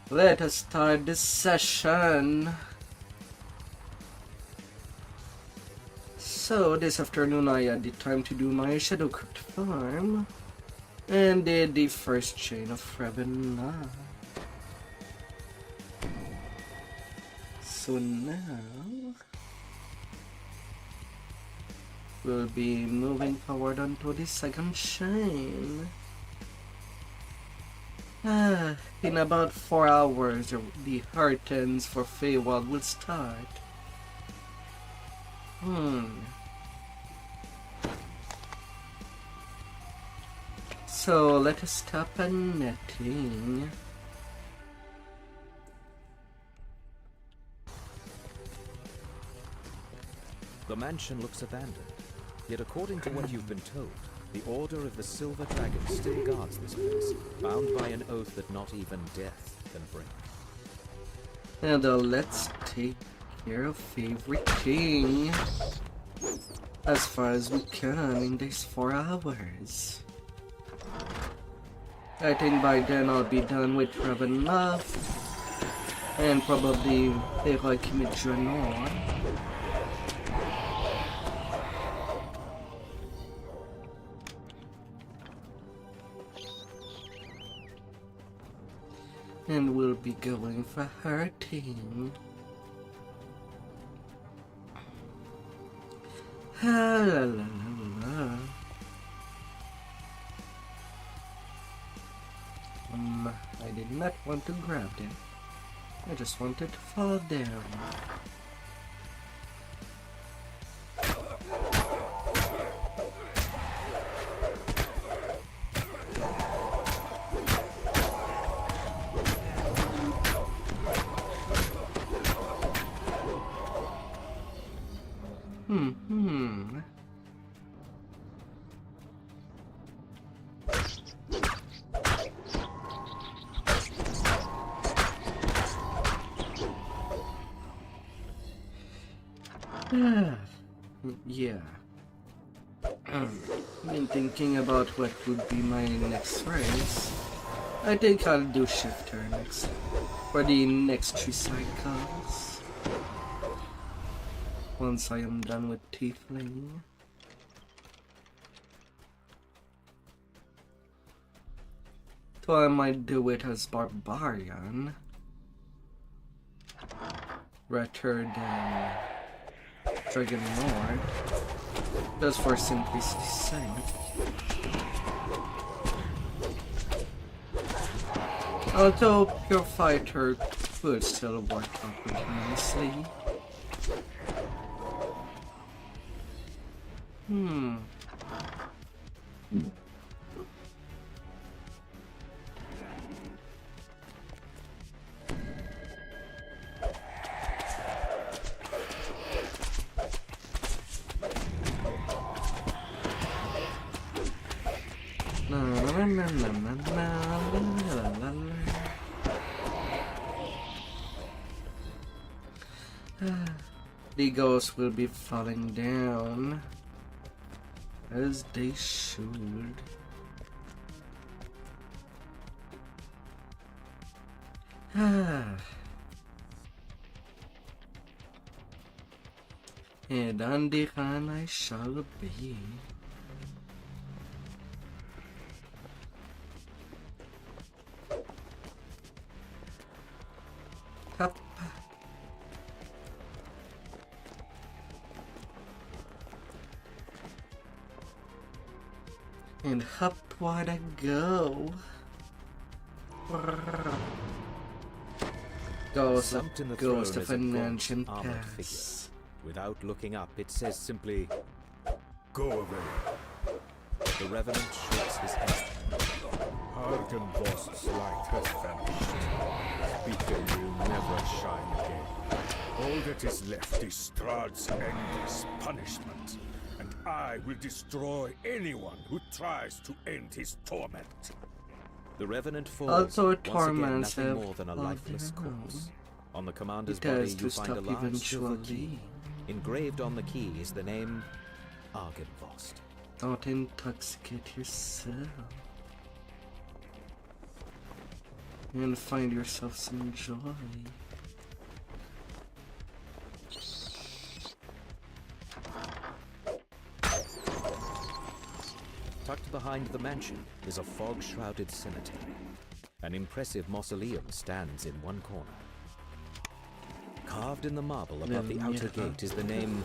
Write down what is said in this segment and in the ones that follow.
Let us start this session. So this afternoon I had the time to do my Shadow Crypt farm and did the first chain of Revenant. So now we'll be moving forward onto the second chain. In about 4 hours the R10s for Feywild will start. So let us stop netting. The mansion looks abandoned, yet according to what you've been told, the Order of the Silver Dragon still guards this place, bound by an oath that not even death can break. And let's take care of everything as far as we can in these 4 hours. I think by then I'll be done with Revenant and probably Heroic Midranor. And we'll be going for her team. La la la la. I did not want to grab them. I just wanted to fall down. Yeah. Been thinking about what would be my next race. I think I'll do Shifter next for the next 3 cycles. Once I am done with Tiefling. So I might do it as Barbarian rather than Dragon Lord, just for simplicity's sake. Although Pure Fighter could still work out pretty nicely. The ghosts will be falling down as they should. And on the run I shall be. Up. And upward I go. Ghost of an ancient past. Without looking up, it says simply, "Go away." The Revenant shakes his head. Argenvost's light has vanished. Beacon will never shine again. All that is left is Strahd's endless punishment, and I will destroy anyone who tries to end his torment. The Revenant falls, Also, once again torments nothing have more than a of lifeless their own. corpse. On the commander's It body has to you find a stop large silver key. eventually. Engraved on the key is the name Argenvost. Don't intoxicate yourself. and find yourself some joy. Tucked behind the mansion is a fog-shrouded cemetery. An impressive mausoleum stands in one corner. Carved in the marble above the outer gate is the name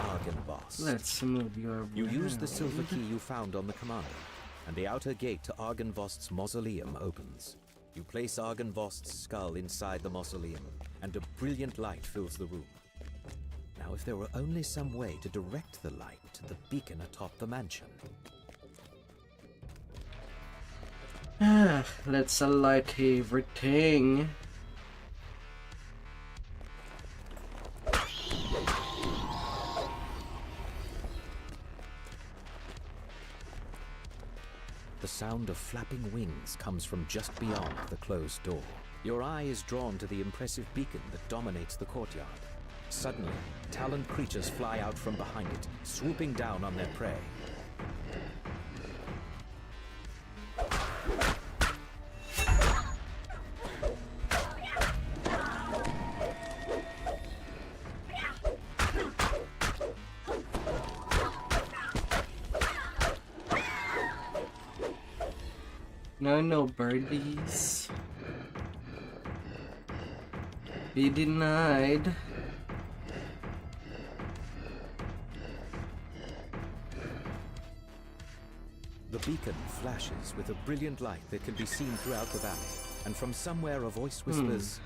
Argenvost. Let's move your You use the silver around. key you found on the commander, and the outer gate to Argenvost's mausoleum opens. You place Argenvost's skull inside the mausoleum, and a brilliant light fills the room. Now, if there were only some way to direct the light to the beacon atop the mansion. Let's light everything. The sound of flapping wings comes from just beyond the closed door. Your eye is drawn to the impressive beacon that dominates the courtyard. Suddenly, taloned creatures fly out from behind it, swooping down on their prey. No birdies. Be denied. The beacon flashes with a brilliant light that can be seen throughout the valley, and from somewhere a voice whispers,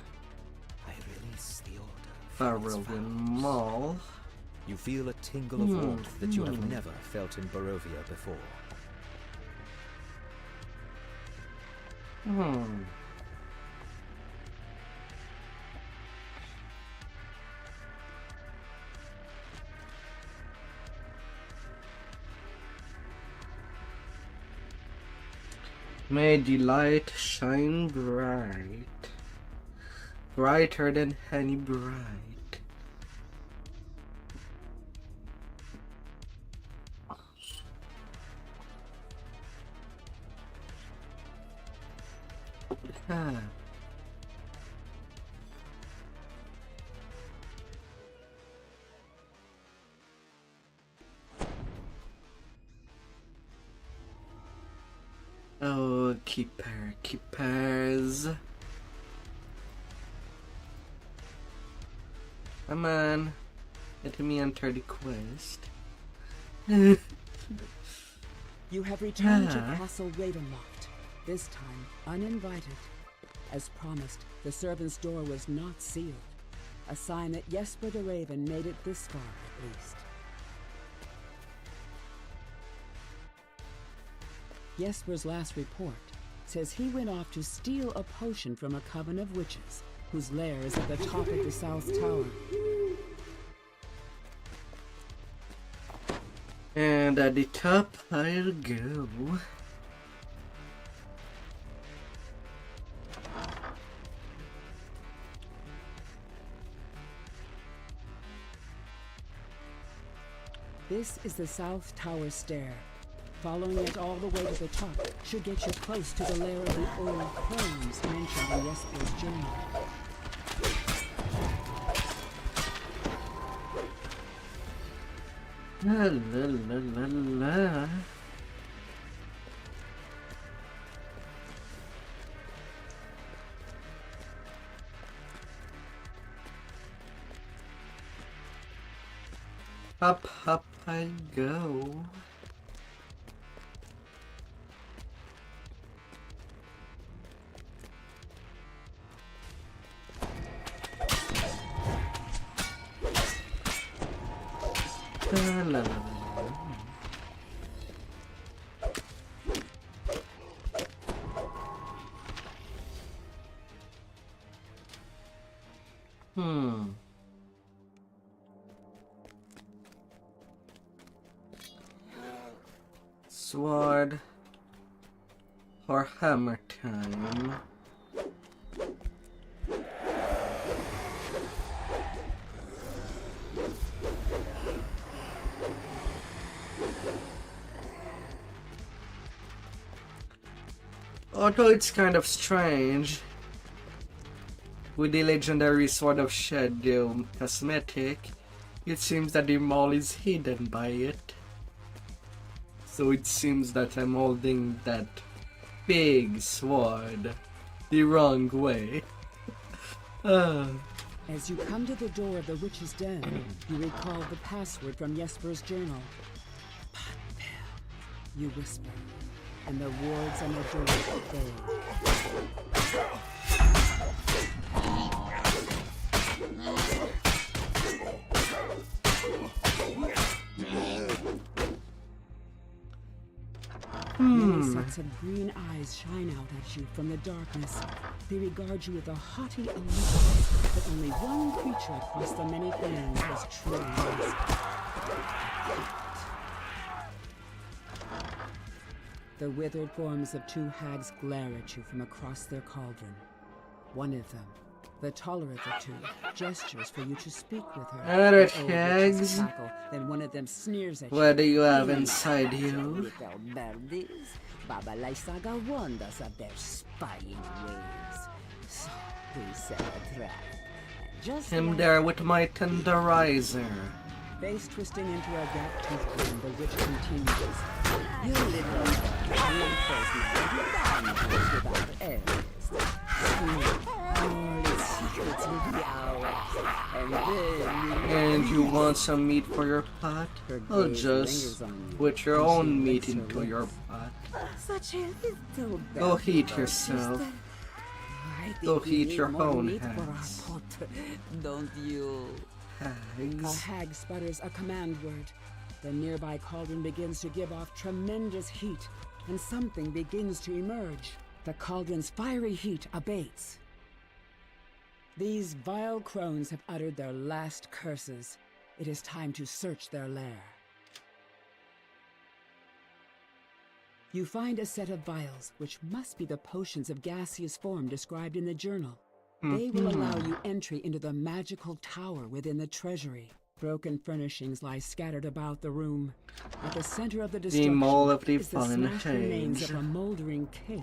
I release the order. from its Barovia fountains." Mall. You feel a tingle of warmth that you have never felt in Barovia before. May the light shine bright, brighter than honey bright. Ah. Oh, keepers. Come on. Let me enter the quest. You have returned to Castle Ravenloft, this time uninvited. As promised, the servant's door was not sealed, a sign that Jesper the Raven made it this far at least. Jesper's last report says he went off to steal a potion from a coven of witches, whose lair is at the top of the South Tower. And at the top I'll go. This is the South Tower stair. Following it all the way to the top should get you close to the lair of the old crones mentioned in Jesper's journal. La la la la la. Up I go. La la la. Sword or hammer time. Although it's kind of strange with the legendary Sword of Shadow cosmetic, it seems that the mall is hidden by it. So it seems that I'm holding that big sword the wrong way. As you come to the door of the witch's den, you recall the password from Jesper's journal. You whisper, and the wards on the door fade. Many sets of green eyes shine out at you from the darkness. They regard you with a haughty allegiance, but only one creature across the many planes was truly masked. The withered forms of two hags glare at you from across their cauldron. One of them, the taller of the two, gestures for you to speak with her. Other hags? Then one of them sneers at you. What do you have inside you? Baba Lysaga warned us of their spying ways. So we set a trap. Just Him like there with my tenderizer. face twisting into a gap-toothed grin, the witch continues. You little first without heirs. All its secrets will be ours. And then And you want some meat for your pot? I'll just put your own meat into your pot. Such a little Go heat yourself. I think Go we heat need your more own meat for our hags. pot, don't you? A Hags. hag sputters a command word. The nearby cauldron begins to give off tremendous heat, and something begins to emerge. The cauldron's fiery heat abates. These vile crones have uttered their last curses. It is time to search their lair. You find a set of vials, which must be the potions of gaseous form described in the journal. They will allow you entry into the magical tower within the treasury. Broken furnishings lie scattered about the room. At the center of the destruction mole of the is the fallen smashed remains hags. of a moldering cake.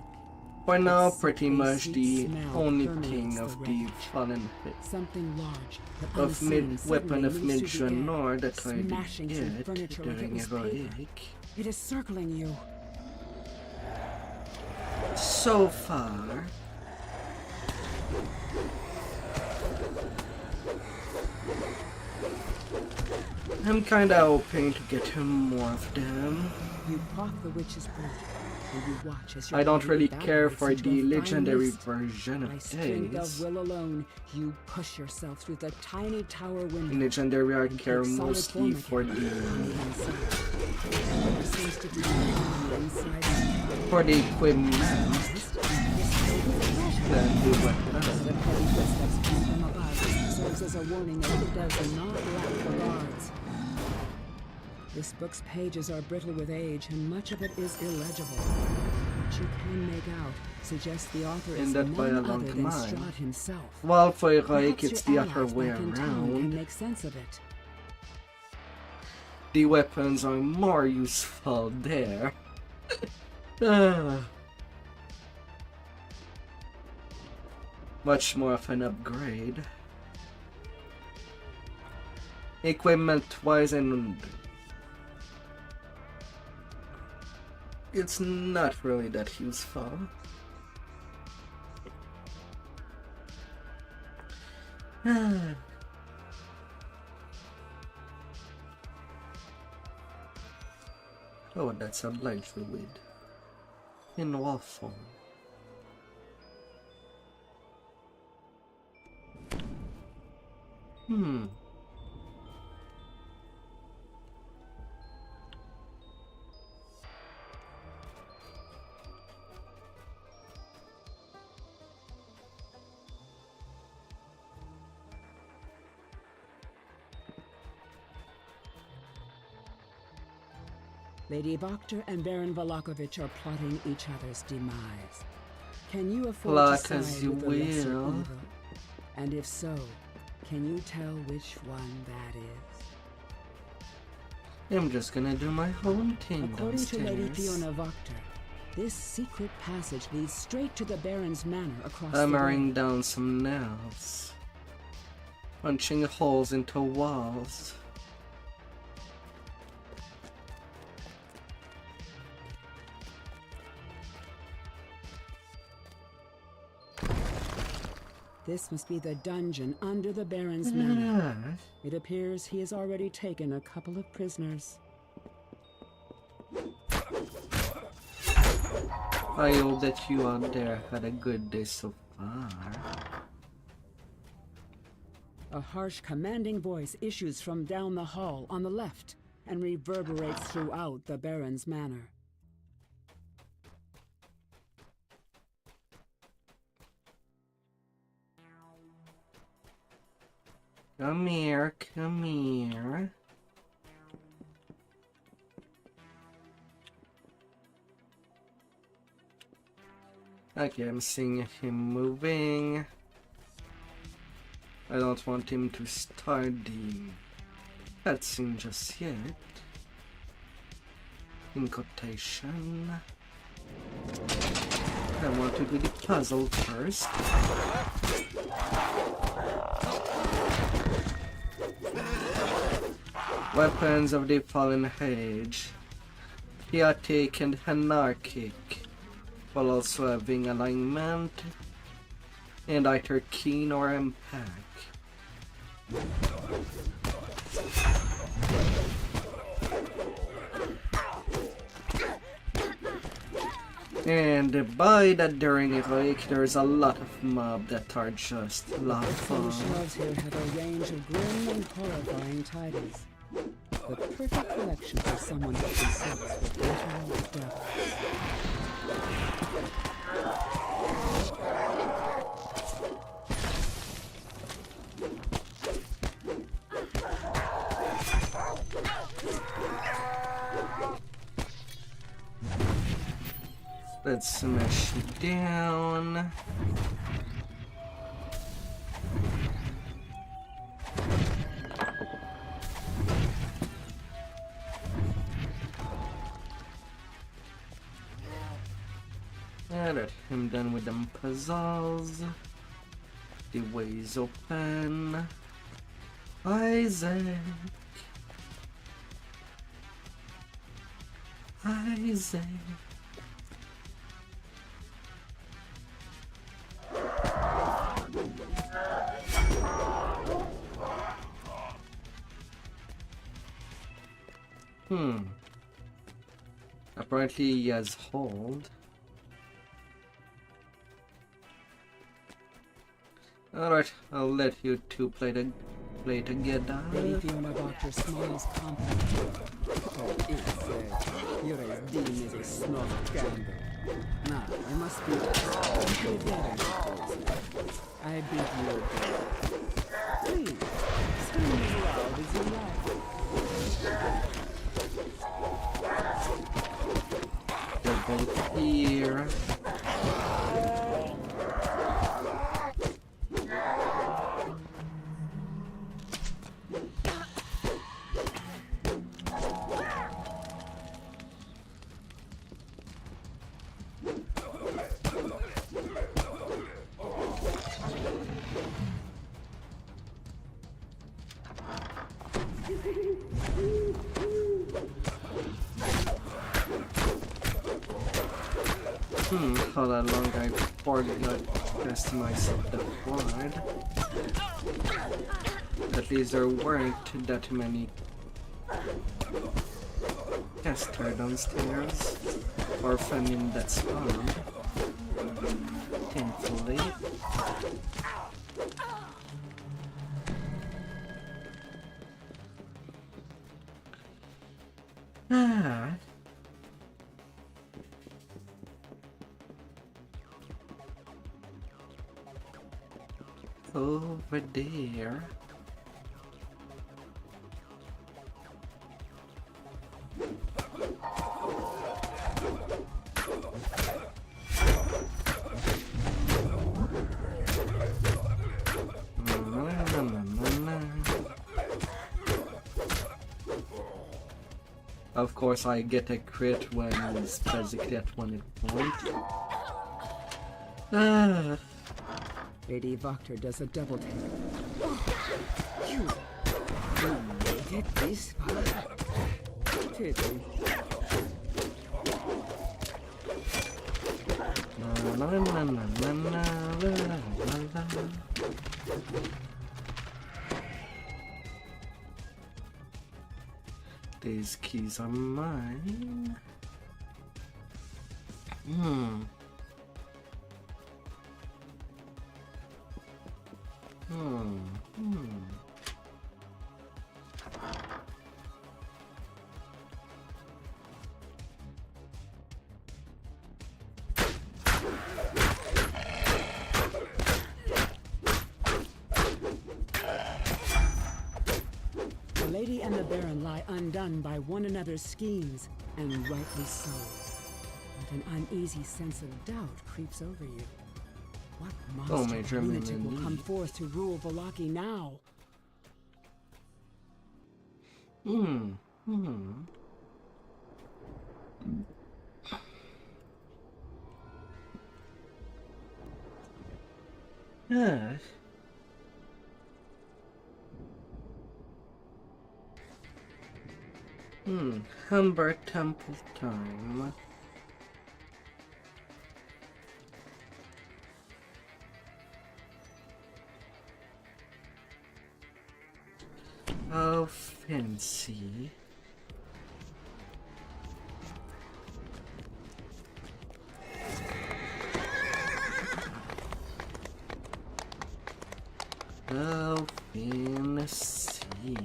For now, Its pretty a much sweet the smell only permeates king the of the wreckage. fallen Something large, but of unseen, mid suddenly weapon of moves through the air, mid-Janor that I smashing did through get furniture like it during was paper. heroic. It is circling you. So far, I'm kinda hoping to get more of them. You quaff the witch's blood, and you watch as your I don't body really care evaporates for into the a fine legendary mist. version By of strength Days. of will alone, you push yourself through the tiny tower window. In legendary, I and care take solid mostly form for again the on the inside. There seems to be on the inside. for the equipment This is than the the weapon. heavy footsteps come from above serves as a warning that it does not lack for guards. This book's pages are brittle with age, and much of it is illegible. What you can make out suggests the author is And that by a none long other than time. Strahd himself. Well, for heroic, Perhaps it's the your other allies way back in town can around. make sense of it. The weapons are more useful there. Ah. Much more of an upgrade. Equipment wise, and it's not really that useful. Oh, that's a blind fluid in wall form. Lady Vokter and Baron Valakovich are plotting each other's demise. Can you afford Plot to as side you with the lesser will. evil? And if so, can you tell which one that is? I'm just gonna do my own thing According to Lady downstairs. Fiona Vokter, This secret passage leads straight to the Baron's manor across the Hammering way. down some nails. Punching holes into walls. This must be the dungeon under the Baron's manor. Ah, It appears he has already taken a couple of prisoners. I hope that you out there had a good day so far. A harsh, commanding voice issues from down the hall on the left and reverberates throughout the Baron's manor. Come here, come here. Okay, I'm seeing him moving. I don't want him to start the cutscene just yet. In quotation. I want to do the puzzle first. Weapons of the Fallen Age. Chaotic and anarchic, while also having alignment and either keen or impact. And by that during it, like, there's a lot of mob that are just The lawful. shelves here have a range of grim and horrifying titles. The perfect collection for someone who consults with literal devils. Let's smash it down. Alright, I'm done with them puzzles. The way's open. Isaac. Isaac. Apparently he has hold. Alright, I'll let you two play together. Anything about your smallest compliment. Oh, it's you're as dim as a snuff candle. Now, I must be I bid you adieu. Please, scream as loud as you like. They're both here. How that long I forgot to test myself that wide. At least there weren't that many caster downstairs or famine that spawned. Thankfully. Over there. Of course, I get a crit when he's basically at 1 hit point. Lady Vtuber does a double take. You made it this far. Pity. These keys are mine. The lady and the Baron lie undone by one another's schemes, and rightly so. But an uneasy sense of doubt creeps over you. What monster Major or lunatic will Minion. come forth to rule Vallaki now? Yeah. Humber Temple time. Oh, fancy. Oh, fancy.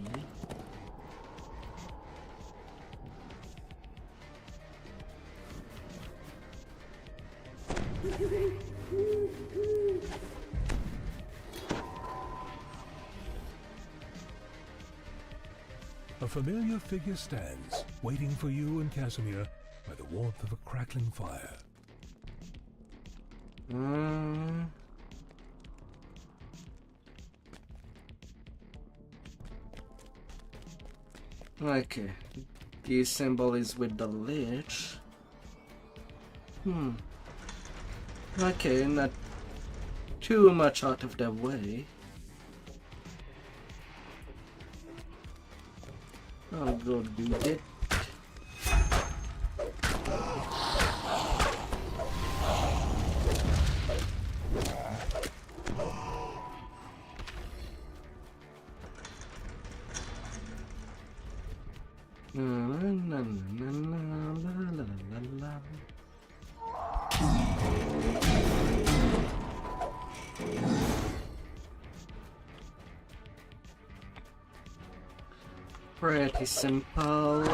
A familiar figure stands, waiting for you and Casimir by the warmth of a crackling fire. Okay. The symbol is with the lich. Okay, not too much out of the way. I'll go do it. Pretty simple.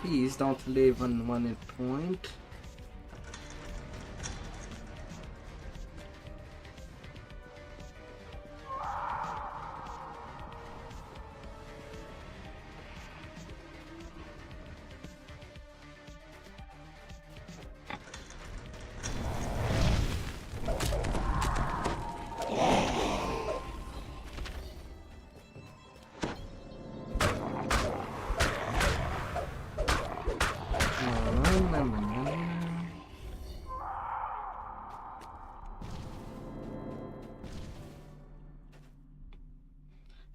Please don't leave on 1 hit point.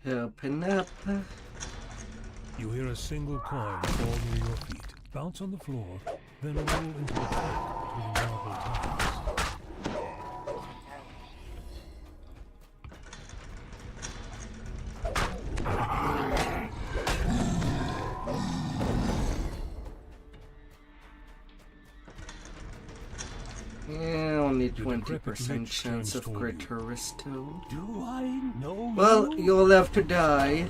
Open up. You hear a single coin fall near your feet, bounce on the floor, then roll into the crack between marble tiles. Yeah, only The 20% decrepit chance of lich turns crit toward you. restore. Do I know Well, you? you'll have to die.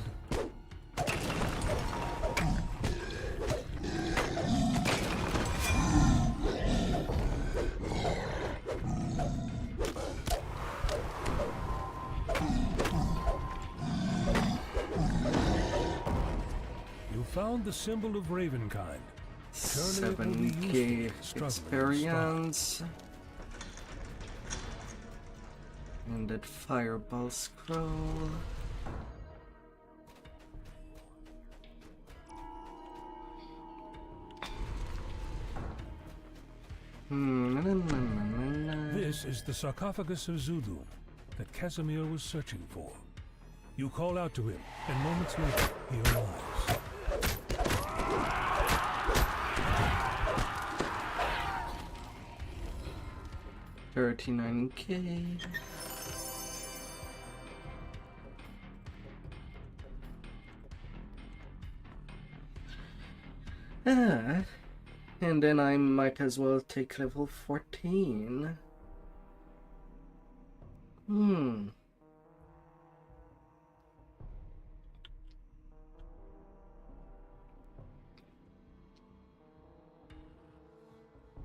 the symbol of Ravenkind. Surely it will be 7k useful in struggling experience. And that fireball scroll. This is the sarcophagus of Zulu that Casimir was searching for. You call out to him, and moments later, he arrives. 39k. And then I might as well take level 14.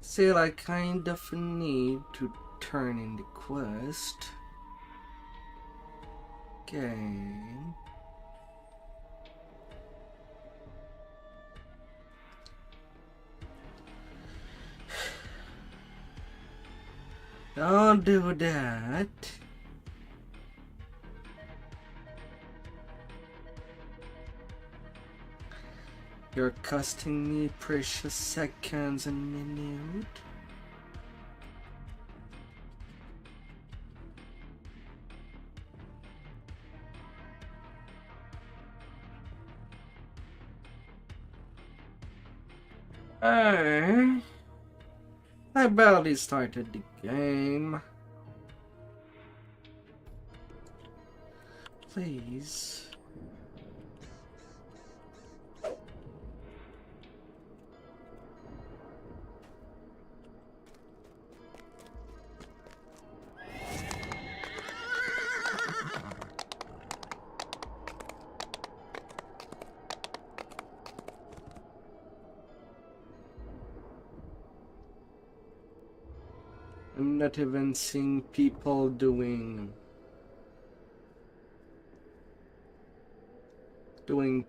Still, I kind of need to turn in the quest. Okay. Don't do that. You're costing me precious seconds and minutes. Hey, I barely started the game. Please. I'm not even seeing people doing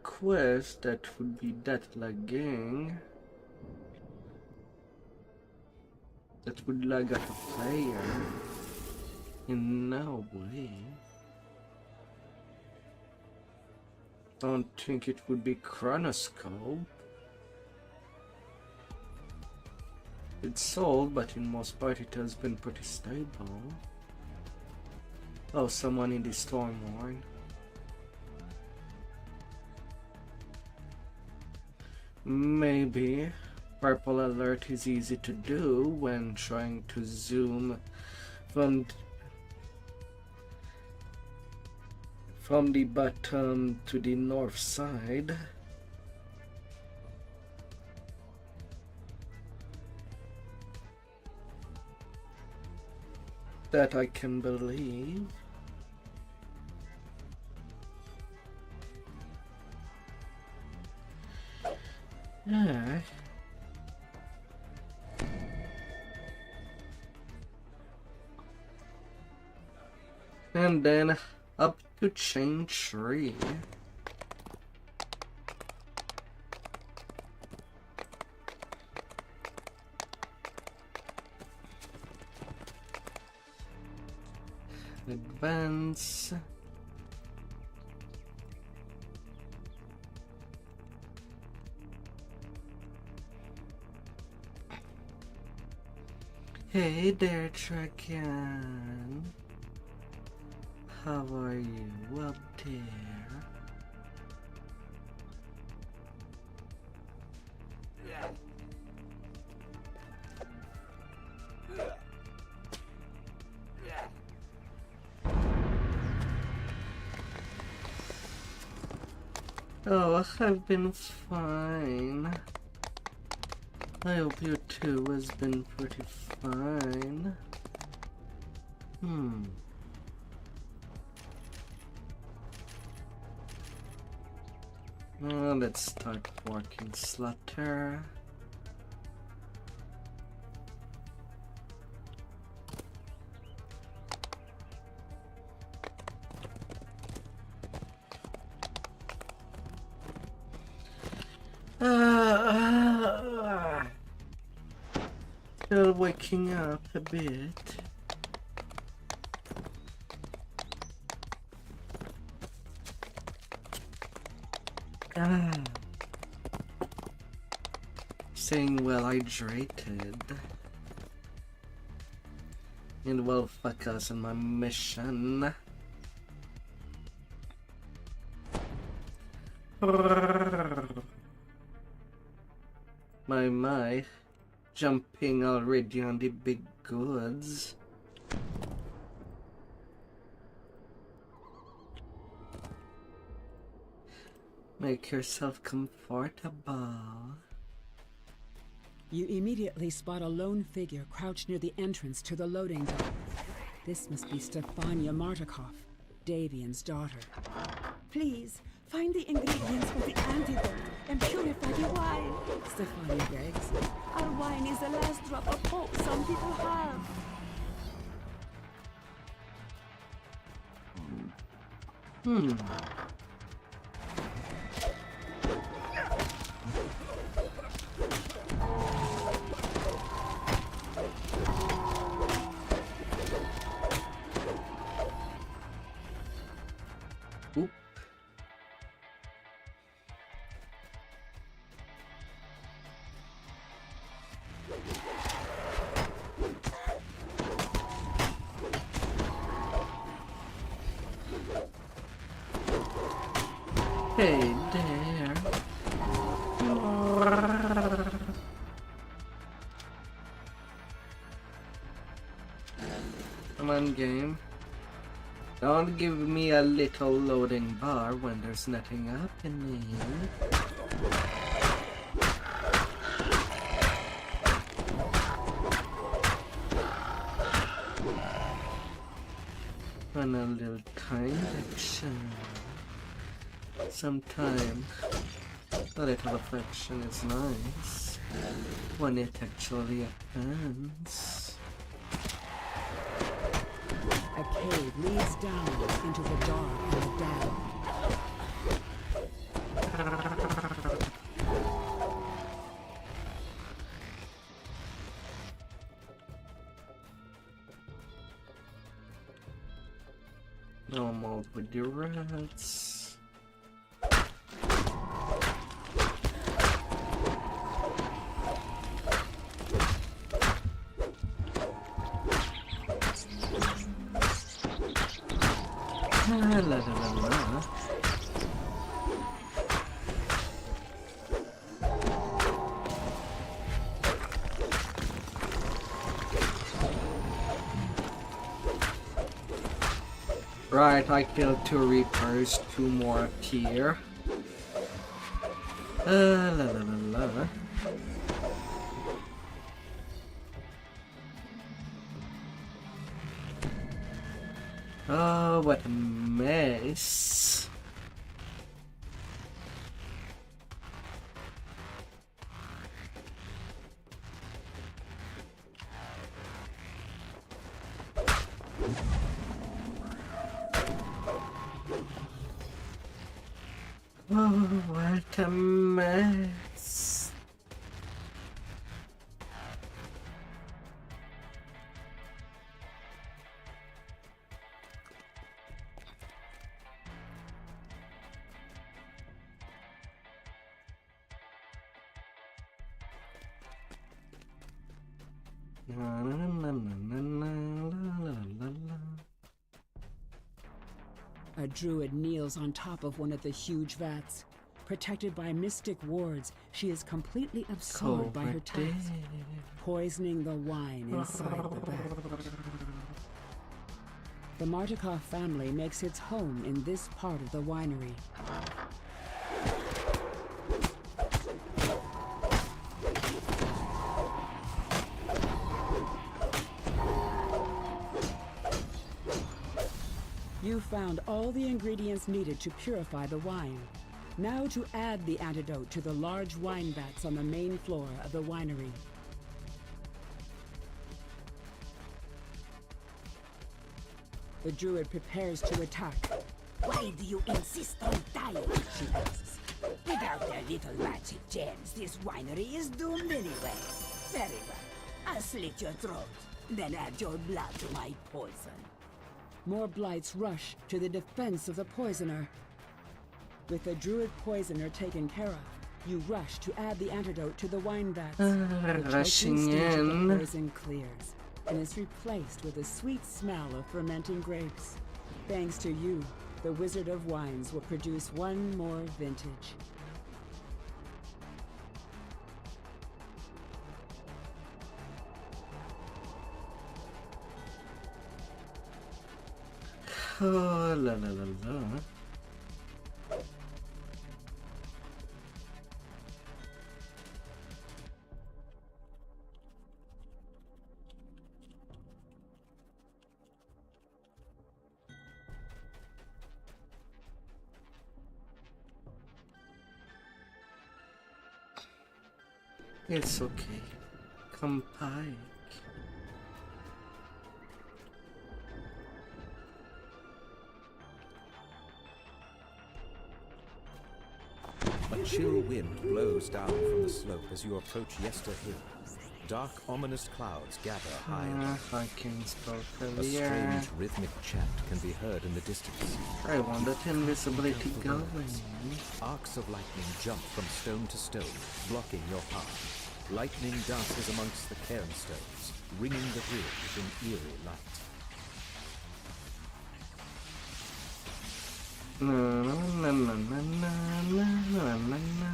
quests that would be that lagging. That would lag at a player. In no way. Don't think it would be chronoscope. It's sold, but in most part it has been pretty stable. Oh, someone in the Stormhorn. Maybe. Purple alert is easy to do when trying to zoom from the bottom to the north side. That I can believe. Yeah. And then up to chain tree. Advance. Hey there, Trakan. How are you up there? Oh, I've been fine. I hope you too has been pretty fine. Let's start working Slaughter. Still waking up a bit. Staying well hydrated. And well focused on my mission. My. Jumping already on the big goods. Make yourself comfortable. You immediately spot a lone figure crouched near the entrance to the loading dock. This must be Stefania Martikov, Davian's daughter. Please, find the ingredients for the antidote and purify the wine. Stefania begs. Our wine is the last drop of hope some people have. Oop. Hey there. Come on, game. Don't give me a little loading bar when there's nothing happening. And a little kind action. Sometimes a little affection is nice when it actually happens. A cave leads down into the dark and the damp. No more with the rats. La la la la. Right, I killed 2 Reapers, 2 more here. La la la la. Oh, what a mess. Oh, what a mess. La, la, la, la, la, la, la, la. A druid kneels on top of one of the huge vats. Protected by mystic wards, she is completely absorbed by her task, poisoning the wine inside the vat. The Martikov family makes its home in this part of the winery. You found all the ingredients needed to purify the wine. Now to add the antidote to the large wine vats on the main floor of the winery. The druid prepares to attack. Why do you insist on dying? She asks. Without their little magic gems, this winery is doomed anyway. Very well. I'll slit your throat, then add your blood to my poison. More blights rush to the defense of the poisoner. With the druid poisoner taken care of, you rush to add the antidote to the wine vats. The Rushing choking stench of in. the poison clears and is replaced with a sweet smell of fermenting grapes. Thanks to you, the Wizard of Wines will produce one more vintage. Oh, la la la la. It's okay. Come pike. A chill wind blows down from the slope as you approach Yester Hill. Dark, ominous clouds gather high above. I can spell A strange career. rhythmic chant can be heard in the distance. I want that invisibility going. Arcs of lightning jump from stone to stone, blocking your path. Lightning dances amongst the cairn stones, ringing the bridge in eerie light. Na na na na na na na na.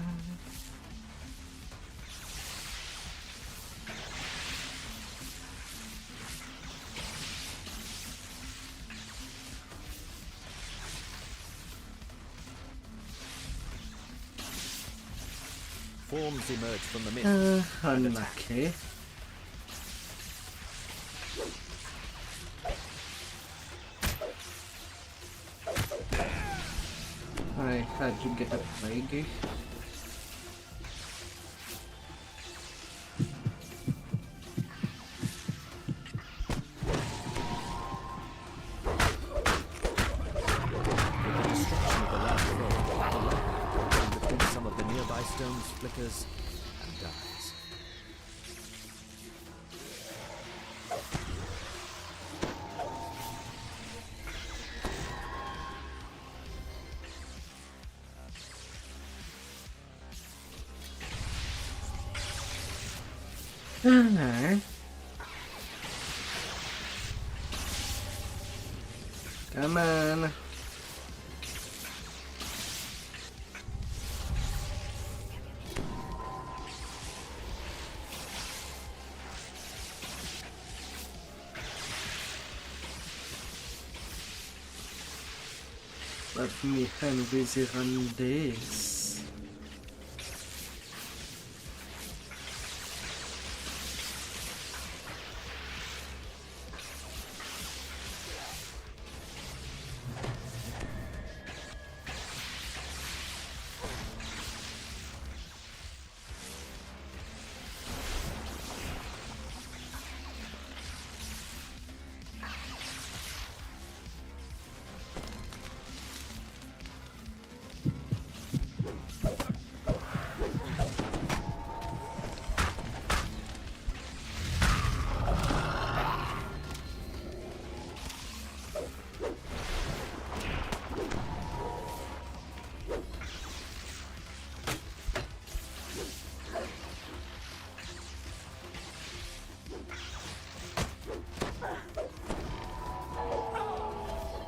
Forms emerge from the mist. Unlucky. I had to get a plague. Some of the nearby stones flickers and dies. Alright. Come on. Let me hand busy on this.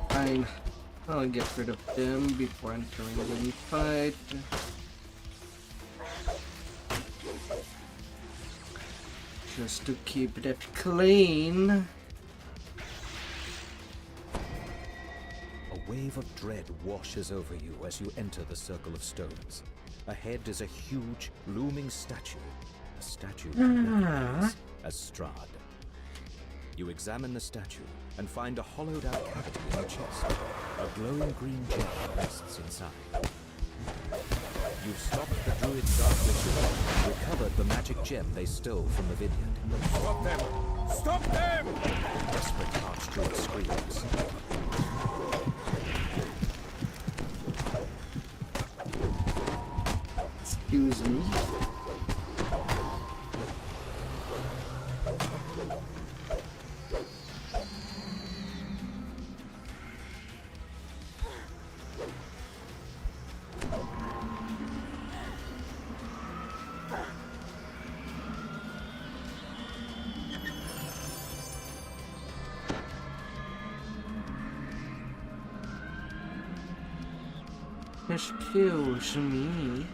Fine. I'll get rid of them before entering the fight. Just to keep that clean. A wave of dread washes over you as you enter the circle of stones. Ahead is a huge, looming statue. A statue that recognizes as Strahd. You examine the statue and find a hollowed-out cavity in the chest. A glowing green gem rests inside. You've stopped the druid's dark ritual and recovered the magic gem they stole from the vineyard. Stop them! Stop them! Desperate archdruid screams. Excuse me. Excuse me.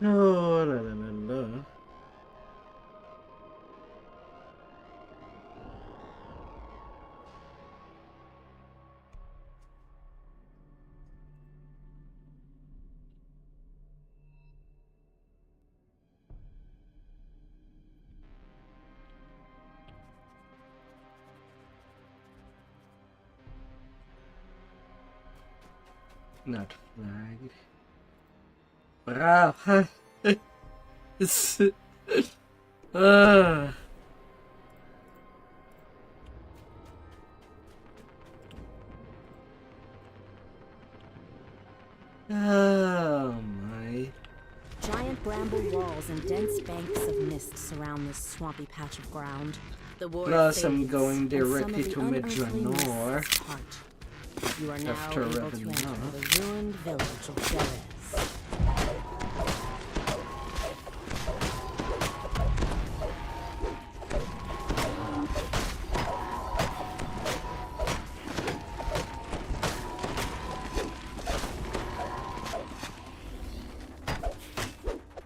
Oh, la la la la. Not flagged. Wow. It's Oh my. Giant bramble walls and dense banks of mist surround this swampy patch of ground. The war Plus I'm fades, going and directly some to of the unearthly Midranor. mists part. You are now After able to Ravenna. enter the ruined village of Jerez.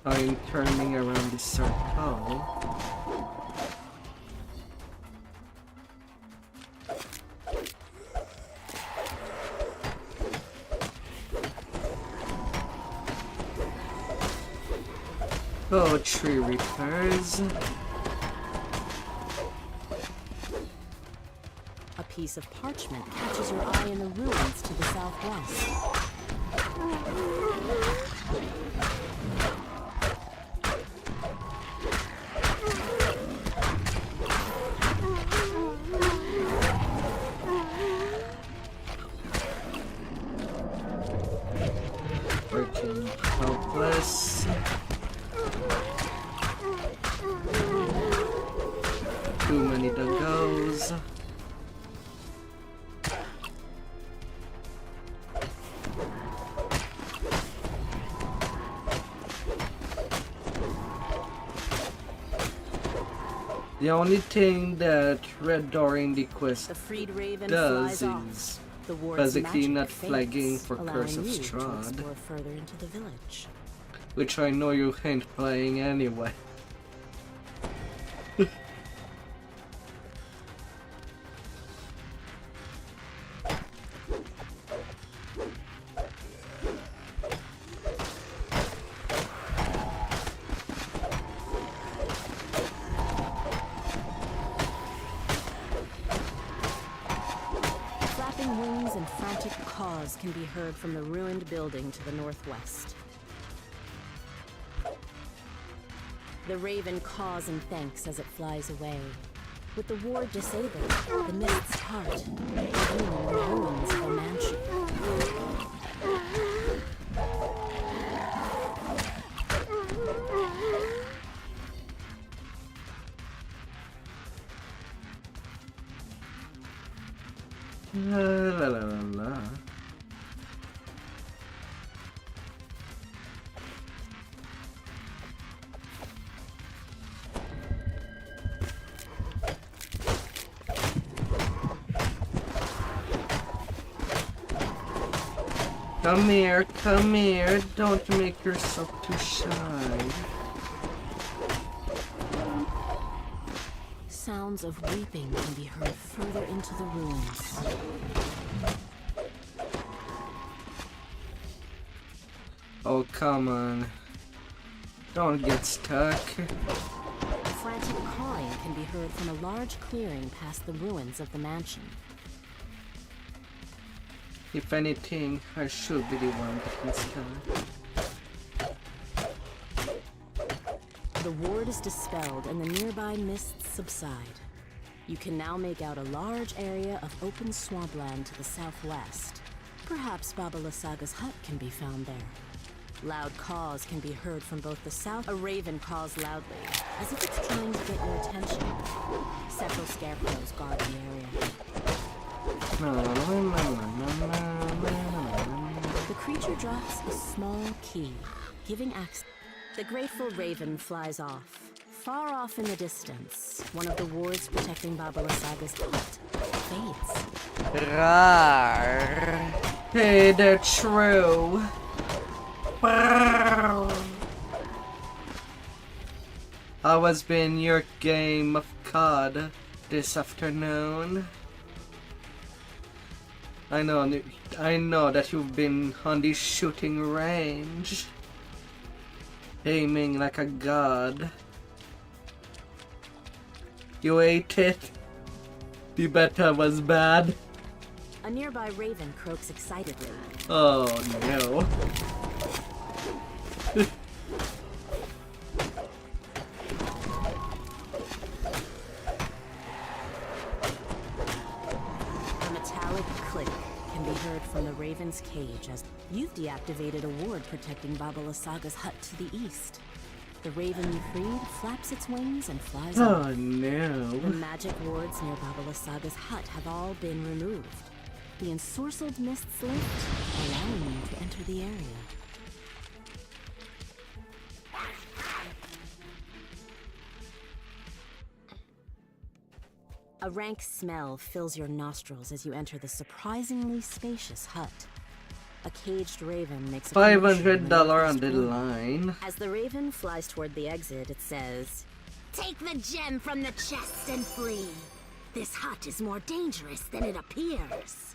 I'm turning around the circle. Oh, tree reapers. A piece of parchment catches your eye in the ruins to the southwest. Freaking helpless. Too many doggos. The only thing that Red Door in the quest The freed raven does flies off. is The ward's basically magic not fades, flagging for allowing Curse of you to Strahd, explore further into the village. which I know you ain't playing anyway. Flapping wings and frantic caws can be heard from the ruined building to the northwest. The raven caws in thanks as it flies away. With the ward disabled, the mists part, revealing the ruins of a mansion. La la la la la. Come here, don't make yourself too shy. Sounds of weeping can be heard further into the ruins. Oh, come on. Don't get stuck. Frantic cawing can be heard from a large clearing past the ruins of the mansion. If anything, I should be the one that gets stuck. The ward is dispelled and the nearby mists subside. You can now make out a large area of open swampland to the southwest. Perhaps Baba Lasaga's hut can be found there. Loud caws can be heard from both the south. A raven caws loudly, as if it's trying to get your attention. Several scarecrows guard the area. The creature drops a small key, giving access. The grateful raven flies off. Far off in the distance, one of the wards protecting Baba Lasaga's hut fades. Rar. Hey, they're true. How has been your game of COD this afternoon? I know that you've been on the shooting range, aiming like a god. You ate it. The beta was bad. A nearby raven croaks excitedly. Oh no. A metallic click can be heard from the raven's cage as you've deactivated a ward protecting Baba Lasaga's hut to the east. The raven you freed flaps its wings and flies off. Oh no. The magic wards near Baba Lasaga's hut have all been removed. The ensorcelled mists lift, allowing you to enter the area. A rank smell fills your nostrils as you enter the surprisingly spacious hut. A caged raven makes a $500 on the line. As the raven flies toward the exit, it says, "Take the gem from the chest and flee. This hut is more dangerous than it appears."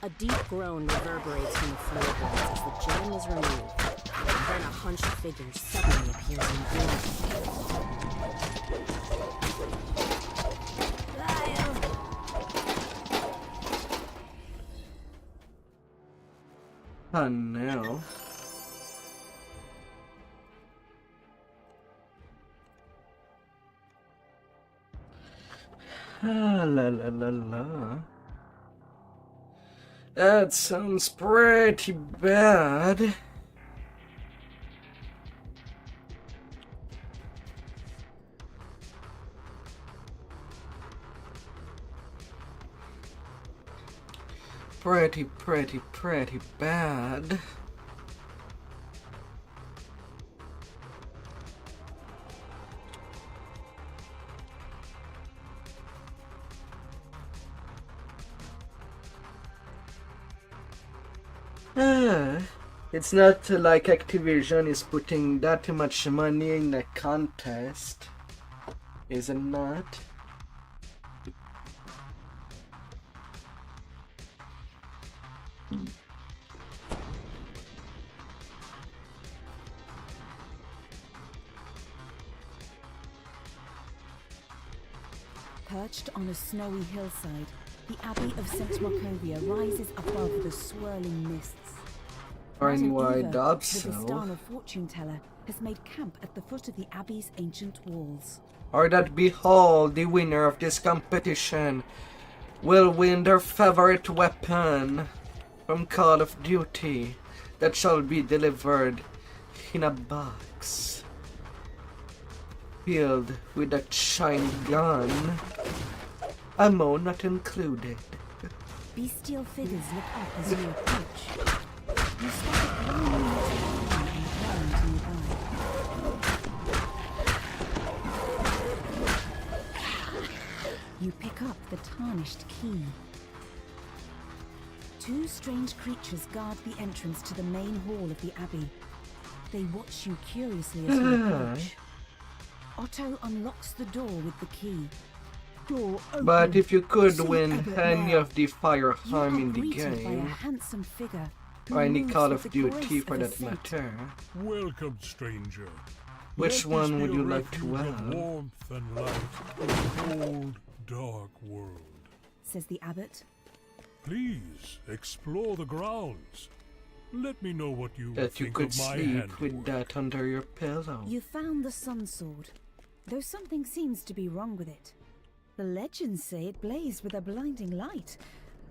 A deep groan reverberates from the floorboards as the gem is removed. Then a hunched figure suddenly appears in view. Oh no. Ah, la la la la. That sounds pretty bad. Pretty bad. It's not like Activision is putting that much money in a contest, is it not? Perched on a snowy hillside, the Abbey of St. Markovia rises above the swirling mists. Fine, why Martin doubt Eva, the so? Vistana fortune teller, has made camp at the foot of the Abbey's ancient walls. Or that behold, the winner of this competition will win their favorite weapon from Call of Duty that shall be delivered in a box filled with a shiny gun, ammo not included. Bestial figures look up as you approach. You spot a glowing metal on the ground nearby. You pick up the tarnished key. Two strange creatures guard the entrance to the main hall of the Abbey. They watch you curiously as you approach. Otto unlocks the door with the key. Door open. But if you could See win Abbott any now. of the firearm in the By a game, handsome figure who or any moves Call with of the Duty grace for of a that saint. matter, Welcome, stranger. which Let one this would be you a like to refuge of have? warmth and light in a cold, dark world. Says the abbot. Please explore the grounds. Let me know what you That you think could of my sleep with handiwork. that under your pillow. You found the sun sword, though something seems to be wrong with it. The legends say it blazed with a blinding light,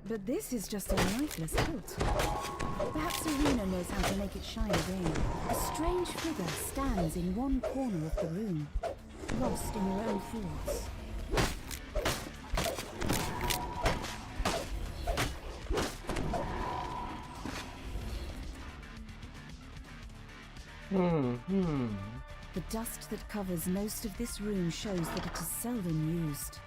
but this is just a lifeless hilt. Perhaps Arena knows how to make it shine again. A strange figure stands in one corner of the room, lost in your own thoughts. The dust that covers most of this room shows that it is seldom used.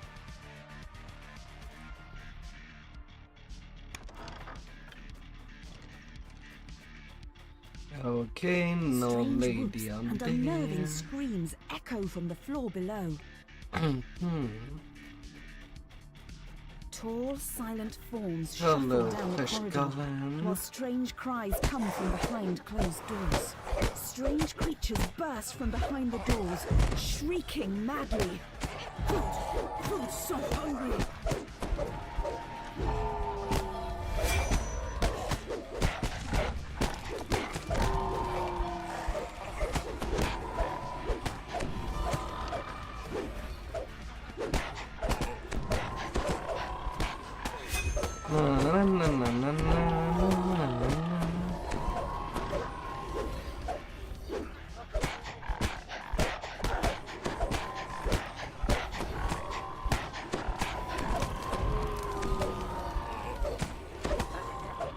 Okay, no Strange lady whoops on and there. unnerving screams echo from the floor below. Tall, silent forms Hello, shuffle down the flesh corridor, golem. while strange cries come from behind closed doors. Strange creatures burst from behind the doors, shrieking madly. Food, so hungry.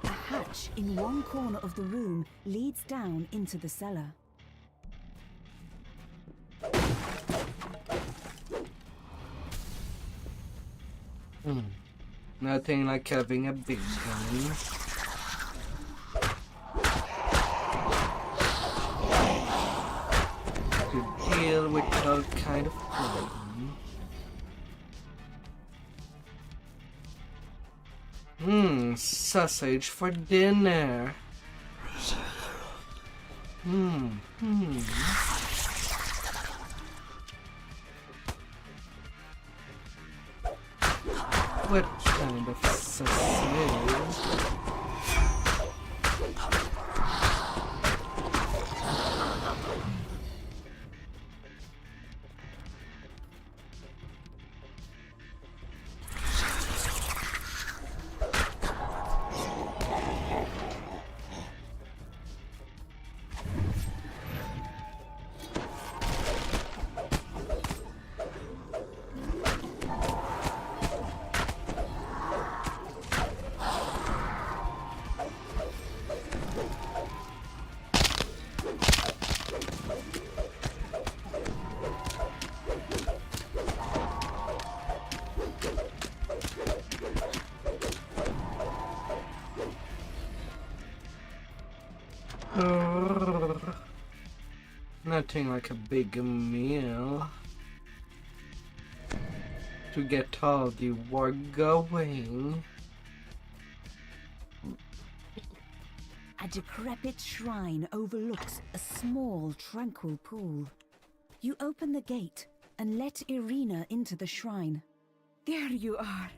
A hatch in one corner of the room leads down into the cellar. Nothing like having a big gun. To deal with all kind of problem. Sausage for dinner. What kind of sausage? Nothing like a big meal to get all the work going. A decrepit shrine overlooks a small, tranquil pool. You open the gate and let Irina into the shrine. There you are.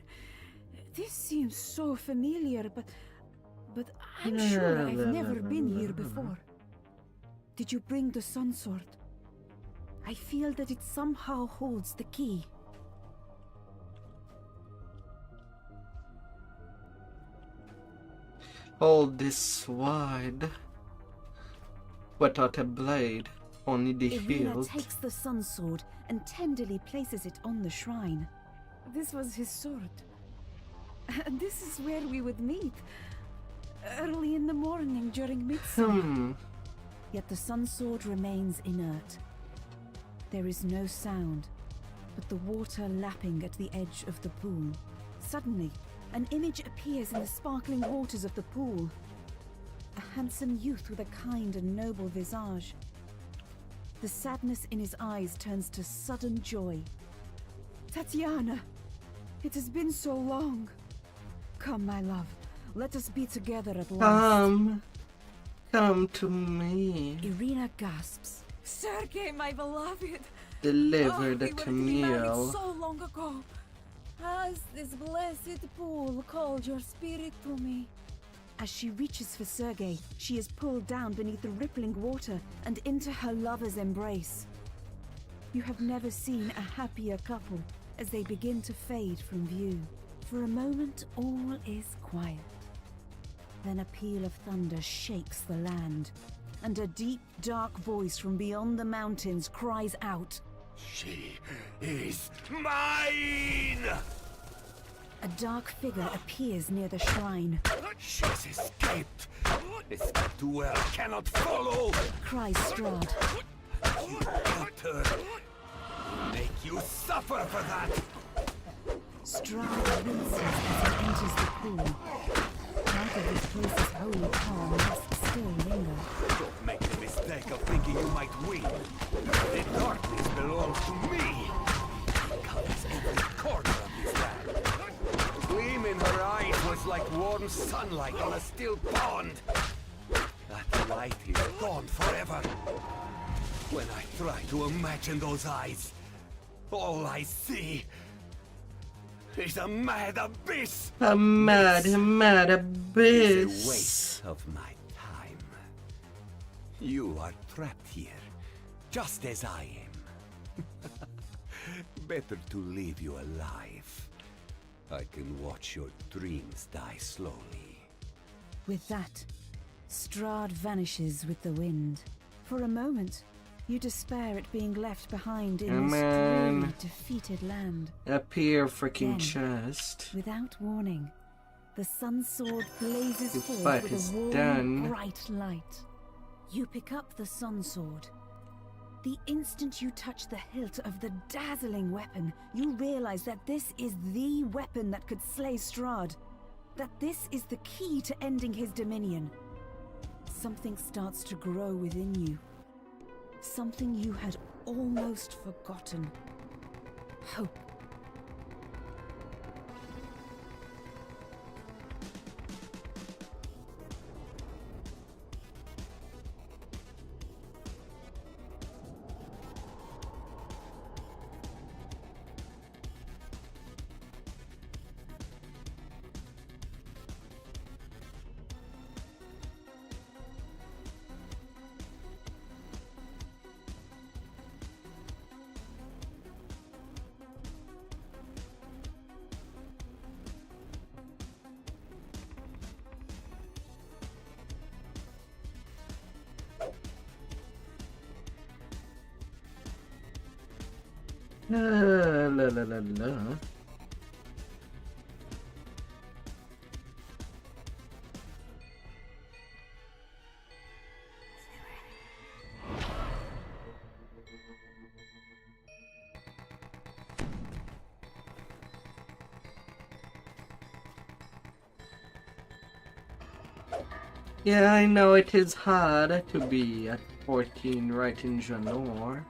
This seems so familiar, but I'm sure I've never been here before. Did you bring the sun sword? I feel that it somehow holds the key. Hold this sword. Without a blade, only the Irina hilt. takes the sun sword and tenderly places it on the shrine. This was his sword. And this is where we would meet. Early in the morning during midsummer. Yet the sun sword remains inert. There is no sound, but the water lapping at the edge of the pool. Suddenly, an image appears in the sparkling waters of the pool. A handsome youth with a kind and noble visage. The sadness in his eyes turns to sudden joy. Tatiana! It has been so long. Come, my love. Let us be together at last. Come to me. Irina gasps. Sergei, my beloved! Deliver the we were to be married camille. so long ago. Has this blessed pool called your spirit to me? As she reaches for Sergei, she is pulled down beneath the rippling water and into her lover's embrace. You have never seen a happier couple as they begin to fade from view. For a moment, all is quiet. Then a peal of thunder shakes the land, and a deep, dark voice from beyond the mountains cries out, She is mine! A dark figure appears near the shrine. She's escaped. Escaped to where I cannot follow. Cries Strahd. You helped her. Make you suffer for that. Strahd winces as he enters the pool. Part of this place's holy calm must still linger. Don't make the mistake of thinking you might win. The darkness belongs to me. It covers every corner of this land. The gleam in her eyes was like warm sunlight on a still pond. That light is gone forever. When I try to imagine those eyes, all I see is a mad abyss. A mad It's abyss. a waste of my time. You are trapped here, just as I am. Better to leave you alive. I can watch your dreams die slowly. With that, Strahd vanishes with the wind. For a moment, you despair at being left behind in this Man. dreary, defeated land. Appear freaking Then, chest. Without warning, the sun sword blazes The forth fight with is a warm, done. bright light. You pick up the sun sword. The instant you touch the hilt of the dazzling weapon, you realize that this is the weapon that could slay Strahd. That this is the key to ending his dominion. Something starts to grow within you. Something you had almost forgotten. Hope. La la la la. Yeah, I know it is hard to be at 14 right in Janor.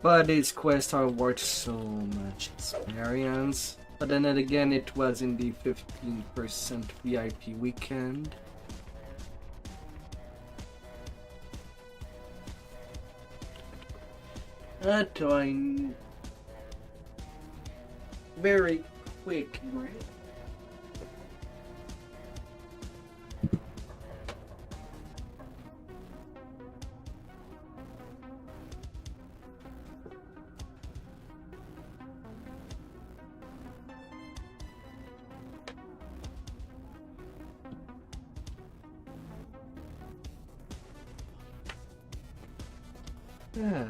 But these quests are worth so much experience. But then again, it was in the 15% VIP weekend. Very quick, right? Yeah.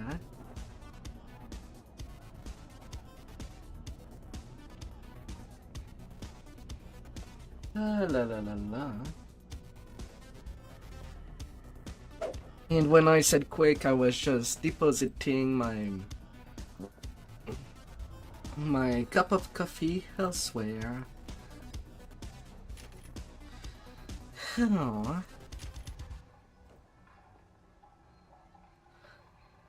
La la la la. And when I said quick, I was just depositing my cup of coffee elsewhere. Oh.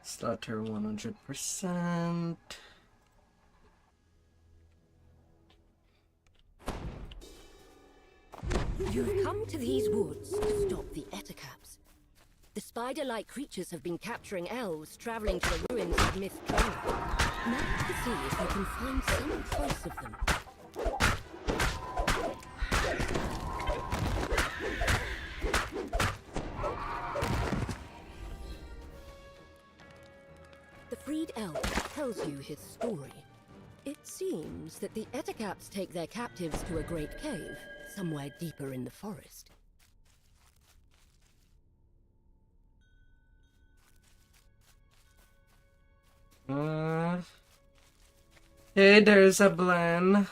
Slaughter 100%. You've come to these woods to stop the Etacaps. The spider-like creatures have been capturing elves traveling to the ruins of Myth Dweller. Now to see if you can find some trace of them. The freed elf tells you his story. It seems that the Etacaps take their captives to a great cave, somewhere deeper in the forest. Hey, there's a Blen.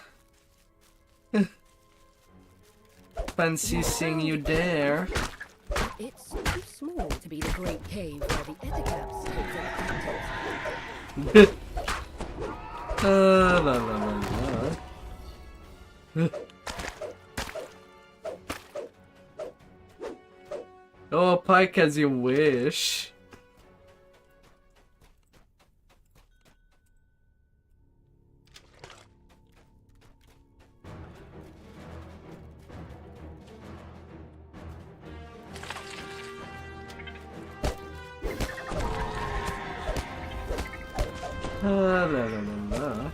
Fancy seeing you there. It's too small to be the great cave where the Eticaps take their captives. La la la la. Oh, pike as you wish. La la la la.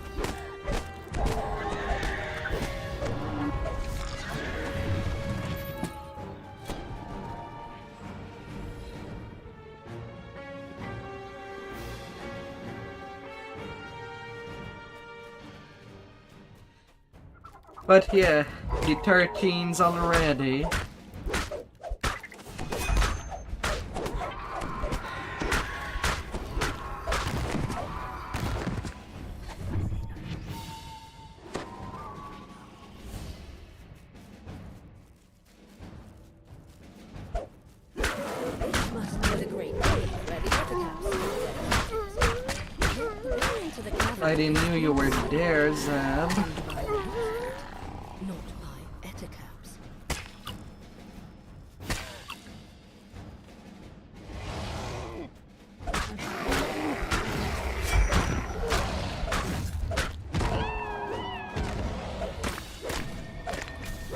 But yeah, the 13's already. Must be the great cave where the Eticaps take their captives. The way into the cavern I didn't know you were there, Zab. not by Eticaps.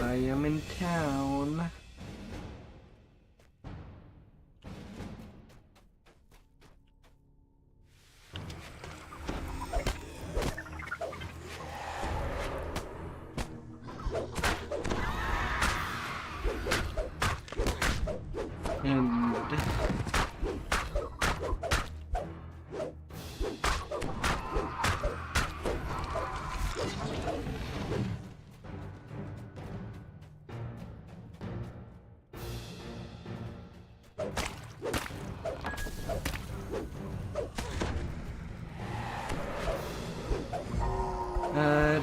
I am in town. And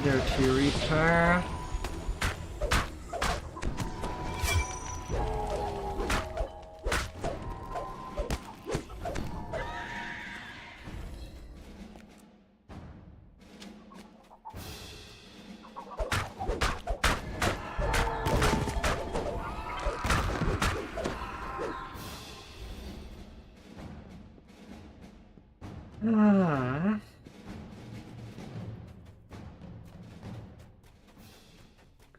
dirty Reaper. Ah.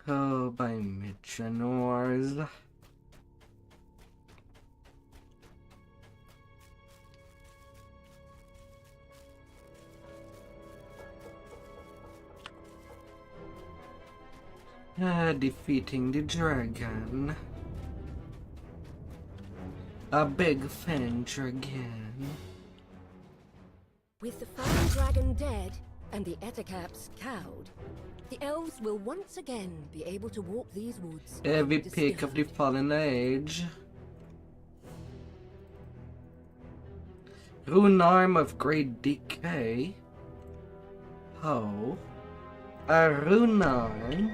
Go by Mitchanors. Defeating the dragon. A big fan dragon. With the fire dragon dead and the Eticaps cowed, the elves will once again be able to walk these woods. Every peak of the undisturbed. fallen age. Rune arm of great decay. Oh. A rune arm.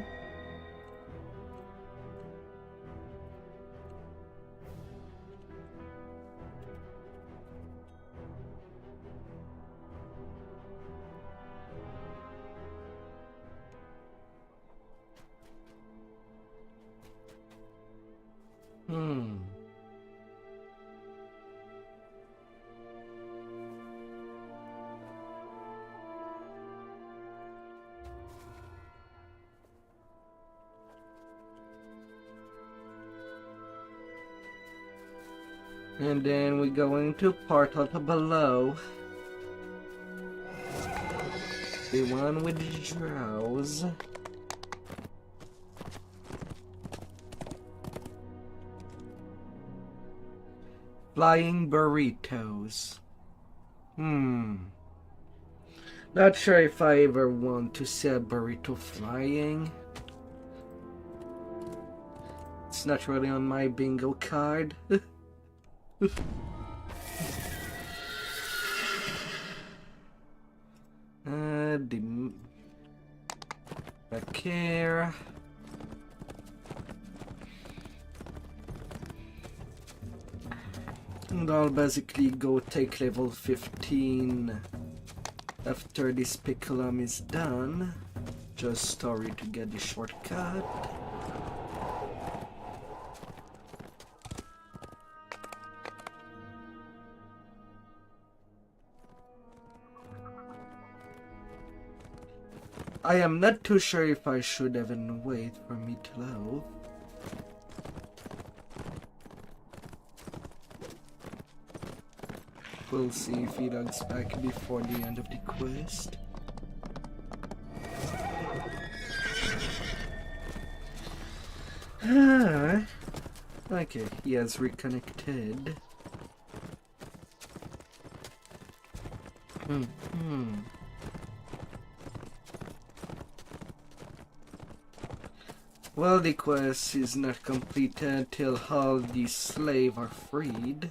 And then we go into portal to below. The one with the drows. Flying burritos. Not sure if I ever want to see a burrito flying. It's not really on my bingo card. Back here. And I'll basically go take level 15 after this Piculum is done. Just story to get the shortcut. I am not too sure if I should even wait for me to load. We'll see if he logs back before the end of the quest. Okay, he has reconnected. Well, the quest is not completed till all the slaves are freed.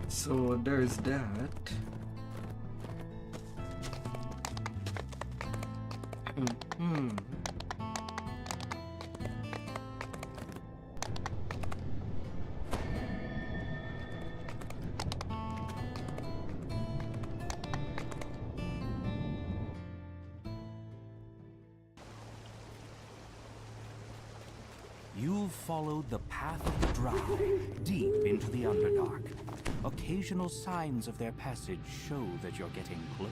So there's that. You've followed the path of the Drow, deep into the Underdark. Occasional signs of their passage show that you're getting close.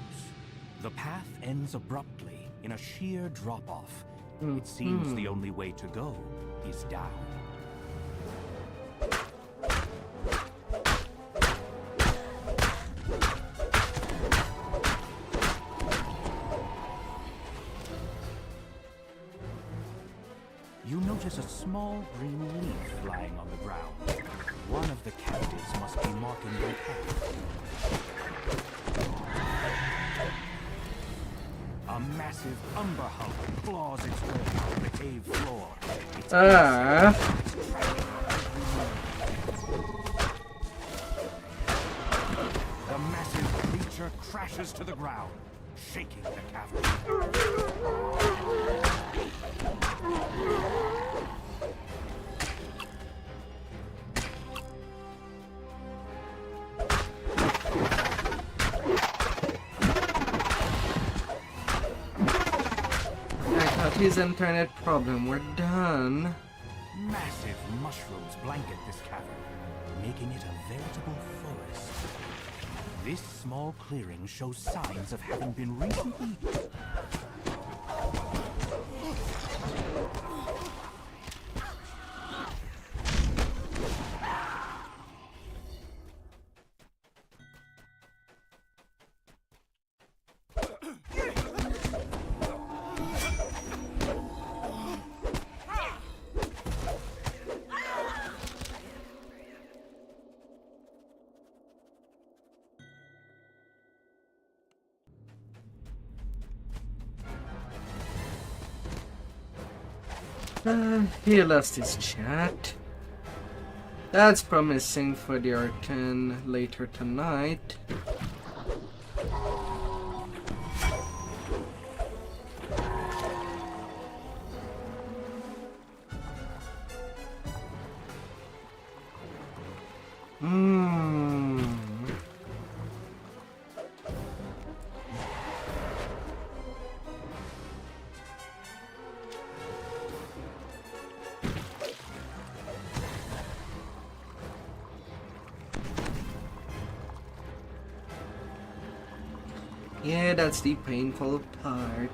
The path ends abruptly in a sheer drop-off. It seems the only way to go is down. You notice a small green leaf lying on the ground. One of the captives must be marking their path. A massive umber hulk claws its way down the cave floor. The massive creature crashes to the ground, shaking the cavern. His internet problem, we're done. Massive mushrooms blanket this cavern, making it a veritable forest. This small clearing shows signs of having been recently... He lost his chat. That's promising for the R10 later tonight. Yeah, that's the painful part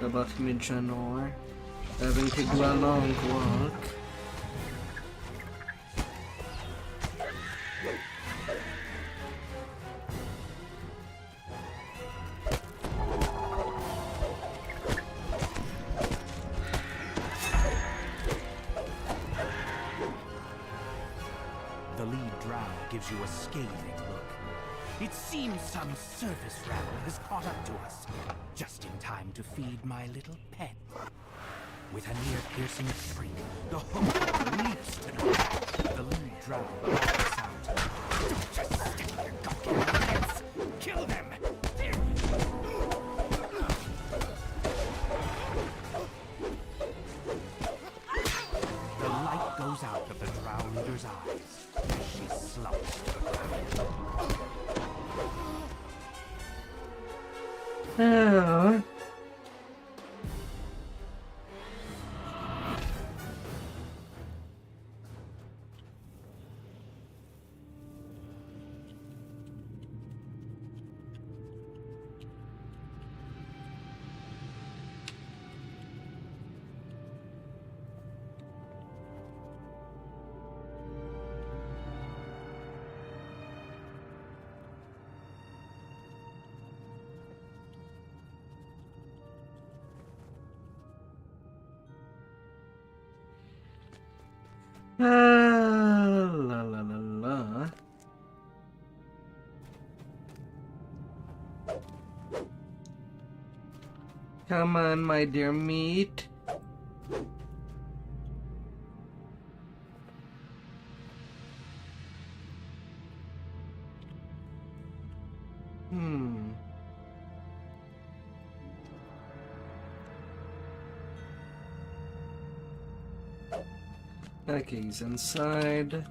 about Midjanor, having to do a long walk. gives you a scathing look. It seems some surface rabble has caught up to us, just in time to feed my little pet. With a near-piercing shriek, the hook leaps to the back. The lead drow backs out. Don't just stick your cock in their heads! Kill them! The light goes out of the drow leader's eyes as she slumps to the ground. Oh. La la la la. Come on, my dear meat. Okay, he's inside.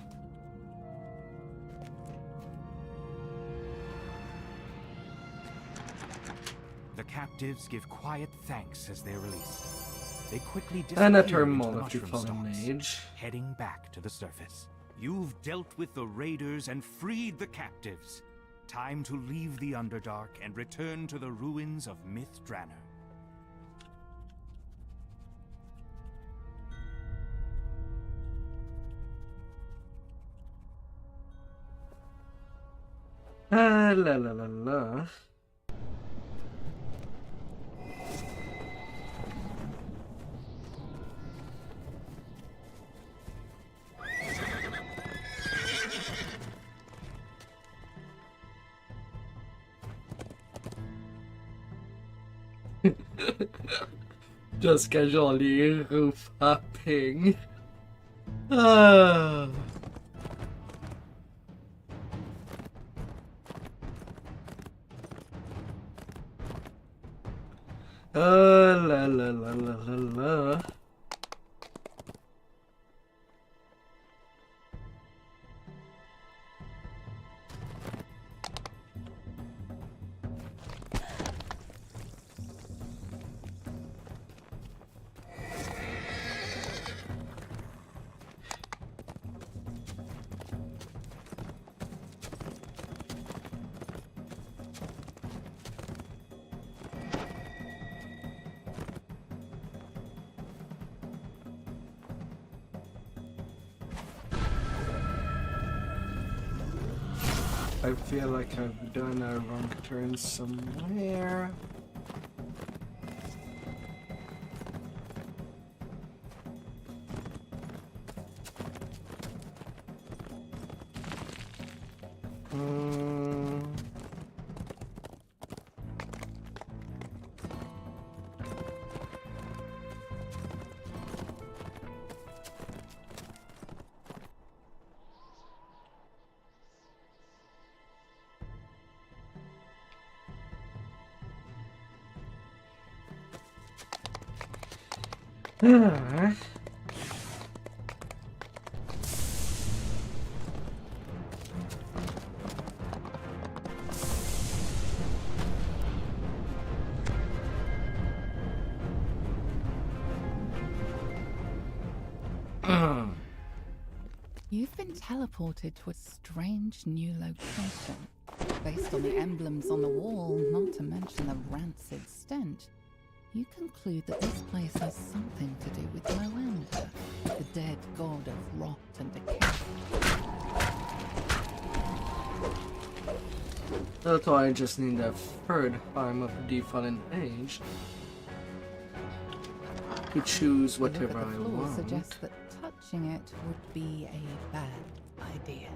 The captives give quiet thanks as they're released. They quickly And a disappear into turmoil the of the mushroom fallen stalks, age. heading back to the surface. You've dealt with the raiders and freed the captives. Time to leave the Underdark and return to the ruins of Myth Draenor. La la la la. Just casually roof hopping. Ah. La la la la la la. I feel like I've done a wrong turn somewhere. You've been teleported to a strange new location. Based on the emblems on the wall, not to mention the rancid stench, you conclude that this place has something to do with Moanda, the dead god of rot and decay. That's why I just need a third farm of the fallen age to choose whatever I want. Suggests that touching it would be a bad idea.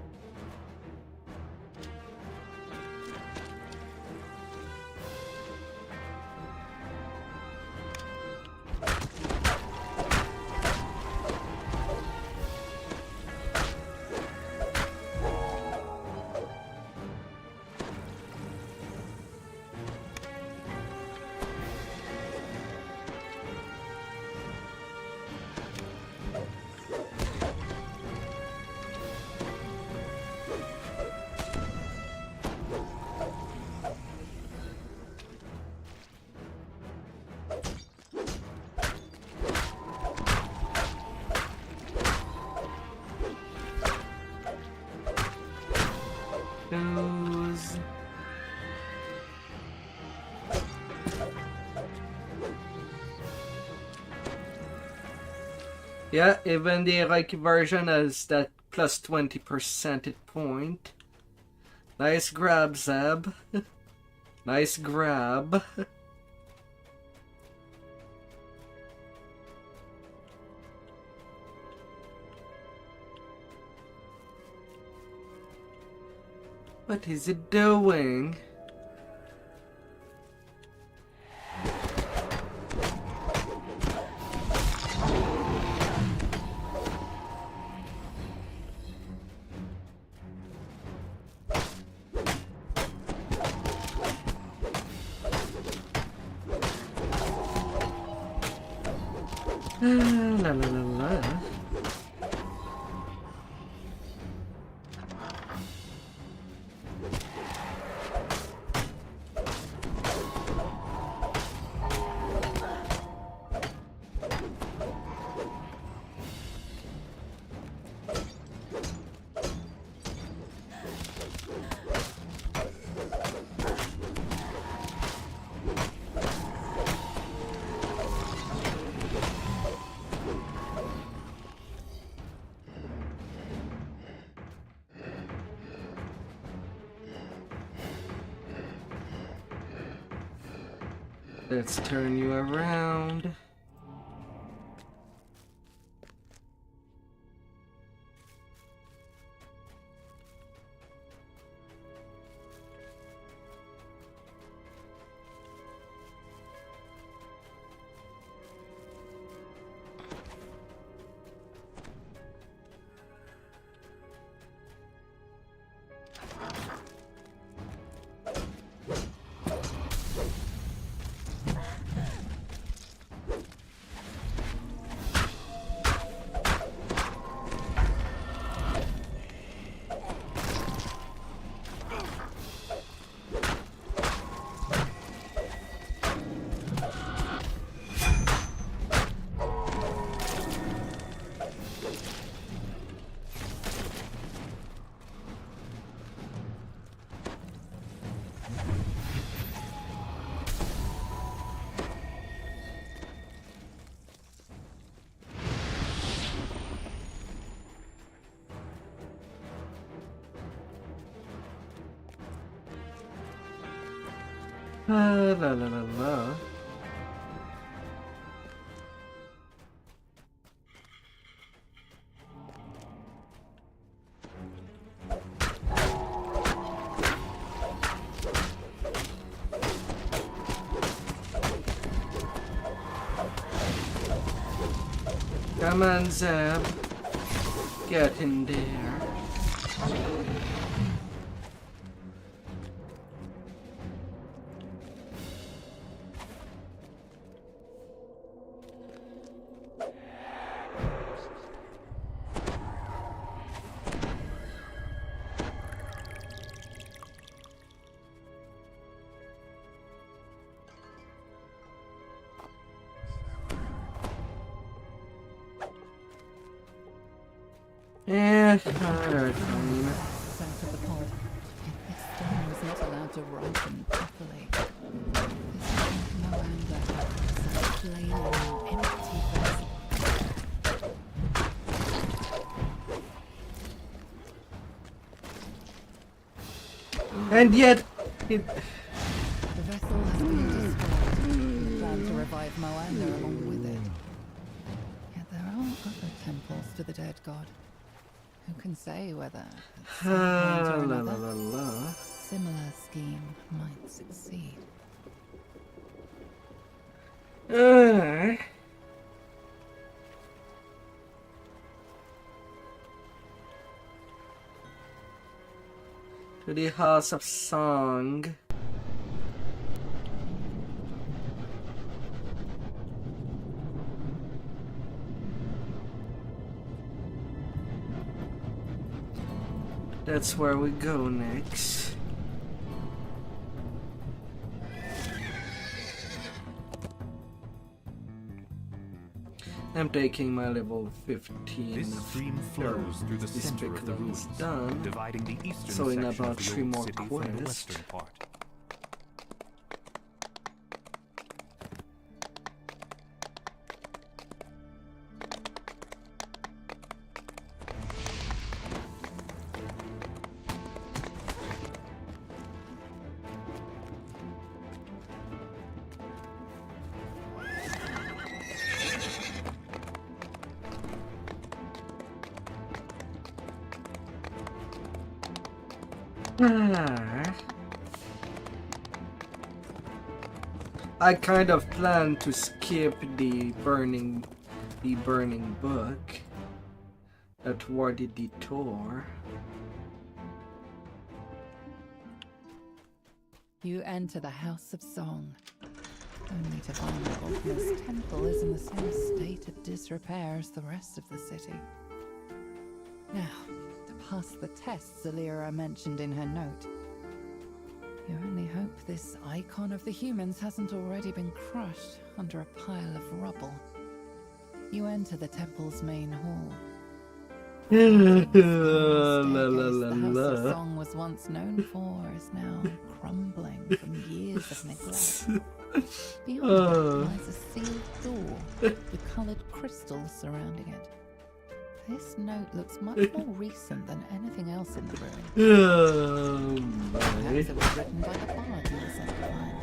shadows. Yeah, even the like version has that plus 20% hit point. Nice grab, Zeb. Nice grab. What is it doing? La la la la. Let's turn you around. La la la la. Come on, Zeb. Get in there. Yeah, alright, fine. South of the pod. This stone was not allowed to ripen properly. There's no anger. It's a plain and empty vessel. And yet, it... The vessel has been destroyed. We plan to revive Moander along with it. Yet there are other temples to the dead god. Who can say whether at some point or another, similar scheme might succeed? To the House of Song. That's where we go next. I'm taking my level 15 This stream flows through the center of the ruins, done. dividing the eastern So in section about of the 3 old more city from the quests. western part. I kind of plan to skip the burning book toward the detour. You enter the House of Song, only to find that Ogma's temple is in the same state of disrepair as the rest of the city. Now, to pass the tests Alira mentioned in her note, you only hope this icon of the humans hasn't already been crushed under a pile of rubble. You enter the temple's main hall. The House of Song was once known for is now crumbling from years of neglect. Beyond it lies a sealed door with coloured crystals surrounding it. This note looks much more recent than anything else in the ruin. Perhaps it was written by the bard who was at the time.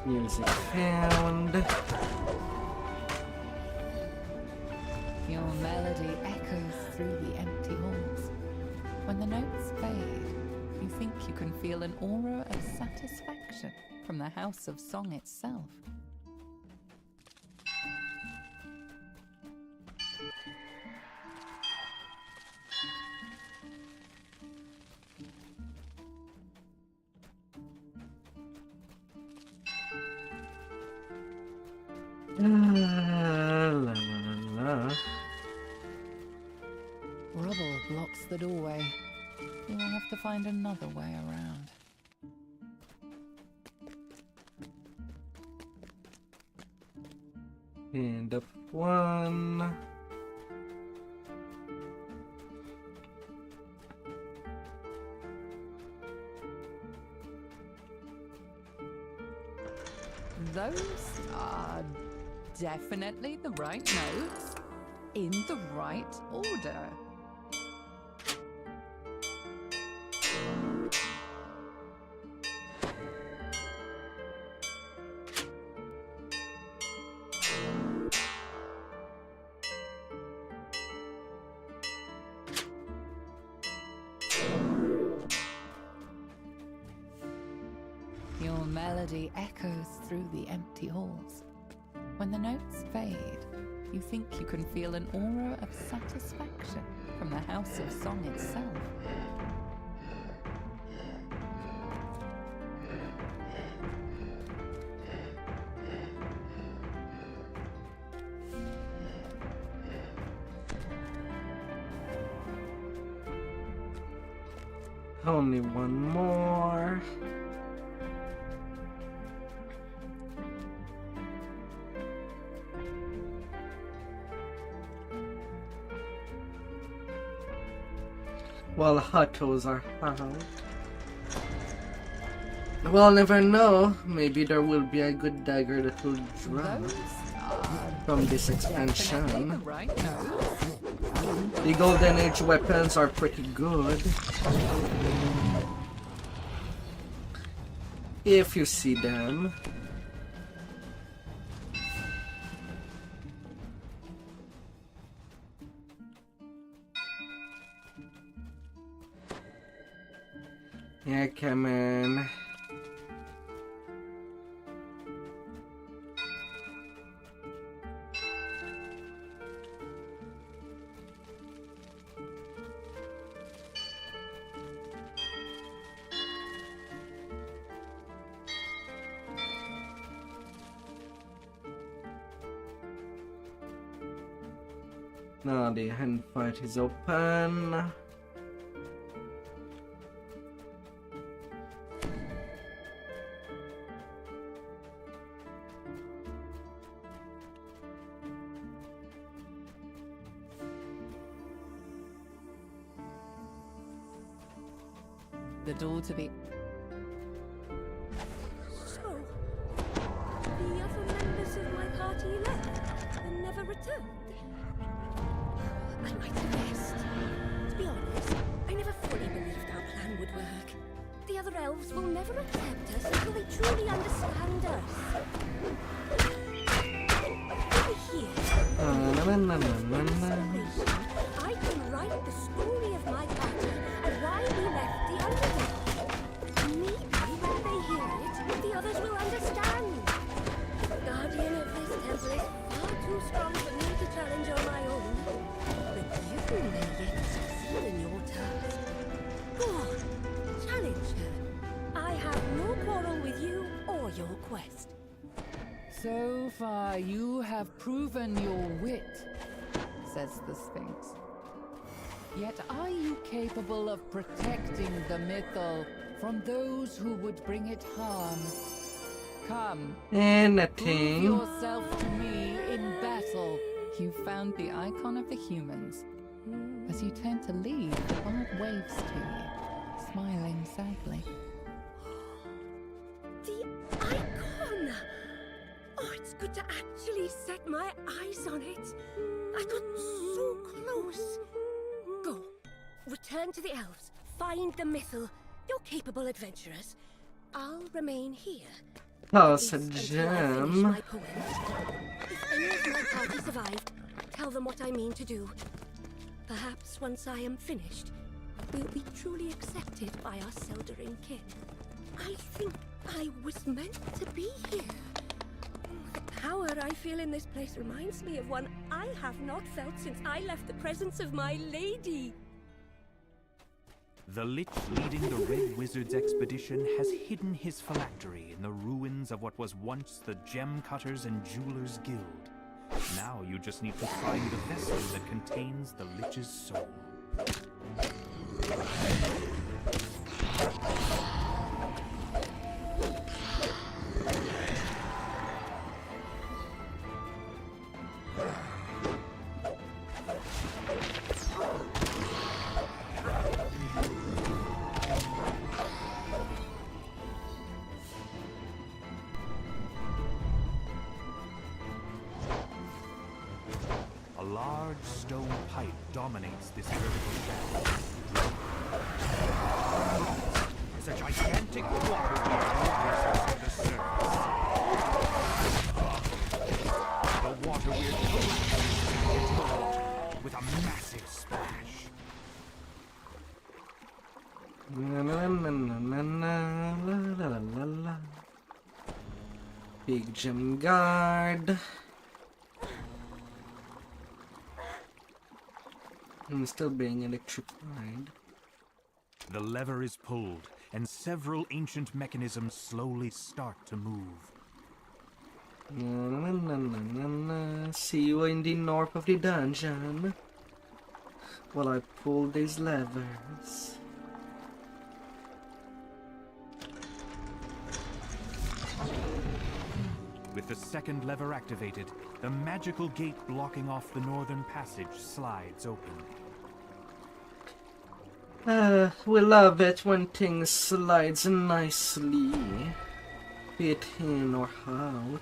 Music found. Your melody echoes through the empty halls. When the notes fade, you think you can feel an aura of satisfaction from the House of Song itself. Rubble blocks the doorway. You will have to find another way around. End of one. Those are definitely the right notes in the right order. Your melody echoes through the empty halls. When the notes fade, you think you can feel an aura of satisfaction from the House of Song itself. Only one more. Well, Huttos are how? Well, never know. Maybe there will be a good dagger that will drop from this expansion. The Golden Age weapons are pretty good. if you see them. Yeah, come on. Now the hand fight is open. The door to the... So, the other members of my party left and never returned. I might have guessed. To be honest, I never fully believed our plan would work. The other elves will never accept us until they truly understand us. Over here, I can write the story of my party and why we left the underworld. Maybe when they hear it, the others will understand. The guardian of this temple is far too strong for me to challenge on my own. But you may yet succeed in your task. Go on, challenge her. I have no quarrel with you or your quest. So far, you have proven your wit, says the Sphinx. Yet are you capable of protecting the mythal from those who would bring it harm? Come, Anything. prove yourself to me in battle. You found the icon of the humans. As you turn to leave, the bard waves to you, smiling sadly. The icon! Oh, it's good to actually set my eyes on it. I got so close. Go. Return to the elves. Find the mythal. You're capable adventurers. I'll remain here. Plus a At least until I finish gem. my poem. If any of my party survived, tell them what I mean to do. Perhaps once I am finished, we'll be truly accepted by our Seldering kin. I think I was meant to be here. The power I feel in this place reminds me of one I have not felt since I left the presence of my lady. The Lich leading the Red Wizard's expedition has hidden his phylactery in the ruins of what was once the Gem Cutters and Jewelers Guild. Now you just need to find the vessel that contains the Lich's soul. A large stone pipe dominates this vertical shaft. It's a gigantic water wheel at the surface. The water wheel collapses into the water with a massive splash. La, la, la, la, la, la, la, la. Big gem guard. I'm still being electrified. The lever is pulled, and several ancient mechanisms slowly start to move. Na, na, na, na, na. See you in the north of the dungeon while I pull these levers. With the second lever activated, the magical gate blocking off the northern passage slides open. We love it when things slides nicely, be it in or out.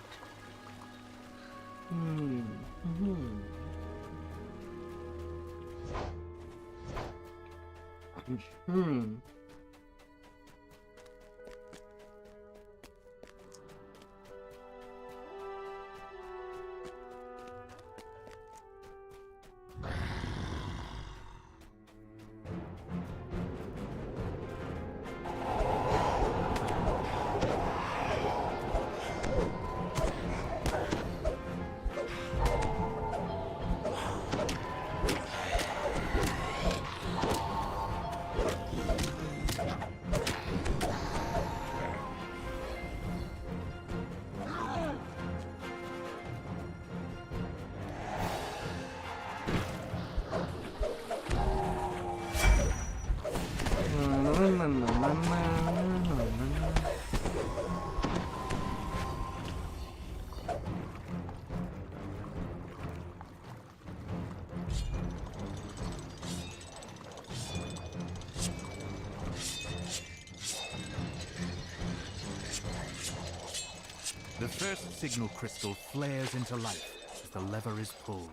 The first signal crystal flares into life as the lever is pulled.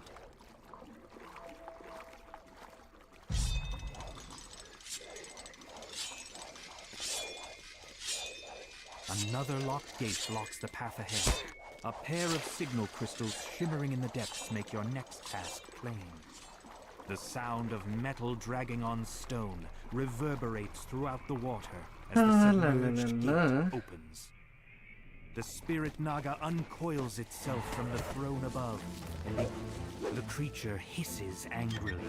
Another locked gate blocks the path ahead. A pair of signal crystals shimmering in the depths make your next task plain. The sound of metal dragging on stone reverberates throughout the water as the submerged gate opens. The spirit Naga uncoils itself from the throne above, and the creature hisses angrily.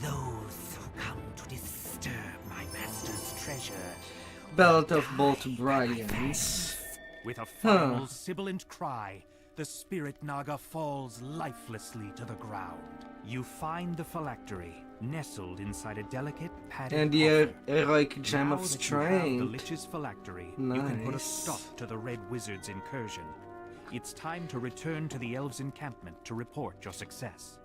Those who come to disturb my master's treasure. Belt of Bolt Bryans. With a final sibilant cry, the spirit Naga falls lifelessly to the ground. You find the phylactery, nestled inside a delicate padded And the coffer. heroic gem Now of that you have the strength. Lich's phylactery, you can put a Nice. stop to the Red Wizard's incursion. It's time to return to the Elves' encampment to report your success.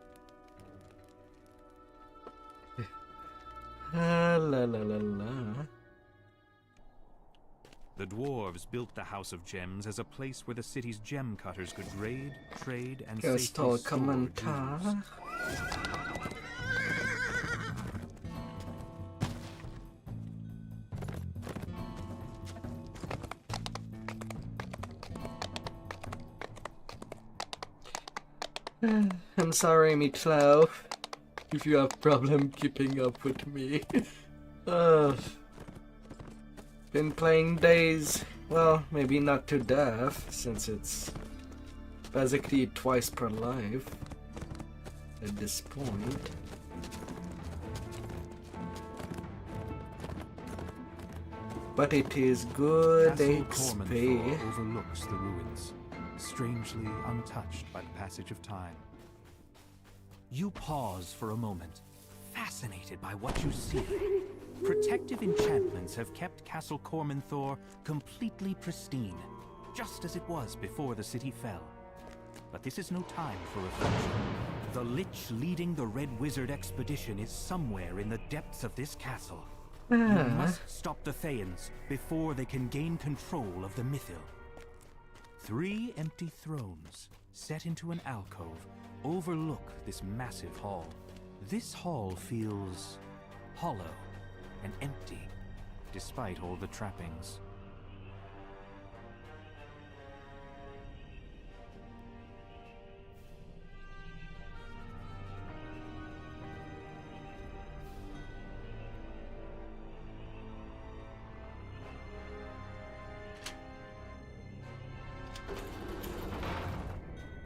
La la la la. The dwarves built the House of Gems as a place where the city's gem cutters could raid, trade, and safely Gestal store Kommentar. jewels. I'm sorry, Meatloaf, if you have problem keeping up with me. Been playing days, well, maybe not to death, since it's basically twice per life at this point. But it is good Castle XP. Cormanthor overlooks the ruins, strangely untouched by the passage of time. You pause for a moment, fascinated by what you see. Protective enchantments have kept Castle Cormanthor completely pristine, just as it was before the city fell. But this is no time for reflection. The Lich leading the Red Wizard expedition is somewhere in the depths of this castle. You must stop the Thayans before they can gain control of the Mythil. 3 empty thrones, set into an alcove, overlook this massive hall. This hall feels hollow and empty, despite all the trappings.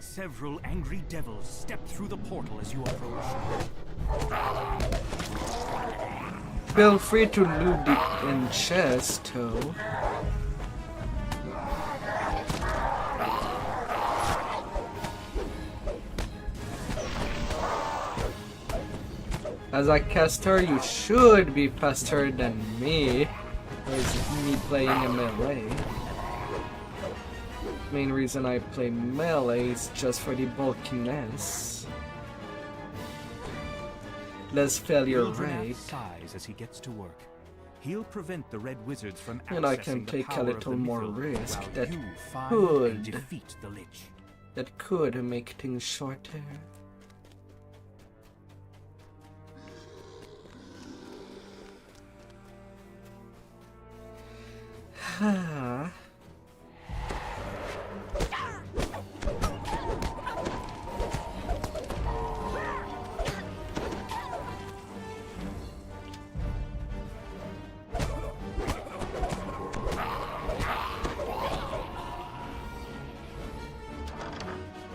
Several angry devils step through the portal as you approach. Feel free to loot the chest, though. As a caster, you should be faster than me. Whereas me playing a melee. Main reason I play melee is just for the bulkiness. Less failure rate. Sighs as he gets to work. He'll prevent the Red Wizards from And I can accessing the take a power of little the more Mythil, risk while that you find could. and defeat the Lich. That could make things shorter.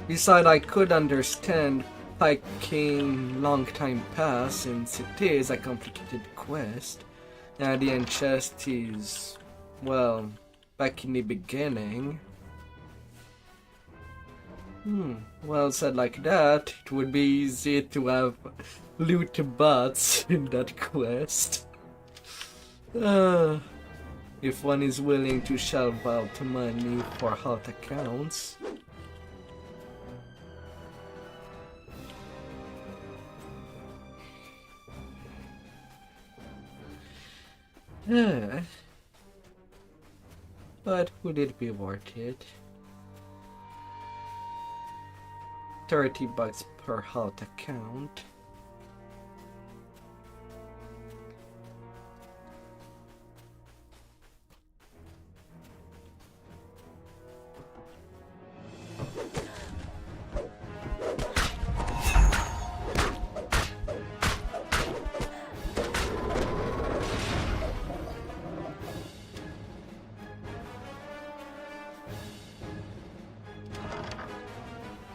Besides, I could understand taking long time pass since it is a complicated quest, and the end chest is, well, back in the beginning. Well said like that, it would be easy to have loot bots in that quest. If one is willing to shell out money for halt accounts. But would it be worth it? $30 per halt account.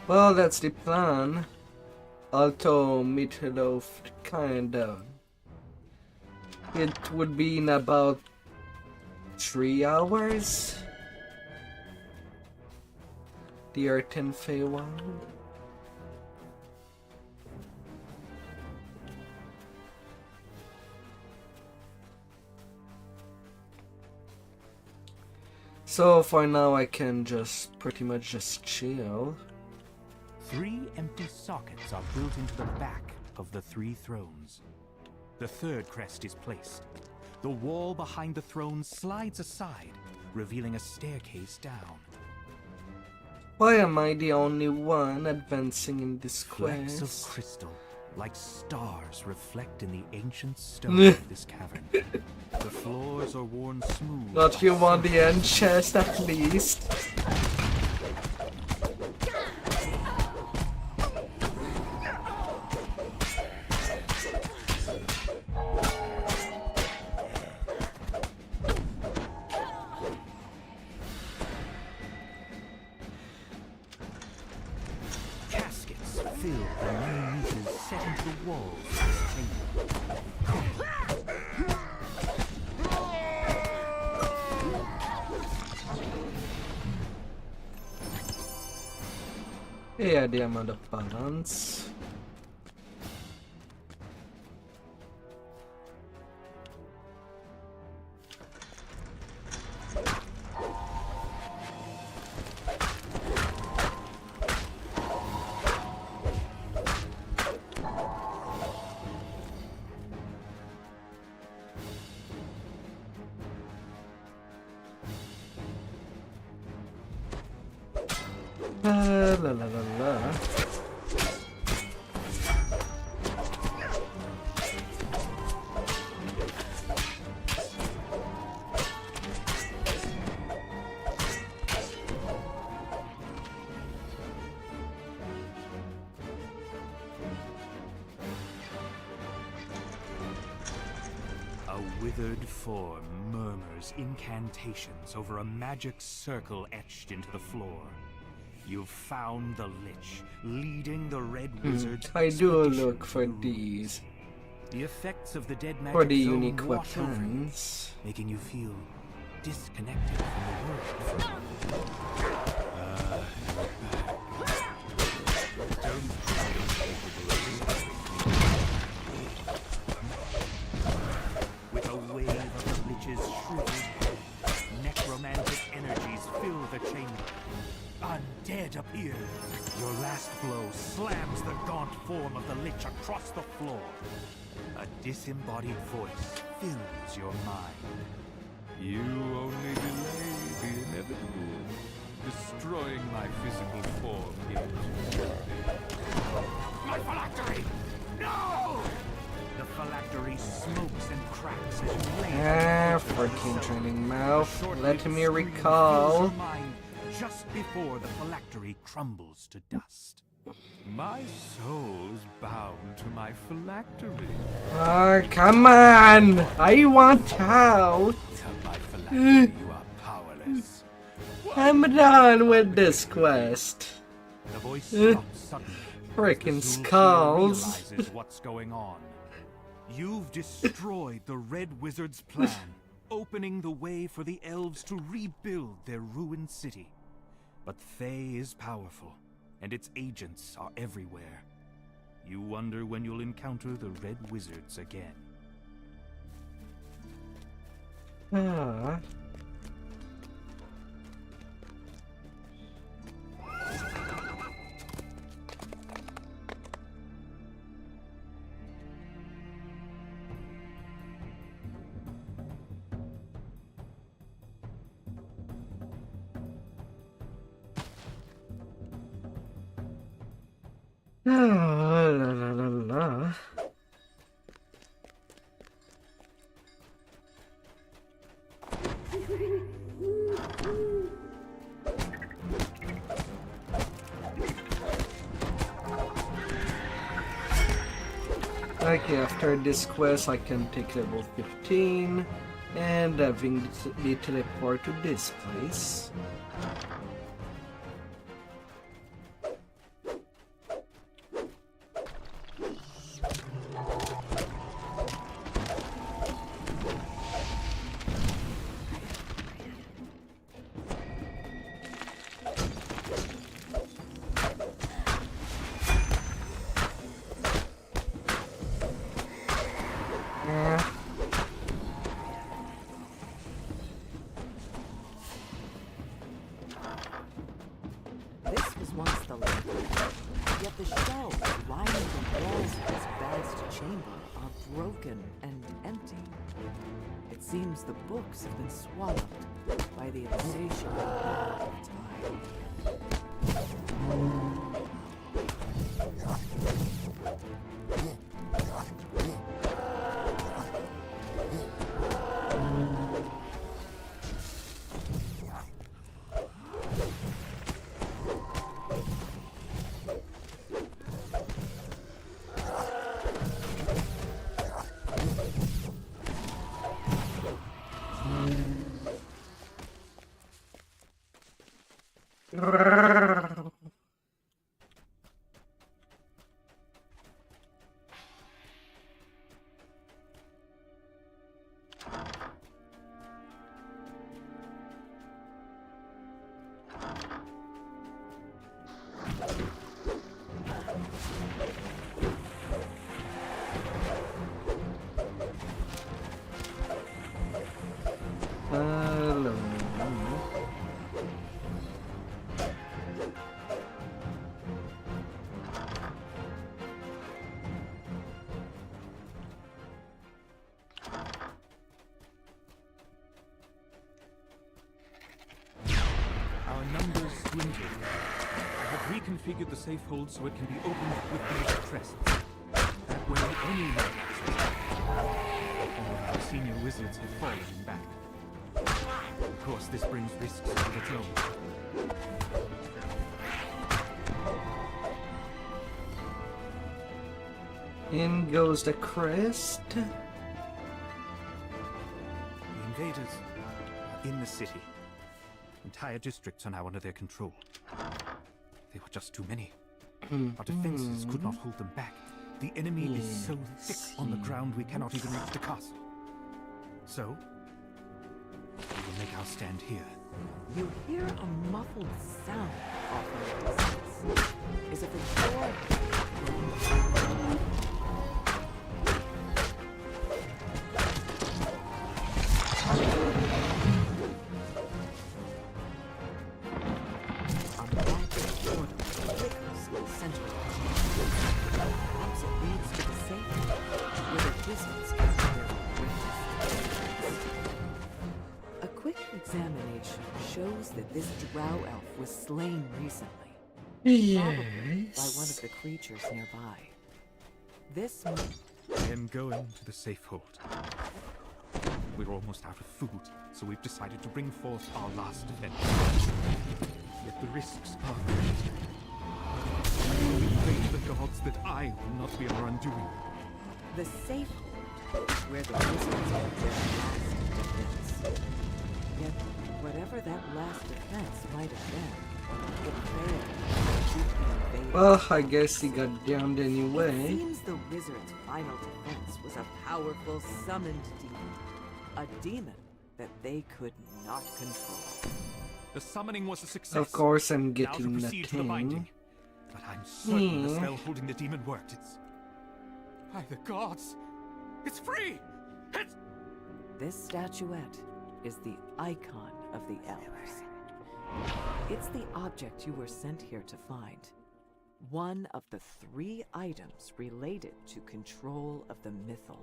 Well, that's the plan. Although Meatloaf kinda. It would be in about 3 hours. The R10 Feywild. So for now I can just pretty much just chill. 3 empty sockets are built into the back of the 3 thrones. The third crest is placed. The wall behind the throne slides aside, revealing a staircase down. Why am I the only one advancing in this Flecks quest? of crystal, like stars, reflect in the ancient stone of this cavern. The floors are worn smooth. Not you want the end chest at least. Caskets fill the many niches set into the walls of this chamber. Yeah, the amount of balance. La la la la. A withered form murmurs incantations over a magic circle etched into the floor. You've found the Lich, leading the Red Wizard's I do expedition look for to the these. The effects of the dead magic For the zone unique wash over you, weapons. making you feel disconnected from the world. With a wave of the Lich's shriveled head, necromantic energies fill the chamber. Undead appear. Your last blow slams the gaunt form of the Lich across the floor. A disembodied voice fills your mind. You only delay the inevitable, destroying my physical form here. My phylactery! No! The phylactery smokes and cracks as you lay Freaking training mouth. Let me Fills recall. your mind just before the phylactery crumbles to dust. My soul's bound to my phylactery. Come on! I want out! Without my phylactery, you are powerless. I'm done with this quest. The voice stops suddenly. Frickin' Zulfir skulls. realizes what's going on. You've destroyed the Red Wizard's plan, opening the way for the elves to rebuild their ruined city. But Fey is powerful, and its agents are everywhere. You wonder when you'll encounter the Red Wizards again. Ah. La la la la. Okay, after this quest I can take level 15 and having the teleport to this place. This was once the library, yet the shelves lining the walls of this vast chamber are broken and empty. It seems the books have been swallowed by the insatiable of time. Our numbers dwindle. I have reconfigured the safe hold so it can be opened with these presents. That way anyone can all our senior wizards have fallen back. Of course, this brings risks of its own. In goes the crest. The invaders are in the city. Entire districts are now under their control. They were just too many. Our defenses could not hold them back. The enemy is so thick on the ground we cannot even reach the castle. So, we will make our stand here. You hear a muffled sound off in the distance, as if a door. Examination shows that this drow elf was slain recently. Probably by one of the creatures nearby. This I am going to the safe hold. We're almost out of food, so we've decided to bring forth our last defense. Yet the risks are great. We pray to the gods that I will not be our undoing. the safe hold, where the wizards had their last defense. Yet, whatever that last defense might have been, it failed to keep the invaders. Well, I guess he got downed anyway. It seems the wizard's final defense was a powerful summoned demon. A demon that they could not control. The summoning was a success. Of course, I'm Now to getting the proceed to the binding. thing. But I'm certain the spell holding the demon worked. It's... By the gods! It's free! It's... This statuette is the icon of the elves. It's the object you were sent here to find. One of the 3 items related to control of the mythal.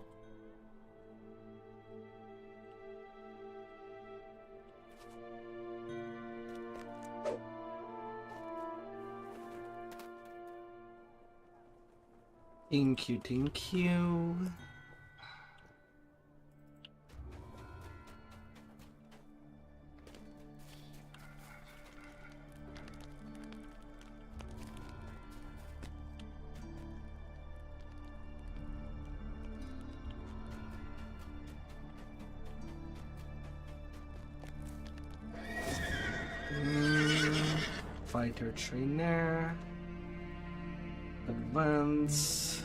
Thank you, thank you. Fighter trainer. Advance.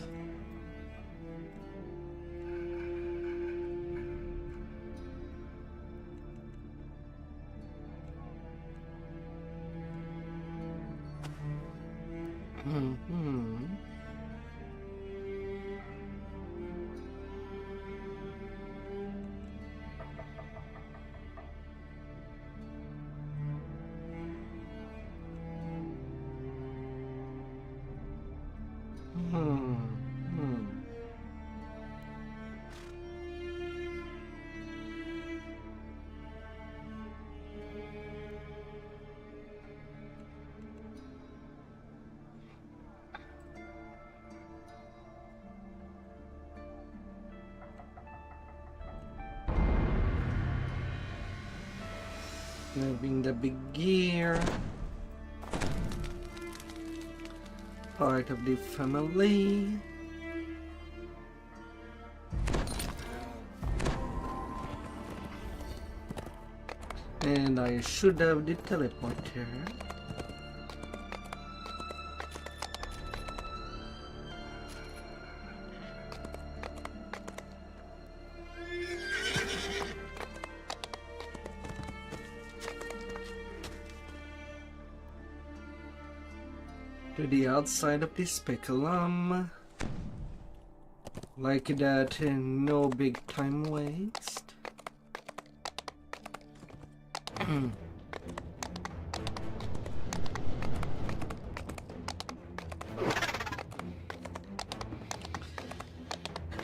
Grabbing the big gear. Part of the family. And I should have the teleporter. To the outside of the speculum. Like that, no big time waste.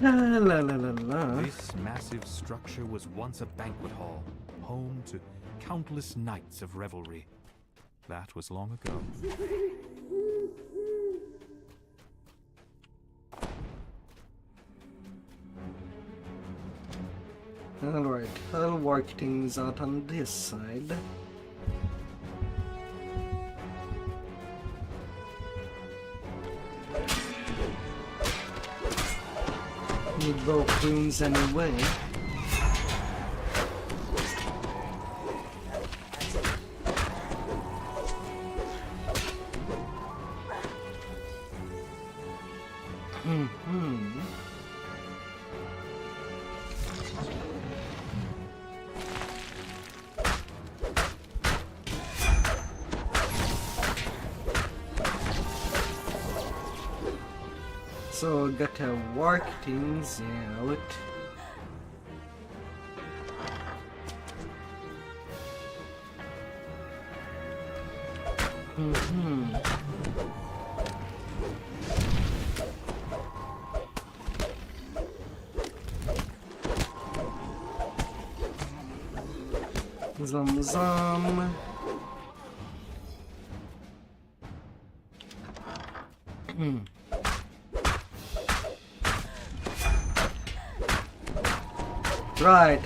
La la la la la. This massive structure was once a banquet hall, home to countless nights of revelry. That was long ago. Alright, I'll work things out on this side. Need both rooms anyway. So gotta work things out. Zom. Right,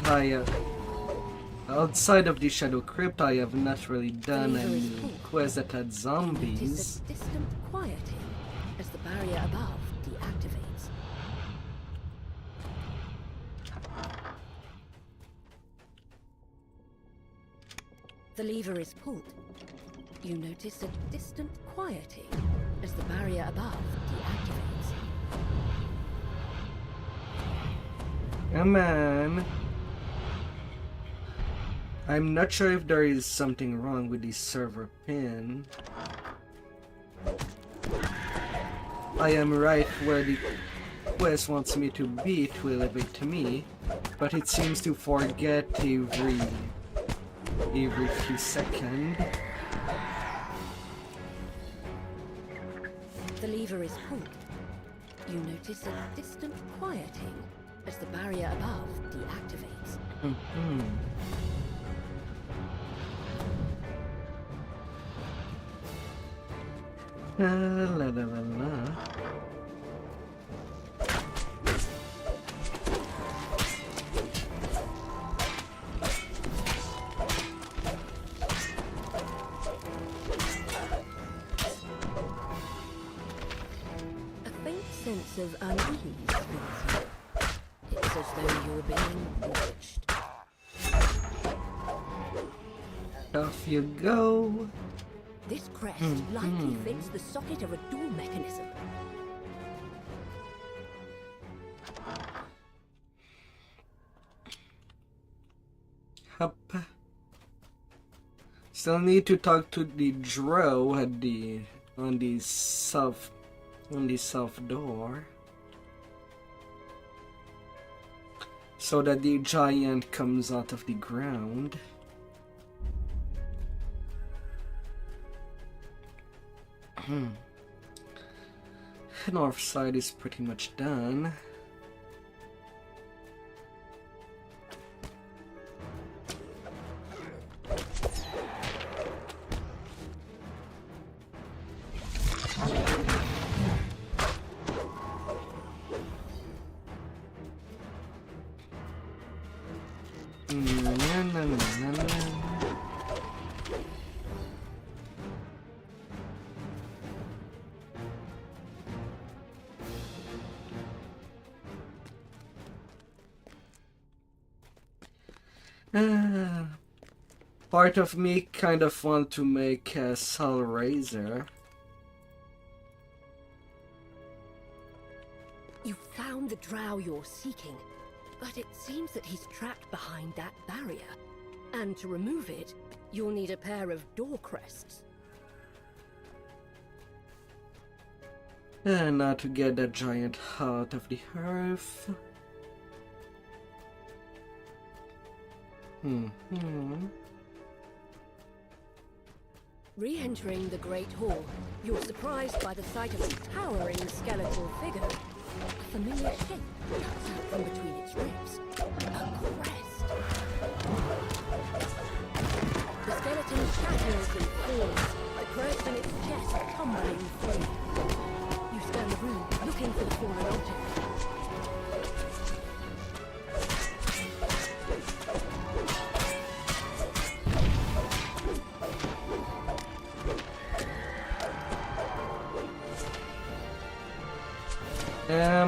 outside of the Shadow Crypt, I have not really done any quests that had zombies. Notice a distant quieting as the barrier above deactivates. The lever is pulled. You notice a distant quieting as the barrier above deactivates. Come on. I'm not sure if there is something wrong with the server pin. I am right where the quest wants me to beat will elevate to me, but it seems to forget every few seconds. The lever is pulled. You notice a distant quieting as the barrier above deactivates. La la la la. A faint sense of unease fills you. It's as though you're being watched. Off you go. This crest likely fits the socket of a door mechanism. Up. Still need to talk to the drow at on the south door, so that the giant comes out of the ground. North side is pretty much done. Part of me kind of want to make a Soul Razor. You found the drow you're seeking, but it seems that he's trapped behind that barrier. And to remove it, you'll need a pair of door crests. And now to get that giant out of the earth. Re-entering the Great Hall, you're surprised by the sight of a towering skeletal figure. A familiar shape cuts out from between its ribs. A crest. The skeleton shatters and falls, the crest and its chest tumbling free. You scan the room, looking for the fallen object.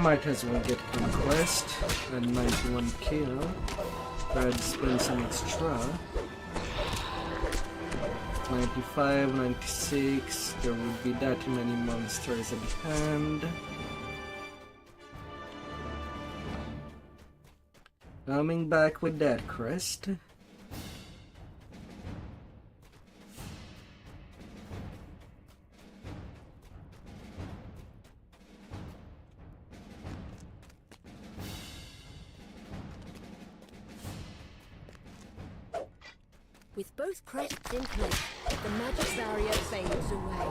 Might as well get Conquest and 91 kill. I'd spend some extra. 95, 96, there would be that many monsters at hand. Coming back with that crest. With both crests in place, the magic barrier fades away.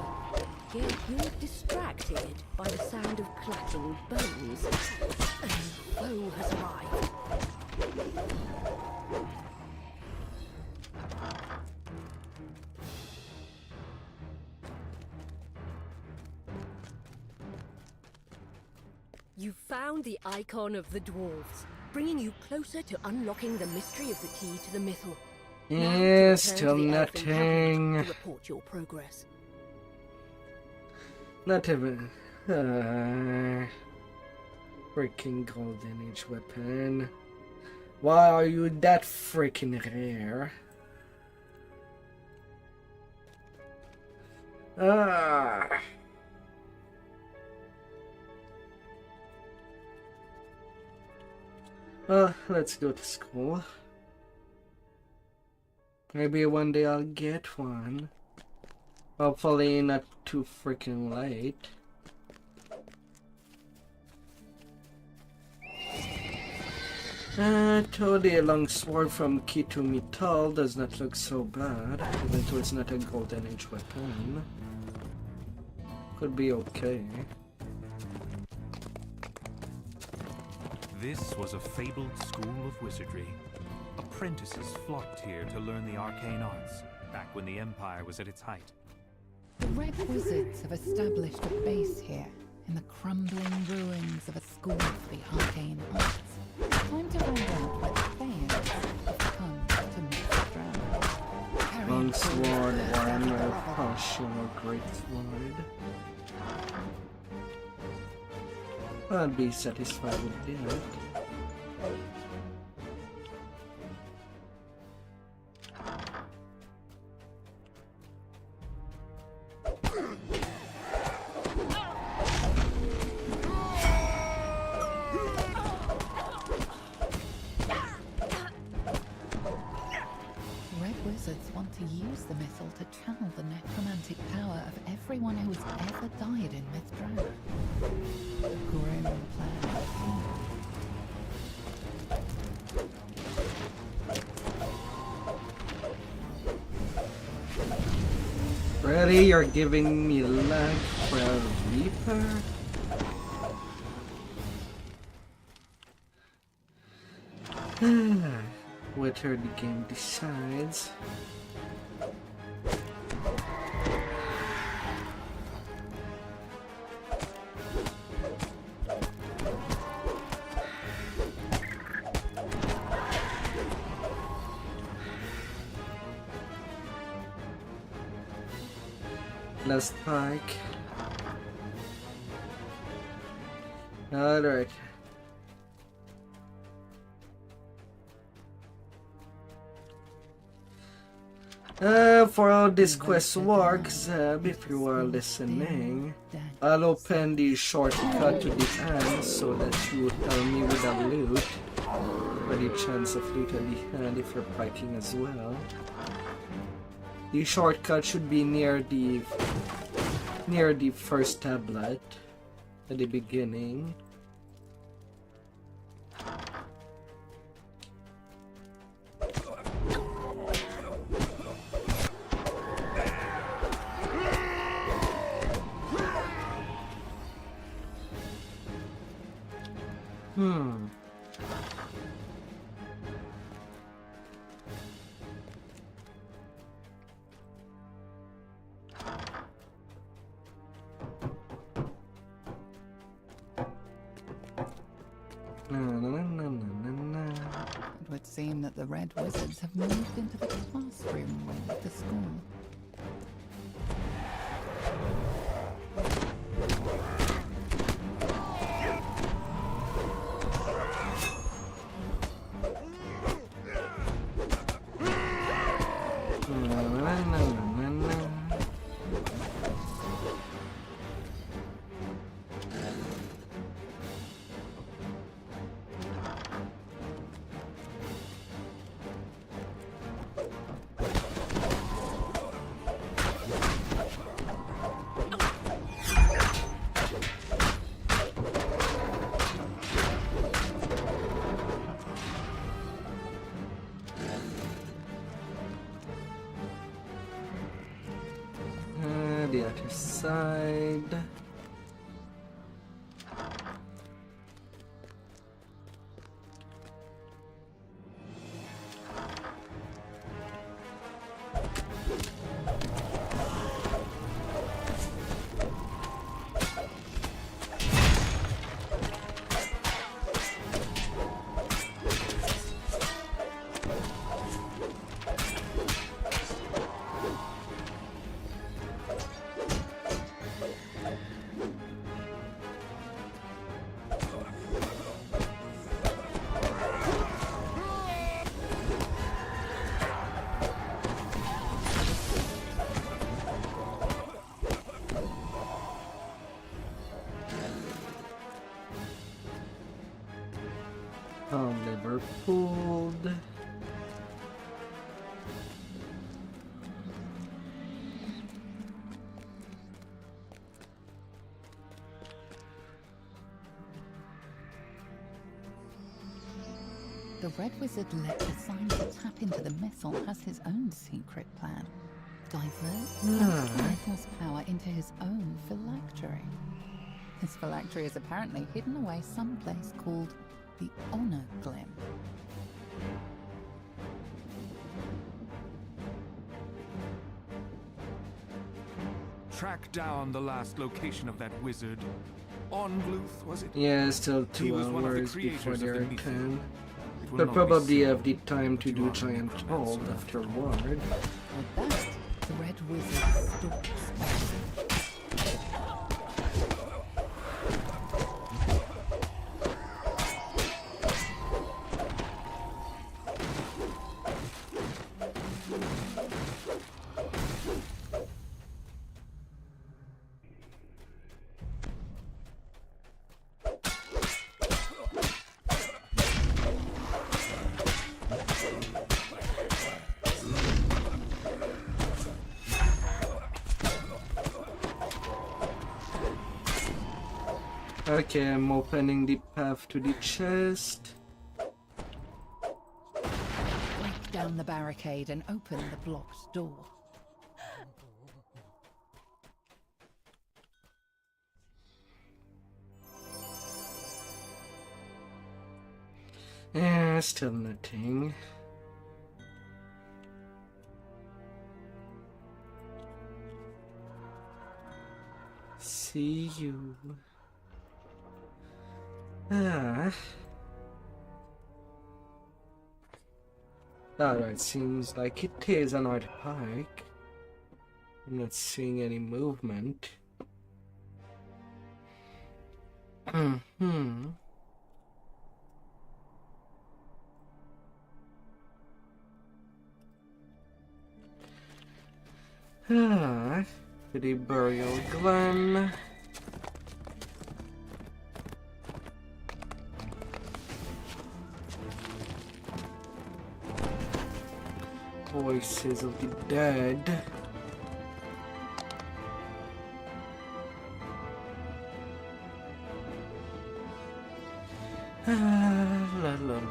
Yet you're distracted by the sound of clacking bones. A new foe has arrived. You found the icon of the dwarves, bringing you closer to unlocking the mystery of the key to the mythal. Yeah, still nothing. To report your progress. Not even. Freaking golden age weapon. Why are you that freaking rare? Well, let's go to school. Maybe one day I'll get one. Hopefully not too freaking late. Totally a long sword from Kitu Metal does not look so bad, even though it's not a golden age weapon. Could be okay. This was a fabled school of wizardry. Apprentices flocked here to learn the arcane arts, back when the Empire was at its height. The Red Wizards have established a base here, in the crumbling ruins of a school for the arcane arts. Time to find out where the Feywild have come to meet the drown. Long sword, armor, potion, or great sword. I'll be satisfied with that. To use the missile to channel the necromantic power of everyone who has ever died in Mythdrawn. Grim plan. Really? You're giving me lag for a Reaper? Whatever the game decides. Last pike. Alright. For how this quest works, if you are listening, I'll open the shortcut to the end so that you tell me without loot, for the chance of loot at the end if you're piking as well. The shortcut should be near the first tablet at the beginning. It would seem that the Red Wizards have moved into the classroom wing of the school. The other side. Liver pulled. The Red Wizard let the sign to tap into the missile has his own secret plan. Divert the missle's power into his own phylactery. This phylactery is apparently hidden away someplace called the Honor Glim. Track down the last location of that wizard. Ongluth, was it? Yeah, still He 2 was one of the hours before creators the of the myth. R10. It will They'll not be probably safe have the time to that you do are giant necromancer hold after afterward. With that, the Red Wizard stalks off. Okay, I'm opening the path to the chest. Break down the barricade and open the blocked door. Yeah, still nothing. See you. Alright, seems like it is an odd pike. I'm not seeing any movement. To the burial glen. Voices of the dead. La la la la.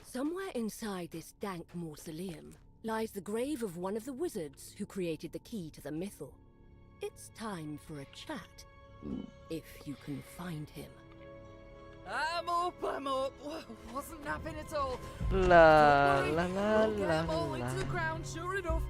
Somewhere inside this dank mausoleum lies the grave of one of the wizards who created the key to the mythal. It's time for a chat, if you can find him. I'm up. Wasn't napping at all. La Don't worry, la la we'll get la them all la. into the ground, sure enough.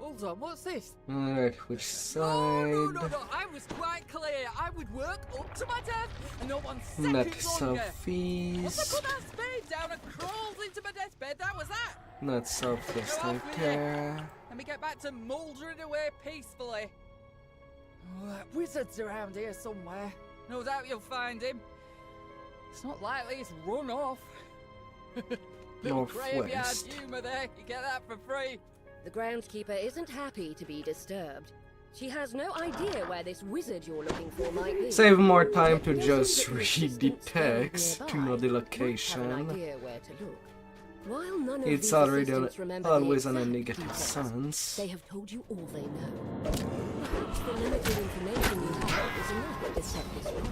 Hold on, what's this? Alright, which side? No, I was quite clear. I would work up to my death and not 1 Not second so longer. Once I feast. put that spade down and crawled into my deathbed, that was that. Not so feast Go right off with there. Let me get back to mouldering away peacefully. Oh, that wizard's around here somewhere. No doubt you'll find him. It's not likely he's run off. Little graveyard Northwest. humour there. You get that for free. The groundskeeper isn't happy to be disturbed. She has no idea where this wizard you're looking for might be. Save more time to It just seems that read the resistance buried text to nearby know the might have an location. idea where to look. While none of It's these already assistants remember always the on a exact negative details, sense. they have told you all they know. Perhaps the limited information you have is enough to set this right.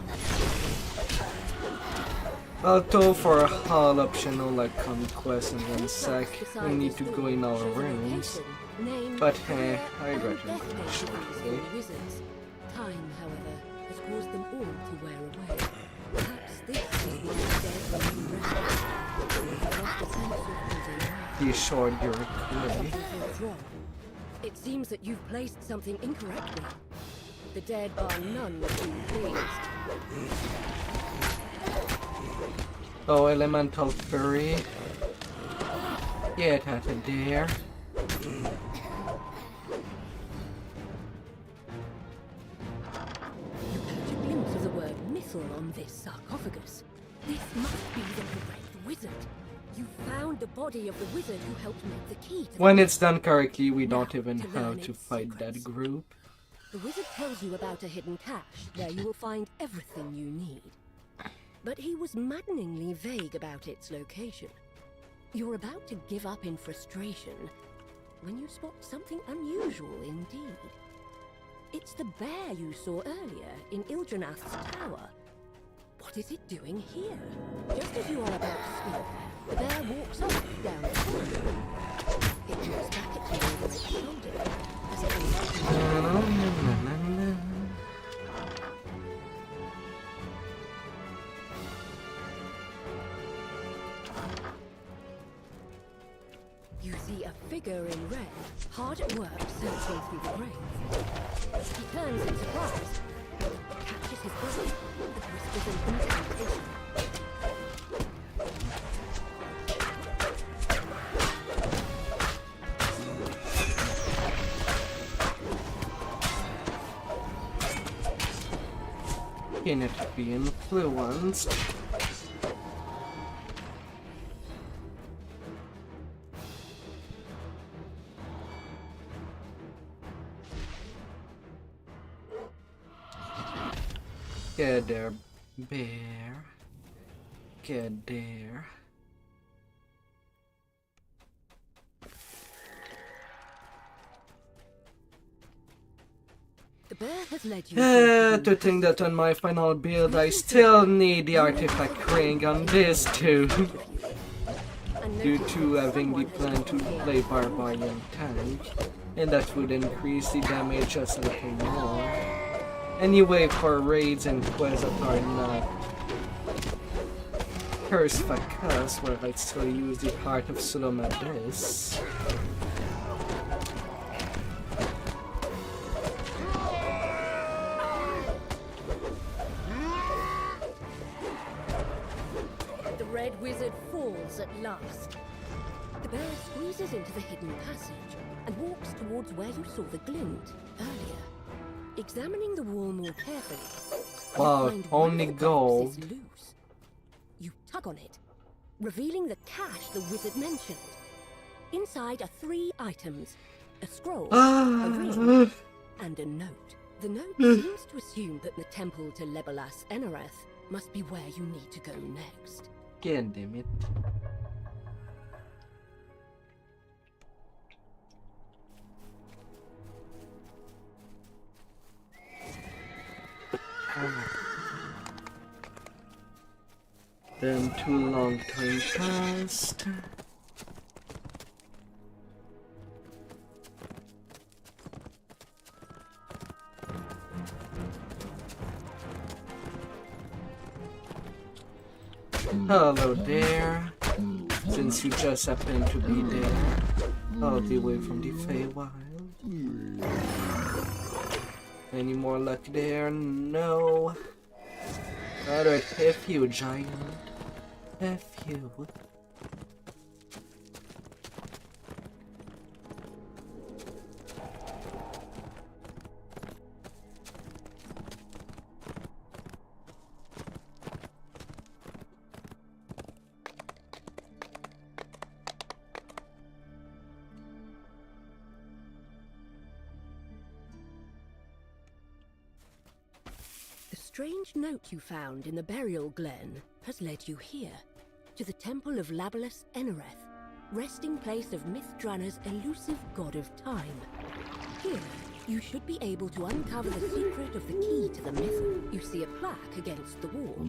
Although for a whole optional like conquest in 1 sec, we need to go in our rooms. But hey, I'd rather go shortly. Time, however, has caused them all to wear away. Perhaps this is one of the dead Be assured you're quick. It seems that you've placed something incorrectly. The dead are none too pleased. Oh, elemental fury. Get out of there. You catch a glimpse of the word mithril on this sarcophagus. This must be the correct wizard. You found the body of the wizard who helped make the key to the When it's done correctly, we don't even to have learn to its fight secrets. that group. The wizard tells you about a hidden cache where you will find everything you need. But he was maddeningly vague about its location. You're about to give up in frustration when you spot something unusual indeed. It's the bear you saw earlier in Ildranath's tower. What is it doing here? Just as you are about to speak, the bear walks off down the corridor. It looks back at you over its shoulder as it You see a figure in red, hard at work searching through the grave. He turns in surprise, catches his breath, and whispers an incantation. Can it be influenced? Get there, bear. Get there. The bear has led you To think that on my final build I still need the artifact ring on this too. Due to having the plan to play barbarian tank, and that would increase the damage just a little more. Anyway, for raids and quests that are not Curse Facus, where I still use the Heart of Solomadis. The red wizard falls at last. The bear squeezes into the hidden passage and walks towards where you saw the glint earlier. Examining the wall more carefully, Wow, you find only one of the gold. boxes loose. You tug on it, revealing the cache the wizard mentioned. Inside are 3 items: a scroll, a ring, and a note. The note seems to assume that the temple to Legolas Enareth must be where you need to go next. God damn it. Then 2 long time passed. Hello there. Since you just happen to be there, all the way from the Feywild. Any more luck there? No. Alright, F you, giant. F you. The strange note you found in the burial glen has led you here, to the temple of Legolas Enareth, resting place of Mithranna's elusive god of time. Here, you should be able to uncover the secret of the key to the mithril. You see a plaque against the wall.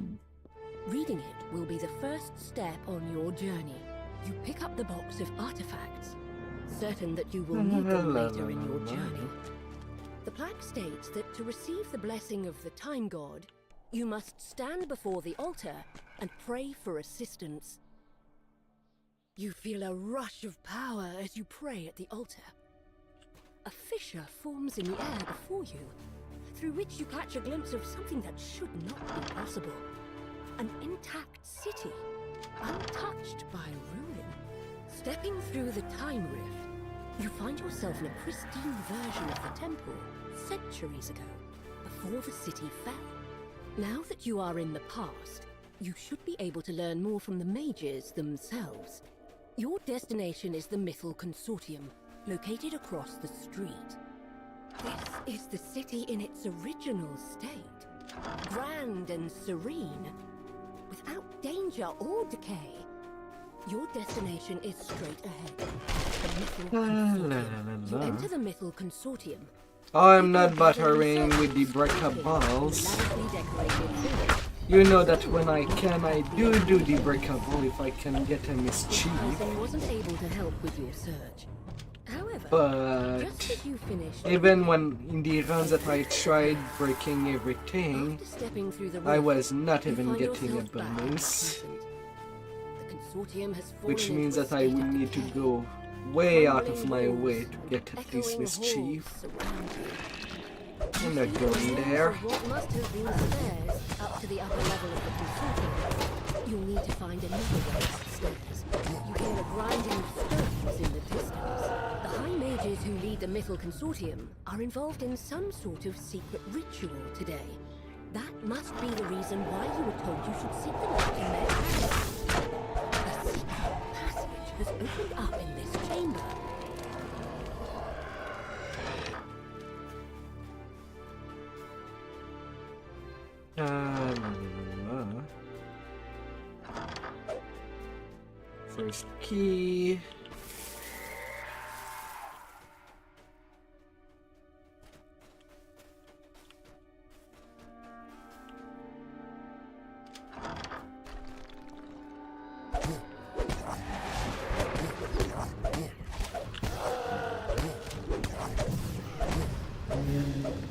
Reading it will be the first step on your journey. You pick up the box of artifacts, certain that you will need them later in your journey. The plaque states that to receive the blessing of the Time God, you must stand before the altar and pray for assistance. You feel a rush of power as you pray at the altar. A fissure forms in the air before you, through which you catch a glimpse of something that should not be possible. An intact city, untouched by ruin. Stepping through the time rift, you find yourself in a pristine version of the temple centuries ago, before the city fell. Now that you are in the past, you should be able to learn more from the mages themselves. Your destination is the Mythal Consortium, located across the street. This is the city in its original state, grand and serene, without danger or decay. Your destination is straight ahead. The Mythal Consortium. You enter the Mythal Consortium. I'm not battering with the breakup balls. You know that when I can, I do the breakup ball if I can get a mischief. Wasn't able to help with your search. However, But even when in the runs that I tried breaking everything, I was not even getting a bonus. Which means that I will need to go way out of my way to get this mischief. I'm not going there. What must have been stairs up to the upper level of the consortium. You'll need to find another way upstairs. You hear a grinding of stones in the distance. The high mages who lead the Mythal Consortium are involved in some sort of secret ritual today. That must be the reason why you were told you should seek the light in their house. A secret passage has opened up in this chamber. First key.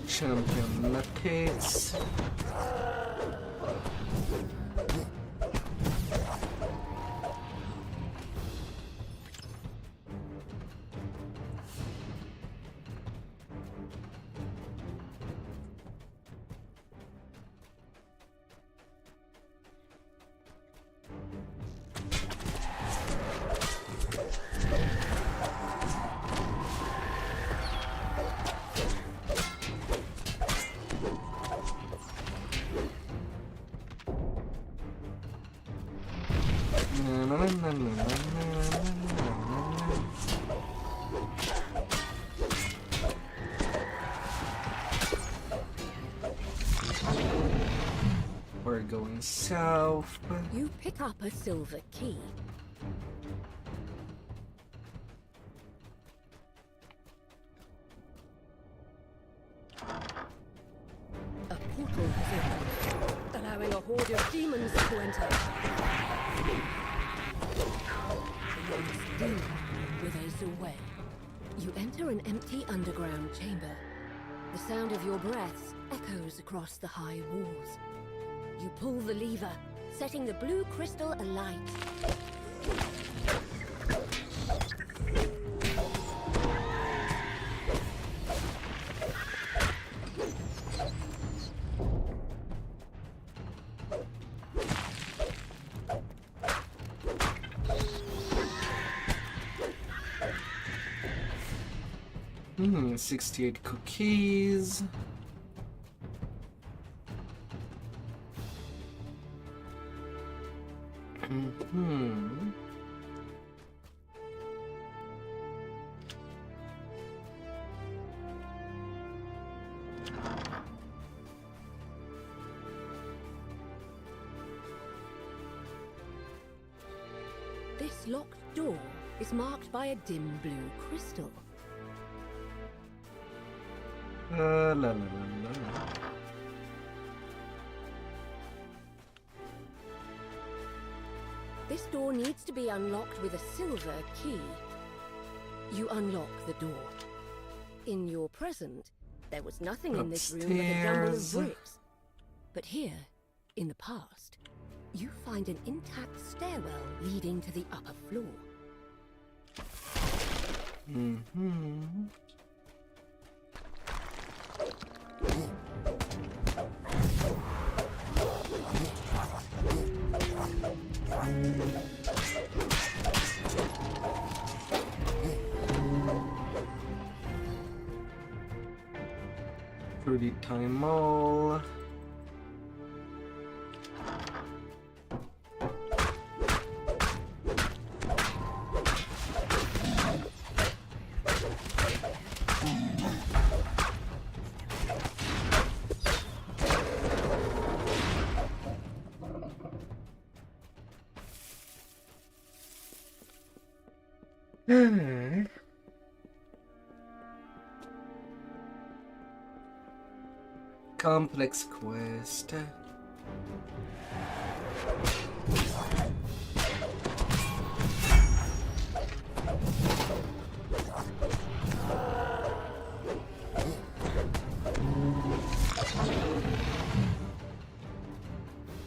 Champion methods. We're going south. You pick up a silver key. A portal has opened, allowing a horde of demons to enter. The last demon withers away. You enter an empty underground chamber. The sound of your breaths echoes across the high walls. You pull the lever, setting the blue crystal alight. Hmm, 68 cookies. This locked door is marked by a dim blue crystal. La la la la. This door needs to be unlocked with a silver key. You unlock the door. In your present, there was nothing in this room but a jumble of Upstairs. bricks. But here, in the past, you find an intact stairwell leading to the upper floor. through the time mall. Complex quest.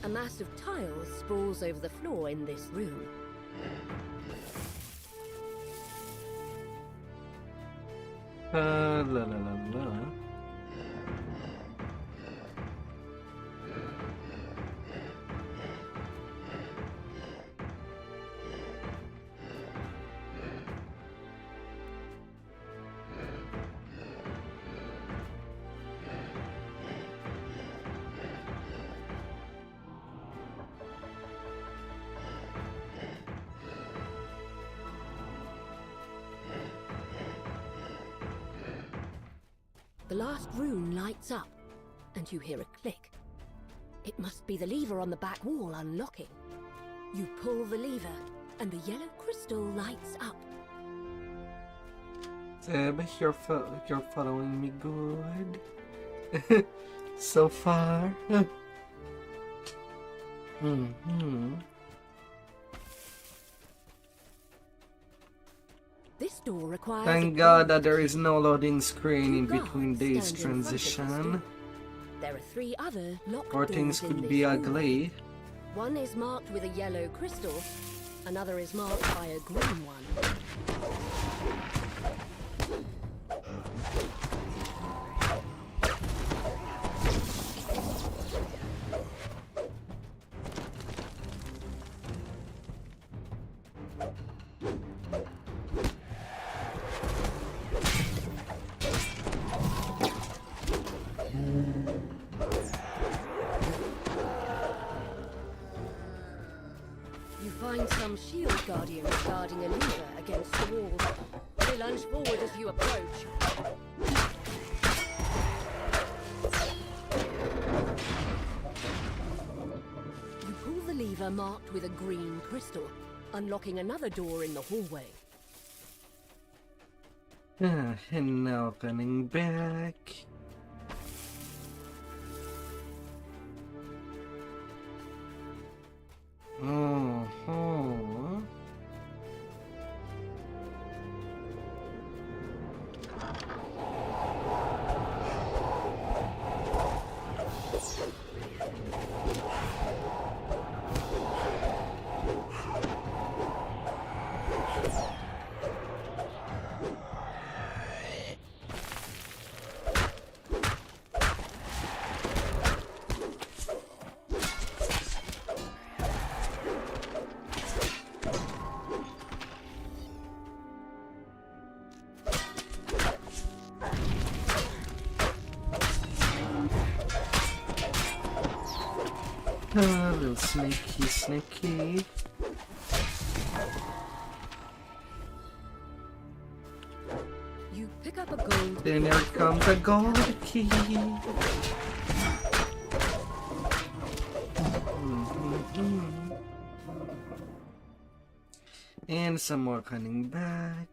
A mass of tiles sprawls over the floor in this room. La la la la. The last rune lights up, and you hear a click. It must be the lever on the back wall unlocking. You pull the lever, and the yellow crystal lights up. Zeb, you're following me good. So far. This door requires. Thank God that there is no loading screen in between these transition. There are 3 other locked Or doors things in could this be room. ugly. One is marked with a yellow crystal, another is marked by a green one. You find some shield guardians guarding a lever against the wall. They lunge forward as you approach. You pull the lever marked with a green crystal, unlocking another door in the hallway. And now coming back. A little sneaky. You pick up a gold. Then there comes a gold key. And some more coming back.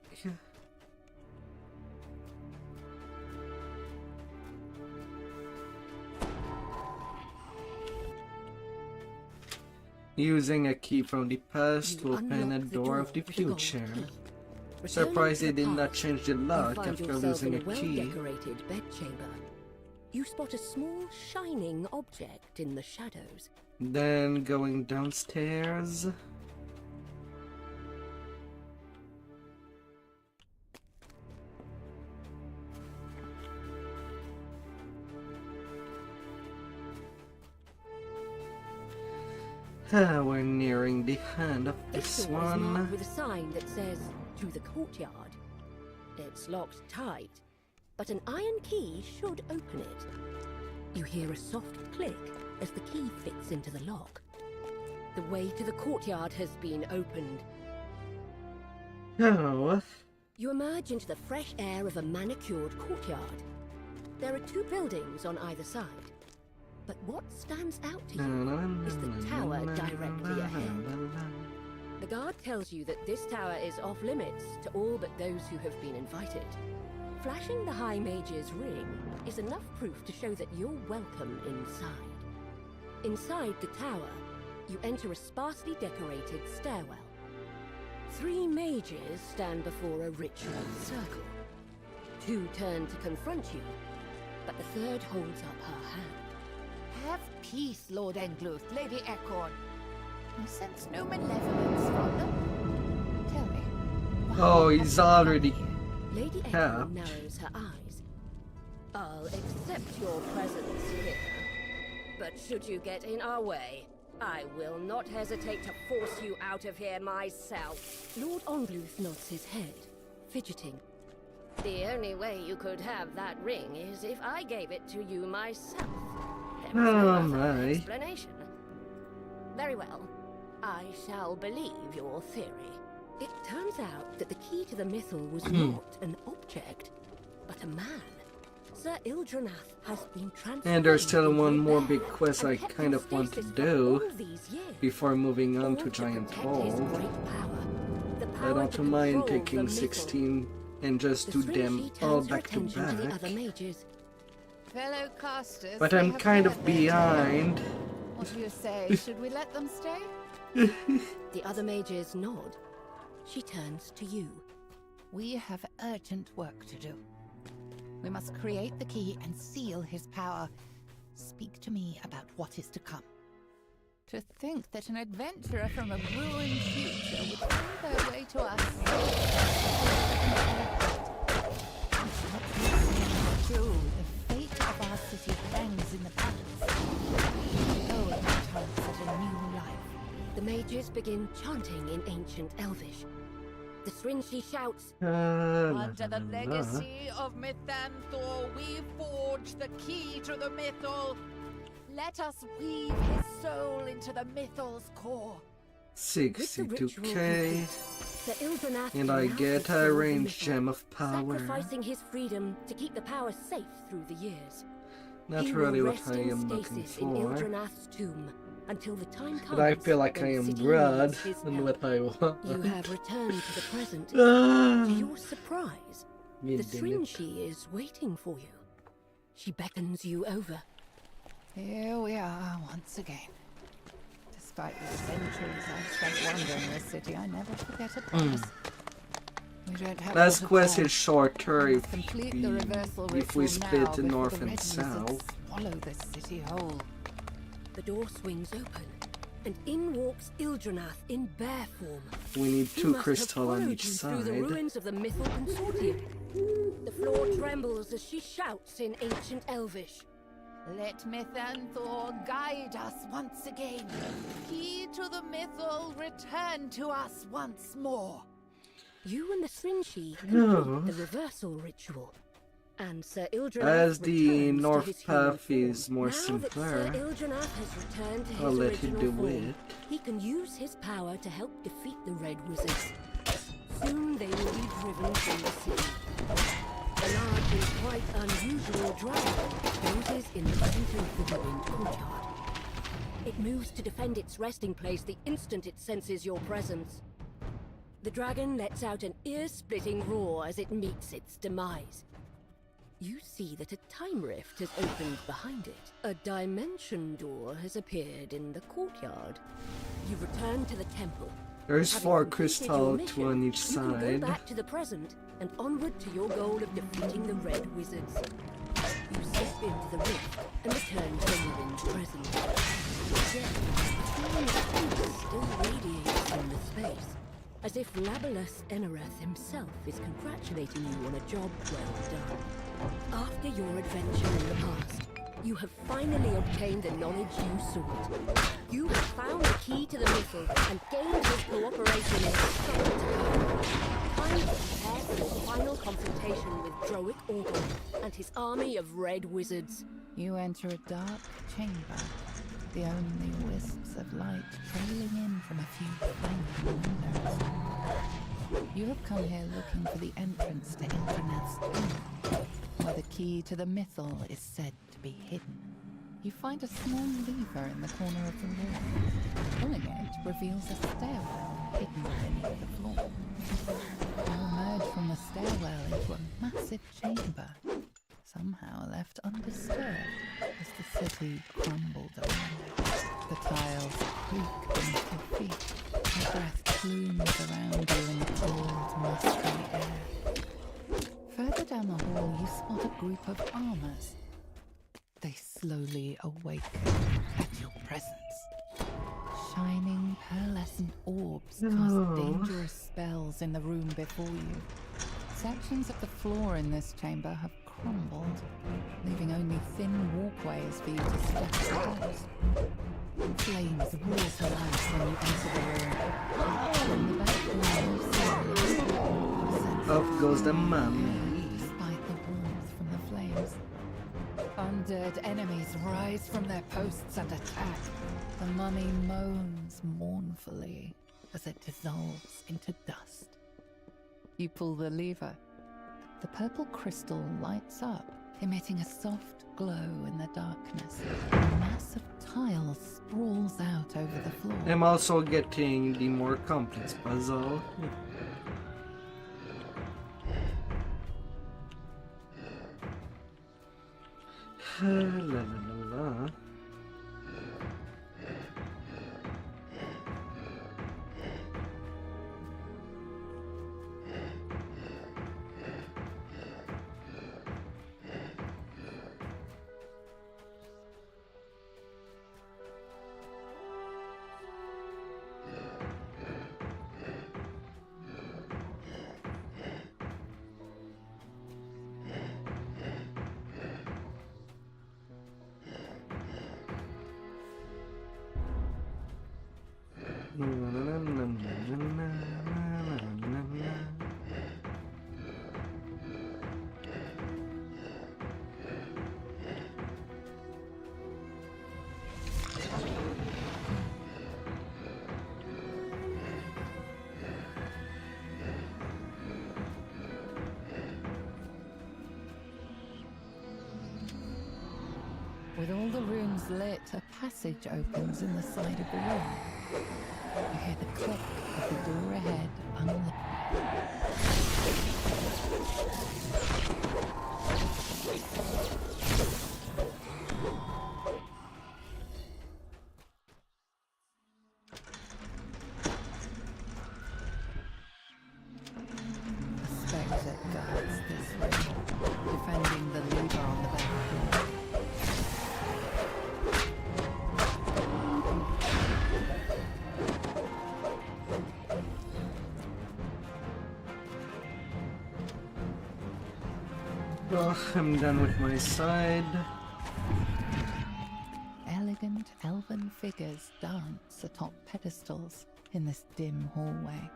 Using a key from the past to open a door of the future. Surprised they did not change the lock after losing a key. Well-decorated bedchamber. You spot a small shining object in the shadows. Then going downstairs. We're nearing the end of this door is one. marked with a sign that says, "To the courtyard." It's locked tight, but an iron key should open it. You hear a soft click as the key fits into the lock. The way to the courtyard has been opened. Oh. You emerge into the fresh air of a manicured courtyard. There are 2 buildings on either side. But what stands out to you is the tower directly ahead. The guard tells you that this tower is off limits to all but those who have been invited. Flashing the High Mage's ring is enough proof to show that you're welcome inside. Inside the tower, you enter a sparsely decorated stairwell. 3 mages stand before a ritual circle. 2 turn to confront you, but the third holds up her hand. Have peace, Lord Engluth, Lady Ekorn. I sense no malevolence from them. Tell me. Oh, he's already Lady Ekorn capped. narrows her eyes. I'll accept your presence here, but should you get in our way, I will not hesitate to force you out of here myself. Lord Engluth nods his head, fidgeting. The only way you could have that ring is if I gave it to you myself. There was no other explanation. Very well. I shall believe your theory. It turns out that the key to the mythal was not an object, but a man. Sir Ildranath has been transformed. And there's still one more big quest I kind of want to do before moving on to Giant Hall. I don't mind taking 16 and just do them all back to back. Fellow casters, But I'm kind of behind. What do you say? Should we let them stay? The other mages nod. She turns to you. We have urgent work to do. We must create the key and seal his power. Speak to me about what is to come. To think that an adventurer from a ruined future would find their way to us. True, the fate of our city hangs in the balance. Oh, it turns at a new life. The mages begin chanting in ancient Elvish. The Srinshi shouts, Under the legacy of Mythanthor, we forge the key to the mythal. Let us weave his soul into the mythal's core. 62k. Sir Ildranath And I now get fulfills a the ranged mythal, gem of power. sacrificing his freedom to keep the power safe through the years. Not He really will what rest I in am looking stasis in for. Ildranath's tomb until the time comes. But I feel like I when am city broad needs his and help. what I want. You have returned to the present. Ah. To your surprise, the Mid-minute. Srinshi is waiting for you. She beckons you over. Here we are once again. Despite the centuries I've spent wandering this city, I never forget a promise. We don't have Last a lot of quest time. is shorter We if must complete the reversal we ritual split now to before north the and red south. wizards swallow this city whole. The door swings open, and in walks Ildranath in bear form. We need He 2 must have crystal on followed each you through the side. ruins of the mythal consortium. The floor trembles as she shouts in ancient Elvish. Let Mythanthor guide us once again. Key to the mythal, return to us once more. You and the Srinshi Oh. complete the reversal ritual. And Sir Ildranath As the returns to north his human path is form. more Now that Sir simpler, Ildranath has returned to his I'll let him original do form, it. he can use his power to help defeat the Red Wizards. Soon they will be driven from the city. A large and quite unusual dragon poses in the center of the ruined courtyard. It moves to defend its resting place the instant it senses your presence. The dragon lets out an ear-splitting roar as it meets its demise. You see that a time rift has opened behind it. A dimension door has appeared in the courtyard. You return to the temple. There's Having 4 completed crystal, your 2 mission, on each you can go side. back to the present and onward to your goal of defeating the Red Wizards. You step into the rift and return to the ruined present. Yet, a feeling of peace still radiates from the space, as if Labalus Enereth himself is congratulating you on a job well done. After your adventure in the past, You have finally obtained the knowledge you sought. You have found the key to the missile and gained his cooperation in something to come. Time to prepare for your final confrontation with Droic Orgon and his army of red wizards. You enter a dark chamber, the only wisps of light trailing in from a few flanking windows. You have come here looking for the entrance to Internet's tomb, where the key to the mythal is said to be hidden. You find a small lever in the corner of the wall. Pulling it reveals a stairwell hidden beneath the floor. You emerge from the stairwell into a massive chamber, somehow left undisturbed as the city crumbled around it. The tiles creak beneath your feet. Your breath plumes around you in the cold, musty air. Further down the hall, you spot a group of armors. They slowly awaken at your presence. Shining, pearlescent orbs cast dangerous spells in the room before you. Sections of the floor in this chamber have crumbled, leaving only thin walkways for you to step across. Flames roar to life when you enter the room. In the back room, you see Off goes the mummy. despite the warmth from the flames. Undead enemies rise from their posts and attack. The mummy moans mournfully as it dissolves into dust. You pull the lever. The purple crystal lights up, emitting a soft glow in the darkness. A mass of tiles sprawls out over the floor. I'm also getting the more complex puzzle. La la la la. With all the rooms lit, a passage opens in the side of the room. You hear the click of the door ahead unlock. A spectre guards this room, defending the lever on the back door. Well, I'm done with my side. Elegant elven figures dance atop pedestals in this dim hallway.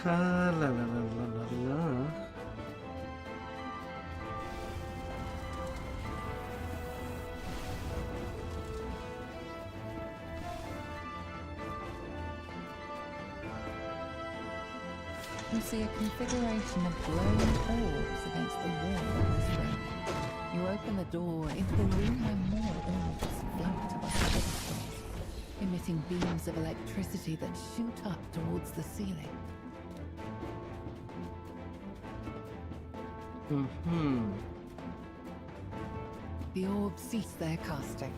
La la la la la la. You see a configuration of glowing orbs against the wall of this room. You open the door into a room where more orbs float above the pedestals, emitting beams of electricity that shoot up towards the ceiling. The orbs cease their casting.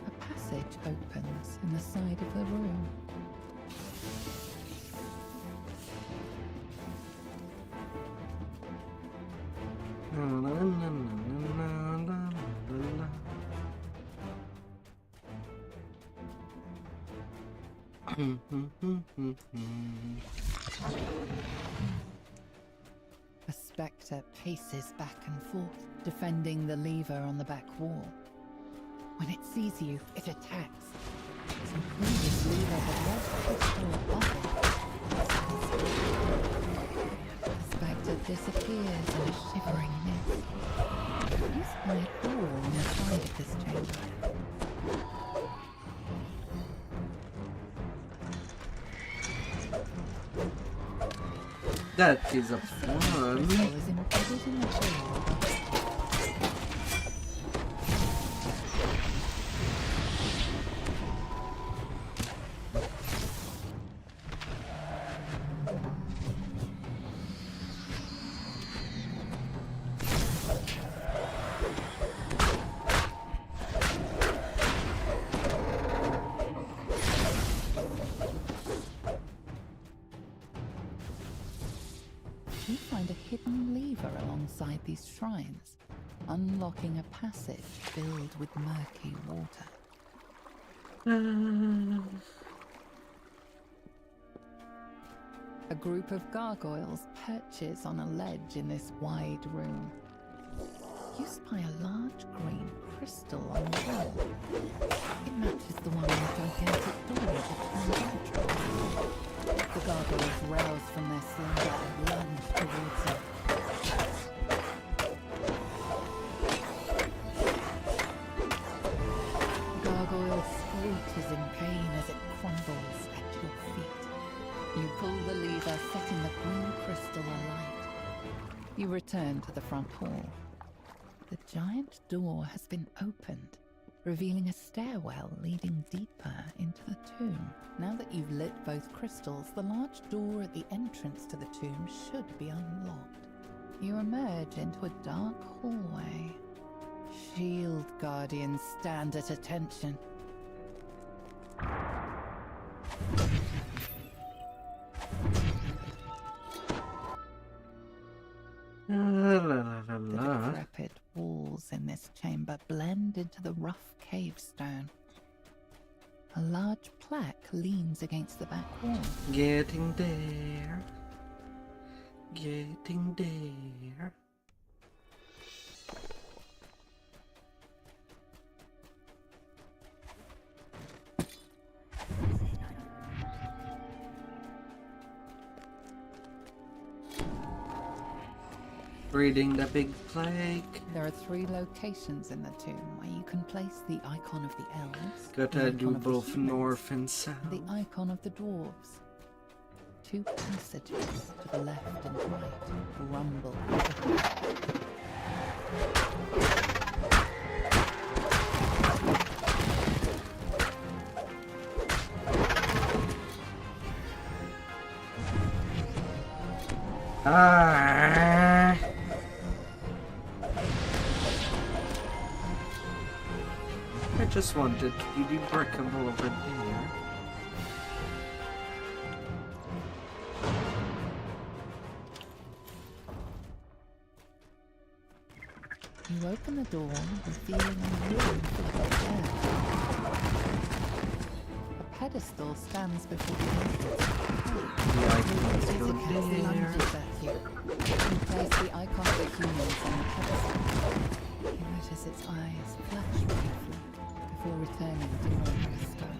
A passage opens in the side of the room. The spectre paces back and forth, defending the lever on the back wall. When it sees you, it attacks. Some previous lever had left crystal above it. The spectre disappears in a shivering mist. You spy a door on the side of this chamber. That is a Crystal fun. is embedded in the chamber. You find a hidden lever alongside these shrines, unlocking a passage filled with murky water. A group of gargoyles perches on a ledge in this wide room. You spy a large green crystal on the wall. It matches the one on the gigantic door at the town entrance. The gargoyles rouse from their slumber and lunge towards you. The gargoyle screeches in pain as it crumbles at your feet. You pull the lever, setting the green crystal alight. You return to the front hall. The giant door has been opened, revealing a stairwell leading deeper into the tomb. Now that you've lit both crystals, the large door at the entrance to the tomb should be unlocked. You emerge into a dark hallway. Shield guardians stand at attention. The decrepit walls in this chamber blend into the rough cave stone. A large plaque leans against the back wall. Getting there. Getting there. Reading the big plague. There are 3 locations in the tomb where you can place the icon of the elves. Gotta do both north and south. The icon of the dwarves. 2 passages to the left and right rumble. I just wanted to be breakable over there. You open the door, revealing a room full of air. A pedestal stands before the entrance. Lunges at you. You place the icon of the humans on the pedestal. You notice its eyes flash briefly before returning to normal stone.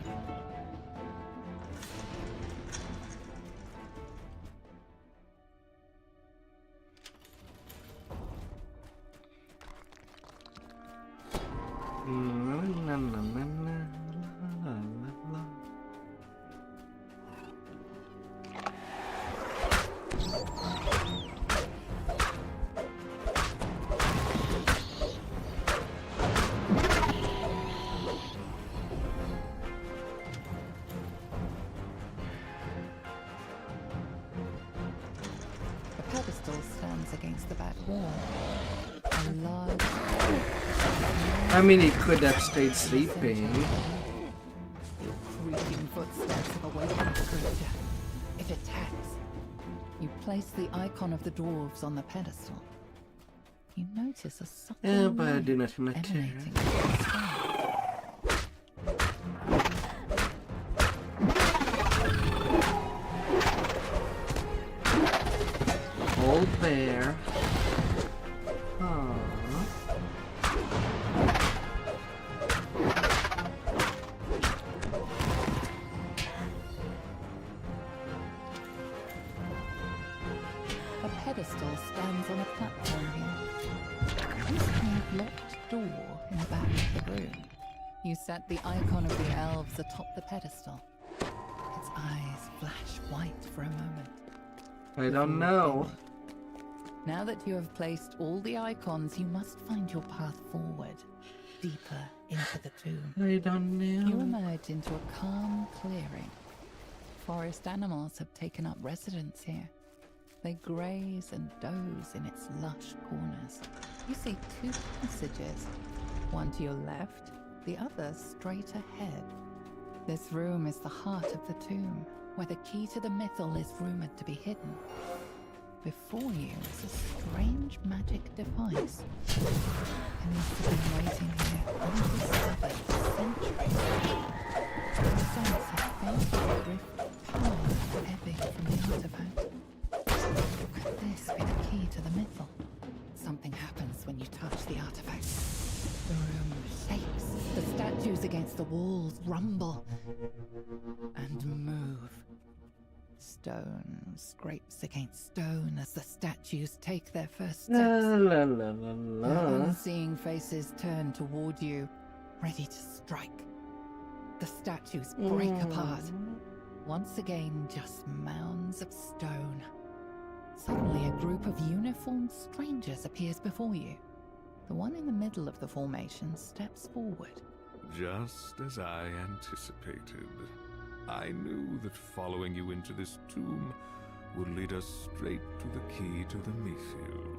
The pedestal stands against the back wall. A large... I mean, he could have stayed sleeping. Creaking footsteps have awakened the creature. It attacks. You place the icon of the dwarves on the pedestal. You notice a subtle But I do light not matter. emanating from the sky. all there. Aww. A pedestal stands on a platform here. This kind locked door in the back of the room. You set the icon of the elves atop the pedestal. Its eyes flash white for a moment. I don't know. Now that you have placed all the icons, you must find your path forward, deeper into the tomb. I don't know. You emerge into a calm clearing. Forest animals have taken up residence here. They graze and doze in its lush corners. You see two passages, one to your left, the other straight ahead. This room is the heart of the tomb, where the key to the mythal is rumored to be hidden. Before you is a strange magic device. It must have been waiting here undiscovered for centuries. You sense a faint drift of power ebbing from the artifact. Could this be the key to the mythal? Something happens when you touch the artifact. The room shakes. The statues against the walls rumble and move. Stone scrapes against stone as the statues take their first steps. La, la, la, Their la. unseeing faces turn toward you, ready to strike. The statues break apart. Once again, just mounds of stone. Suddenly, a group of uniformed strangers appears before you. The one in the middle of the formation steps forward. Just as I anticipated. I knew that following you into this tomb would lead us straight to the key to the mythal.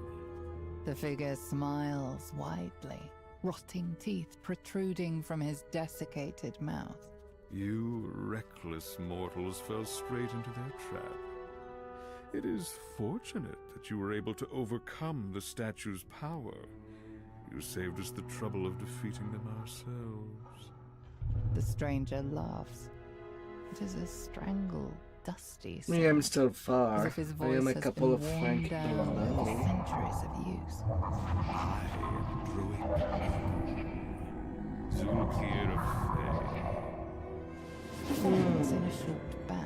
The figure smiles widely, rotting teeth protruding from his desiccated mouth. You reckless mortals fell straight into their trap. It is fortunate that you were able to overcome the statue's power. You saved us the trouble of defeating them ourselves. The stranger laughs. It is a strangled, dusty sound, Yeah, I'm still as far. if his I voice am a has couple been of worn rank down below. by centuries of use. I am Druid. Zulkir of Fey. Stands in a short bow.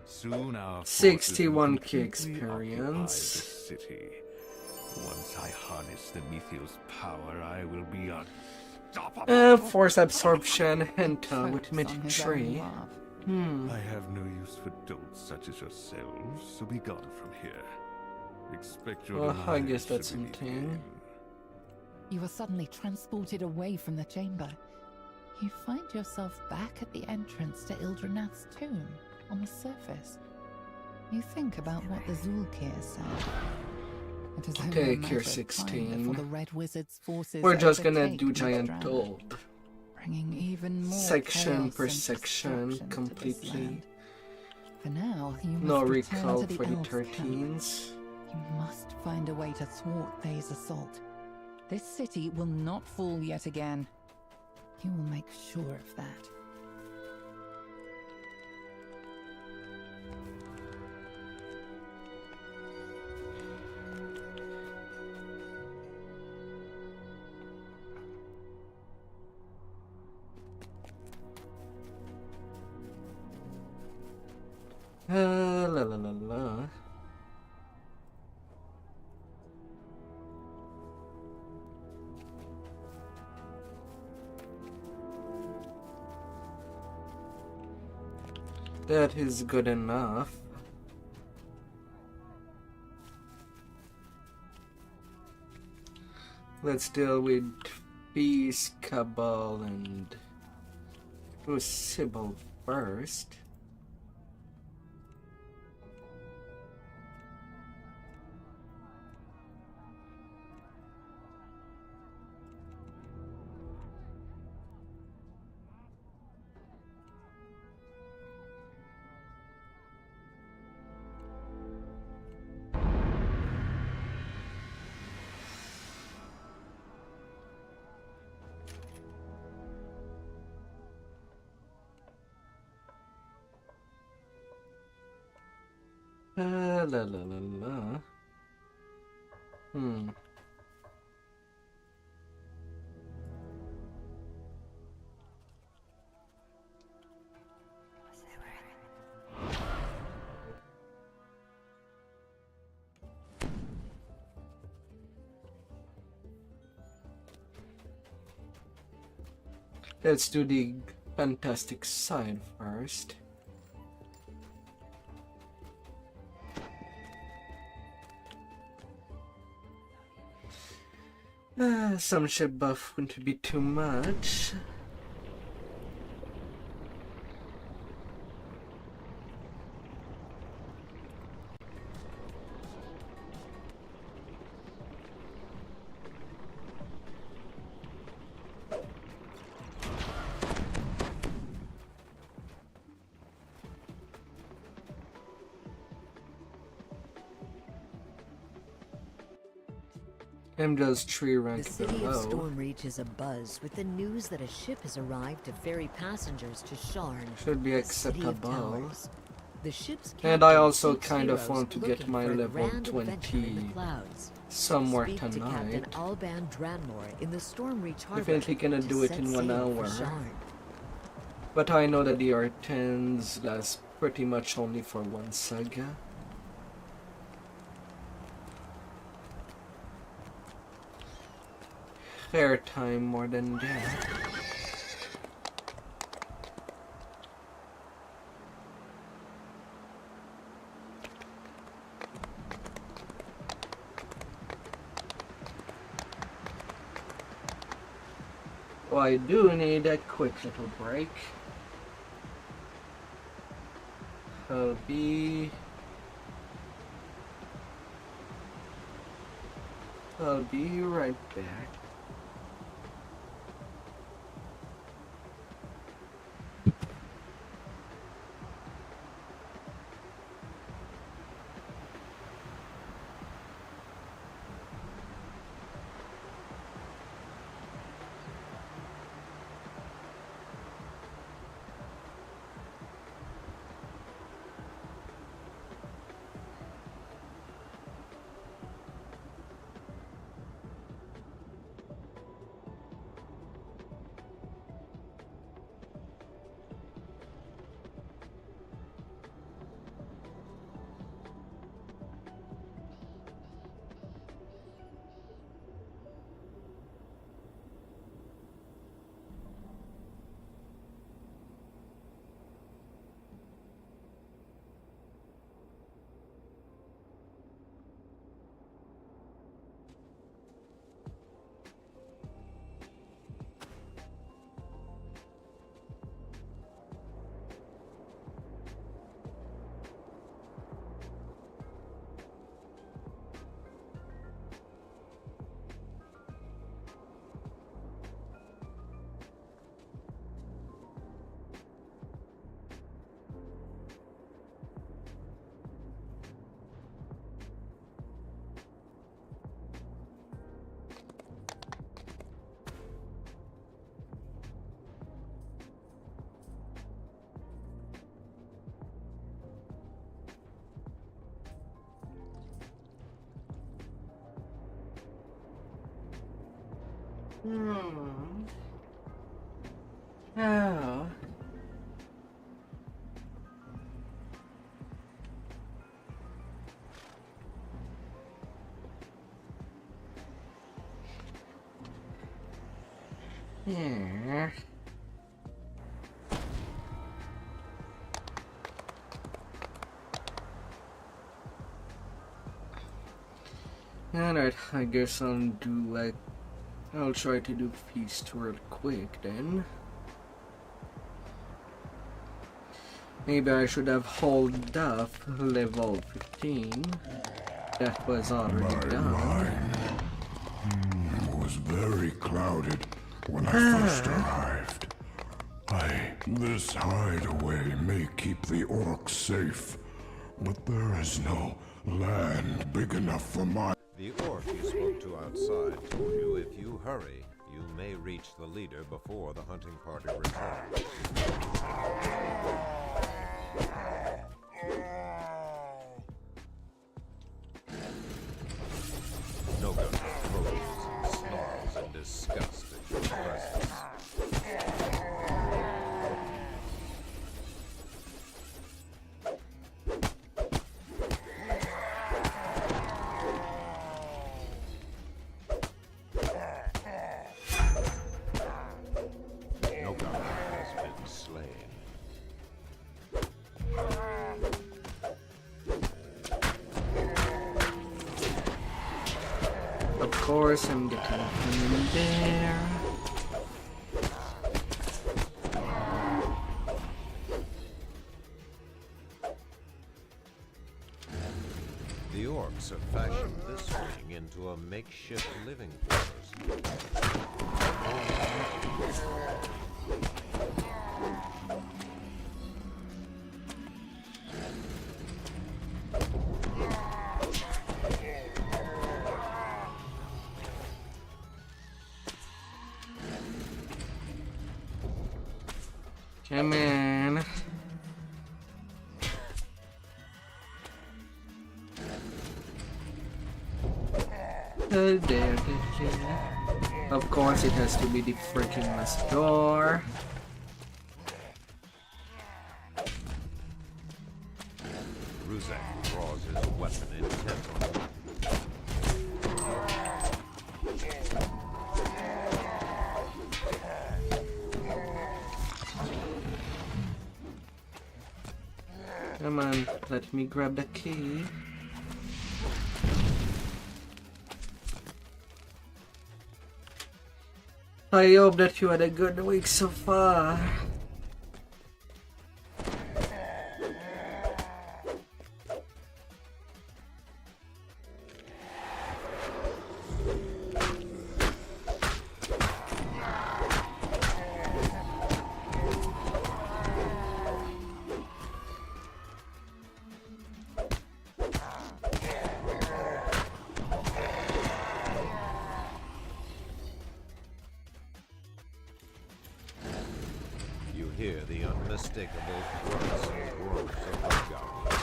Soon our forces 61 will key completely occupy experience. this city. Once I harness the mythal's power, I will be unstoppable. Force absorption and with Chokes on his own tree. laugh. I have no use for dolts such as yourselves, so be gone from here. Expect your Well, I demise guess that's should be something. begin. You are suddenly transported away from the chamber. You find yourself back at the entrance to Ildranath's tomb, on the surface. You think about what the Zulkir said. It is only a Take matter your of time 16. before the Red Wizard's forces We're just gonna overtake do giant Nostrand, told. bringing even more Section chaos per and section destruction to this completely. land. For now, you must No return recall to the for the elves' camp. 13s. You must find a way to thwart Thay's assault. This city will not fall yet again. You will make sure of that. La la la la. That is good enough. Let's deal with Peace, Cabal, and Crucible first. La la la la. Hmm. Let's do the fantastic side first. Some ship buff wouldn't be too much. I'm just 3 The rank city of below. Stormreach is abuzz with the news that a ship has arrived to ferry passengers to Sharn. Should be the city of acceptable. towers. The ship's And I captain also seeks kind of heroes want to get looking my for a level grand adventure in the 20 clouds. somewhere Speak to Captain tonight. Alban Dranmore in the Stormreach harbor. Definitely gonna to do it set in 1 sail for hour. Sharn. But I know that the R10s last pretty much only for 1 saga. Fair time more than that. Oh, I do need a quick little break. I'll be right back. Oh. Yeah. Alright, I guess I'll try to do feast real quick then. Maybe I should have hold off level 15. That was already done. It was very clouded when I first arrived. This hideaway may keep the orcs safe, but there is no land big enough for my... The orc you spoke to outside told you if you hurry, you may reach the leader before the hunting party returns. slain. Of course, I'm getting in there. The orcs have fashioned this wing into a makeshift living quarters. Come on. There. Of course, it has to be the freaking last door. Ruzak draws his weapon intent on him. Come on, let me grab the key. I hope that you had a good week so far. You hear the unmistakable grunts and groans of the goblins.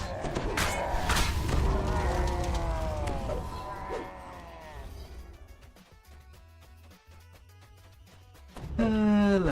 La.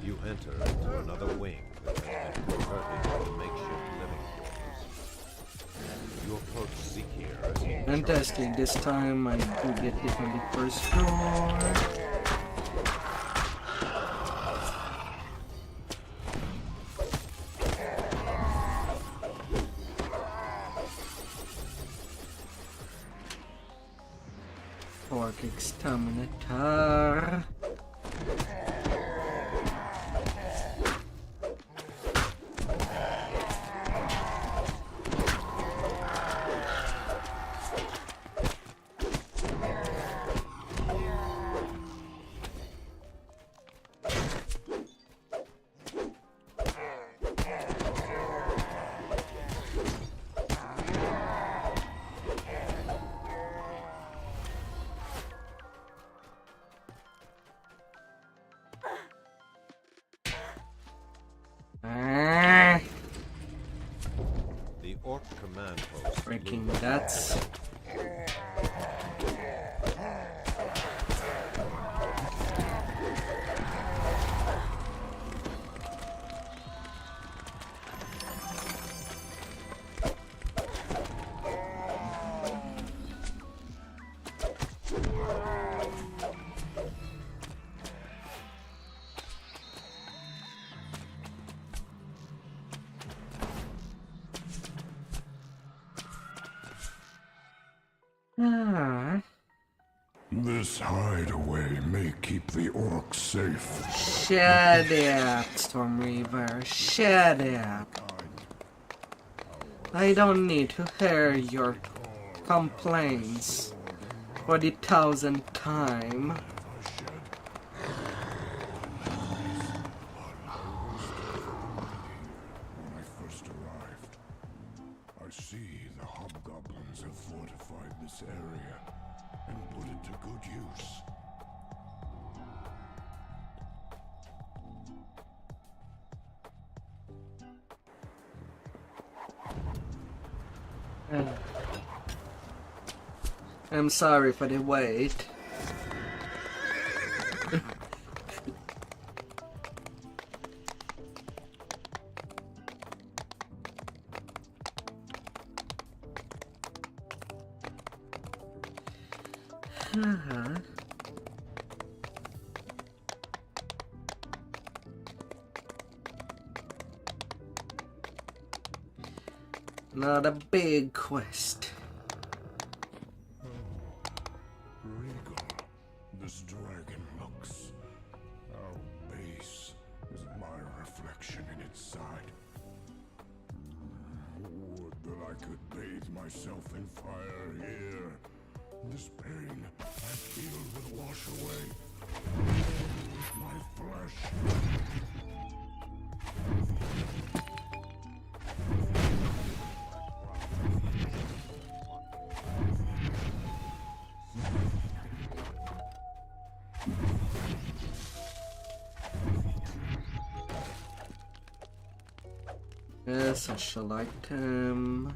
You enter into another wing that has been converted into makeshift living quarters. You approach Zikir as he Fantastic, this time I could get it on the first floor. Orc exterminator. The orc command post. Freaking nuts. This hideaway may keep the orcs safe. Shut up, Stormreaver. Shut up. I don't need to hear your complaints for the 1000th time. When I first arrived, I see the hobgoblins have fortified this area and put it to good use. I'm sorry for the wait. Not a big quest. Regal, this dragon looks. How base is my reflection in its side. Would that I could bathe myself in fire here. This pain I feel would wash away my flesh. Essential item.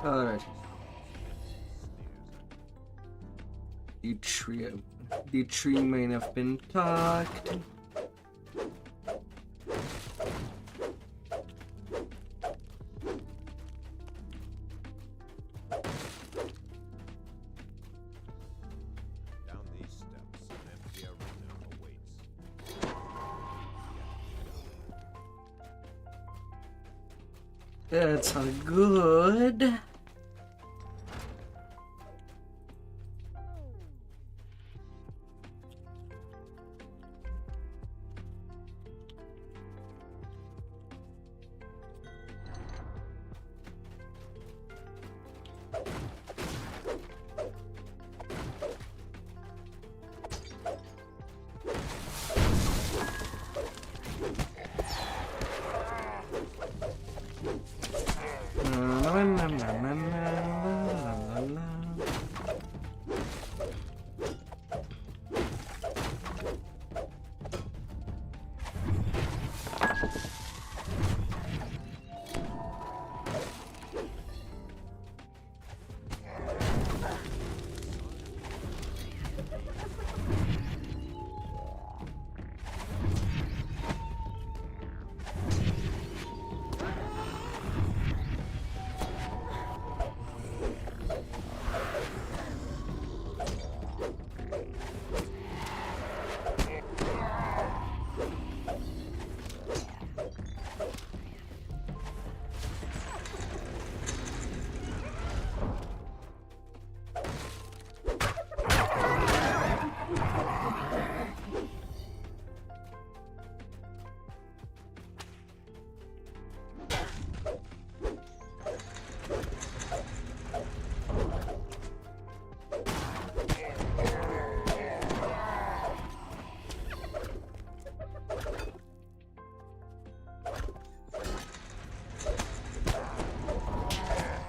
Alright. The tree may have been talked. Down these steps, an empty arena awaits. That's all good.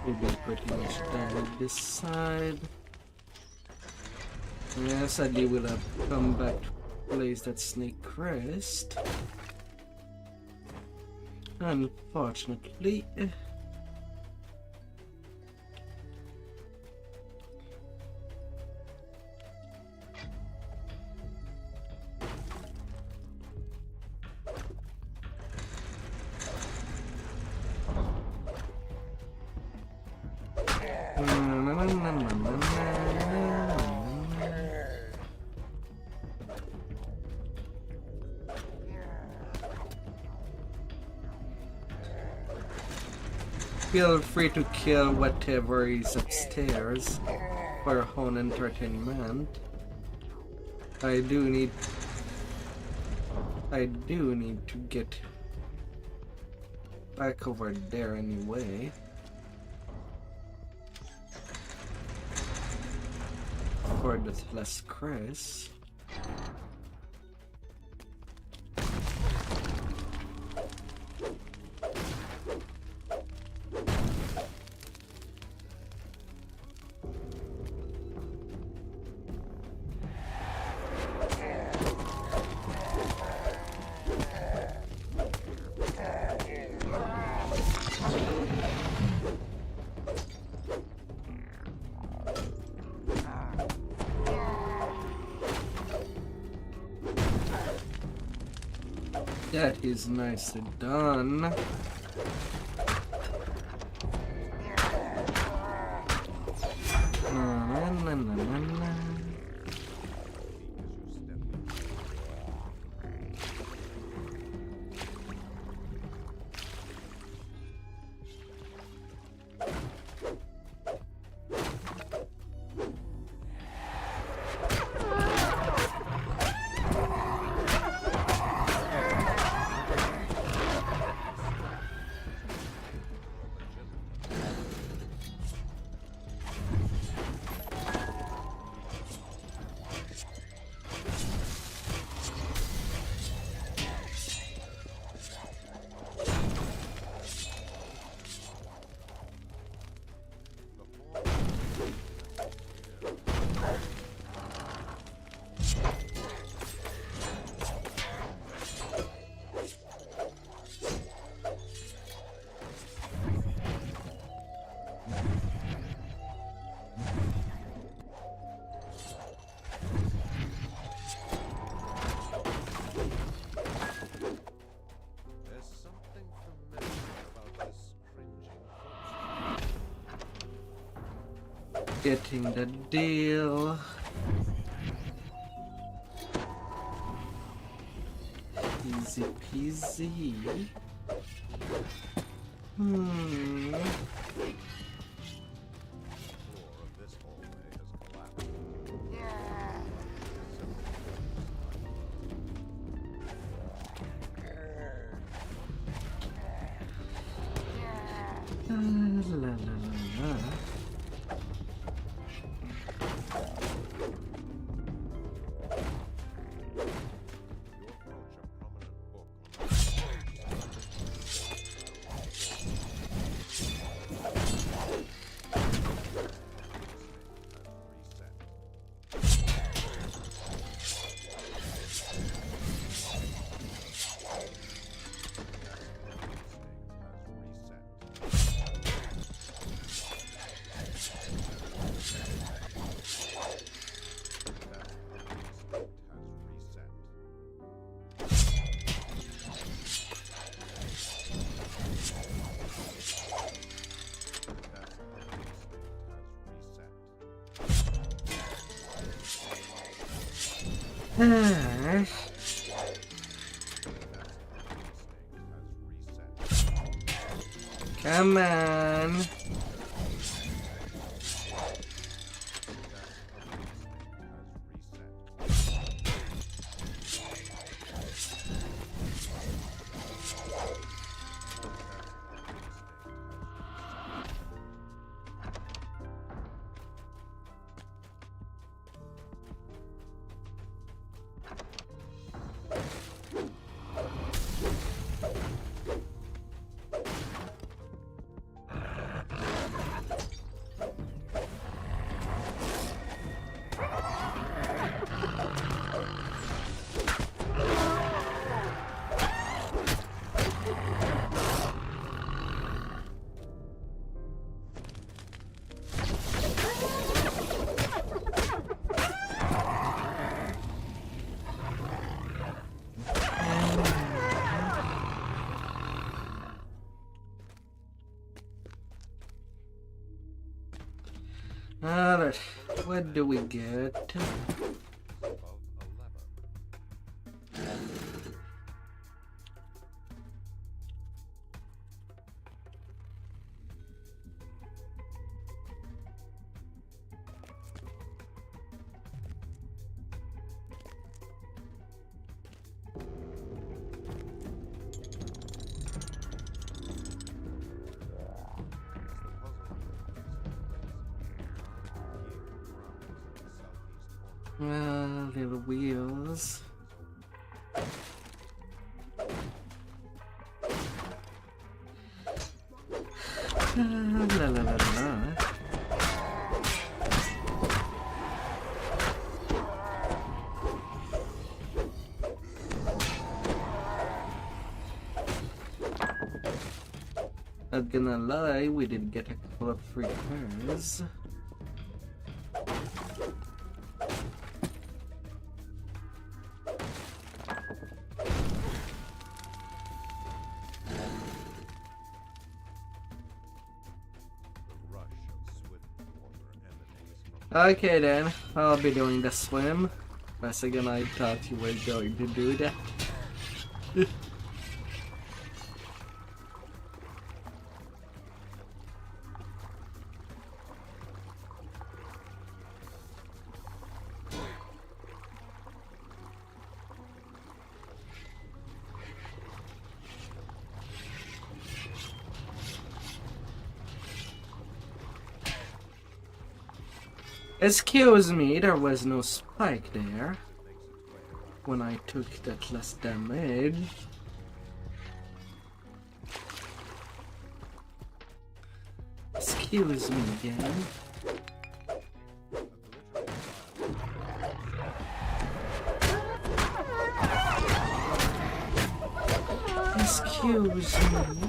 We'll be pretty much done with this side. Yeah, sadly we'll have to come back to place that snake crest. Unfortunately. Feel free to kill whatever is upstairs. for our own entertainment. I do need to get back over there anyway. For the last Chris. That is nicely done. Na, na, na, na, na. Getting the deal. Easy peasy. La la la la. Come on. Alright, what do we get? Little wheels. La la la la. Not gonna lie, we did get a couple of free cars. Okay then, I'll be doing the swim. Once again, I thought you were going to do that. Excuse me, there was no spike there when I took that less damage. Excuse me again. Excuse me.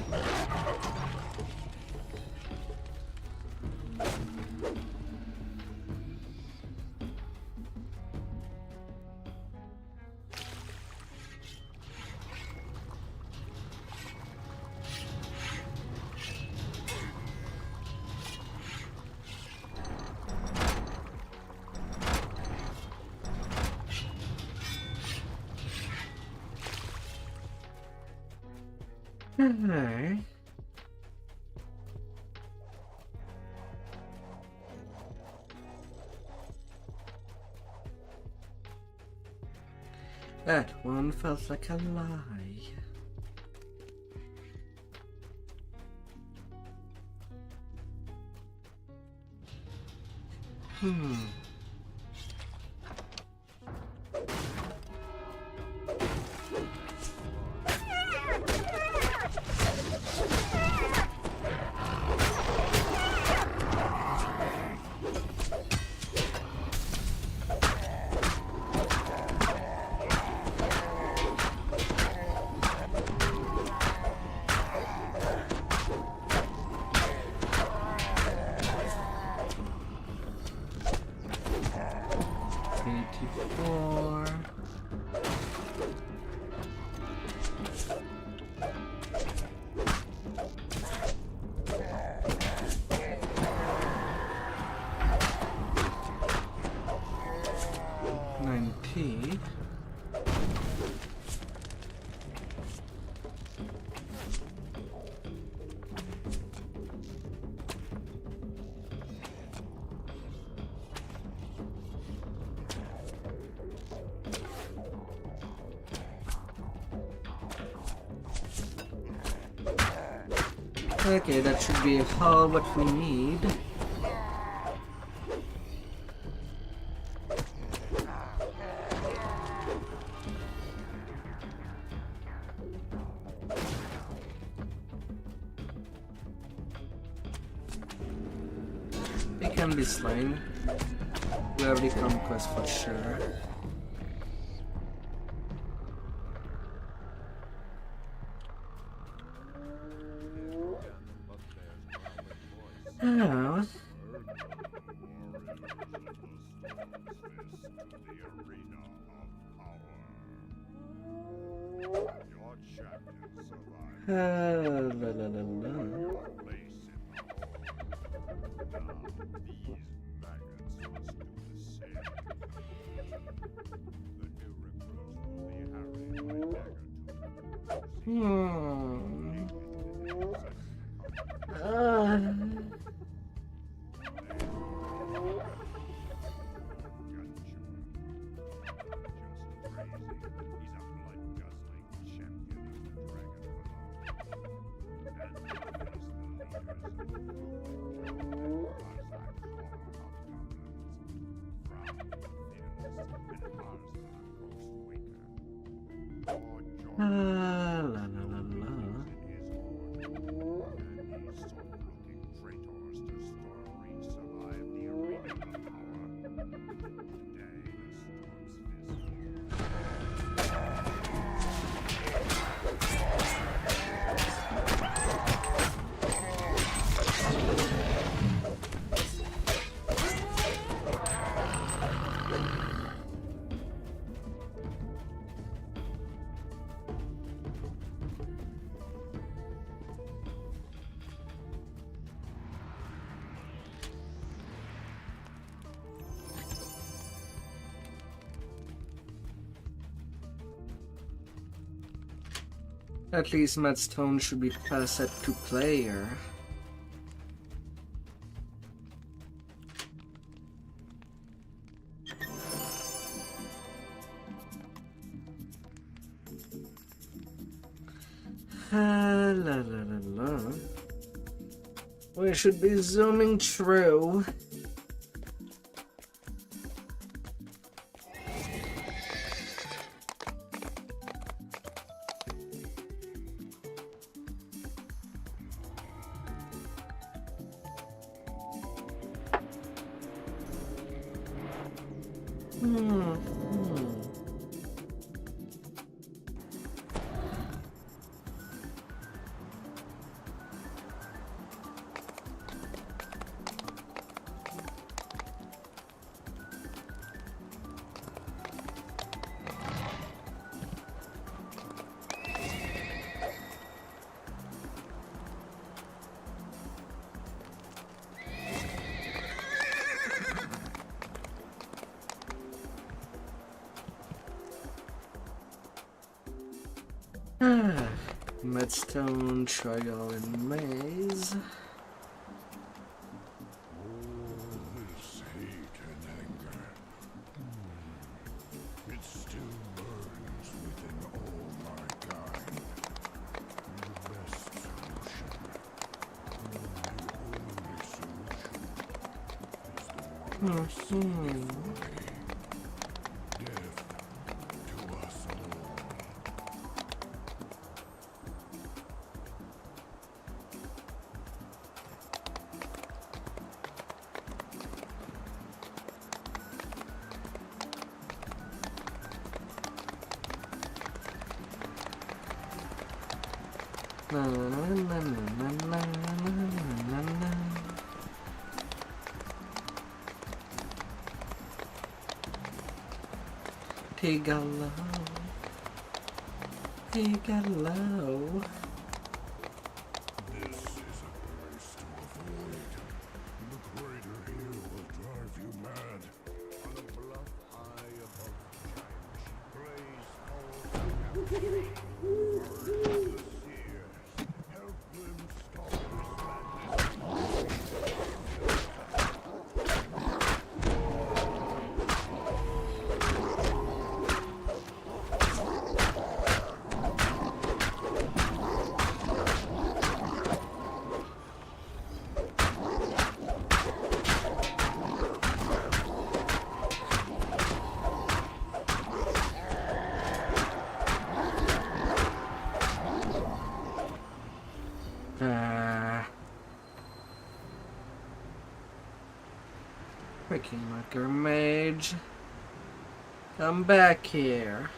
Alright. That one felt like a lie. Okay, that should be all what we need. It can be slain. We already conquest for sure. Oh. La la la la. At least Matt Stone should be passed to player. La la la la. We should be zooming through. Madstone, Trial, and Maze. This hate and anger. It still burns within all my kind. The best solution, the only solution, is the one I see before me. Death to us all. Na, na, na, na, na, na, na, na. Take a low. Take a low. This is a place to avoid. The crater here will drive you mad. On a bluff high above the giant she plays Freaking Marker Mage. Come back here.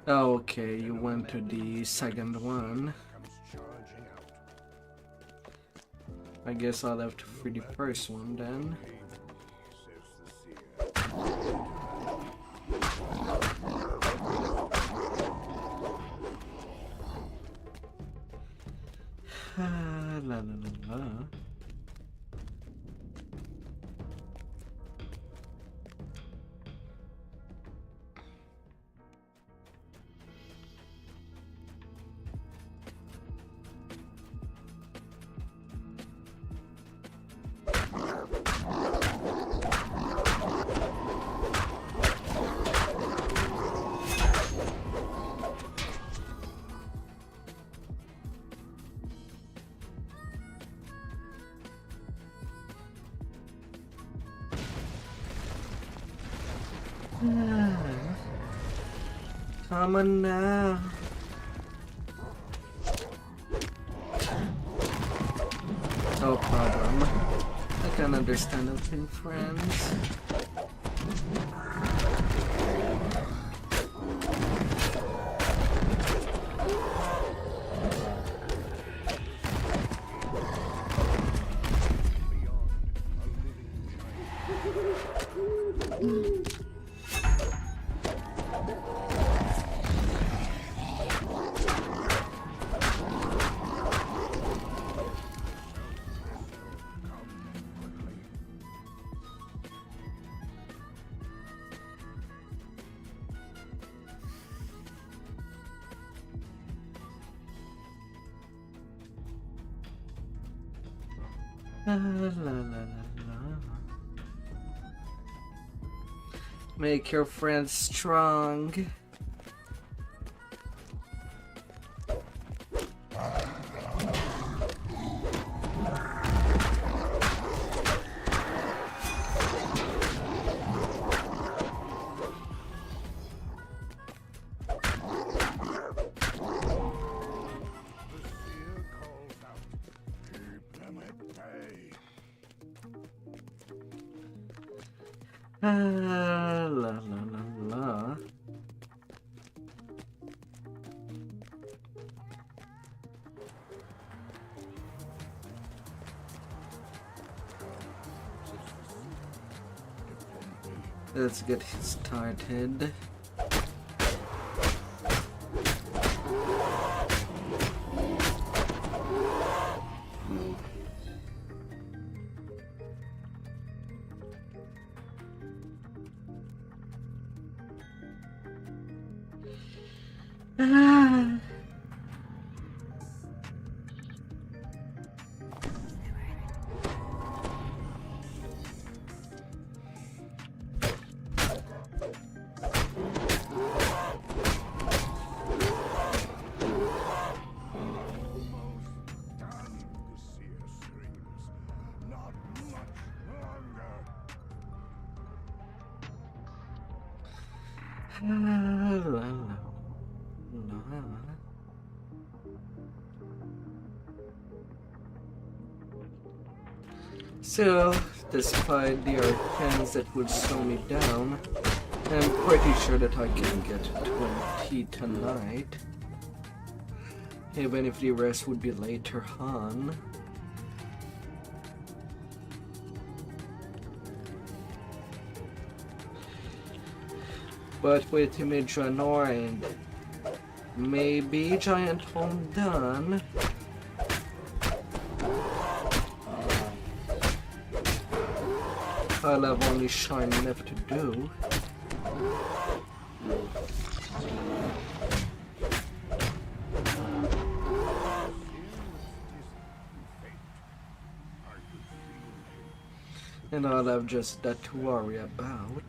Okay, you went to the second one. I guess I'll have to free the first one then. La la la la. Come on now. No problem. I can understand helping friends. La, la, la, la. Make your friends strong. La la la la. Let's get started. So, despite the R10s that would slow me down, I'm pretty sure that I can get 20 tonight, even if the rest would be later on. But with image annoying, maybe giant home done. I'll have only shine left to do. And I'll have just that to worry about.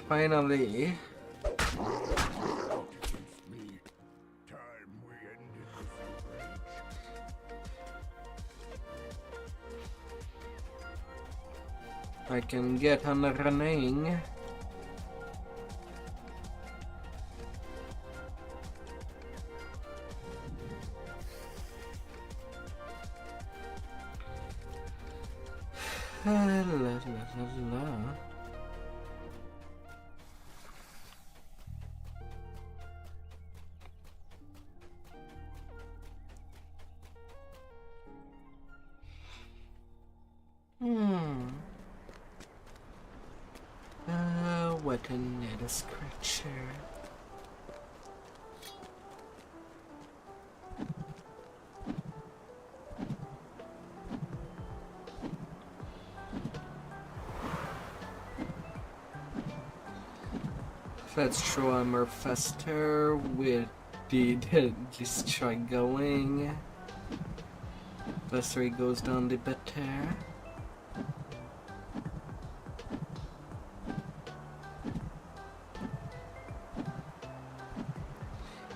Finally. I can get on running. La la la la. What a nettest creature. Let's throw armor faster with the destroy going. Faster he goes down, the better.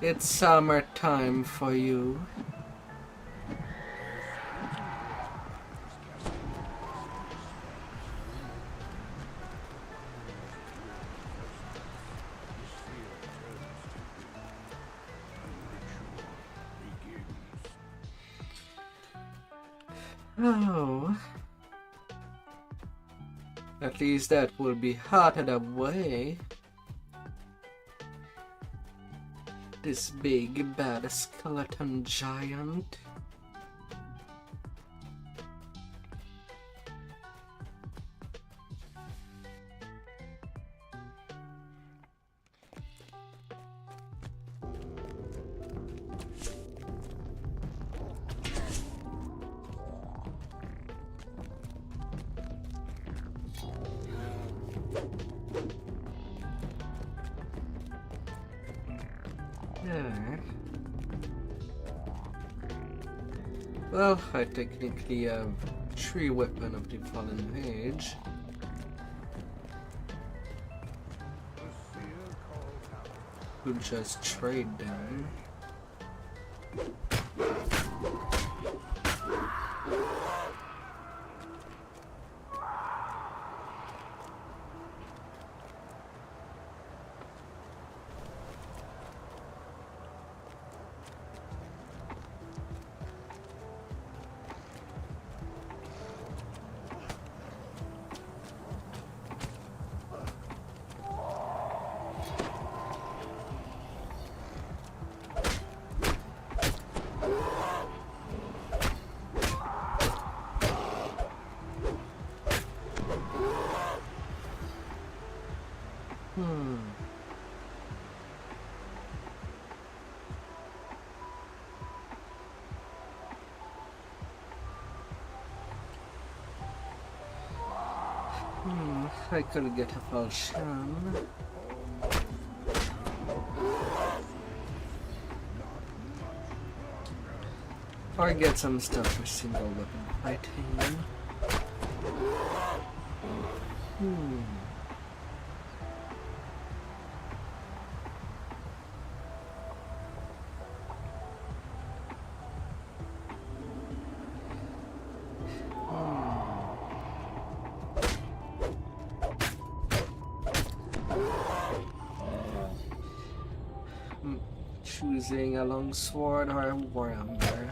It's summertime for you. Oh. At least that will be hot out of the way. This big bad skeleton giant. Well, I technically have 3 weapons of the fallen age. Could just trade them. I could get a falchion. Or get some stuff for single weapon fighting. Choosing a long sword or a warhammer.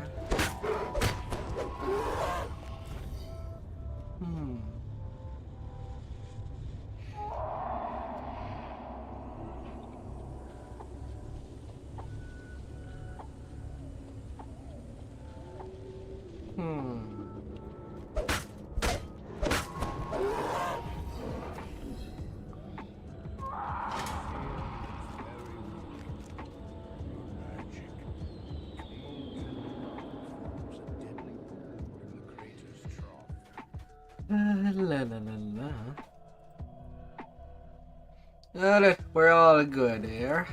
Alright, we're all good here.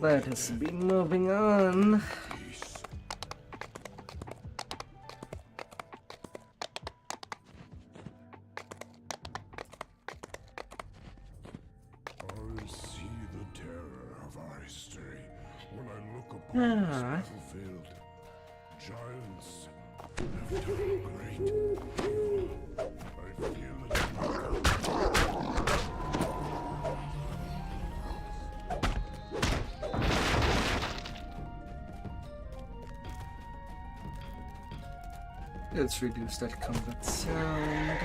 Let us be moving on. I see the terror of our history when I look Ah. Battlefield, giants have done great. I feel it. Let's reduce that combat sound.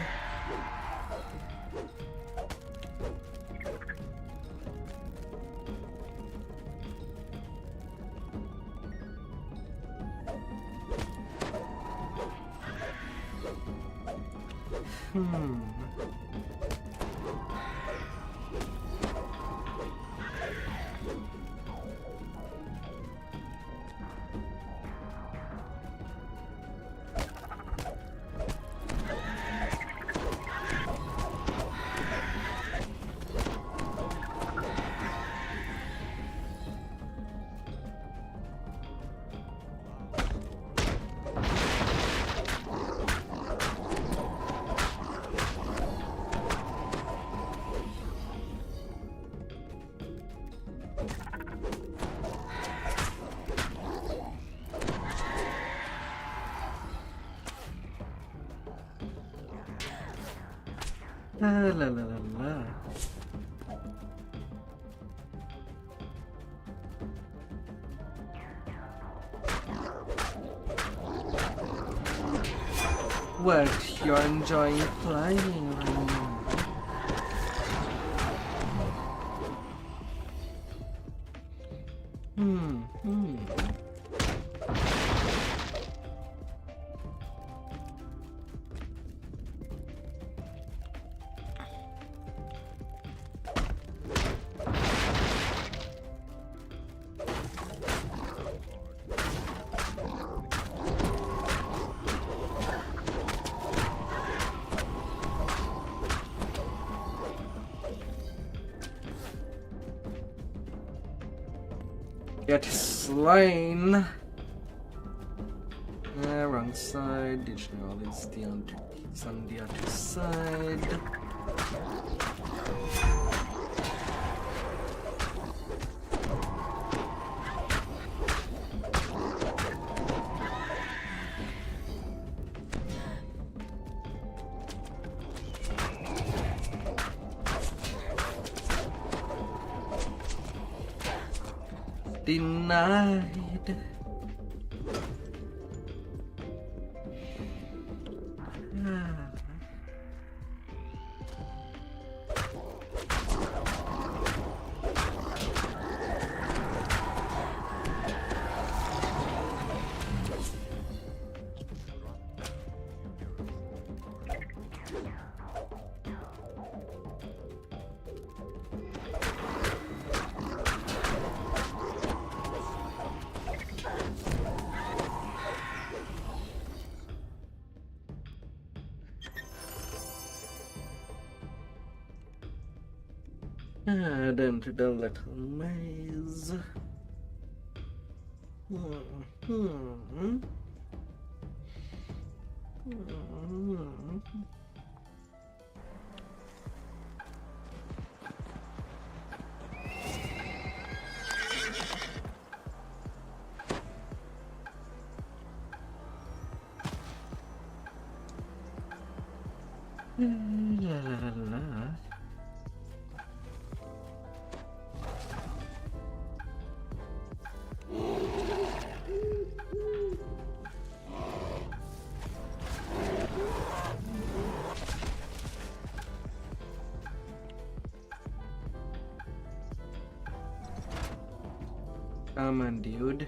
La la la la la. What? You're enjoying climbing right now? Get slain. Wrong side. Digital is on the other side. Denied. Head into the little maze. La la la la. Come on, dude.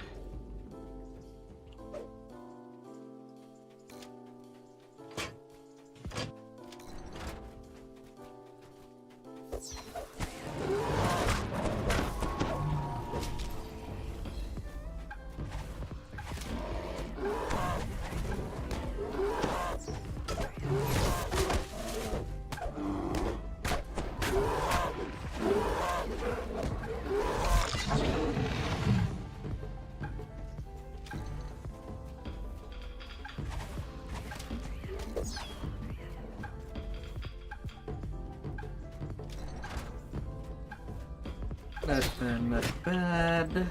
Not bad, not bad.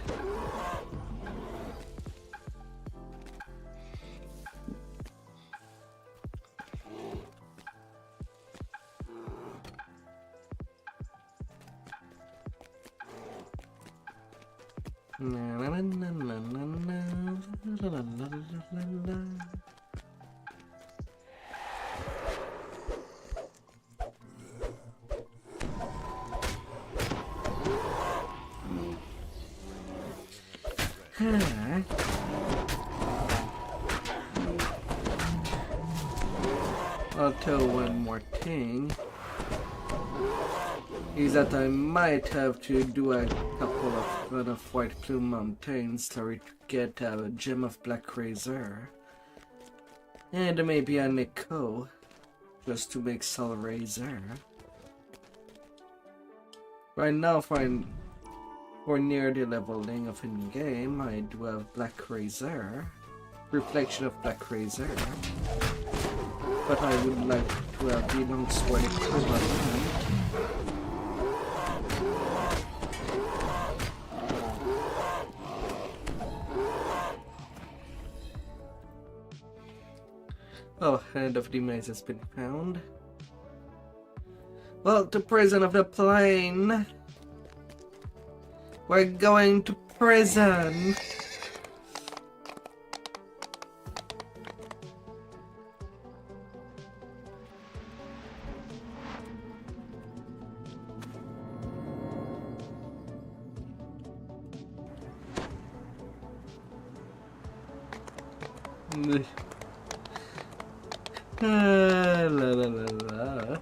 I'll tell one more thing. Is that I might have to do a couple of run of White Plume Mountains to get a Gem of Black Razor. And maybe a Nico, just to make Soul Razor. Right now, for near the leveling of in-game, I do have Black Razor, Reflection of Black Razor. But I would like to have the Longsword equivalent. Oh, Hand of Demise has been found. Well, to prison of the plane. We're going to prison. La la la la.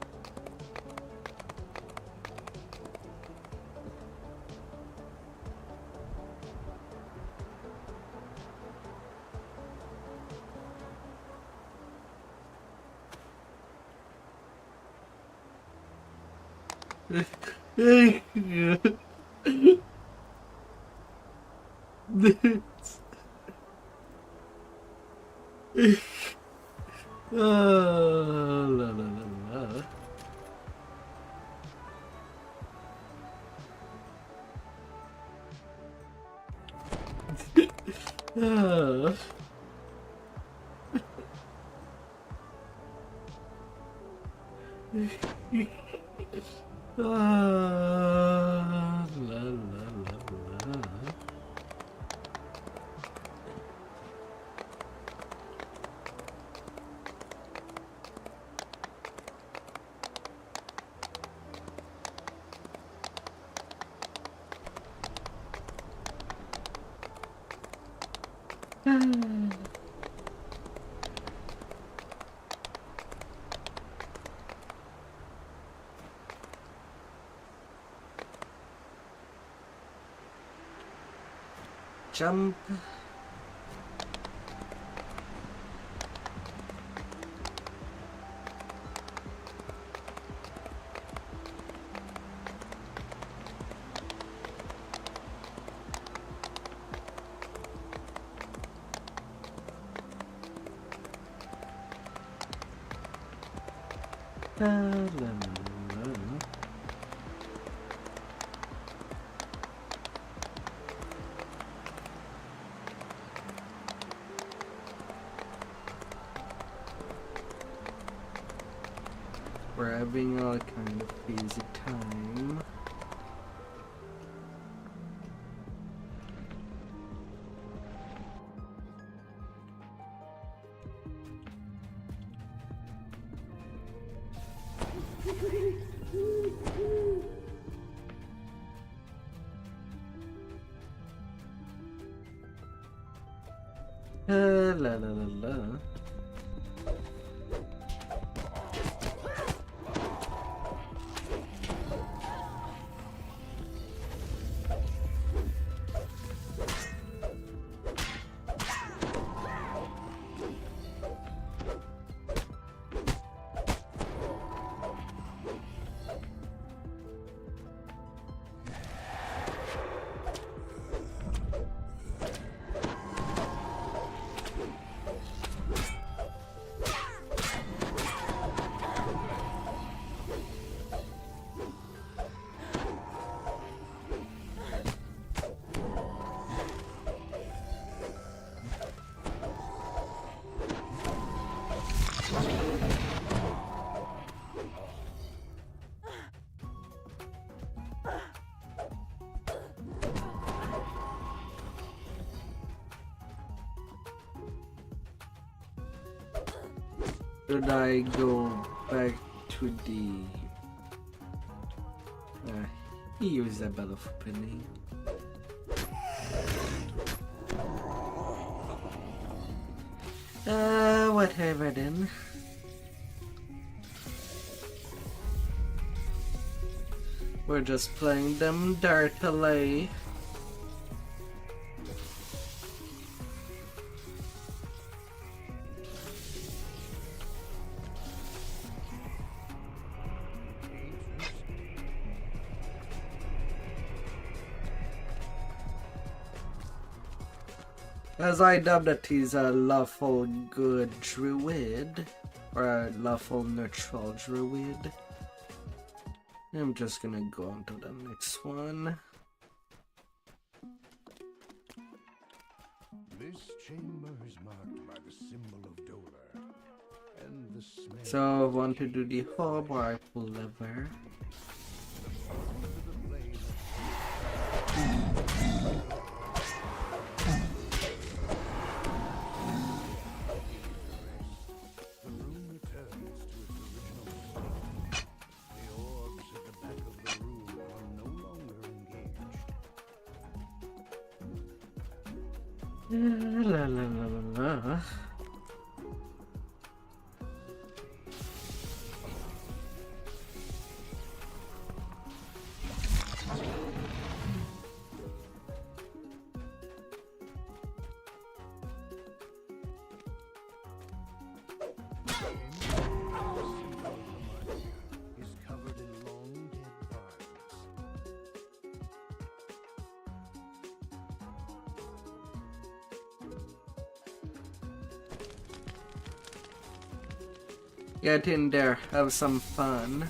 La la la la. La la la la. Jump. La la la la. We're having all kind of busy time. La la la la. Should I go back to the use a bell of opening? Whatever then. We're just playing them dirtily. As I dub that he's a lawful good druid, or a lawful neutral druid. I'm just gonna go on to the next one. This chamber is marked by the symbol of Dolar, and the smell. So I want to do the hub or I pull lever. La la la la la. Get in there, have some fun.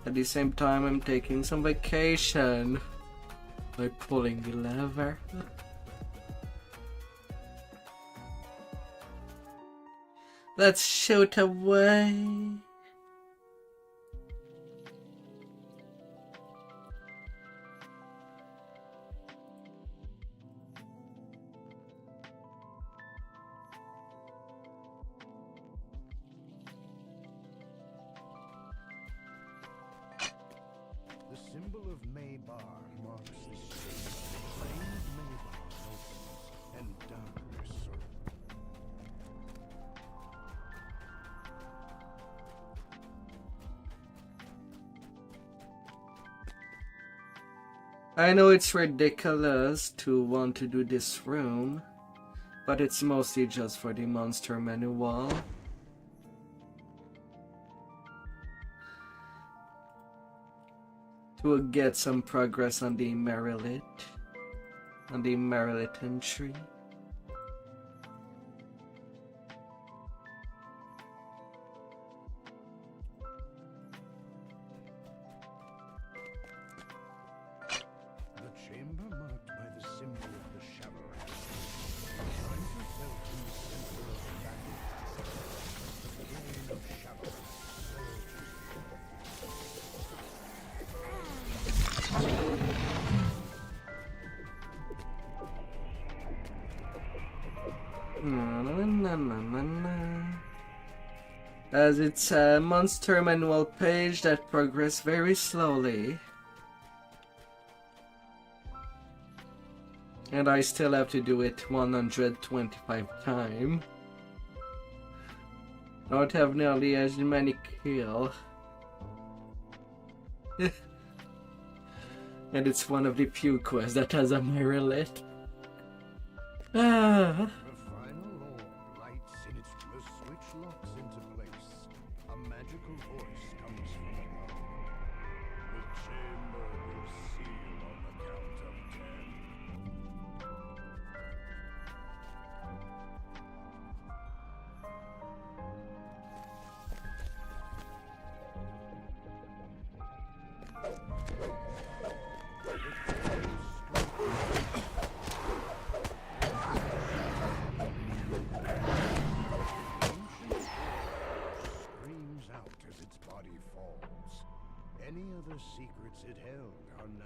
At the same time, I'm taking some vacation by pulling the lever. Let's shoot away. I know it's ridiculous to want to do this room, but it's mostly just for the monster manual. To get some progress on the Merilith entry. As it's a monster manual page that progresses very slowly. And I still have to do it 125 times. I don't have nearly as many kills. And it's one of the few quests that has a Merilith. Ah.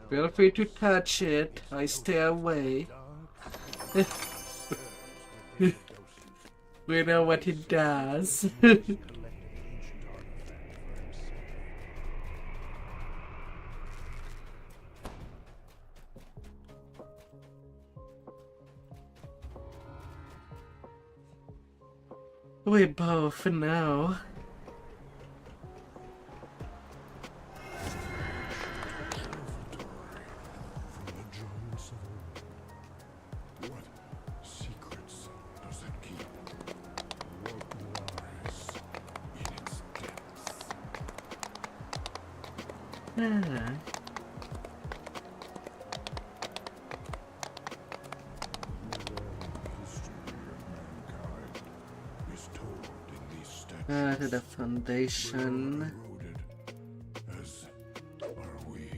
Feel free to touch it. I stay away. We know what it does. We both know. To the foundation. As are we.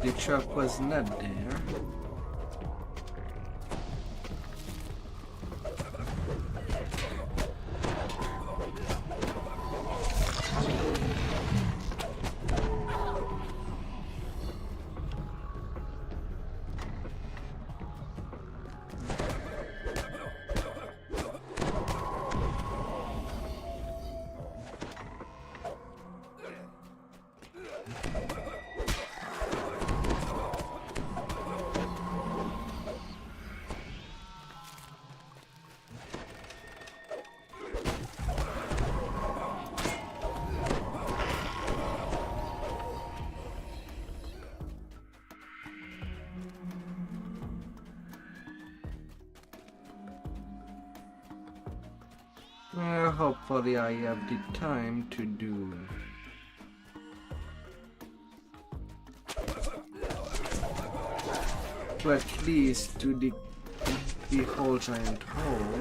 The truck was not there. Hopefully I have the time to do. To at least do the whole giant hole.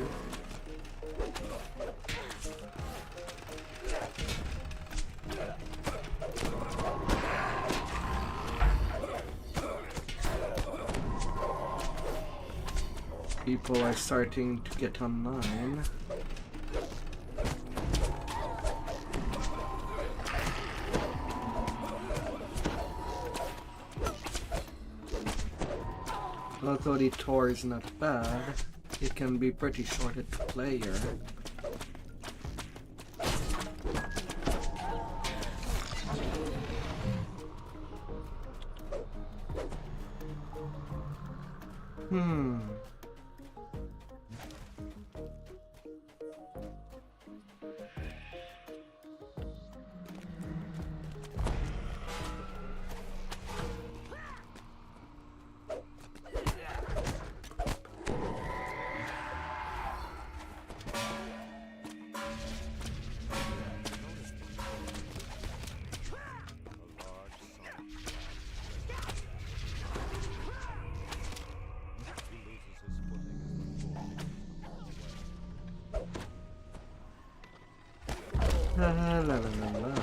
People are starting to get online. Although the tour is not bad, it can be pretty short at player. La la la la.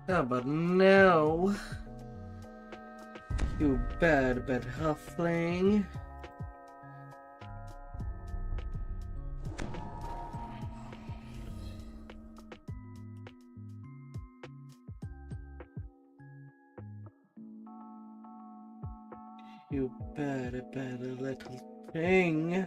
Yeah, but no. You bad halfling. You better little thing.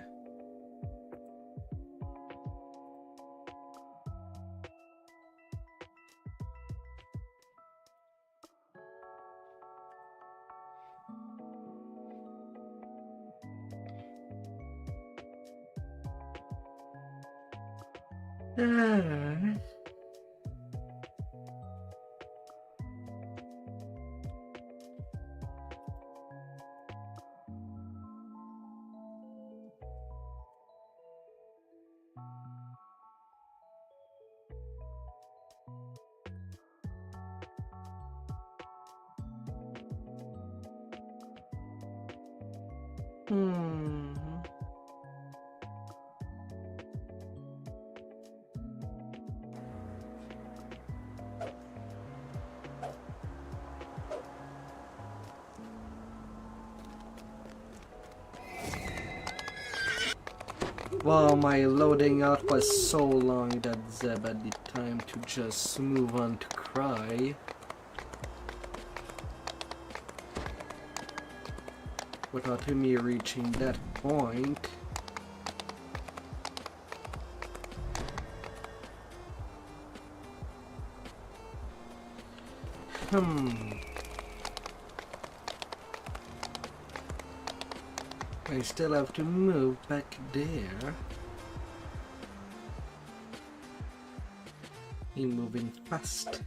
Wow, my loading out was so long that Zeb had the time to just move on to cry. Without me reaching that point. I still have to move back there. I'm moving fast.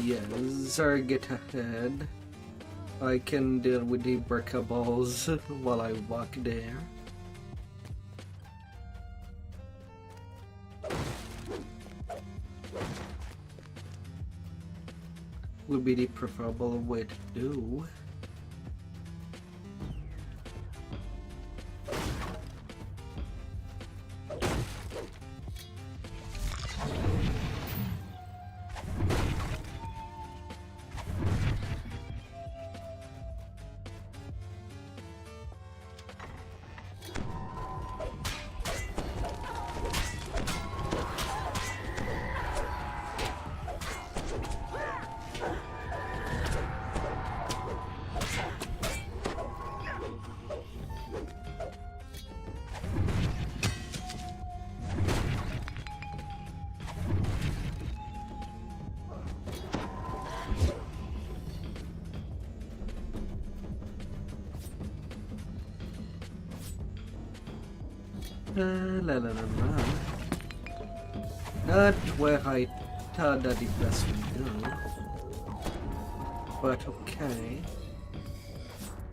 Yes, or get ahead. I can deal with the breakables while I walk there. Would be the preferable way to do. Not where I thought that the best would go. But okay.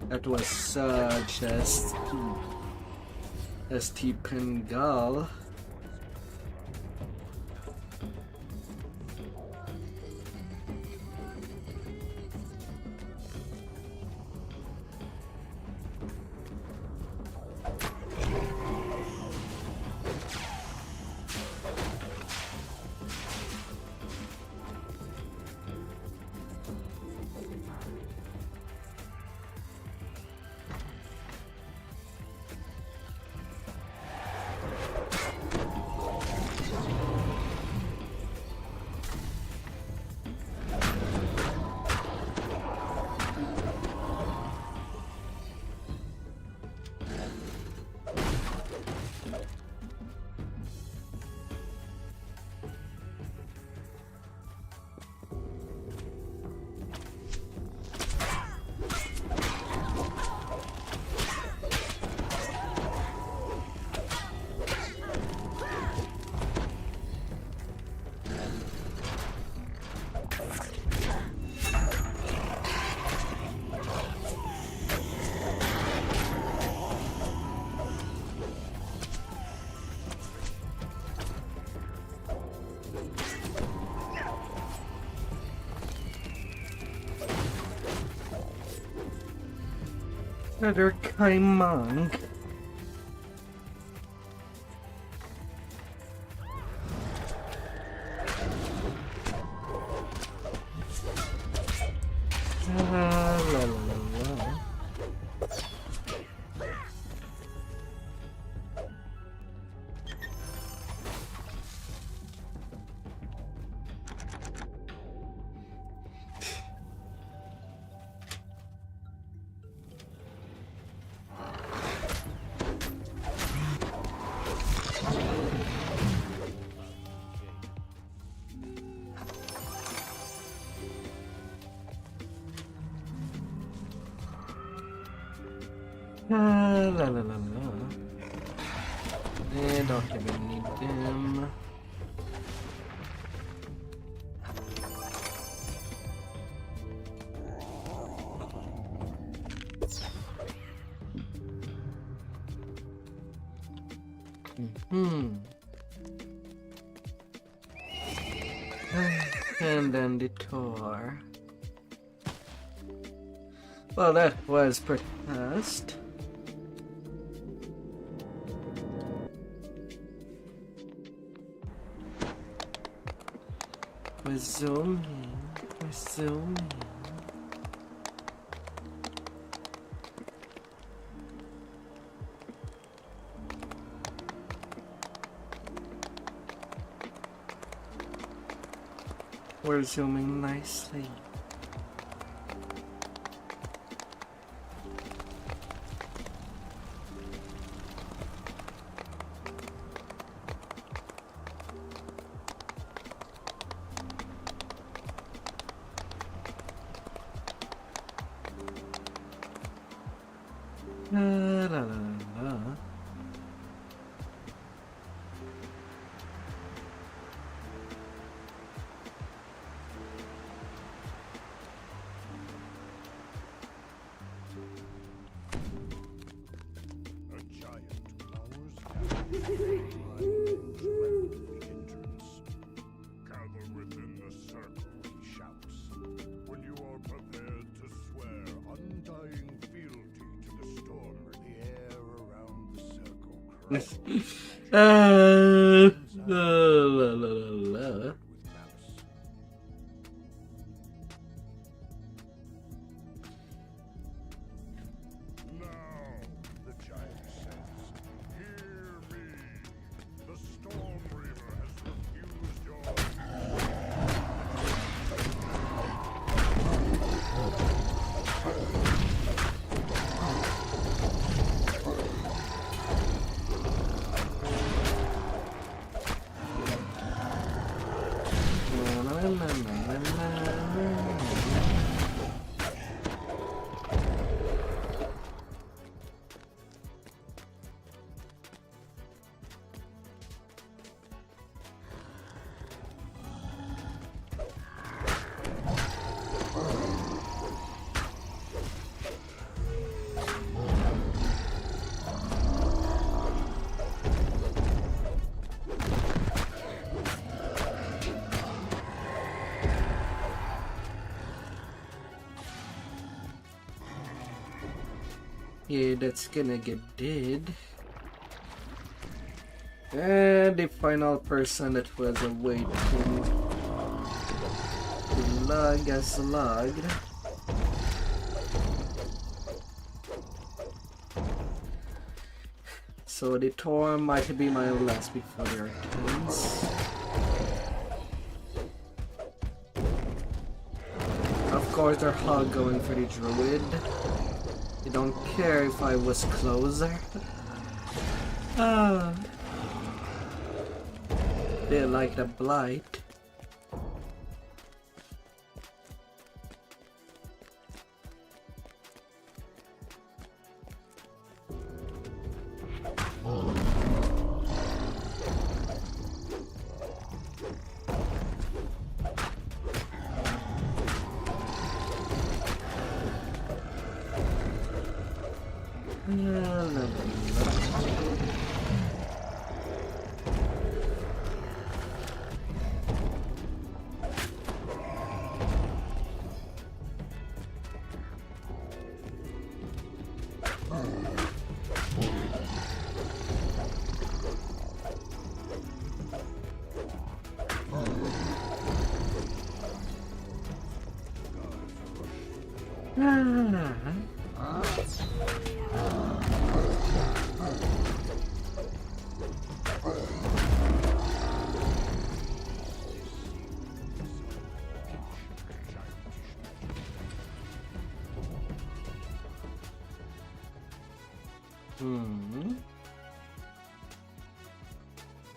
That was such a steep angle. Another Kai monk. La la la la. I don't even need them. And then the tour. Well, that was pretty fast. We're zooming. We're zooming. We're zooming nicely. La la la la. A giant glowers down the entrance. Gather within the circle, he shouts. When you are prepared to swear undying fealty to the storm, the air around the circle cries. La la la la. Yeah, that's gonna get dead. And the final person that was awaiting the log has logged. So the tour might be my last before the R10s. Of course, they're all going for the druid. They don't care if I was closer. They like the blight.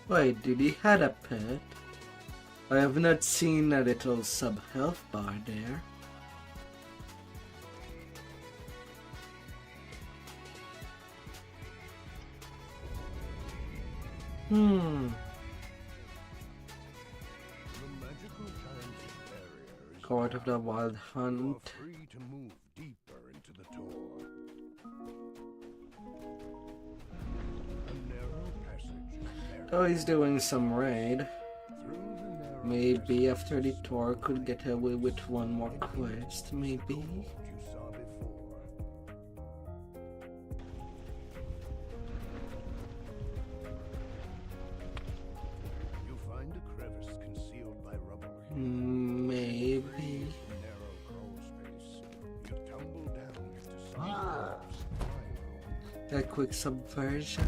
Wait, did he had a pet? I have not seen a little sub-health bar there. Court of the Wild Hunt. Free to move deeper into the tour. A narrow passage. Oh, he's doing some raid. Maybe after the tour could get away with one more quest, maybe. You saw before. You find a crevice concealed by rubble. Maybe. Narrow crawl space. You tumble down into some A quick subversion.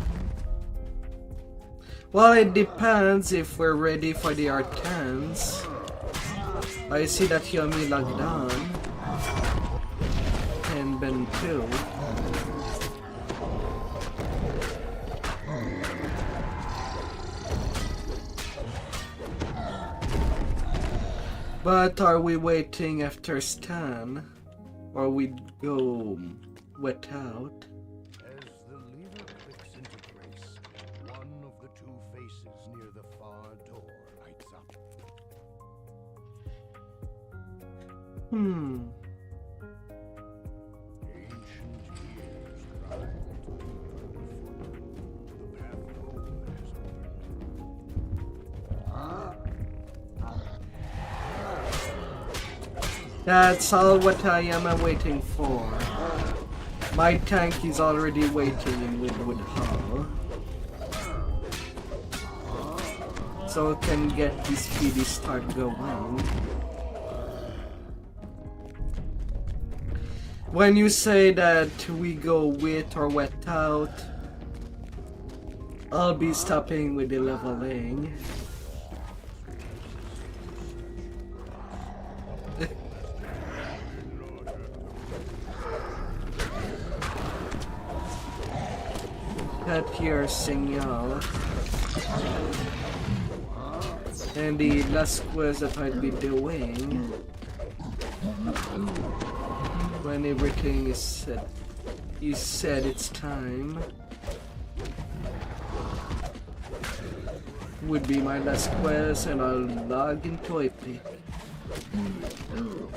Well, it depends if we're ready for the R10s. I see that Yummy logged on. And Ben too. But are we waiting after Stan? Or we go without? As the lever clicks into grace, one of the two faces near the far door lights up. Ancient years grind underfoot. The path home has That's all what I am waiting for. My tank is already waiting in Woodwood Hall. So I can get this speedy start going. When you say that we go with or without, I'll be stopping with the leveling. Cut your signal. And the last quest that I'd be doing when everything is set. You said it's time. Would be my last quest, and I'll log into Epic. Oh.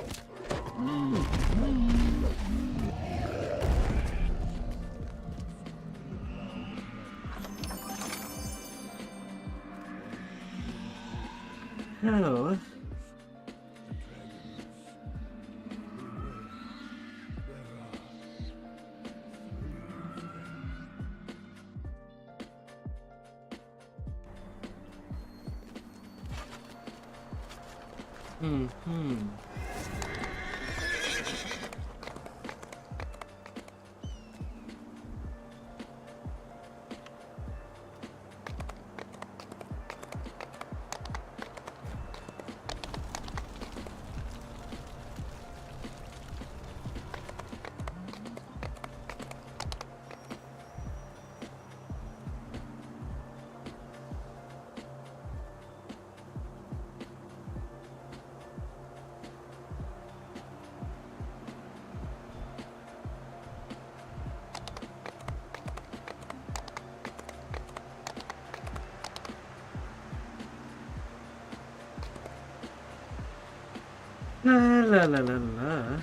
La la la la.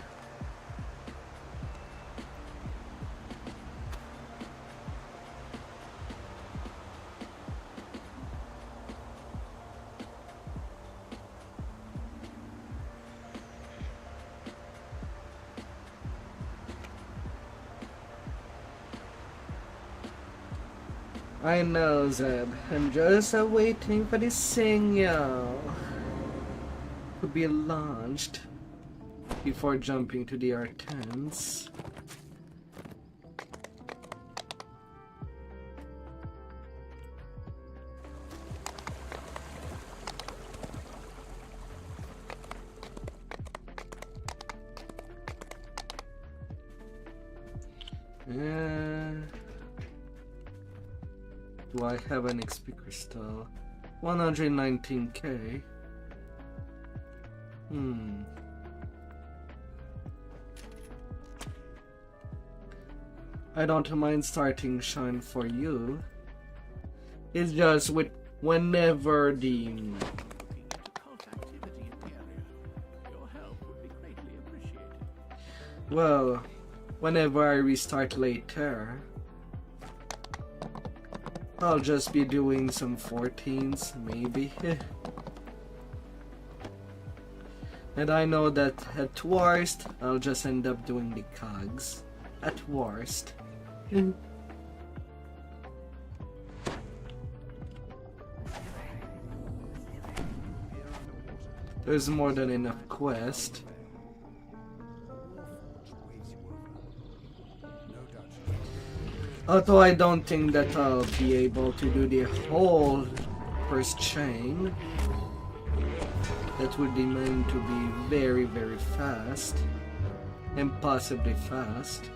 I know, Zeb. I'm just waiting for the signal to be launched before jumping to the R10s. Do I have an XP crystal? 119k. I don't mind starting Shine for you, It's just with whenever the well, whenever I restart later, I'll just be doing some 14s, maybe. And I know that at worst, I'll just end up doing the cogs. At worst. There's more than enough quest. Although I don't think that I'll be able to do the whole first chain. That would demand to be very, very fast. Impossibly fast.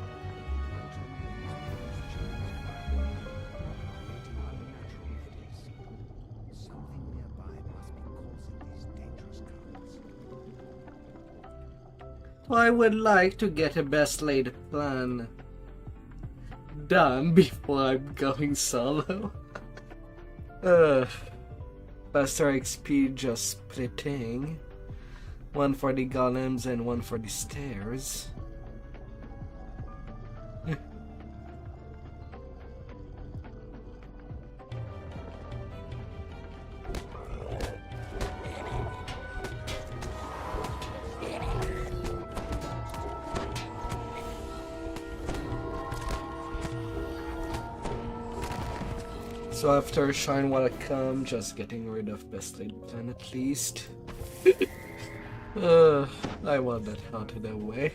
So I would like to get a best laid plan done before I'm going solo. Faster XP just splitting. One for the golems and one for the stairs. So after Shine While I Come, just getting rid of Best Laid Plan at least. I want that out of the way.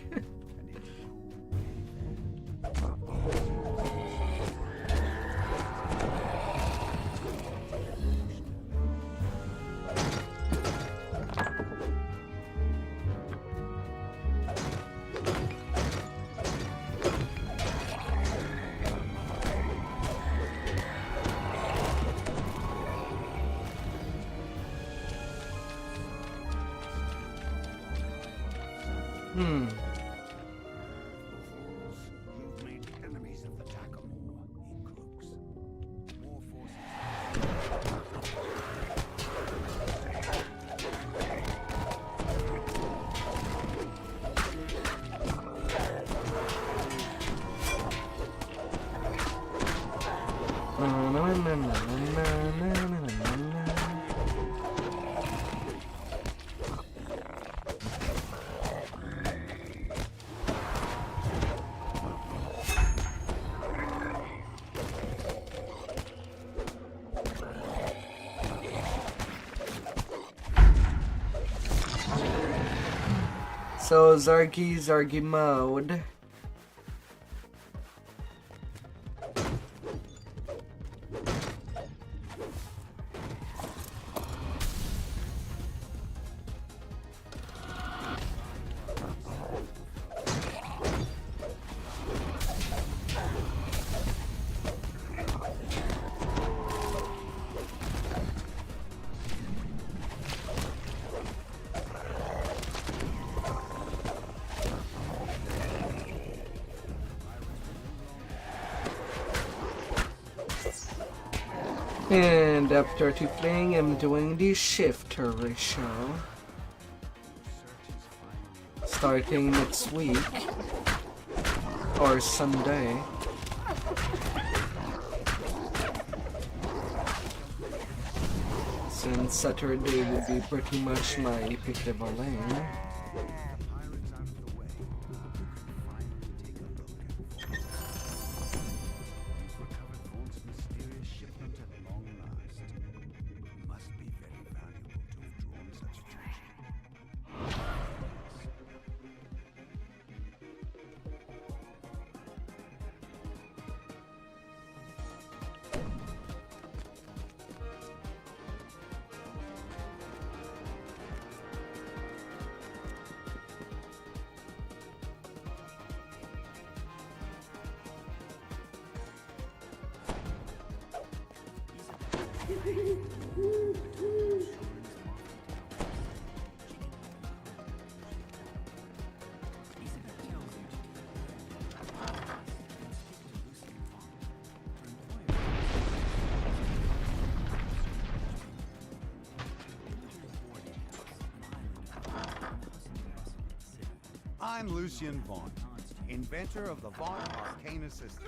So Zargi mode. And after Tiefling, I'm doing the shifter ratio. Starting next week. Or Sunday. Since Saturday will be pretty much my pick level lane. I'm Lucian Vaughn, inventor of the Vaughn Arcana System.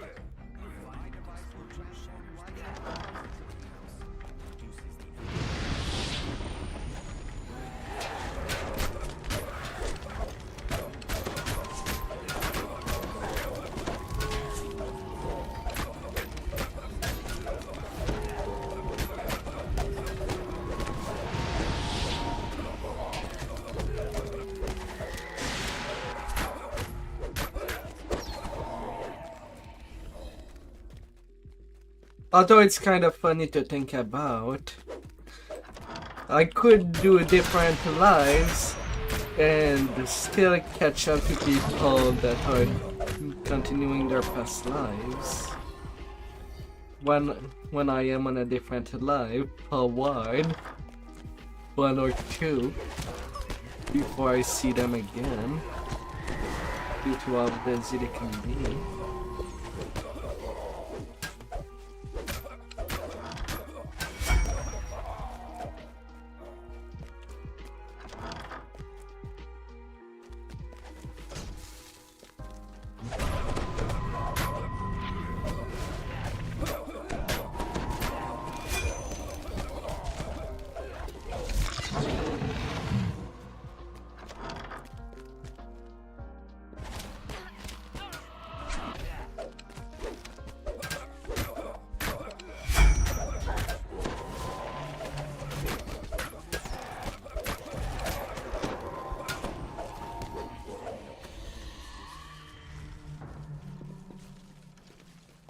My device will transform right. Although it's kind of funny to think about, I could do different lives and still catch up to people that are continuing their past lives. When I am on a different life, a while, 1 or 2, before I see them again, due to how busy they can be.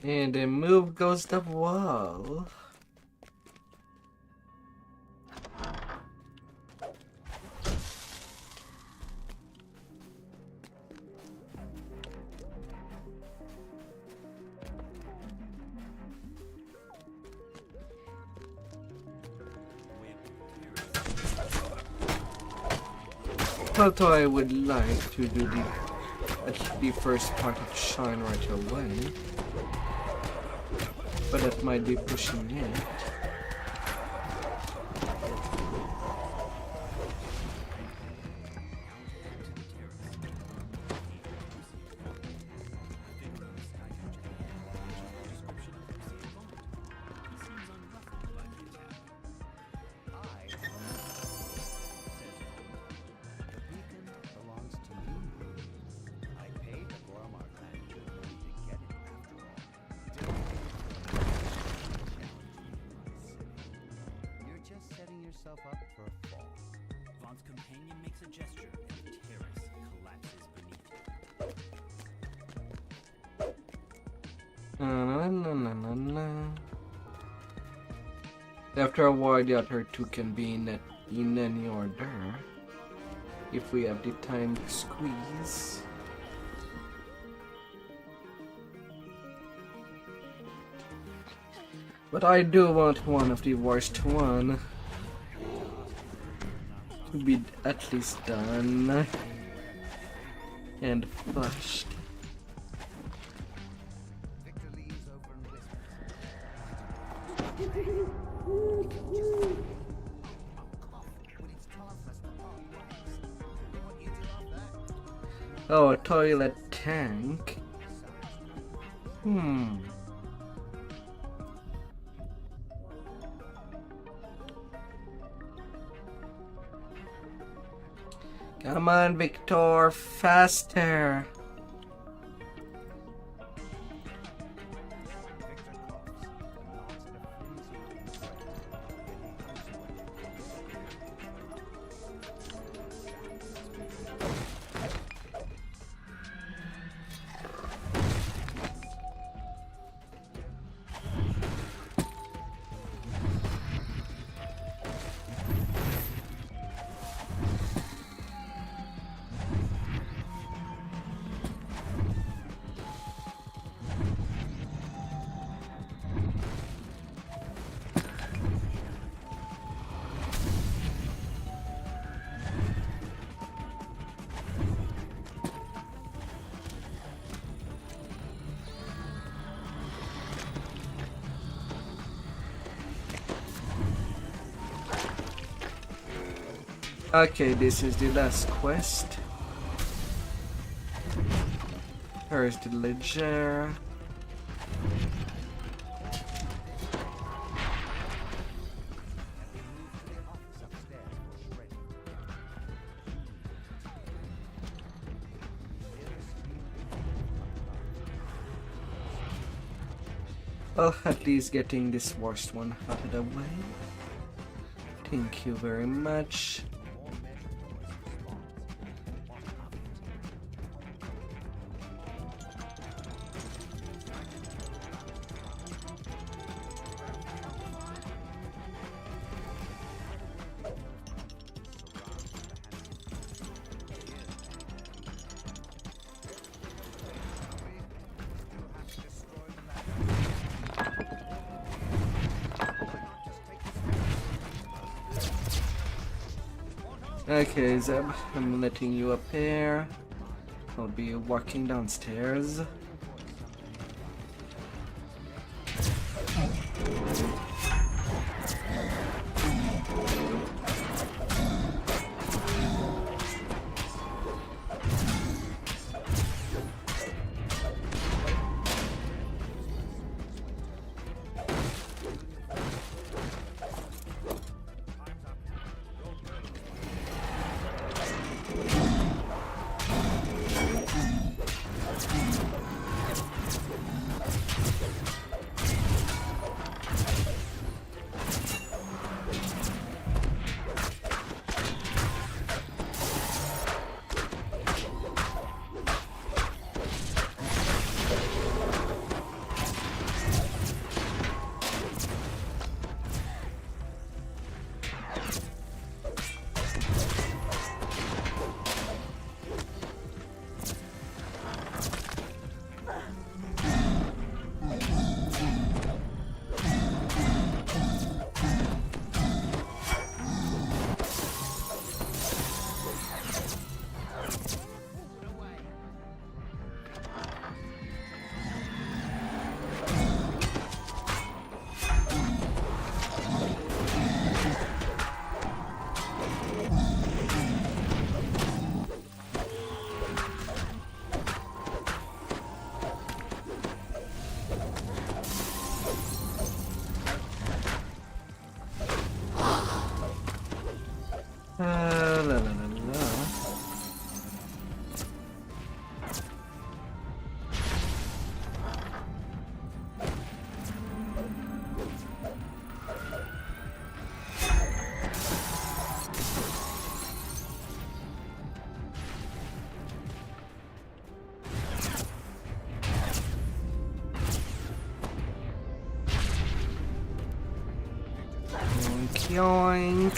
And then move goes the wall. Although I would like to do the first part of Shine right away. But that might be pushing it. Up for a fall. Vaughn's companion makes a gesture and the terrace collapses beneath it. After a while, the other two can be in any order, if we have the time to squeeze. But I do want one of the worst one to be at least done and flushed. Oh, a toilet tank. Come on, Victor, faster! Okay, this is the last quest. Where's the ledger? Well, at least getting this worst one out of the way. Thank you very much. Okay, Zeb, I'm letting you up here. I'll be walking downstairs. La la la la. Yoink, yoink.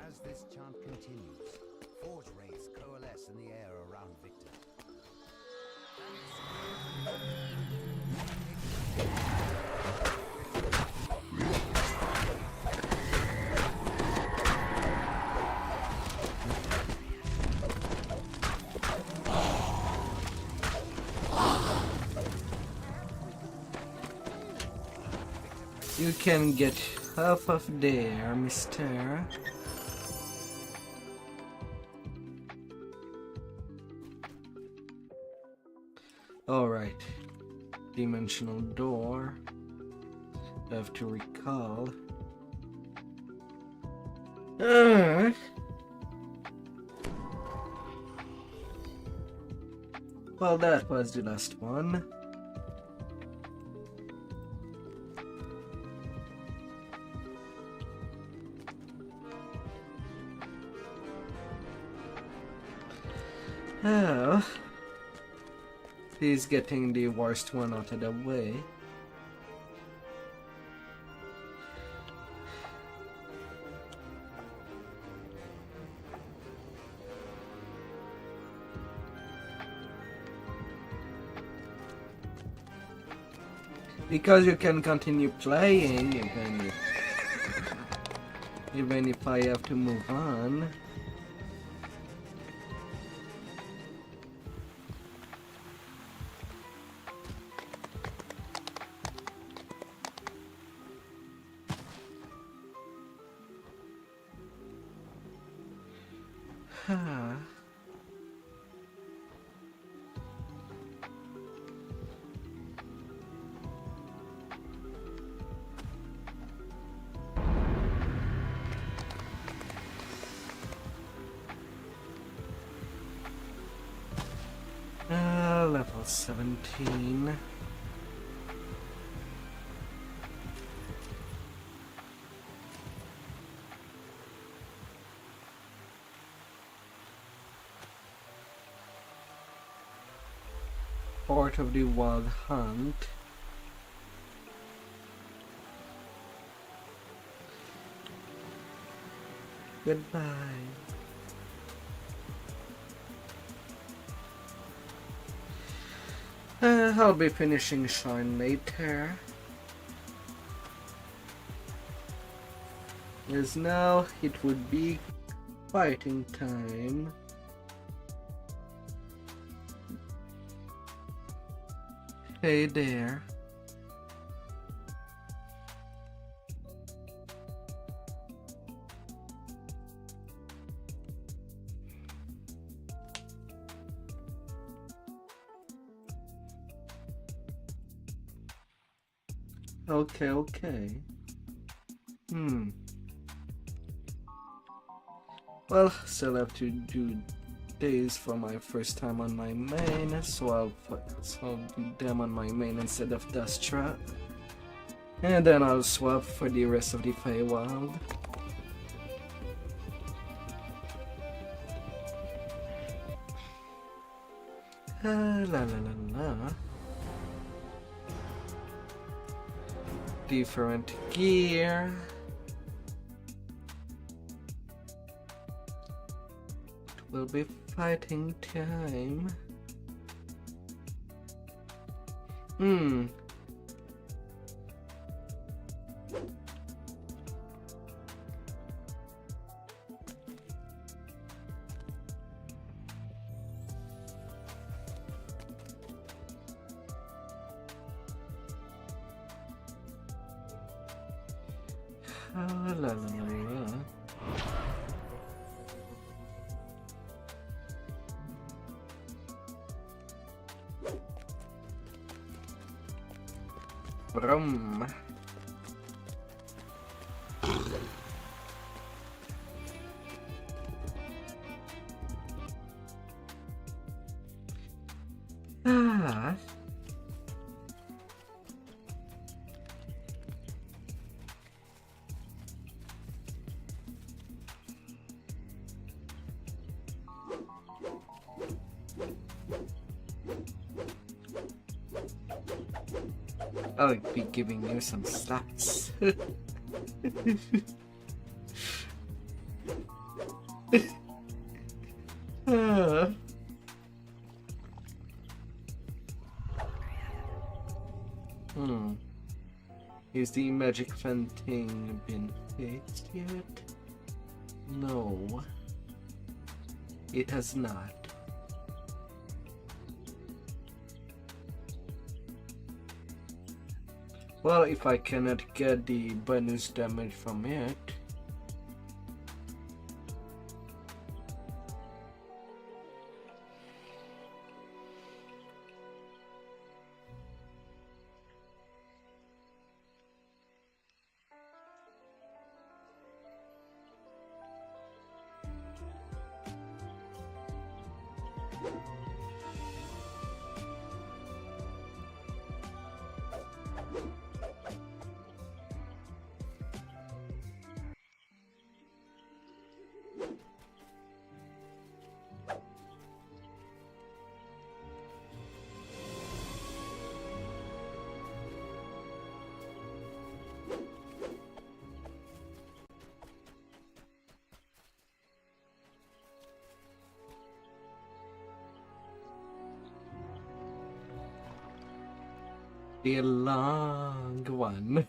As this chant continues, forge wraiths coalesce in the air around Victor. You can get half of there, mister. Alright. Dimensional door. I have to recall. Well, that was the last one. Oh. He's getting the worst one out of the way. Because you can continue playing even if I have to move on. Level 17. Part of the Wild Hunt. Goodbye. I'll be finishing Shine later. As now it would be fighting time. Hey there. Okay. Well, still have to do days for my first time on my main, so I'll do them on my main instead of Dust Trap. And then I'll swap for the rest of the Feywild. La. Different gear. It will be fighting time. La. Brum. I'll be giving you some slaps. Is the magic fan thing been fixed yet? No, it has not. Well, if I cannot get the bonus damage from it, The long one.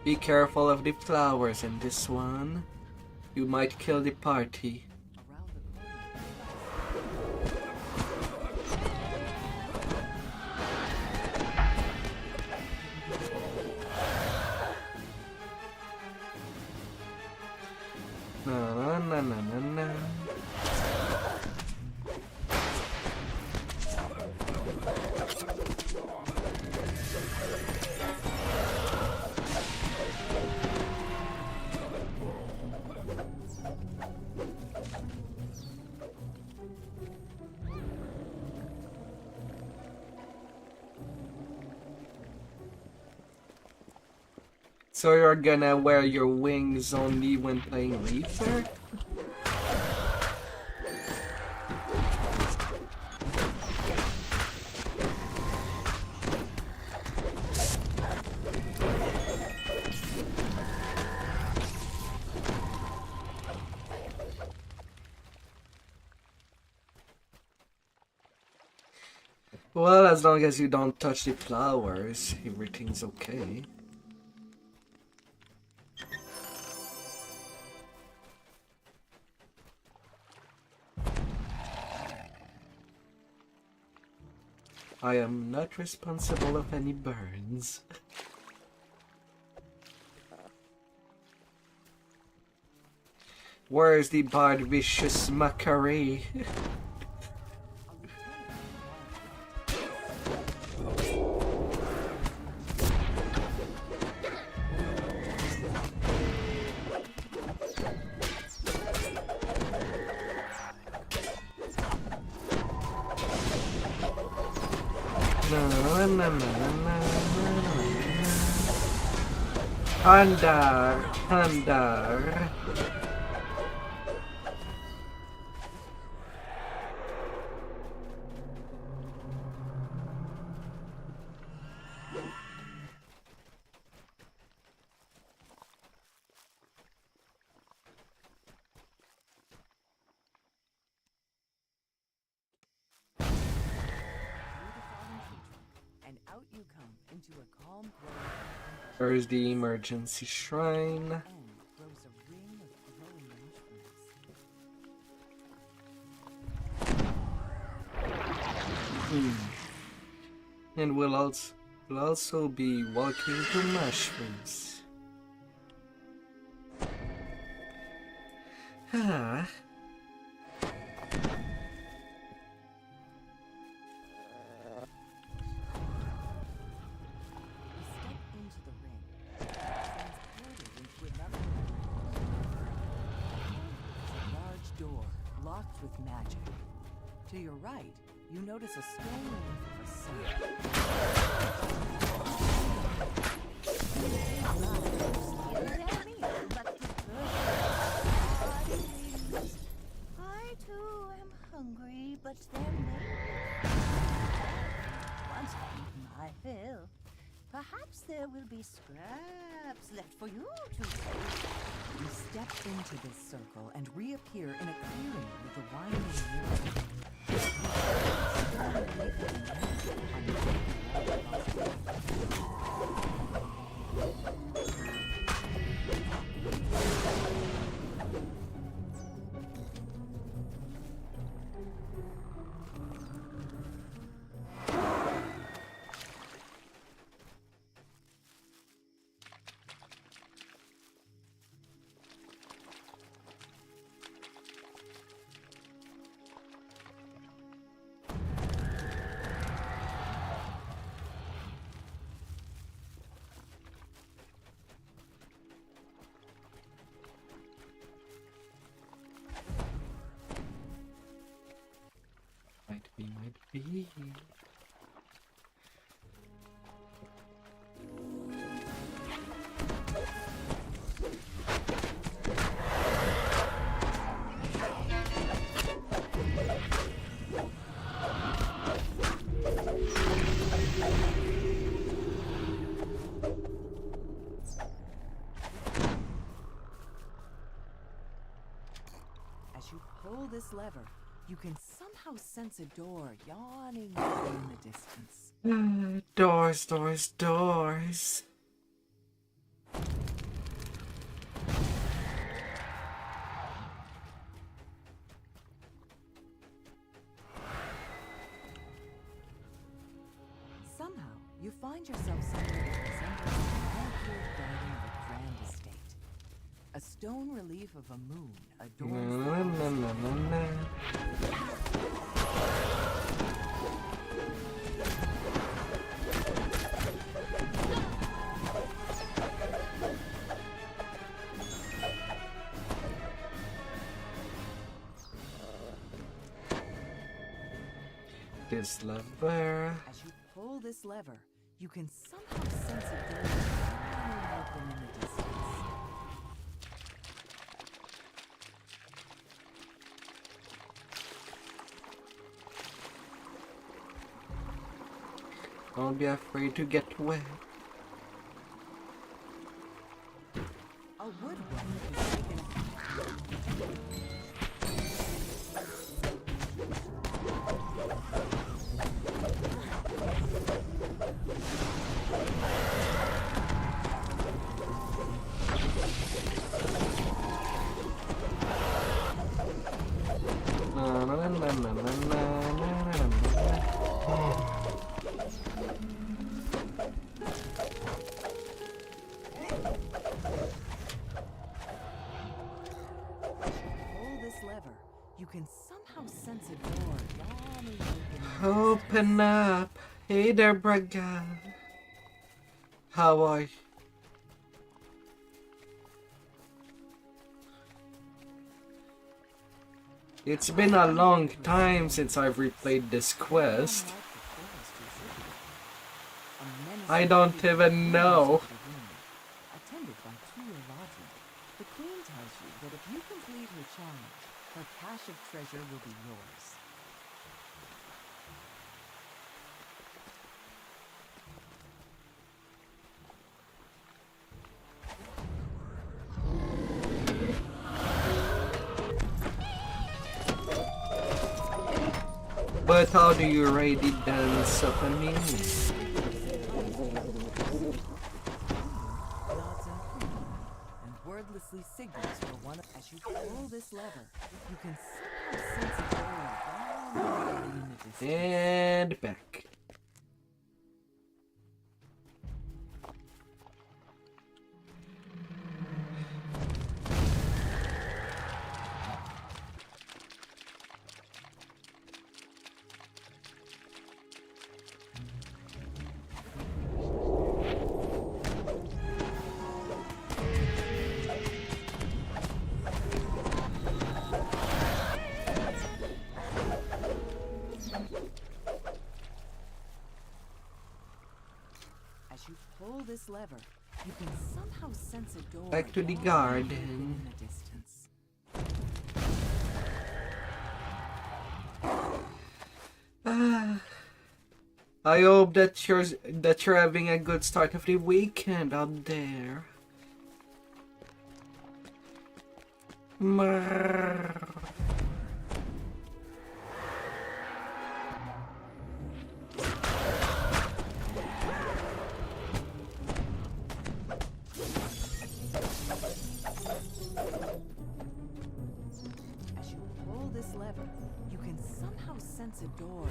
Be careful of the flowers in this one. You might kill the party. Na na na na na. So you're gonna wear your wings only when playing Reaper? Well, as long as you don't touch the flowers, everything's okay. I am not responsible of any burns. Where is the bard vicious mockery? Handar. And out you come into a calm grove. Where's the emergency shrine? And we'll also be walking to mushrooms. Ah. With magic. To your right, you notice a stone leaf of a sun. I too am hungry, but there may be. Once I've eaten my fill, perhaps there will be scraps left for you to take. You step into this circle and reappear in a clearing with a winding river. be? As you pull this lever, you can somehow sense a door yawning in the distance. Doors, doors, doors. Somehow, you find yourself somewhere that resembles the manicured garden of a grand estate. A stone relief of a moon adorns the This lever. As you pull this lever, you can somehow sense a door yawning open in the distance. Don't be afraid to get wet. A woodworm is taken. You can somehow sense a door yawning open. Open up. Hey there, Braga. How are you? It's been a long time since I've replayed this quest. I don't even know. Attended by two Eladrin, the queen tells you that if you complete her challenge, her cache of treasure will be yours. But how do you ready dance up a me? Wordlessly signals for one. As you pull this lever, you can somehow sense a door yawning in the distance. And back. This lever, you can somehow sense a door back to the garden. In the distance. I hope that you're having a good start of the weekend out there. A door.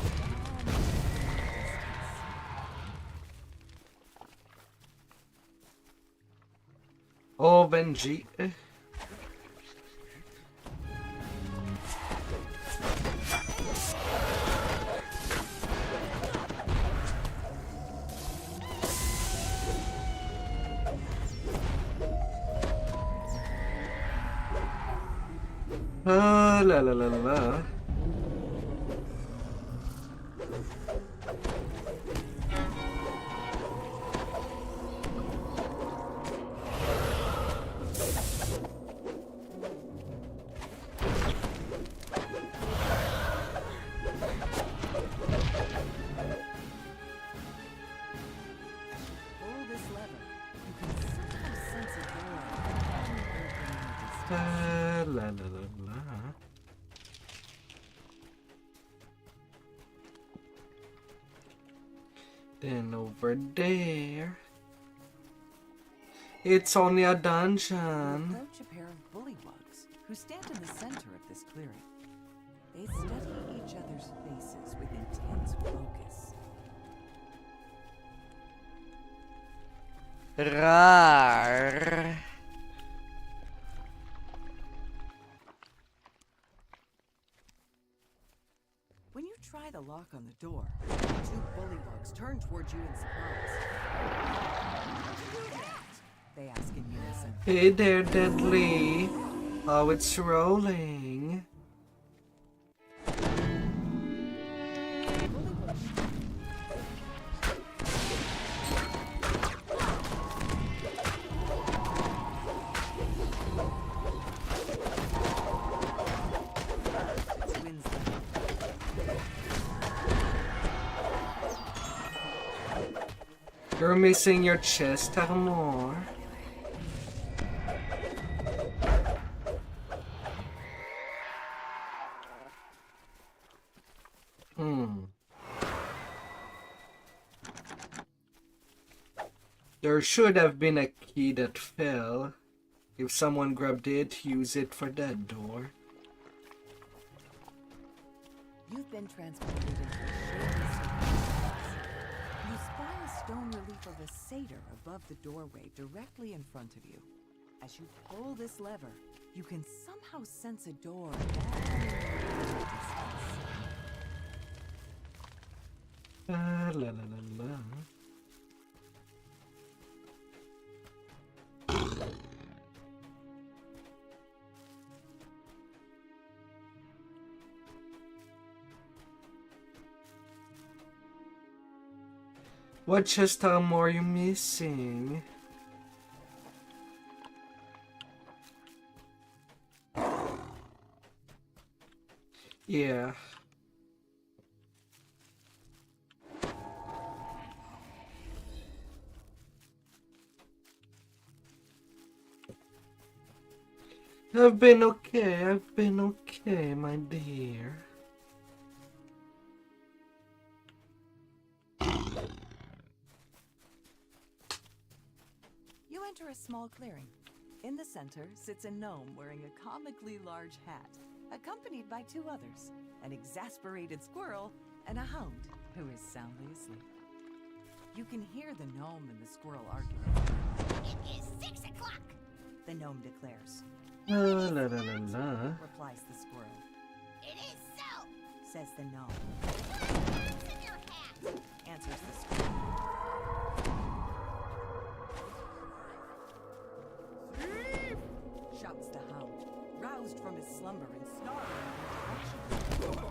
Oh, Benji. La la la la la. La la la la. Then over there, it's only a dungeon. Approach a pair of bullywugs who stand in the center of this clearing. They study each other's faces with intense focus. Rar. When you try the lock on the door, two bullywugs turn towards you in surprise. How'd you do that? They ask in unison. Hey there, Deadly. Oh, it's rolling. You're missing your chest armor. There should have been a key that fell. If someone grabbed it, use it for that door. You've been transported into a shady. You spy a stone relief of a satyr above the doorway directly in front of you. As you pull this lever, you can somehow sense a door down in the distance. La la la la. What chest armor are you missing? Yeah. I've been okay, my dear. You enter a small clearing. In the center sits a gnome wearing a comically large hat, accompanied by two others, an exasperated squirrel and a hound who is soundly asleep. You can hear the gnome and the squirrel arguing. It is 6 o'clock! The gnome declares. La la la la la. Replies the squirrel. It is so! Says the gnome. What's in your hat? Answers the squirrel. Thief! Shouts the hound, roused from his slumber and snarling in the direction.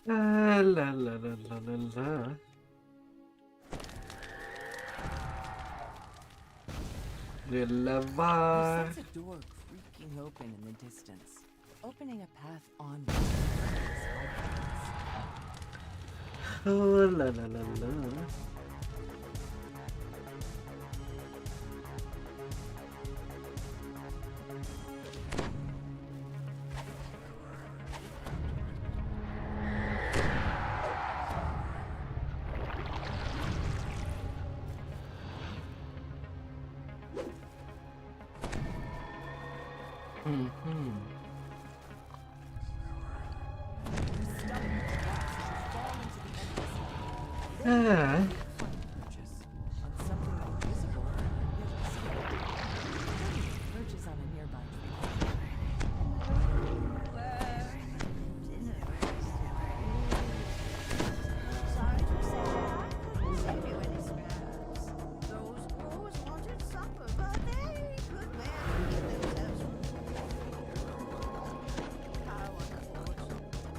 La la la la la la. Levar. He sense a door creaking open in the distance, opening a path onward. Oh la la la la.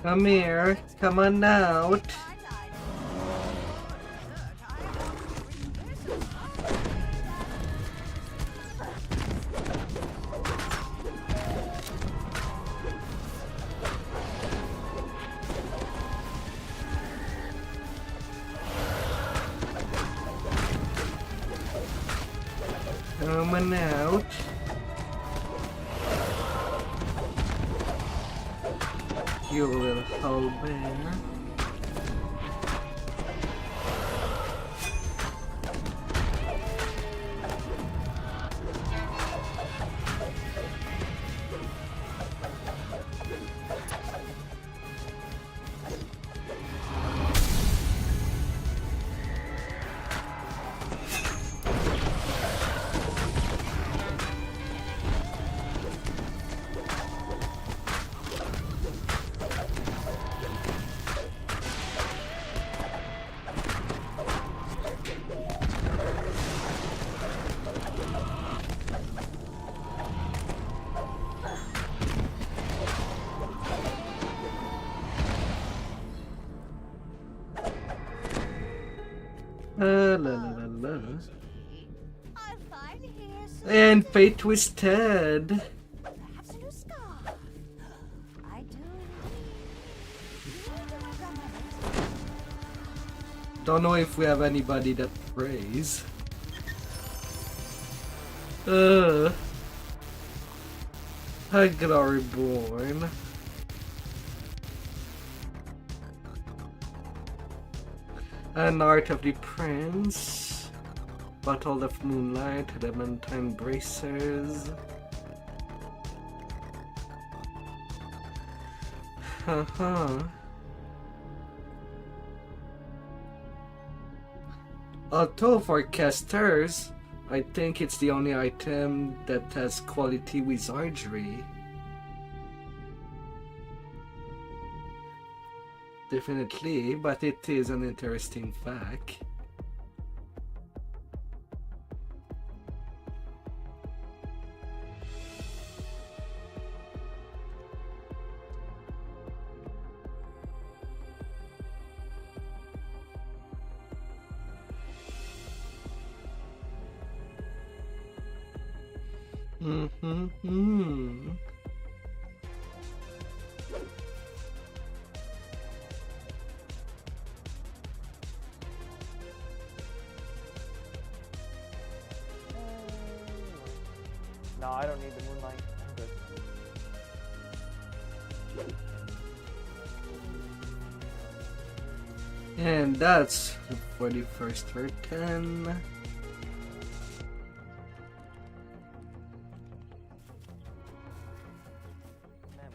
Come here. Come on out. Come on out. You little hoe bear. La la la la. And fate twisted. Perhaps a new scarf. I do. Don't know if we have anybody that prays. A glory born. An art of the prince. Battle of moonlight, adamantine bracers. Haha. Although for casters, I think it's the only item that has quality wizardry. Definitely, but it is an interesting fact. Mm-hmm. No, I don't need the moonlight. I'm good. And that's for the first R10. Man,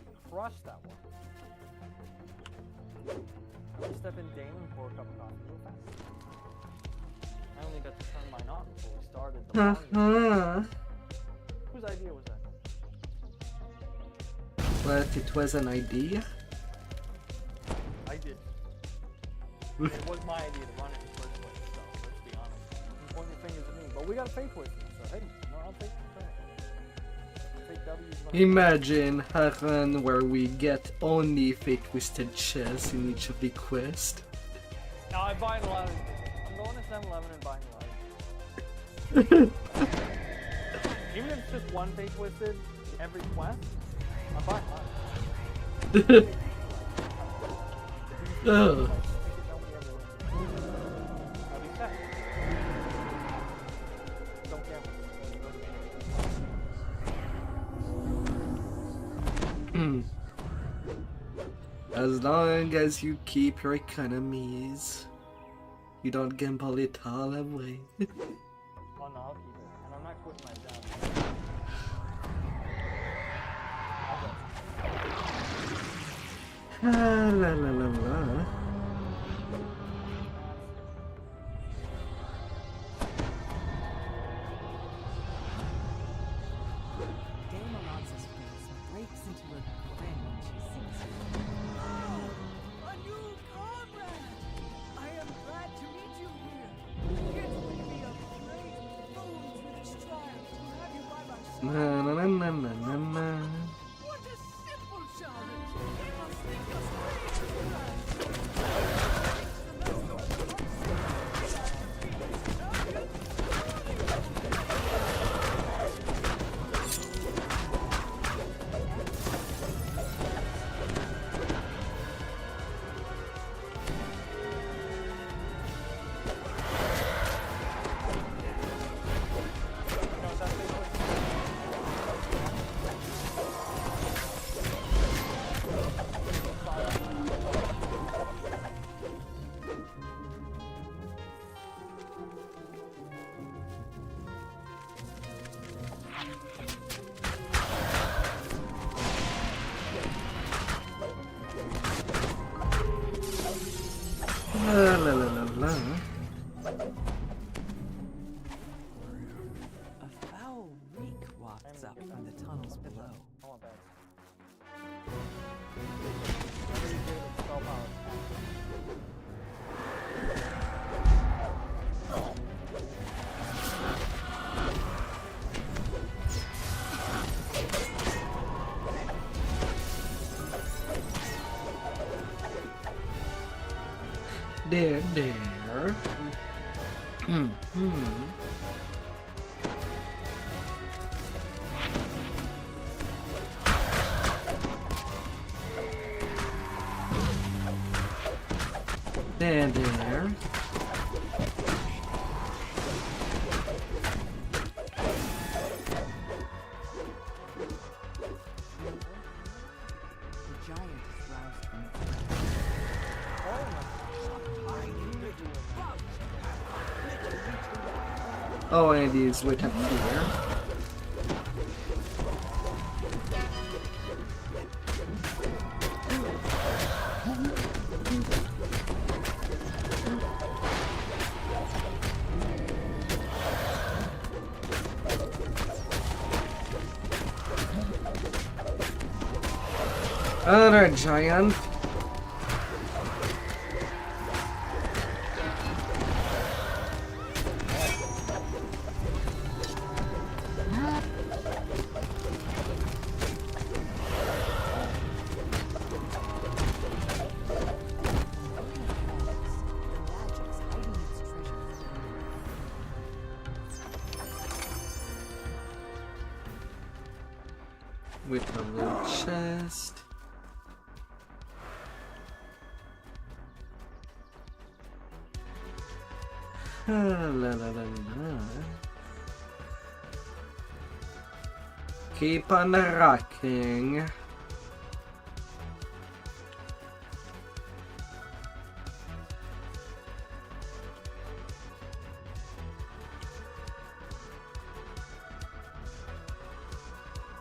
we crushed that one. I'll step in Dane and pour a cup of coffee real fast. I only got to turn mine on before we started the morning. Whose idea was that? But it was an idea. I did. It was my idea to run it in the first place, so let's be honest. You point your fingers at me, but we got a fake voice, so hey, no, I'll take the fake W's. Imagine a run where we get only fake twisted chests in each of the quests. No, I'm buying a lot of these. I'm going to 7-Eleven and buying a lot of these. Even if it's just one fake twisted every quest, I'm buying a lot. Oh. As long as you keep your economies, you don't gamble it all away. Oh no, I'll keep it. And I'm not quitting my job. La la la la. Breaks into a grin when she sees you. A new comrade! I am glad to meet you here. It will be a great boon to this trial to have you by my side. Na na na na na na na. What a simple challenge! It must make us brave La la la la. A foul reek wafts up from the tunnels below. I want that. There. There. The giant is roused from its Oh, and he's way up here. Another giant. With a little chest. La la la la. Keep on rocking.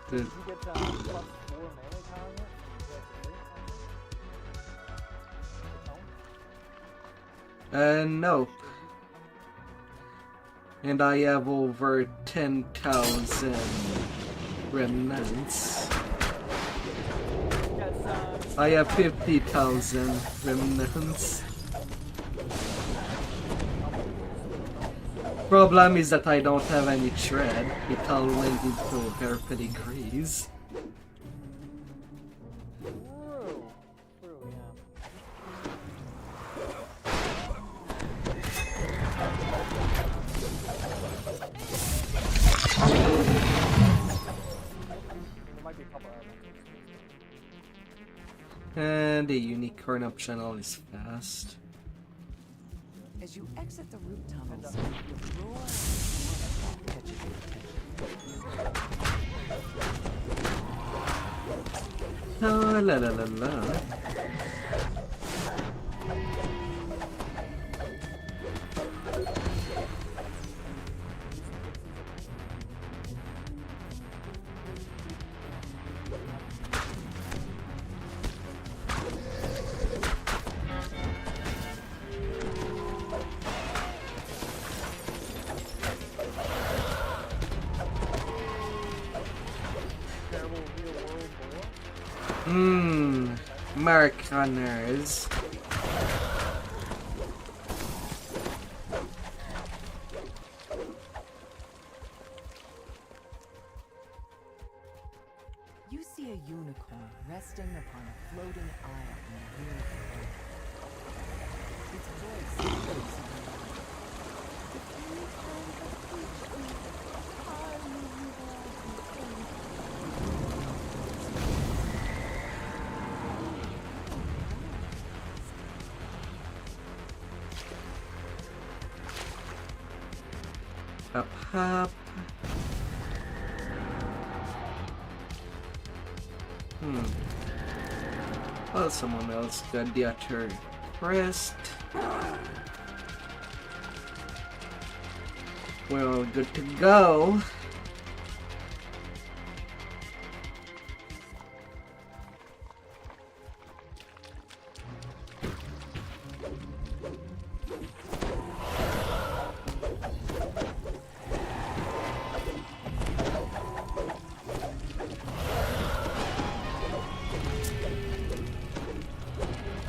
Did you get +4 mana power yet? No. And I have over 10,000 remnants. I have 50,000 remnants. Problem is that I don't have any tread. It all went into her pedigrees. And the unicorn optional is fast. As you exit the root tunnels, you roar and catch your attention. Oh, la la la la. Mark Runners. You see a unicorn resting upon a floating isle in the rear of the Its voice echoes Up. Well, someone else got the utter rest. We're all good to go.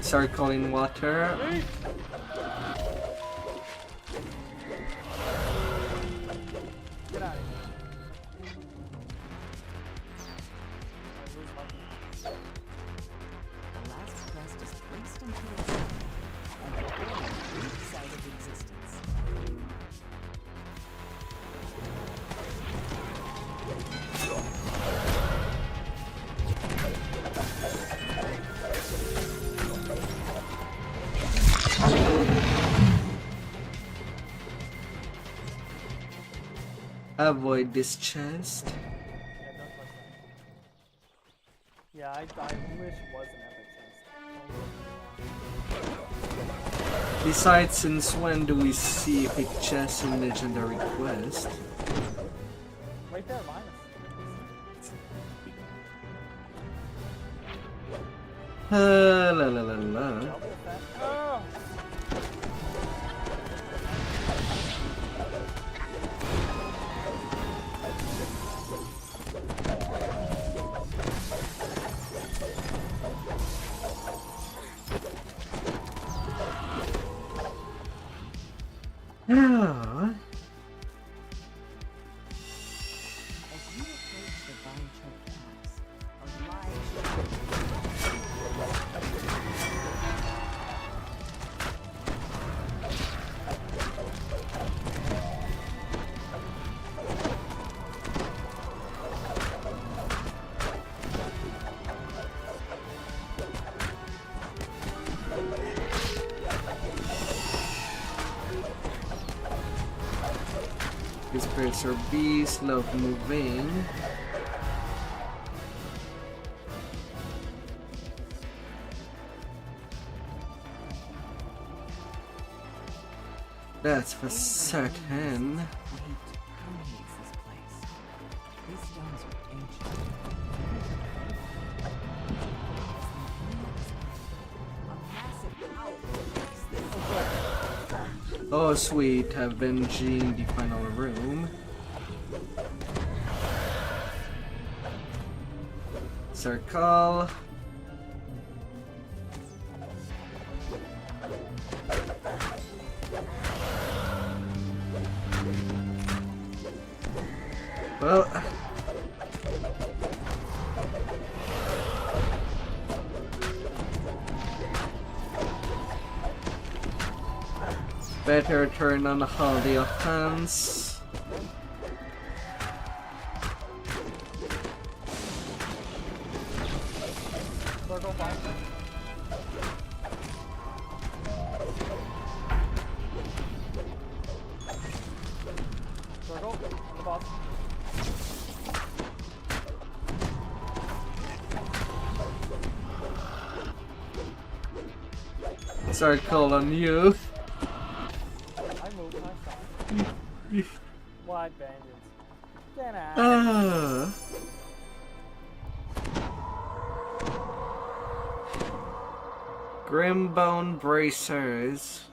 Circle in water. Get out of here. The last quest is placed into its hand, and the whole side of existence. Avoid this chest. Yeah, I wish it was an epic chest. Besides, since when do we see epic chests in Legendary Quest? Right there, minus. La la la la. Oh! Ah. As you approach the vine-choked pass, a live These birds are bees, love moving. That's for certain. permeates this place. These stones are ancient. A massive owl makes this. Oh sweet, avenging the final room. Circle. Well, better turn on all the offense. Circle fine. Circle on the boss. Circle on you. I moved, I shot. Wide bandits. Get out. Ah. Grimbone bracers.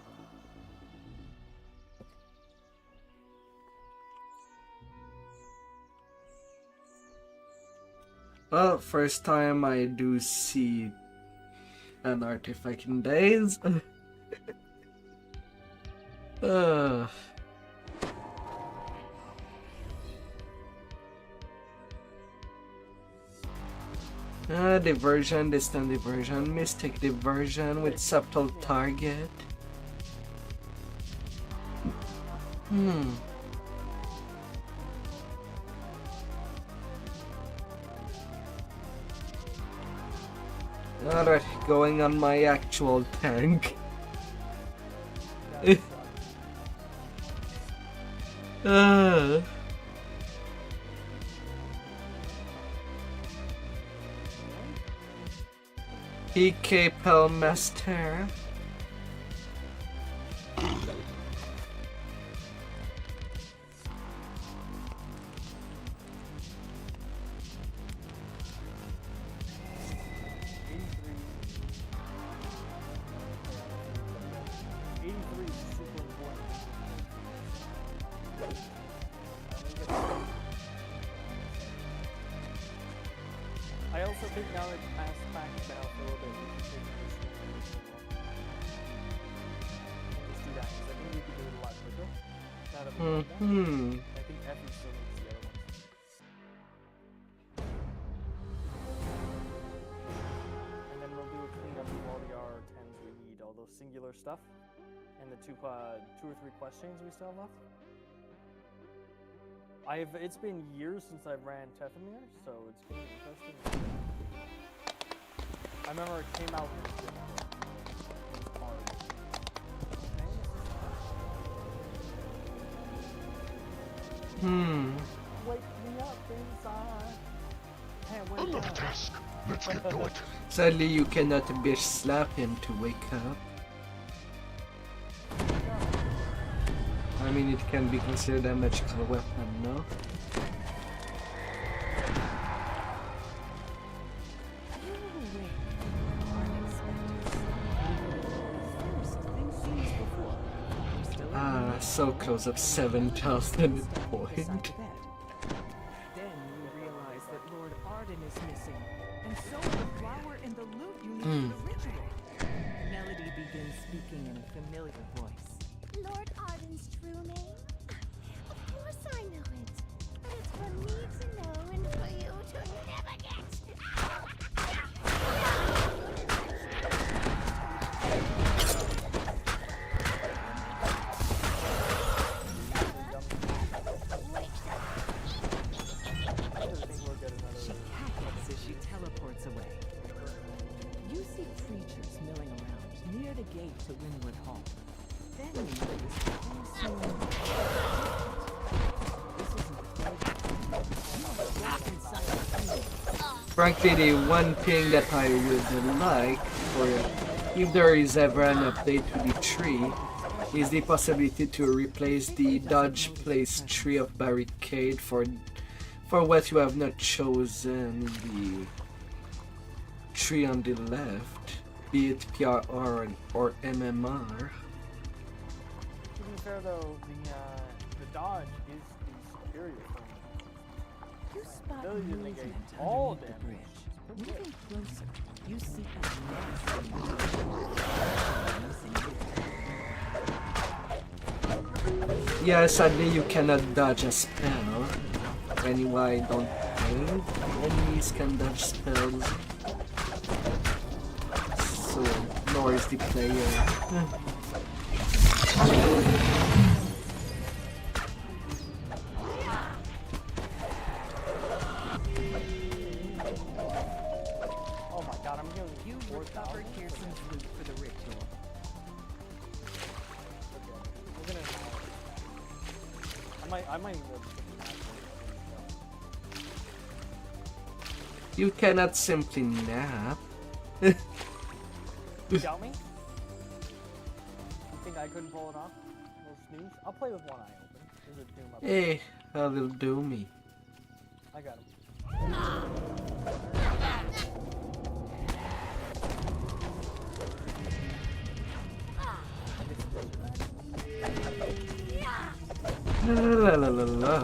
Well, first time I do see an artifact in days. Diversion, distant diversion, mystic diversion with subtle target. Alright, going on my actual tank. EK Pelmaster. I also think now it's past back now for a little bit. We can take this. Let's do that, 'cause I think we can do it a lot quicker. Now that we've done that. I think Effie still needs the other ones. And then we'll do a cleanup of all the R10s we need, all those singular stuff, and the two or three quest chains we still have left. It's been years since I've ran Tethemir, so it's gonna be interesting. I remember it came out and it was hard. Wake me up inside. Another task. Let's get to it. Sadly, you cannot bitch slap him to wake up. I mean, it can be considered a magical weapon, no? Ah, so close up 7,000 point. Then you realize that Lord Arden is missing, and so are the flower and the loot you need for the ritual. Melody begins speaking in a familiar voice. Lord Arden's true name? Of course I know it. But it's for me to know and for you to never get. She cackles as she teleports away. You see creatures milling around near the gate to Wynwood Hall. Then you notice that Frankly, the one thing that I would like, or if there is ever an update to the tree, is the possibility to replace the dodge place tree of barricade for what you have not chosen, the tree on the left, be it PRR or MMR. To be fair though, the dodge is the superior form. you spot Those are movement negate all underneath the damage. bridge. Moving closer, you see a Yeah, sadly you cannot dodge a spell. Anyway, I don't think enemies can dodge spells. So, nor is the player. Oh my god, I'm giving You recover Kirsten's loot for the ritual. We're gonna. I might even go. You cannot simply nap. You doubt me? You think I couldn't pull it off? A little snooze? I'll play with one eye open. There's a doom up there. Hey, a little doomy. I got him. La la la la la.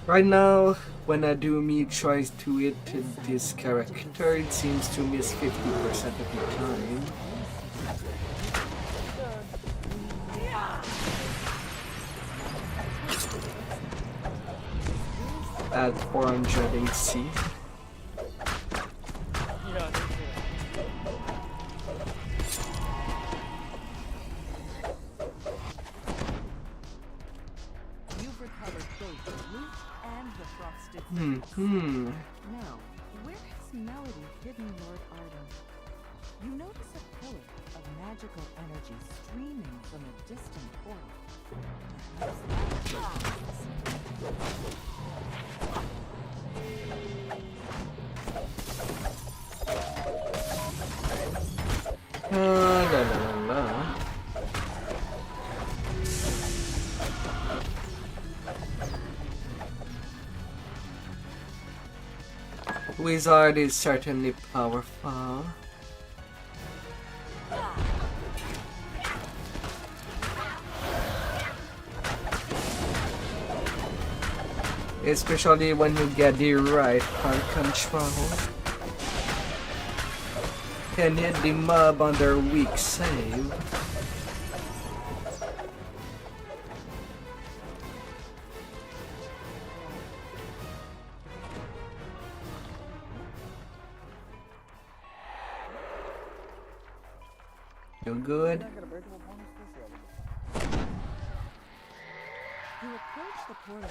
Right now, when a Doomy tries to hit this character, it seems to miss 50% of the time. At 400 AC. You've recovered both the loot and the frosted Now, where has Melody hidden Lord Arden? You notice a pillar of magical energy streaming from a distant portal. La la la la. Wizard is certainly powerful. Especially when you get the right hand control. Can hit the mob under weak save. You good? You approach the portal.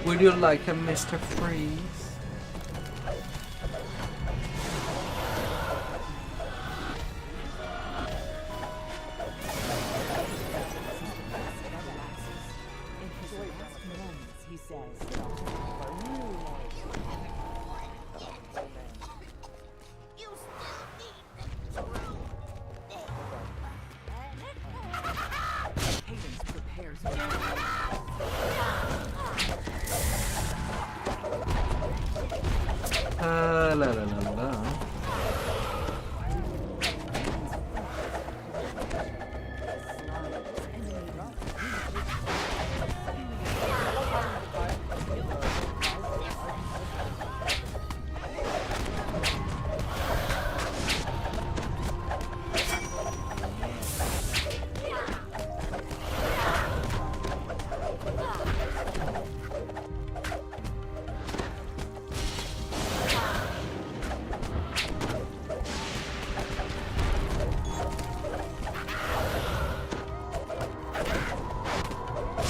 Would you like a Mr. Freeze? La la la la.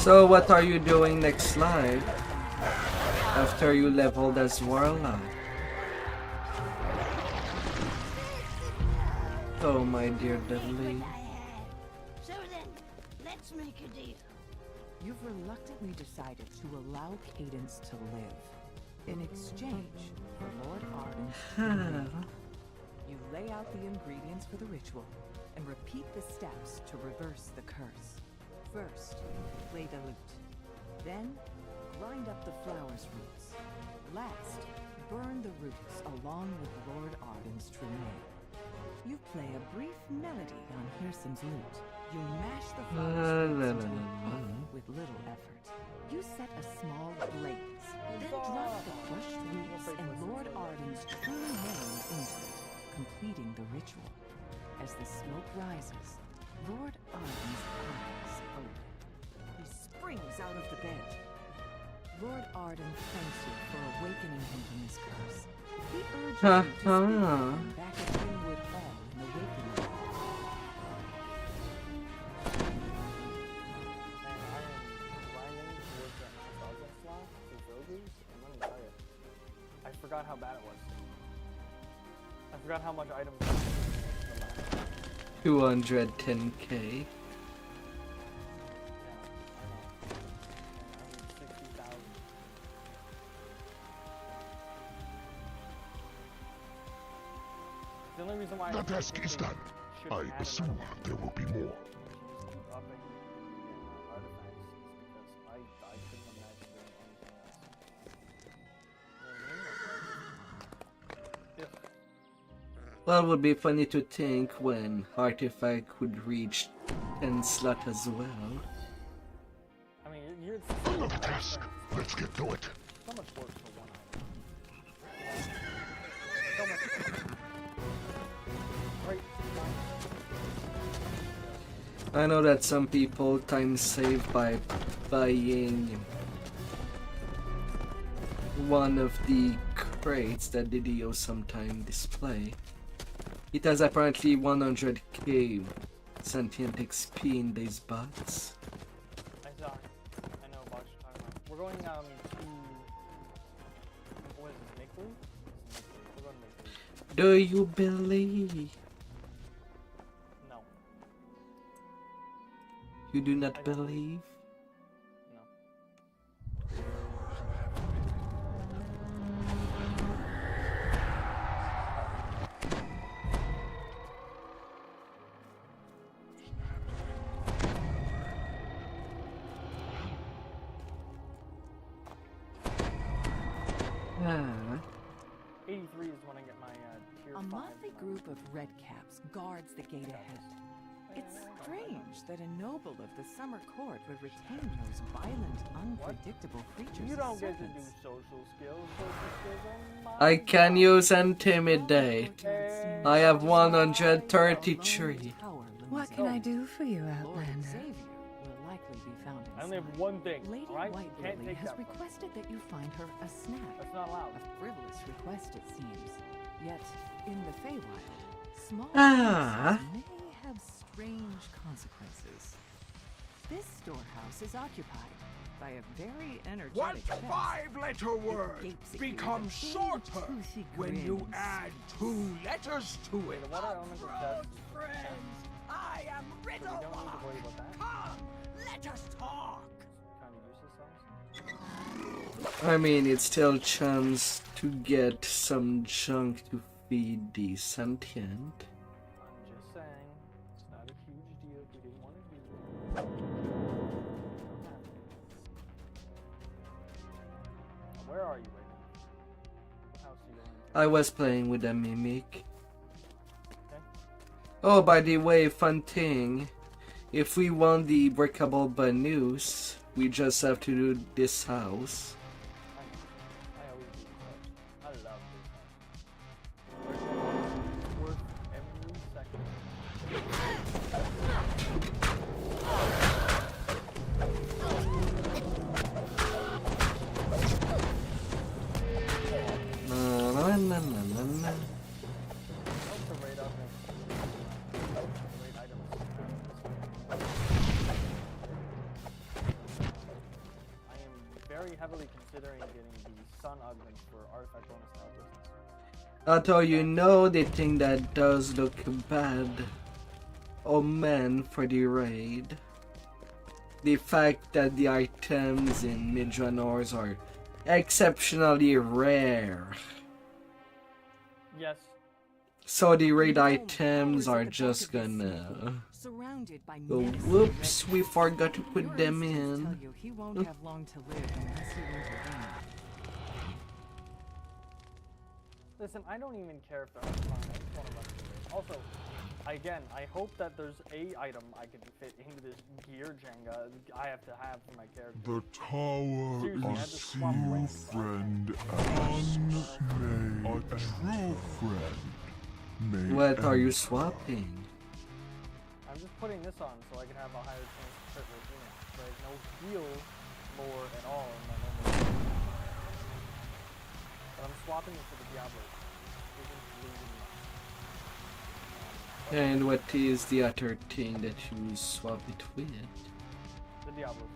So what are you doing next live? After you leveled as Warlock? Oh my dear Dudley. So then, let's make a deal. You've reluctantly decided to allow Cadence to live. In exchange for Lord Arden's you lay out the ingredients for the ritual and repeat the steps to reverse the curse. First, play the lute. Then, grind up the flower's roots. Last, burn the roots along with Lord Arden's true name. You play a brief melody on Hearsom's lute. You mash the flower's roots into a puff with little effort. You set a small blaze, then drop the crushed roots and Lord Arden's true name into it, completing the ritual. As the smoke rises, Lord Arden's eyes open. He springs out of the bed. Lord Arden thanks you for awakening him from his curse. He urges you to speak with him back at Winwood Hall in the Wakening Hall. I forgot how bad it was. I forgot how much items. 210k. The only reason why the task is done. I assume there will be more. Well, it would be funny to think when Artifact could reach 10 slot as well. I mean, you're another task. Let's get to it. So much work for one item. So much. Right. I know that some people time save by buying one of the crates that the DO sometime display. It has apparently 100k sentient XP in these bots. I know about what you're talking about. We're going to what is it, Make-Believe? We're going to Make-Believe. Do you believe? No. You do not believe? No. 83 is when I get my tier 5. A motley group of redcaps guards the gate ahead. It's strange that a noble of the summer court would retain those violent, unpredictable creatures. You don't as get to do servants. social skills. Social skills are I can use intimidate. I have 133. What can I do for you, Outlander? Will likely be found I only have one thing. Lady Alright? White Can't Lily take has that. requested that you find her a snack. That's not allowed. A frivolous request, it seems. Yet, in the Feywild, small Ah. choices may have strange consequences. This storehouse is occupied by a very energetic What pest. five-letter word gapes at you with becomes big, shorter toothy when you grins. add 2 letters to it? The water element of test. Friends, I am So we don't need to worry about that. Come, let us talk. Kind of useless songs. I mean, it's still chance to get some junk to feed the sentient. I'm just saying, it's not a huge deal if we didn't want to do it. Where are you right now? What house are you going to? I was playing with a mimic. Oh, by the way, fun thing. If we want the breakable banoose, we just have to do this house. I always do this. I love this house. It's worth every second. Na, na, na, na, na, na. Also rate up rate items. I am very heavily considering getting the sun augments for artifact bonus now business. Although you know the thing that does look bad. Oh man, for the raid. The fact that the items in Midranors are exceptionally rare. Yes. So the raid items are just gonna go, whoops, we forgot to put them in. He won't have long to live unless you intervene. Listen, I don't even care if they're on fire. I just want to run through it. Also, again, I hope that there's a item I can fit into this gear Jenga I have to have for my character. The tower Seriously, I had is to swap sealed, lanes. friend, and a true friend may What are you enter. swapping? I'm just putting this on so I can have a higher chance to crit rate units. There's no heal lore at all in my normal. But I'm swapping it for the Diablo. And what is the other thing that you swap it with? The Diablo.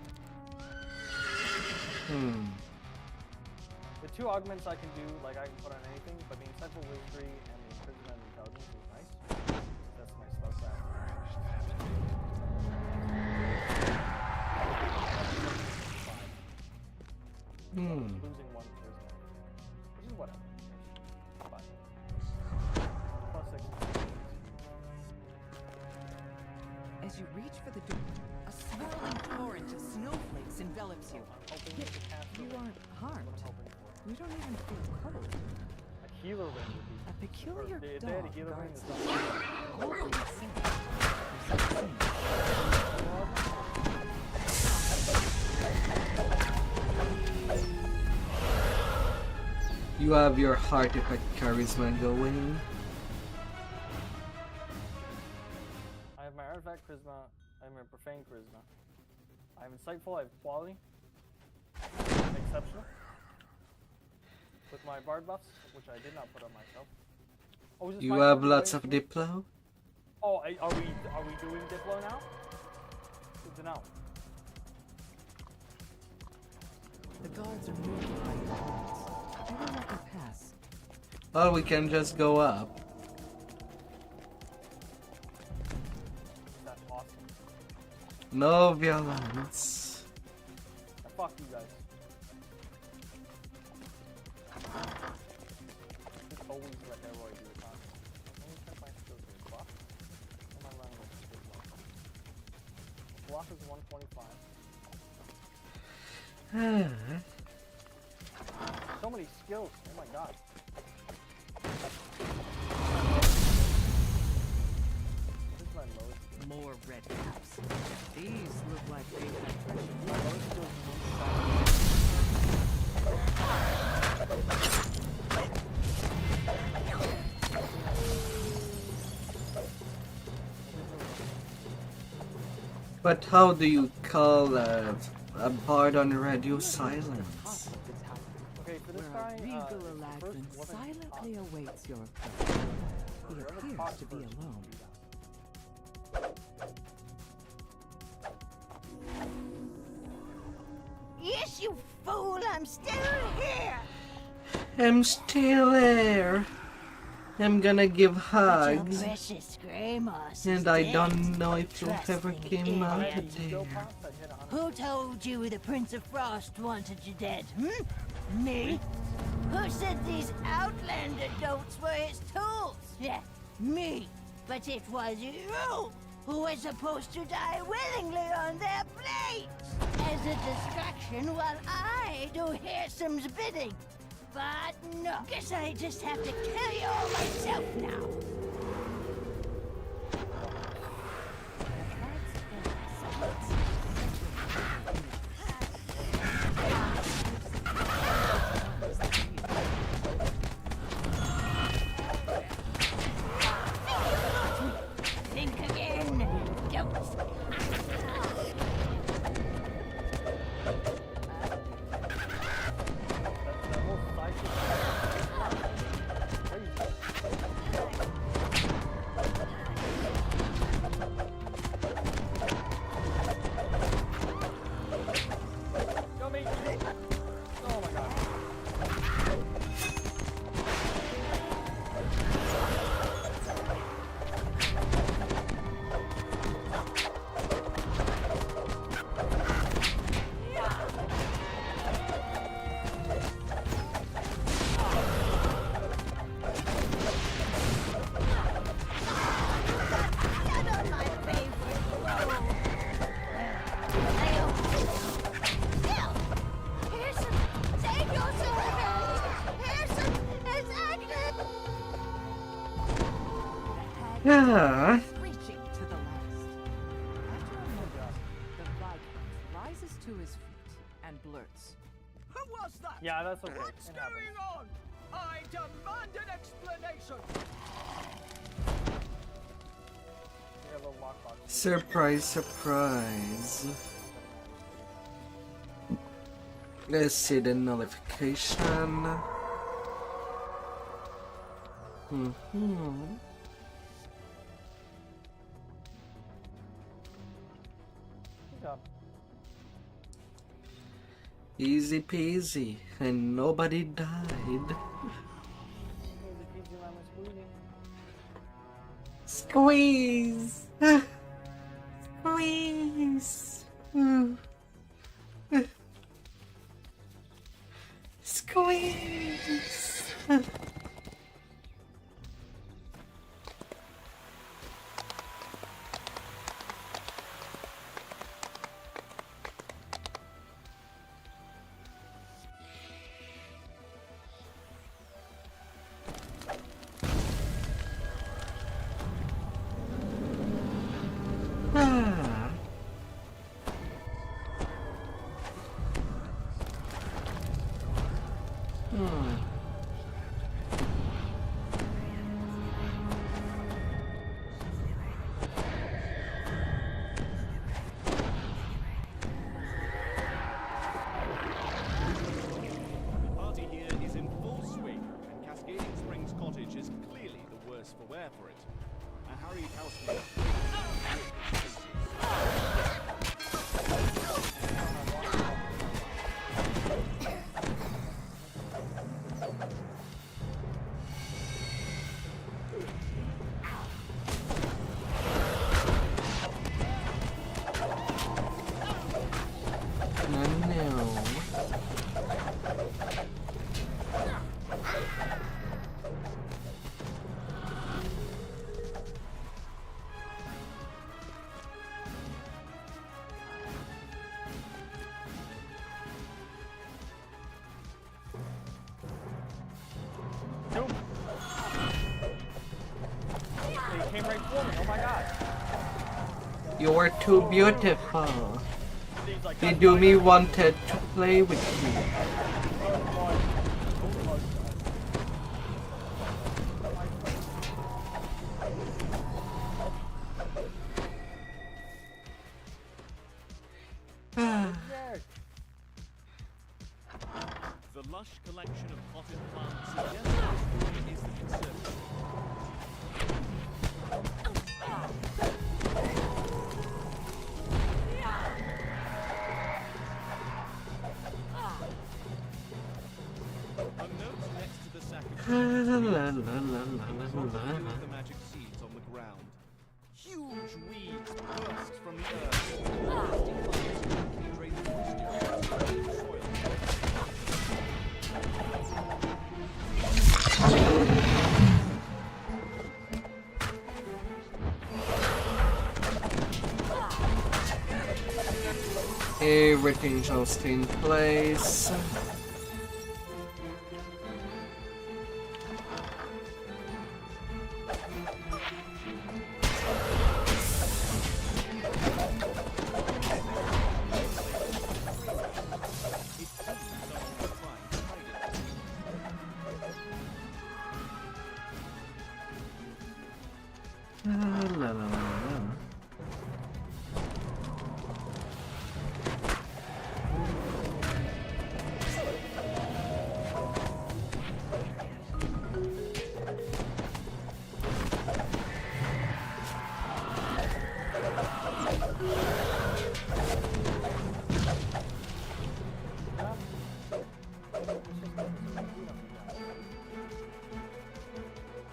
The 2 augments I can do, like I can put on anything, but the Insightful Wizardry and the Imprisonment and Intelligence is nice. That's my spellcraft. Losing 1 charisma, which is whatever. Fine. Plus 6. As you reach for the door, a swirling torrent of snowflakes envelops you. Yet you aren't harmed. You don't even feel cold. A healer ring would be. A peculiar They had a dog healer ring guards the that's door. All things You have your artifact charisma going. I have my artifact charisma, I have my profane charisma. I have insightful, I have quality. Exceptional. With my bard buffs, which I did not put on myself. Oh, is this You my have turn? lots of Diplo? Oh, are we doing Diplo now? Good to know. The guards are moving by turns. They will let you pass. Or we can just go up. That's awesome. No violence. Now, fuck you guys. Just always let Elroy do the talking. Let me check my skills here. Bluff? What am I running with skill bluff? Bluff is 125. So many skills. Oh my god. This is my lowest. More red caps. These look like they have My lowest skill But how do you call a bard on radio silence? Okay, for this guy, Regal Alagran silently awaits your approach. He appears to be alone. Yes, you fool! I'm still here! I'm still there. I'm gonna give hugs. Your precious grey moss And is I dead. don't know if you'll ever Trusting came out idiot. of there. Who told you the Prince of Frost wanted you dead, Me? Who said these outlander dolts were his tools? Yeah, me. But it was you who was supposed to die willingly on their blades as a distraction while I do Hearsome's bidding. But no, guess I just have to kill you all myself now. Think again, don't. Yeah. Reaching to the last. After a moment, the Viscount rises to his feet and blurts. Who was that? Yeah, that's okay. What's It happens. going on? I demand an explanation. Yeah, a little lockbox. Surprise, surprise. Let's see the nullification. Good job. Easy peasy, and nobody died. Easy peasy lemon squeezy. Squeeze! Squeeze! Squeeze! The party here is in full swing, and Cascading Springs Cottage is clearly the worse for wear for it. A harried household. woman, oh my god. You are too beautiful. The Doomy wanted to play with you. The lush collection of potted plants suggests this is the conservatory. A note next to the sack of seeds reads, the magic seeds on the ground. Huge weeds burst from the earth. Drain the moisture into the soil. Everything shall stay in place. La, la, la, la.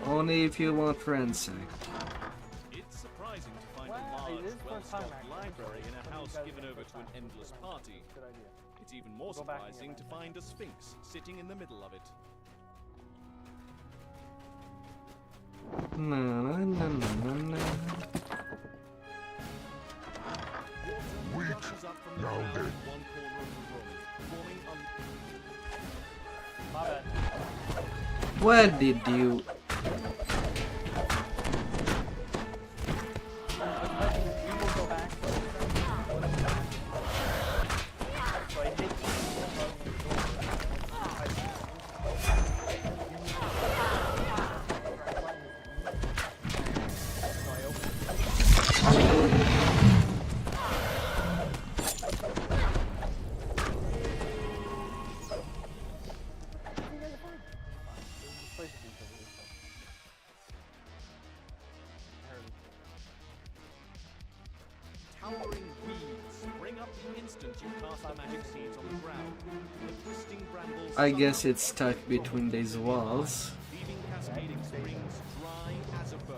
Only if you want ransack. It's surprising to find a large, well-stocked library in a house given over to an endless party. It's even more surprising to find a sphinx sitting in the middle of it. Na na na na na na. Weak, now dead. One corner of the room, forming My bad. Where did you? towering weeds spring up the instant you cast the magic seeds on the ground. The twisting brambles I guess it's stuck between these walls. leaving cascading springs dry as a bone.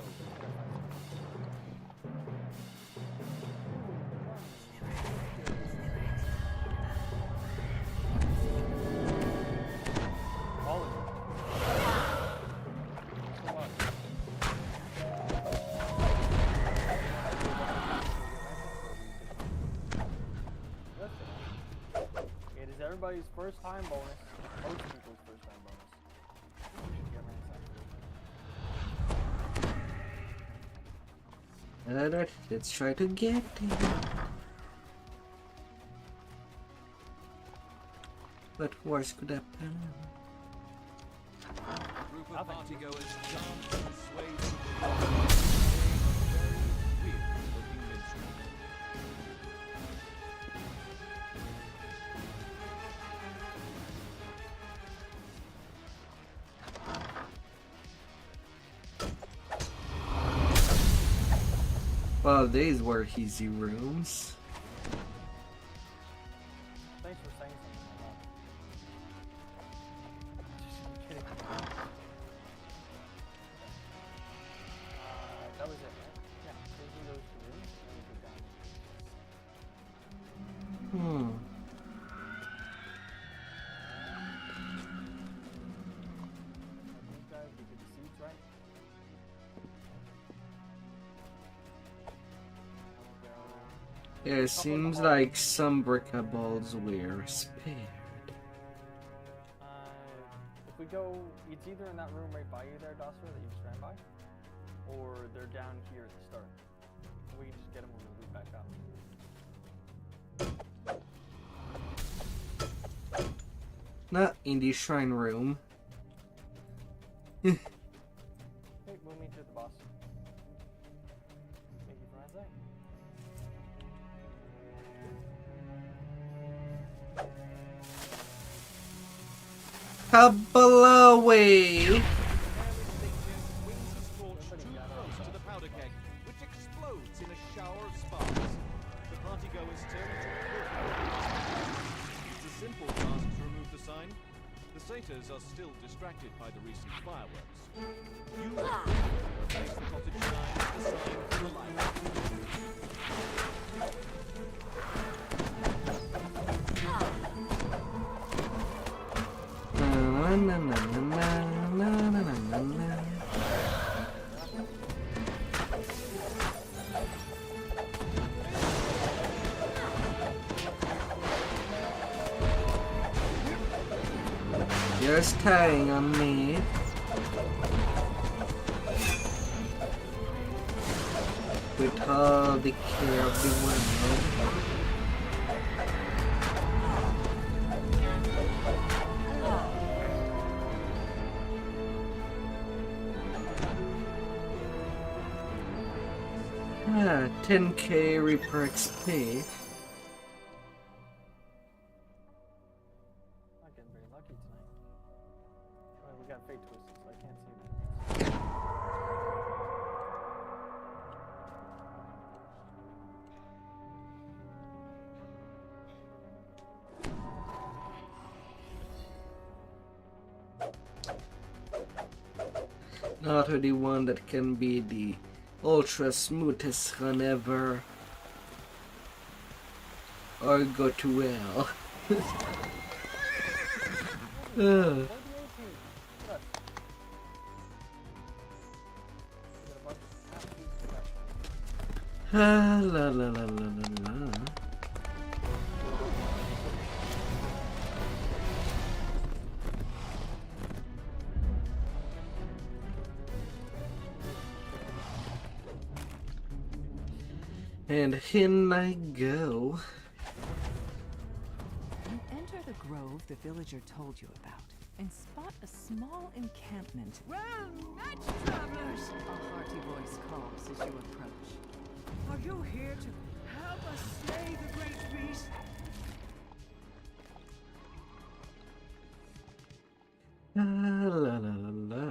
It is everybody's first time bonus. Most people's first time bonus. Alright, let's try to get it. What worse could happen? A group of partygoers chant and sway to the weird-looking minstrel. Well, these were easy rooms. Thanks for saying something like that. Just kidding. That was it, right? Yeah, taking those rooms and we go down. These guys, we get the seats, right? It seems like some breakables were spared. If we go, it's either in that room right by you there, Dosser, that you just ran by, or they're down here at the start. We can just get them when we loop back up. Not in the shrine room. Hey, move me to the boss. Thank you for my Kabalawi! To the powder keg, which explodes in a shower of sparks. The partygoers turn into a It's a simple task to remove the sign. The satyrs are still distracted by the recent fireworks. You replace the cottage sign with the sign for the light. Na, na, na, na, na, na, na, na, na. You're staying on me. With all the care of the world. 10k Reaper XP. Not getting very lucky tonight. Oh, we got fate twisted, so I can't see that. Not the one that can be the ultra smoothest run ever, or go to hell. La la la la la la. And in I go. You enter the grove the villager told you about and spot a small encampment. Well met, travelers! A hearty voice calls as you approach. Are you here to help us slay the great beast? La la la la la.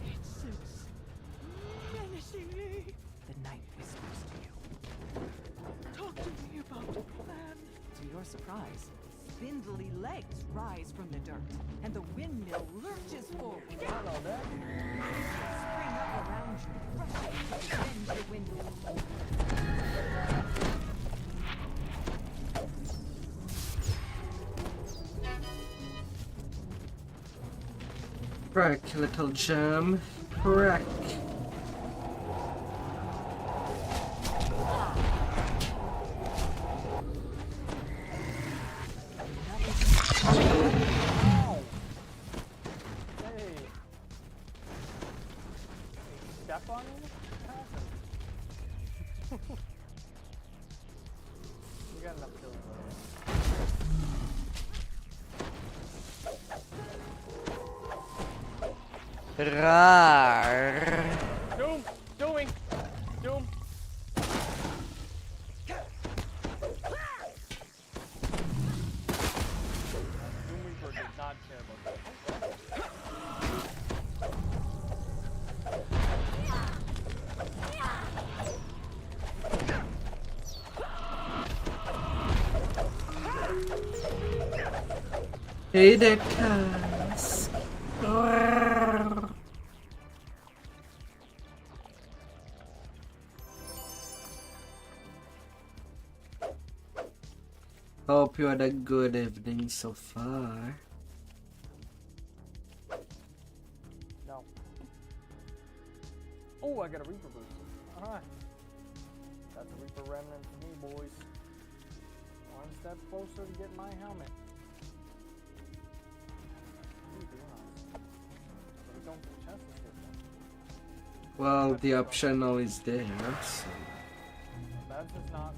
It suits menacingly. The knight whispers to you. Talk to me about the plan. To your surprise, spindly legs rise from the dirt, and the windmill lurches forward. Hello there. Spring up around you, rushing to defend the windmill. Crack, little gem. Crack. Hey. Step on him? You got enough killing. Rar. Doom! Dooming! Doom! Doom Reaper did not care about that. Hey there, Cass. Hope you had a good evening so far. No. Oh, I got a Reaper boost. Alright. That's a Reaper remnant for me, boys. One step closer to getting my helmet. What are you doing on this? But don't get chest to skip. Well, the optional is there, so. That's just not.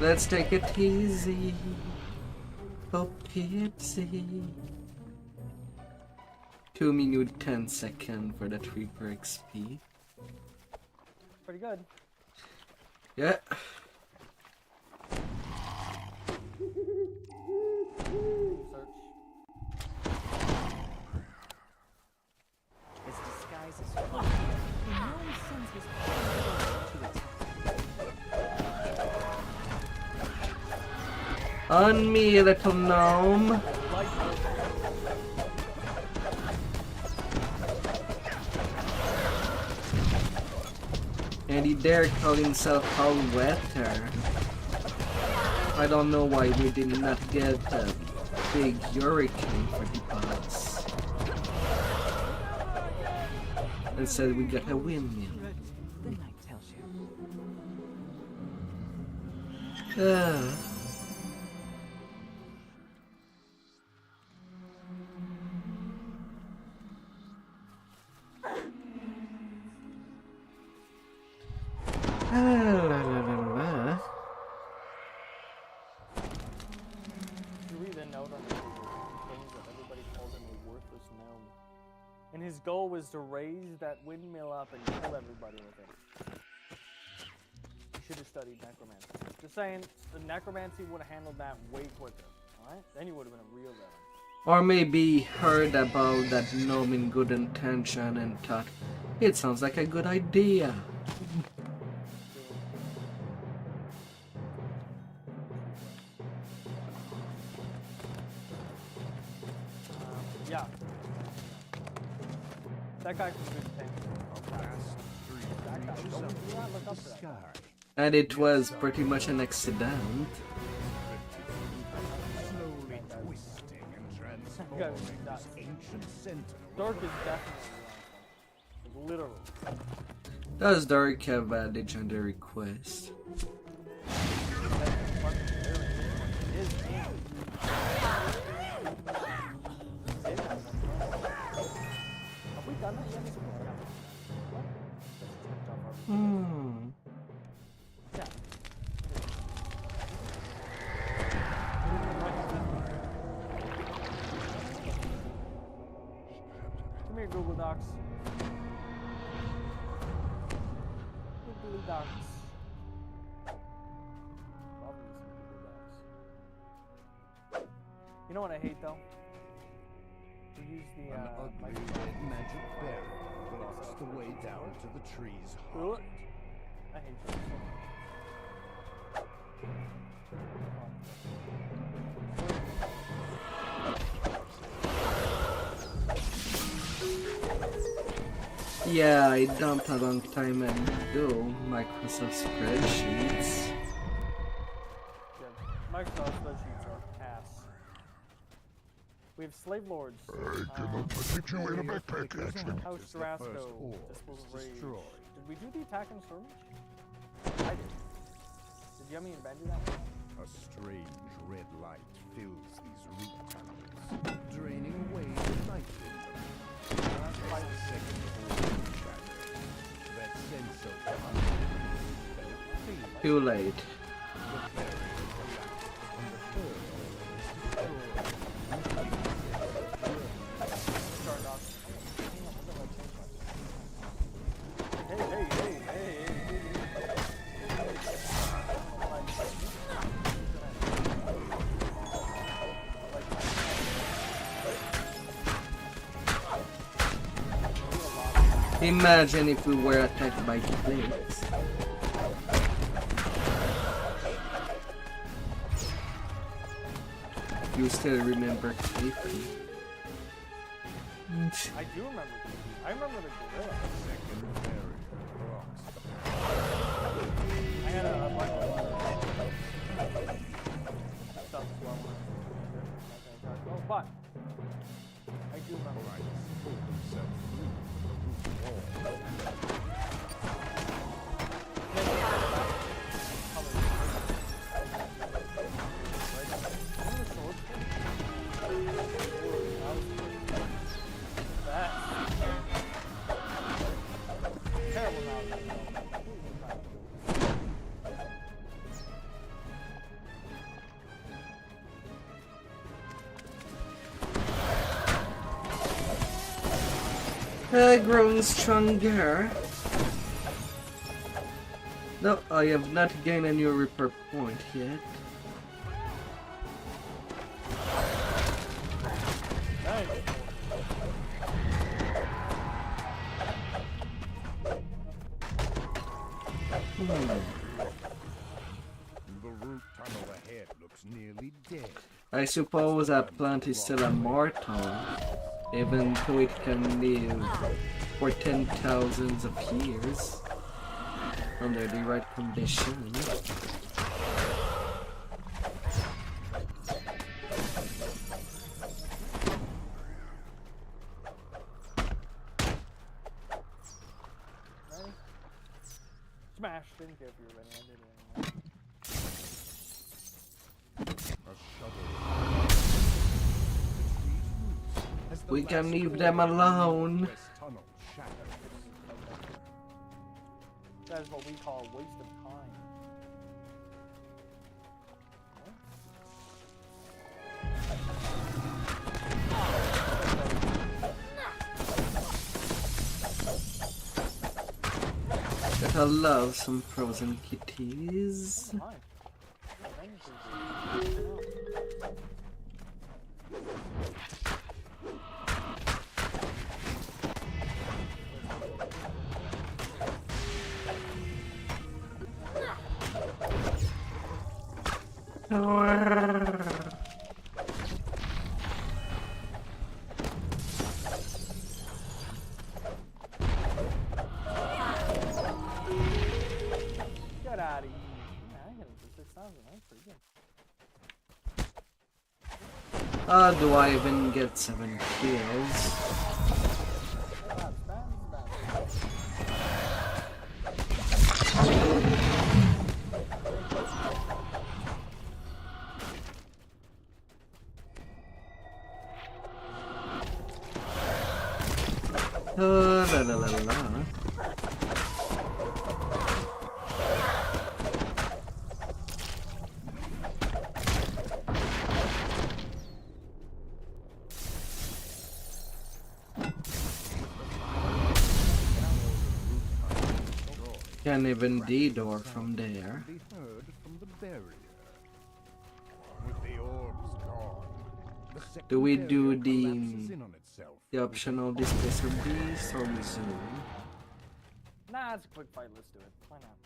Let's take it easy. Poughkeepsie. 2 minutes 10 seconds for that Reaper XP. Pretty good. Yeah. His disguise is fine. The gnome sends his to attack. On me, little gnome. And he dare call himself All-Wetter. I don't know why we did not get a big hurricane for the boss. Instead we got a windmill. The night tells you. And his goal was to raise that windmill up and kill everybody with it. He should have studied necromancy. Just saying, the necromancy would have handled that way quicker. Alright? Then you would have been a real villain. Or maybe heard about that gnome in good intention and thought, it sounds like a good idea. Yeah. That guy from good intention. That guy. Don't do not look up to that. And it was pretty much an accident. Slowly twisting and transforming this ancient sentinel. Dark is definitely literal. Does Dark have a legendary quest? Come here, Google Docs. Google Docs. You know what I hate though? We use the An ugly red magic barrier blocks the way down to the tree's heart. I hate that. Yeah, I dumped a long time ago Microsoft spreadsheets. Yeah, Microsoft spreadsheets are ass. We have slave lords. I cannot protect you in a backpack accident. House Rasco, Disposal Rage. Did we do the attack and skirmish? I did. Did Yummy and Ben do that one? A strange red light fills these root tunnels, draining away the light in them. As the second order shattered, that sense of hunger felt faint. Too late. The barrier collapsed, and the third order was destroyed. Imagine if we were attacked by plagues. You still remember Tiefling? I do remember the I remember the gorilla. I had a bunch of stuff as well. But I do remember. Grown stronger. No, I have not gained a new repair point yet. The root tunnel ahead looks nearly dead. I suppose that plant is still immortal, even though it can live for 10,000s of years under the right conditions. Smash, didn't care if you were ready, I did it anyway. We can leave them alone. That is what we call a waste of time. I love some frozen kitties. Get out of here. Yeah, I hit him for 6,000. That's pretty good. Do I even get 7 kills? La la la la. Can't even D-door from there. Do we do the optional displacer beast or we zoom? Nah, it's a quick fight. Let's do it. Why not?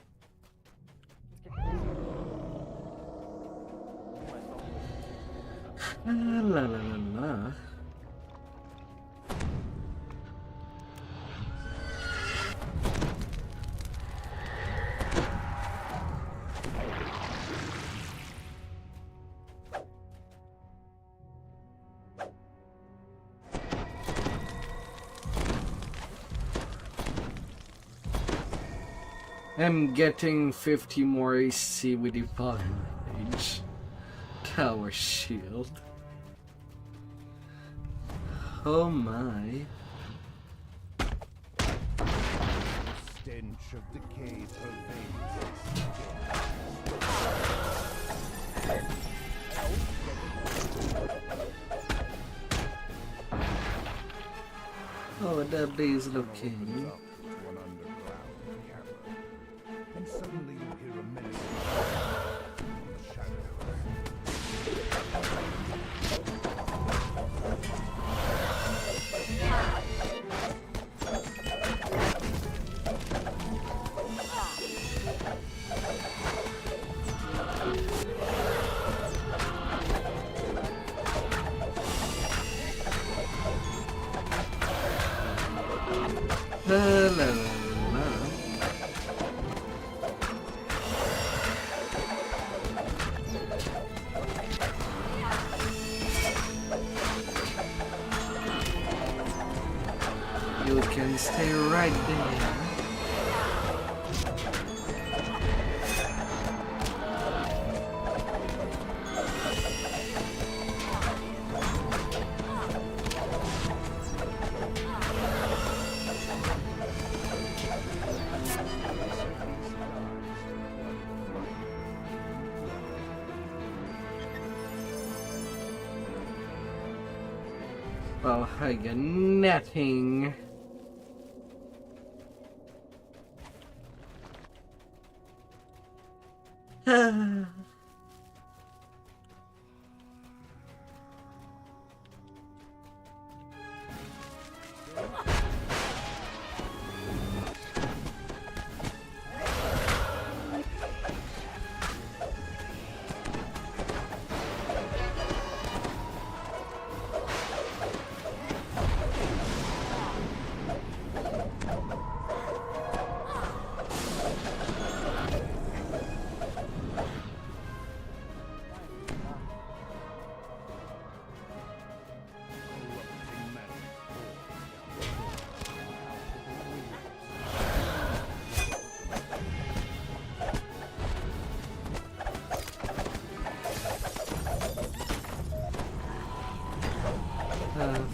La la la la. I'm getting 50 more AC with the fallen age. Tower shield. Oh my. Stench of decay Oh, that is looking. And suddenly you hear a menace from the shadows. La, la, la, la. You can stay right there. Oh, I got nothing.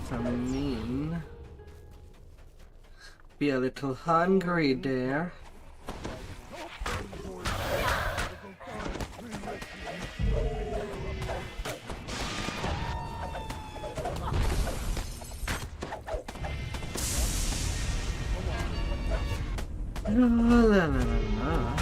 From mean. Be a little hungry there. La, la, la, la.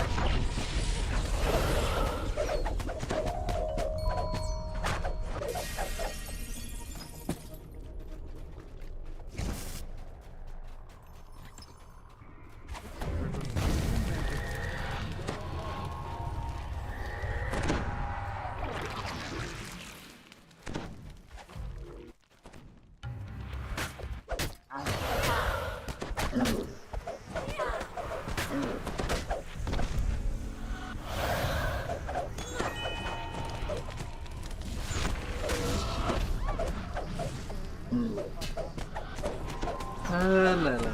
La, la, la.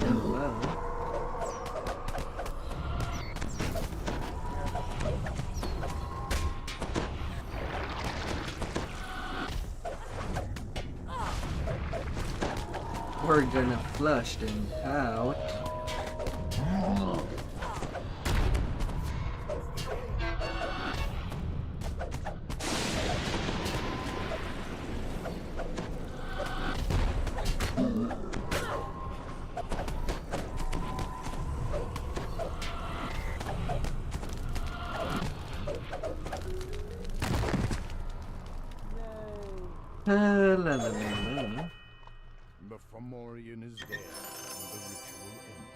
We're gonna flush them out. La, la, la, la. The Fomorian is there, and the ritual ended.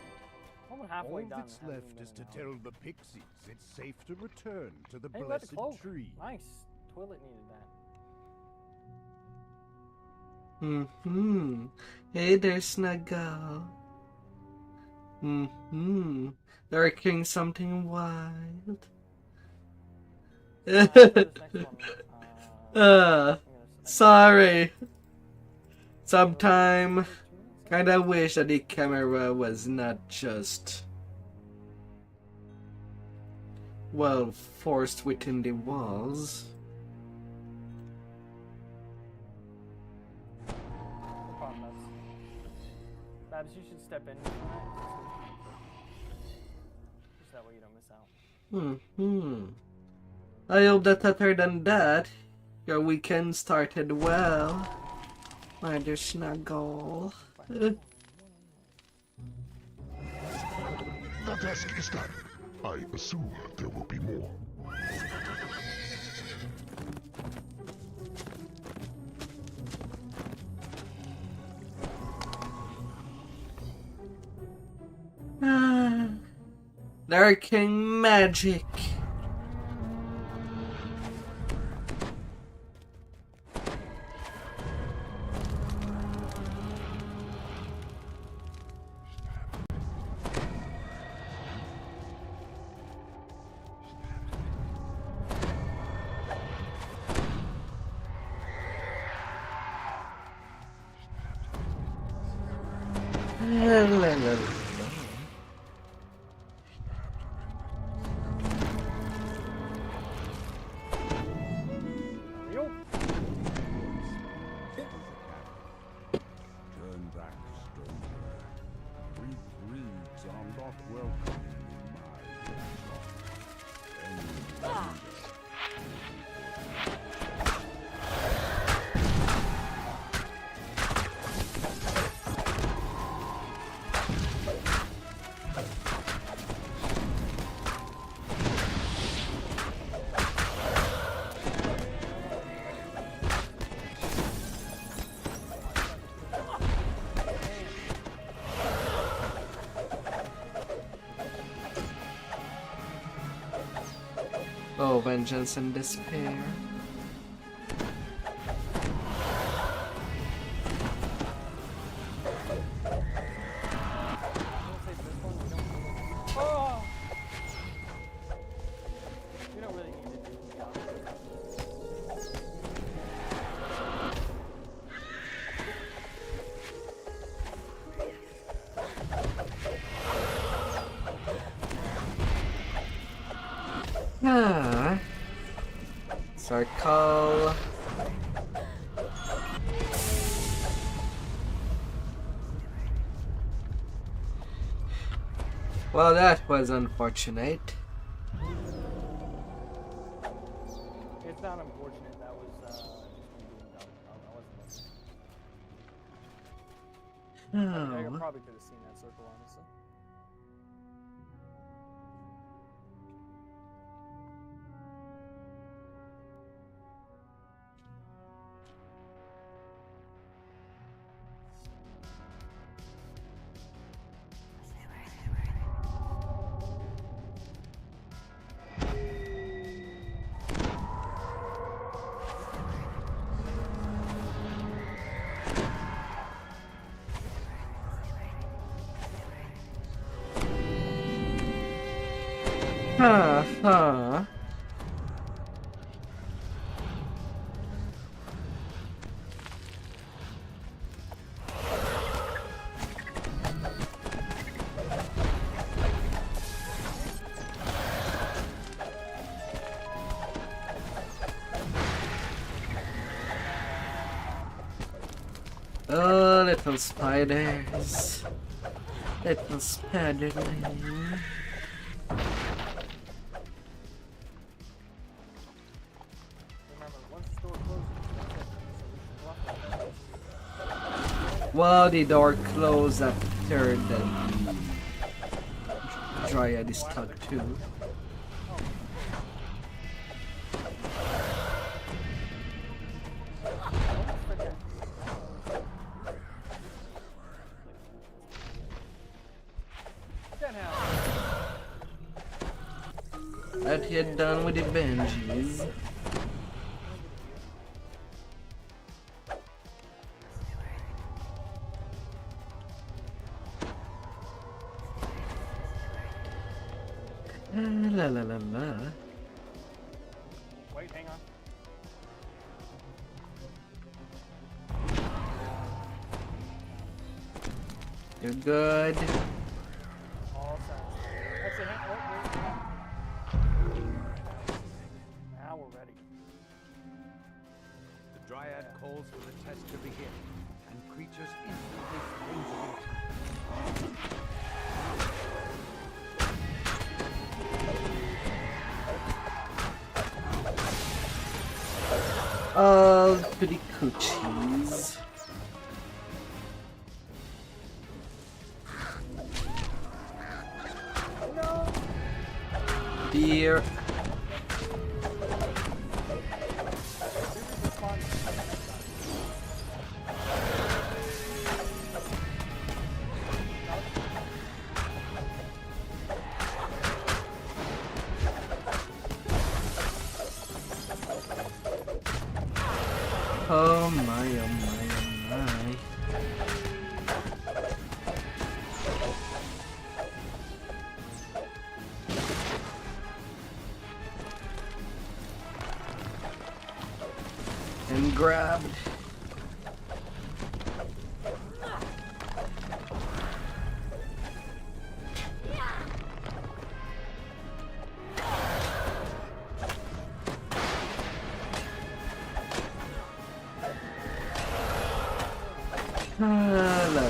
Almost halfway All done. that's left is to tell the pixies it's safe to return to the Hey, you got the blessed cloak. tree. Nice. Toilet needed that. Mm-hmm. Hey there, Snuggle. Mm-hmm. Lurking something wild. Sorry. Sometime kinda wish that the camera was not just, well, forced within the walls. Babs, you should step in. Just that way you don't miss out. Hmm. I hope that other than that, your weekend started well. My dear Snuggle. The task is done. I assume there will be more. Lurking magic. La, la, la, la. Turn back, stranger. Weak reeds are not welcome in my workshop any longer. Oh, vengeance and despair. Oh! We don't really need to do this. Ah. Circle. Well, that was unfortunate. It's not unfortunate. That was just me being dumb. I wasn't listening. I probably could have seen that circle, honestly. Huh. Oh, little spiders. Little spiderman. Well, the door closed after the Dryad is stuck too. That you're done with the Benjis. La la la la. Wait, hang on. You're good. All set. That's it. Wait. Now we're ready. The Dryad calls for the test to begin, and creatures instantly spring to the attack. Oh, pretty coochies. Dear. Oh my, oh my, oh my. And grabbed. La la la.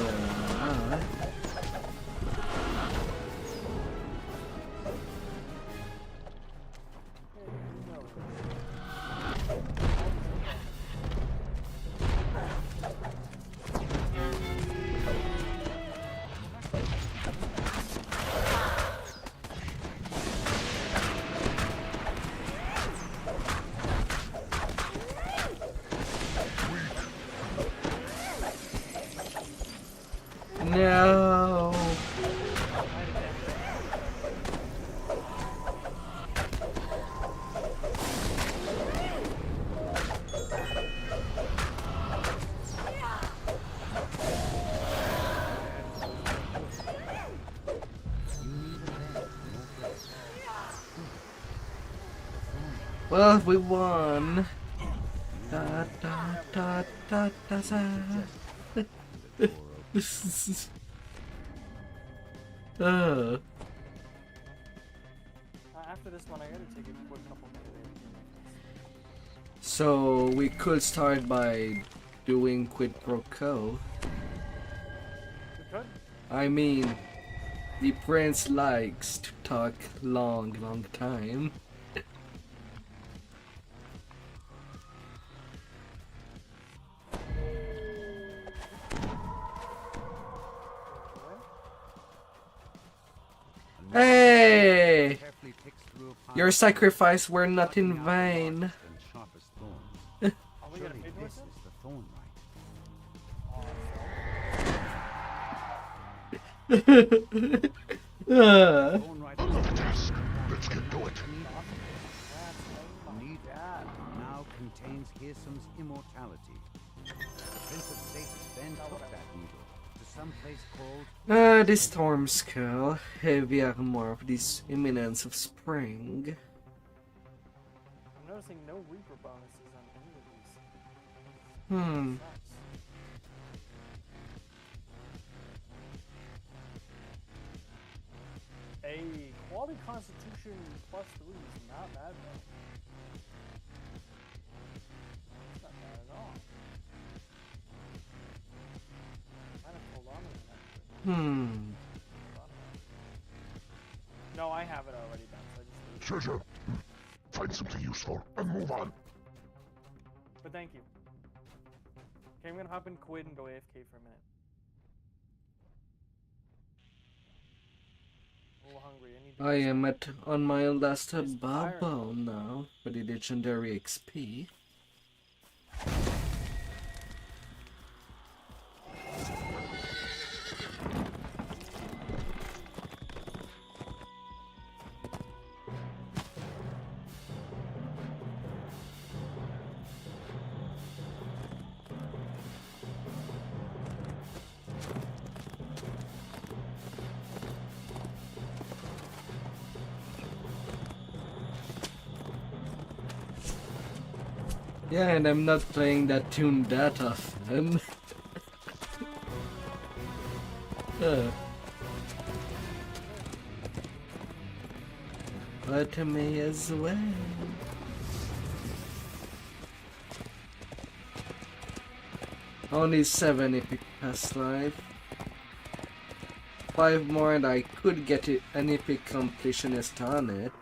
No. Well, we won. Da da da da da da. After this one, I gotta take a quick couple minutes. So we could start by doing quid pro quo. We could. I mean, the prince likes to talk long time. Hey! Your sacrifice were not in vain. Let's get to it. Now contains Hearsom's immortality. The Prince of Satyrs then took that needle to some place called... The storm skull, heavy armor of this imminence of spring. I'm noticing no Reaper bonuses on any of these. A quality constitution +3 is not bad though. It's not bad at all. Kind of hold on to that. No, I have it already done, so I just... Treasure. Find something useful and move on. But thank you. Okay, I'm gonna hop in quid and go AFK for a minute. A little hungry. I am on my last bubble now for the legendary XP. Yeah, and I'm not playing that tune that often. But me as well. Only 7 epic past life. 5 more and I could get an epic completionist on it.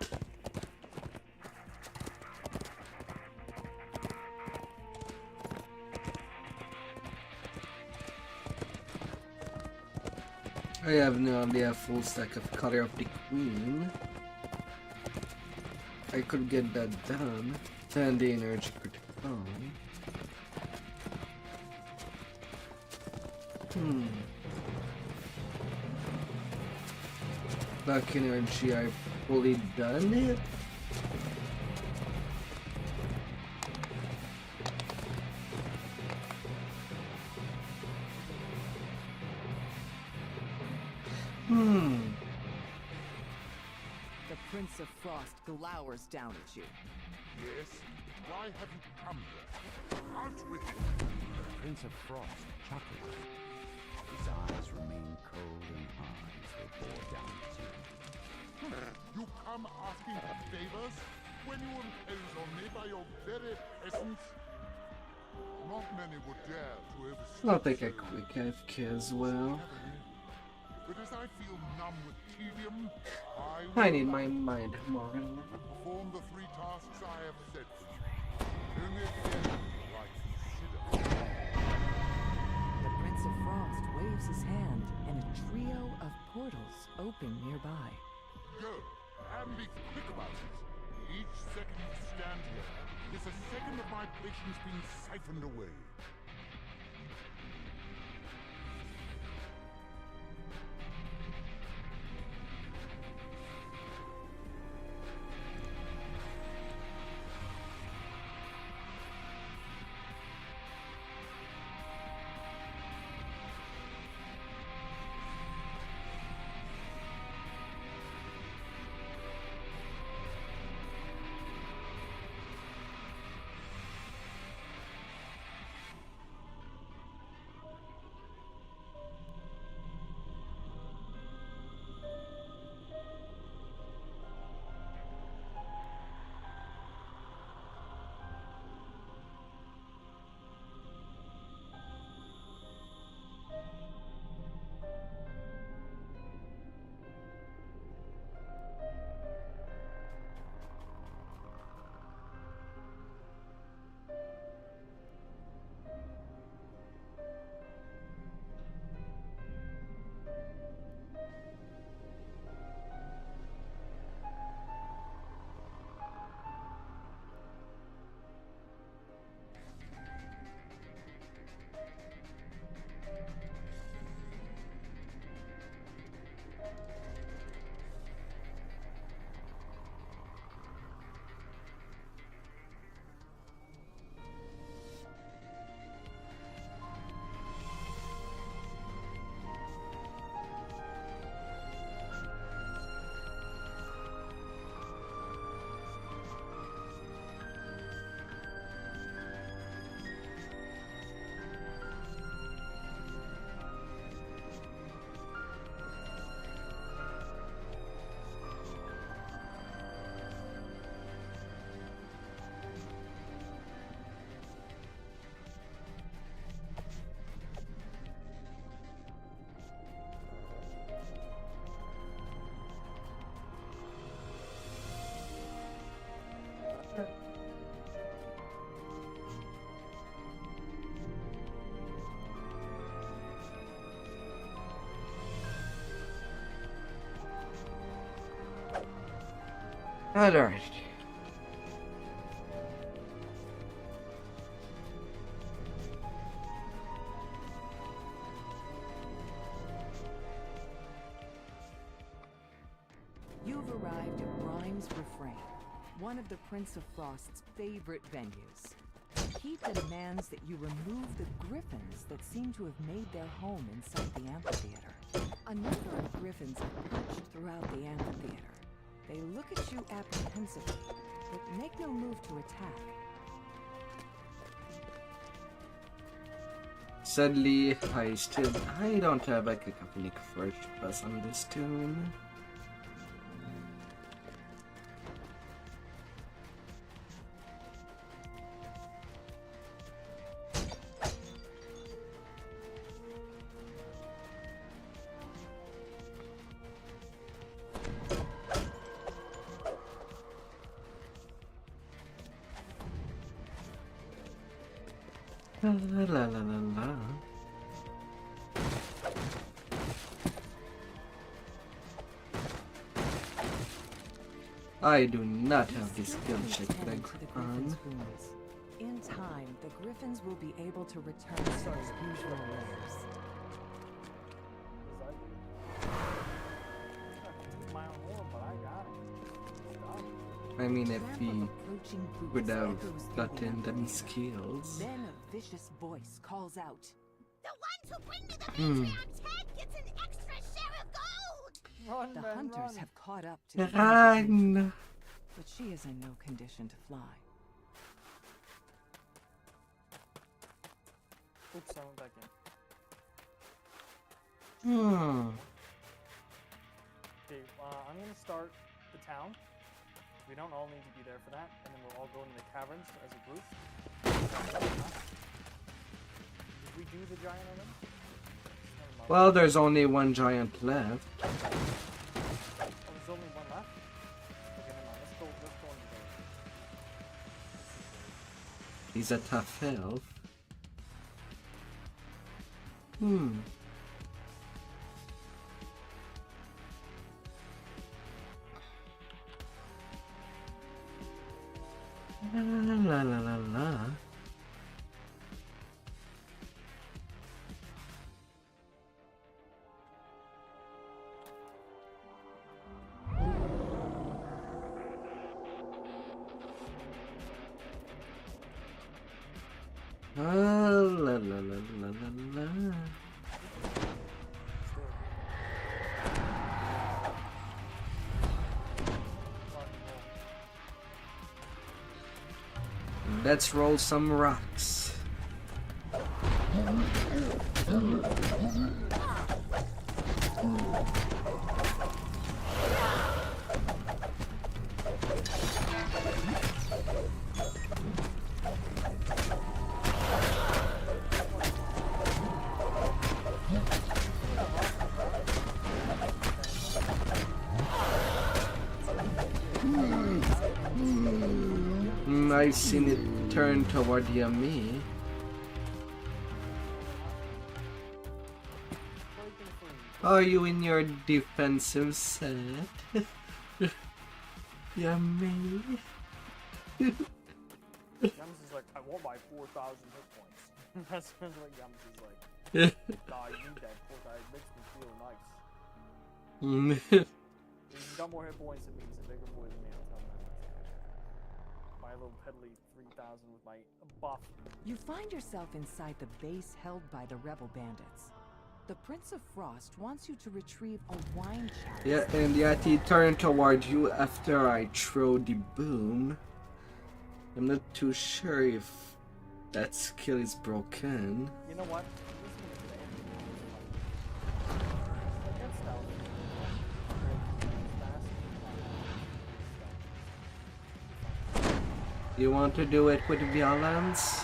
I have nearly a full stack of Color of the Queen. I could get that done. 10 the energy critical. Black energy, I've fully done it. The Prince of Frost glowers down at you. Yes? Why have you come here? Out with it! The Prince of Frost chuckles. His eyes remain cold and hard as they bore down at you. You come asking for favors when you impose on me by your very essence? Not many would dare to overstep I'll take a so quick AFK as well. But as I feel numb with tedium, I need my mind more. perform the 3 tasks I have set for you. Only at the end will I consider. The Prince of Frost waves his hand, and a trio of portals open nearby. Go, and be quick about it. Each second you stand here is a second of my patience being siphoned away. Alright. You've arrived at Brime's Refrain, one of the Prince of Frost's favorite venues. He demands that you remove the griffins that seem to have made their home inside the amphitheater. A number of griffins are perched throughout the amphitheater. They look at you apprehensively, but make no move to attack. Sadly, I don't have like a complete first person on this tune. La la la la la. I do not have this skill check rank on. In time, the griffins will be able to return to their usual lairs. I mean, if he would have gotten them skills. Then a vicious voice calls out, "The ones who bring me the Patreon tag gets an extra share of gold!" The hunters have caught up to Run! but she is in no condition to fly. Oops, I went back in. Hmm. Okay, I'm gonna start the town. We don't all need to be there for that, and then we'll all go into the caverns as a group. Did we do the giant on them? Well, there's only one giant left. Oh, there's only one left? Okay, never mind. Let's go into there. He's a tough elf. La la la la la. La la la la la la. Let's roll some rocks. I've seen it turn toward me. Are you in your defensive set? Yummy. Yums is like, I want my 4,000 hit points. That's what Yums is like. Nah, you need that 4,000. It makes me feel nice. If you got more hit points, it means a bigger boy than me. I'll tell you that. My little peddly 3,000 with my buff. You find yourself inside the base held by the rebel bandits. The Prince of Frost wants you to retrieve a wine chalice. Yeah, and yet he turned toward you after I throw the boom. I'm not too sure if that skill is broken. You know what? You want to do it with violence?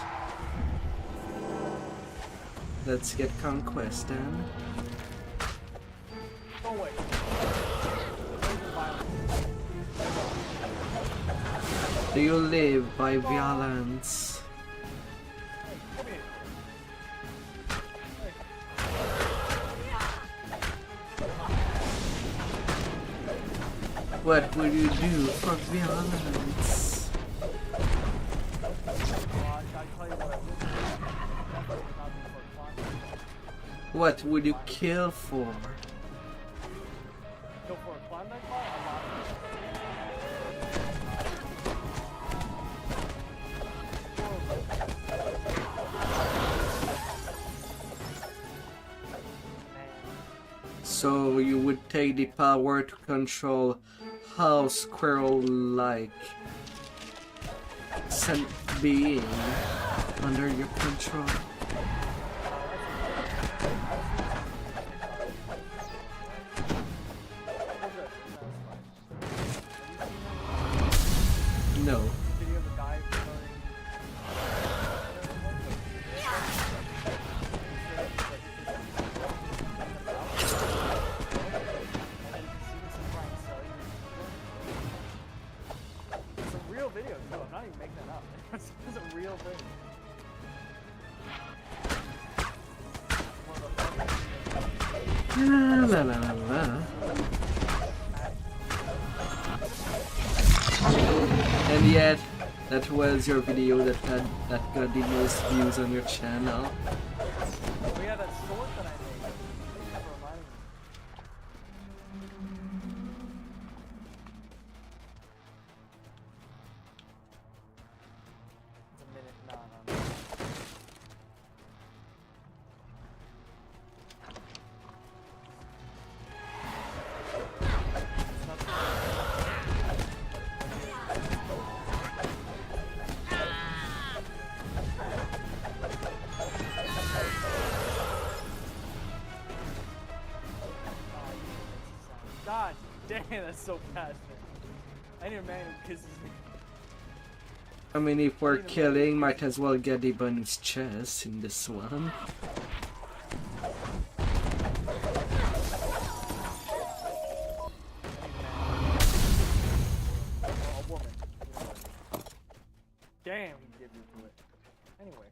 Let's get conquest then. Oh wait. Do you live by violence? What would you do for violence? What would you kill for? Go for a Klondike bar? So you would take the power to control how squirrel-like sent being under your control. No. It's a real video too, I'm not even making that up. It's a real thing. La la la la. And yet, that was your video that got the most views on your channel. Oh yeah, that short that I made. Thank you for reminding me. It's a minute. No. God dang, that's so passionate. I need a man who kisses me. I mean, if we're killing, might as well get the bonus chest in this one. A woman. Damn, he gave you to it. Anyway.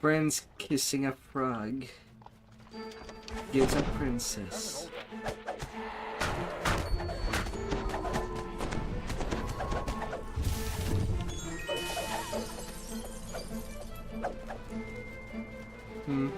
Prince kissing a frog. Gives a princess. Hmm.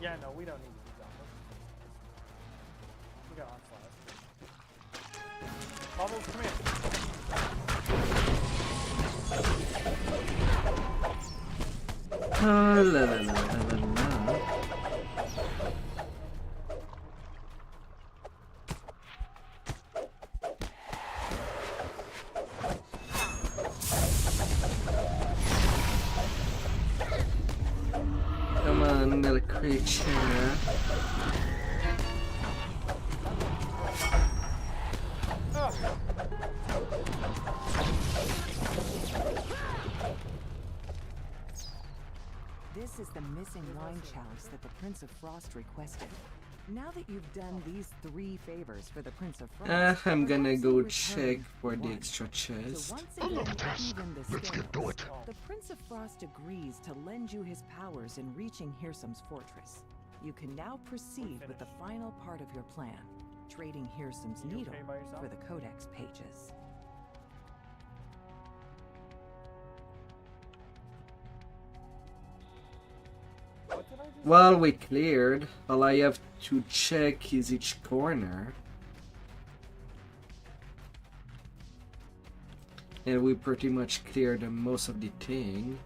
Yeah, no, we don't need to do that. We got onslaught. Bubbles, come here. La la la la la la. Come on, little creature. This is the missing wine chalice that the Prince of Frost requested. Now that you've done these 3 favors for the Prince of Frost, I'm gonna go check for the extra so chest. once again, even the scales, the Prince of Frost agrees to lend you his powers in reaching Hirsum's fortress. You can now proceed with the final part of your plan, trading Hirsum's needle for the Codex pages. Well, we cleared. All I have to check is each corner. And we pretty much cleared most of the thing.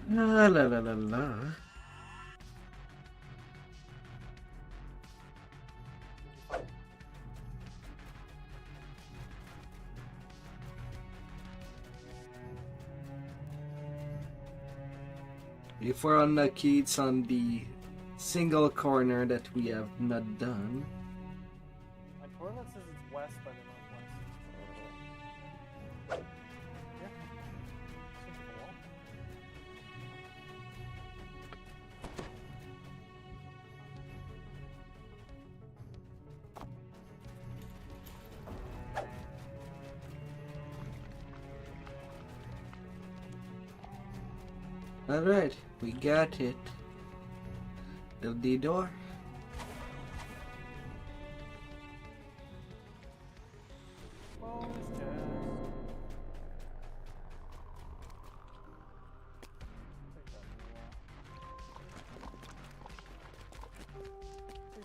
La la la la la. If we're unlucky, it's on the single corner that we have not done. My toilet says it's west by the northwest. Yeah. Simple. Alright, we got it. The D door.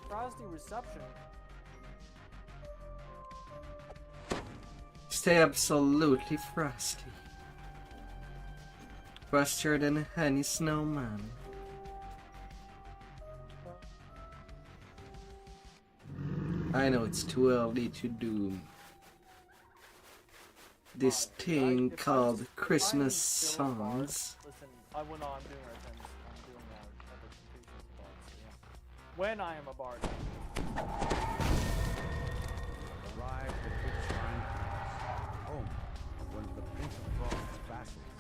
Frosty reception. Stay absolutely frosty. Frostier than a honey snowman. I know it's too early to do this thing called Christmas songs. Listen, I'm doing R10s. I'm doing other completion spots. Yeah. When I am a bard. Arrived at Big Shrine Palace, home of one of the Prince of Frost's vassals.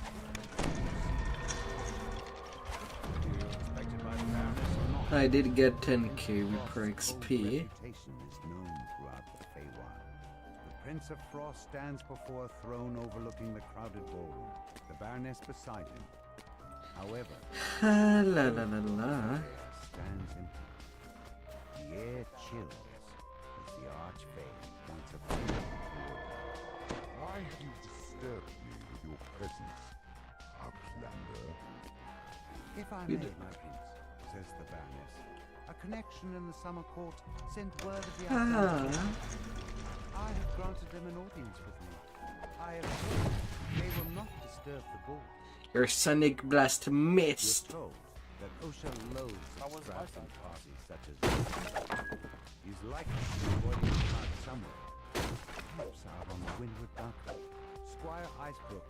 Expected by the Baroness or not? I did get 10k per XP. Reputation is known throughout the Feywild. The Prince of Frost stands before a throne overlooking the crowded ballroom, the Baroness beside him. However, La la la la. stands empty. The air chills as the Archfey points a finger toward him. Why have you disturbed me with your presence, Outlander? If I may, my prince, says the Baroness, a connection in the summer court sent word of the Outlander. I have granted them an audience with me. I have told they will not disturb the ball. Your Sonic Blast missed. You're told that Osha loathes extravagant parties such as this. He's likely to be avoiding the crowd somewhere, perhaps out on the windward balcony. Squire Icebrook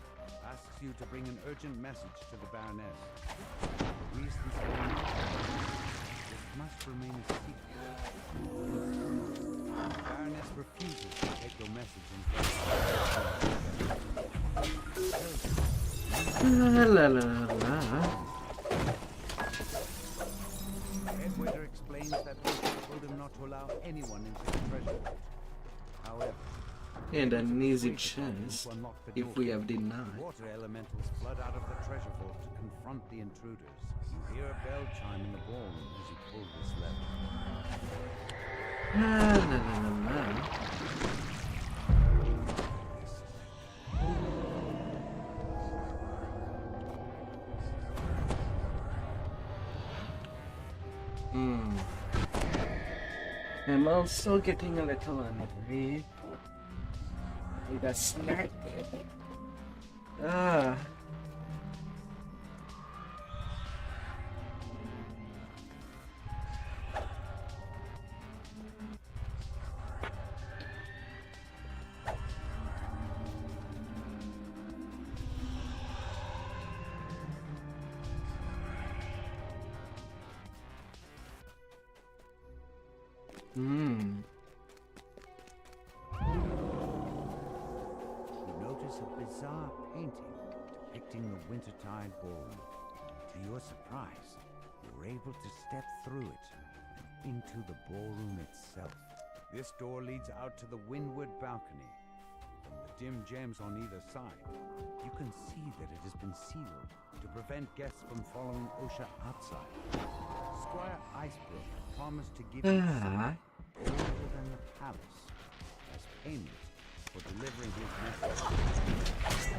asks you to bring an urgent message to the Baroness. The reasons for it must remain a secret. The Baroness refuses to take your message in La la la la. Head waiter explains that Osha told him not to allow anyone into the treasure vault. However, And an easy chance if we have denied. water elementals flood out of the treasure vault to confront the intruders. You hear a bell chime in the ballroom as you pull this lever. La la la la la. I'm also getting a little angry with a snack. Ah. You notice a bizarre painting depicting the wintertide ballroom. To your surprise, you're able to step through it and into the ballroom itself. This door leads out to the windward balcony. From the dim gems on either side, you can see that it has been sealed to prevent guests from following Osha outside. Squire Icebrook promised to give you something older than the palace as payment for delivering his message.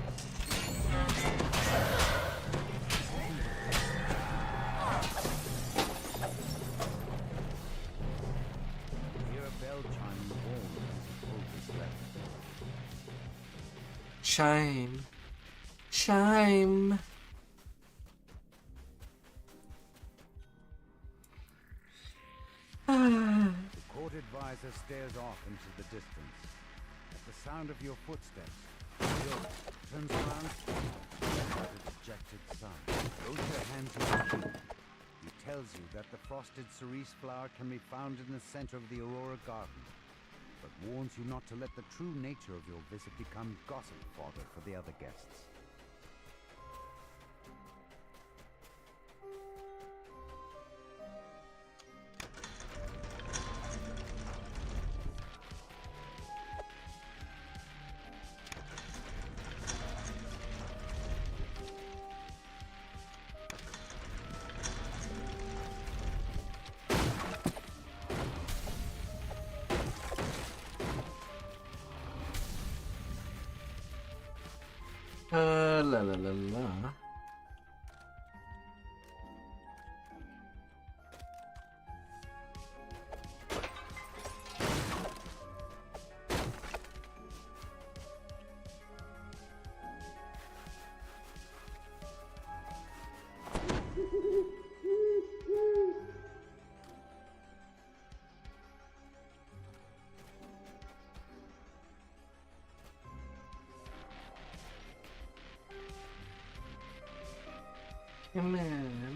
Hear a bell chime in the ballroom as you pull this lever. Chime. Chime. The court advisor stares off into the distance. At the sound of your footsteps, Bill turns around at a dejected son. Osha hands you the key. He tells you that the frosted cerise flower can be found in the center of the Aurora Garden, but warns you not to let the true nature of your visit become gossip fodder for the other guests. La la la la. Come on.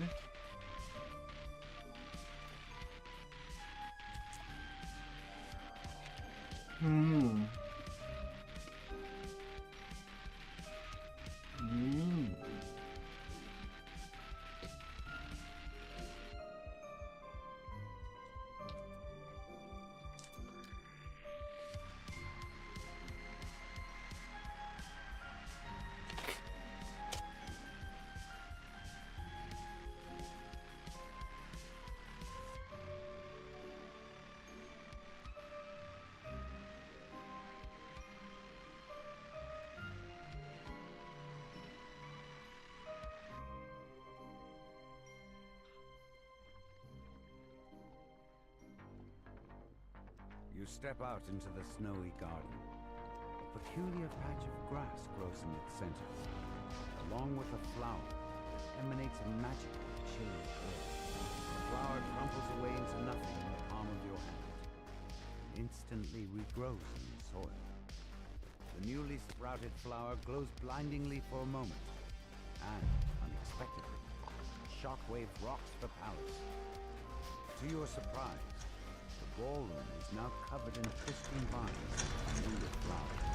step out into the snowy garden. A peculiar patch of grass grows in its center. Along with a flower, emanates a magical, chilling air. The flower crumples away into nothing in the palm of your hand, and instantly regrows in the soil. The newly sprouted flower glows blindingly for a moment, and, unexpectedly, a shockwave rocks the palace. To your surprise, the ballroom is now covered in twisting vines and with flowers.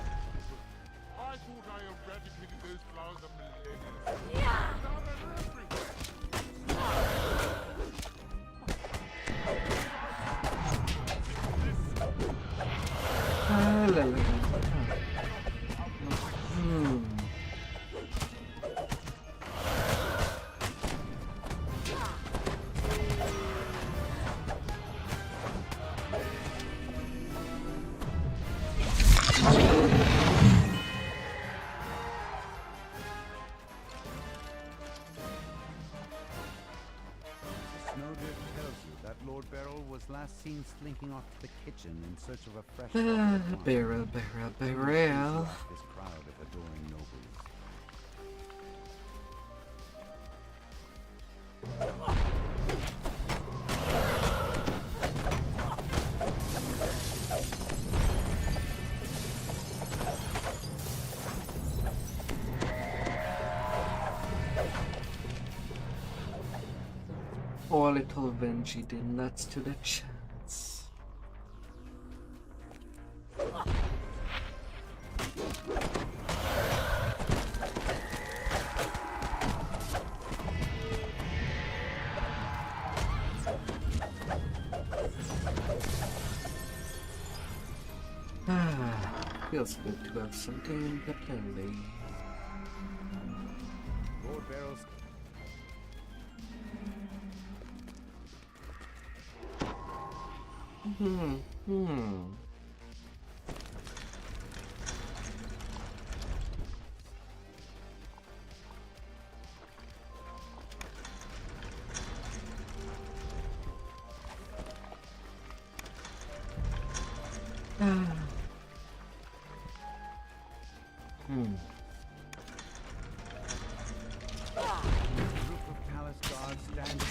I thought I eradicated those flowers a millennia ago. Now they're everywhere. Last seen slinking off to the kitchen in search of a fresh barrel. This crowd of adoring nobles. Poor little Venji did nuts to the chance. Feels good to have something in the belly. Lord Barrel's group of palace guards standing.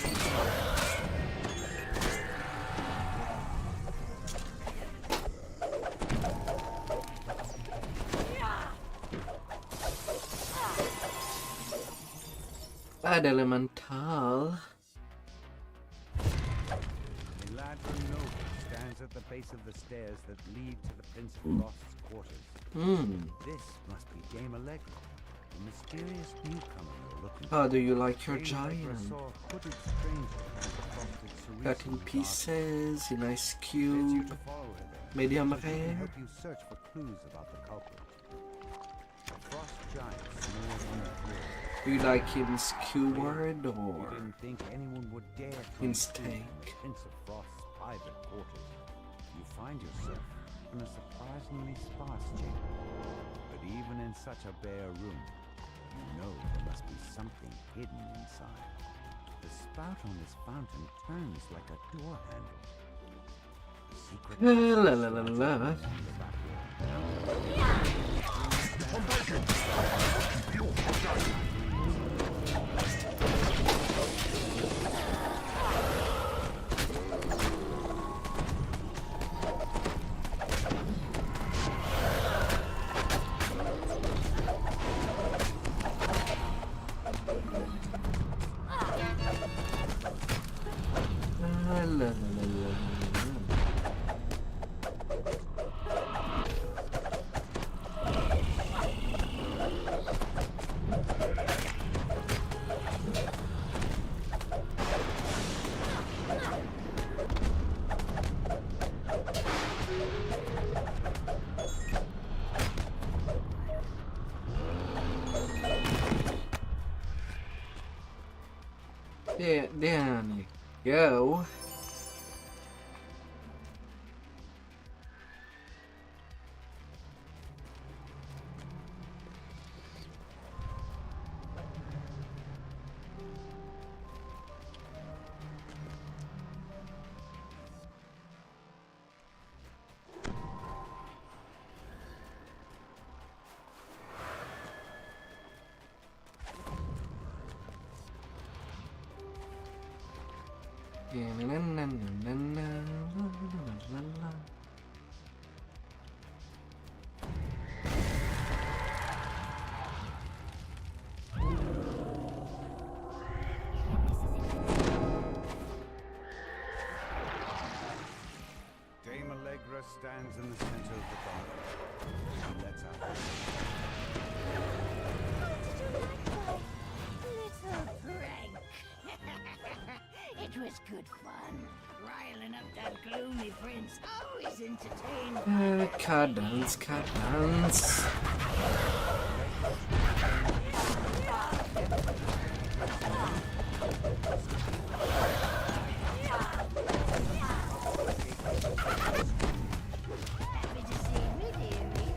Bad elemental. A lad from Nova stands at the base of the stairs that lead to the Prince of Frost's quarters. This must be Dame Allegra, the mysterious newcomer you're looking for. How do you like your giant? Hooded stranger Cut in pieces, a nice cube, medium rare. help you search for clues about the culprit. The frost giant snores on the floor. Do you like him skewered or You didn't think anyone would dare to in intrude steak? the Prince of Frost's private quarters. You find yourself in a surprisingly sparse chamber. But even in such a bare room, you know there must be something hidden inside. The spout on this fountain turns like a door handle. The secret La la la la la. There you go. Dame Allegra stands in the center of the garden. She lets out Little prank. It was good fun. Riling up that gloomy prince. Always entertained. Card dance, card dance. Happy to see me, dearie.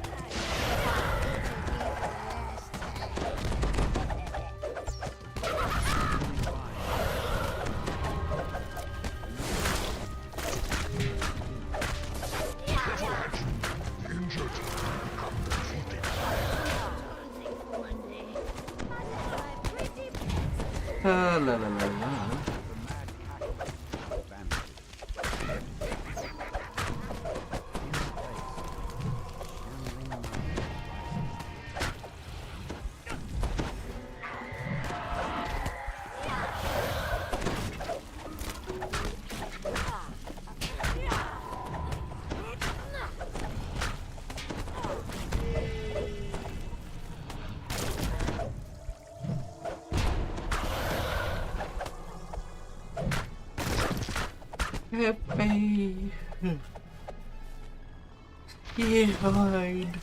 La la la la. Happy. He hide.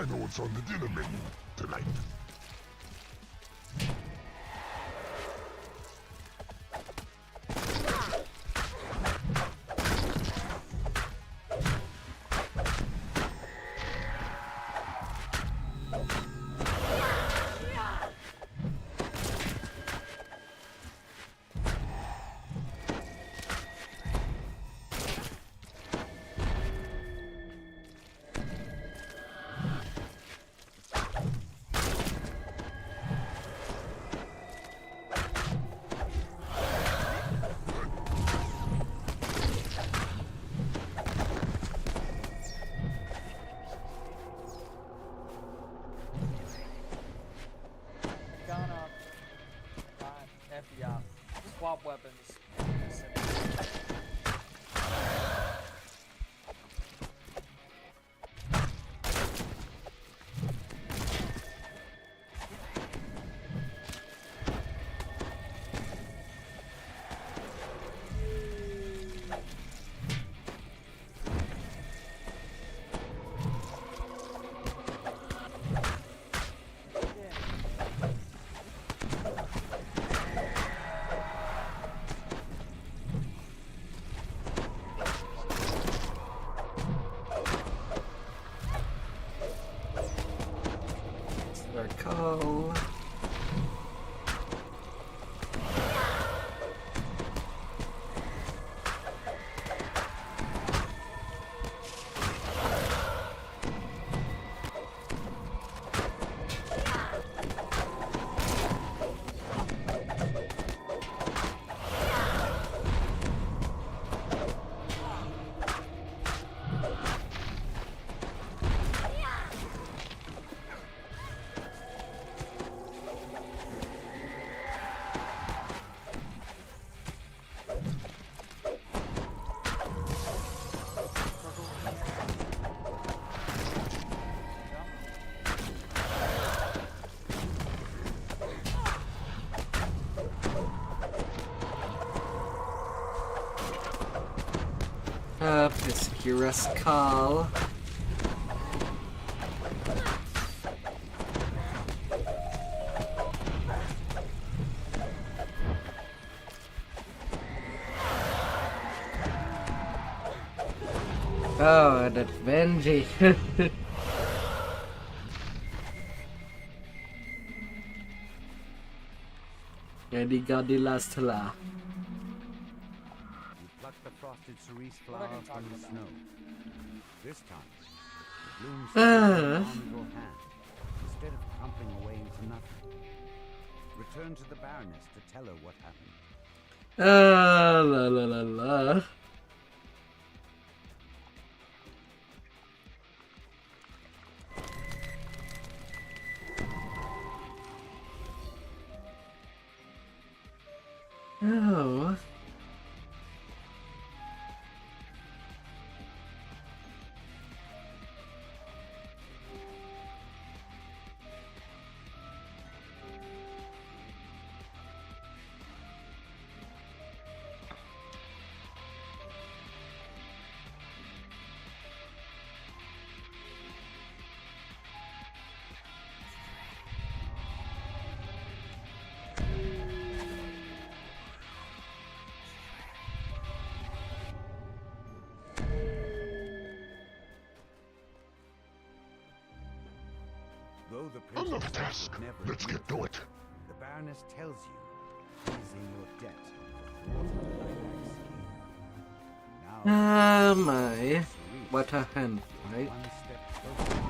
I know what's on the dinner menu tonight. Gone up. Fine. FBI. Swap weapons. Please secure a skull. Oh, that Benji. Jadi got the last laugh. You pluck the frosted cerise flower from the snow. This time, the blooms on your hand, instead of crumpling away into nothing. Return to the Baroness to tell her what happened. La la la la. Oh. Though the Another princess task. would never Let's get to it. The Baroness tells you he's in your debt for thwarting my Ah, my. What a hand, right? one step closer.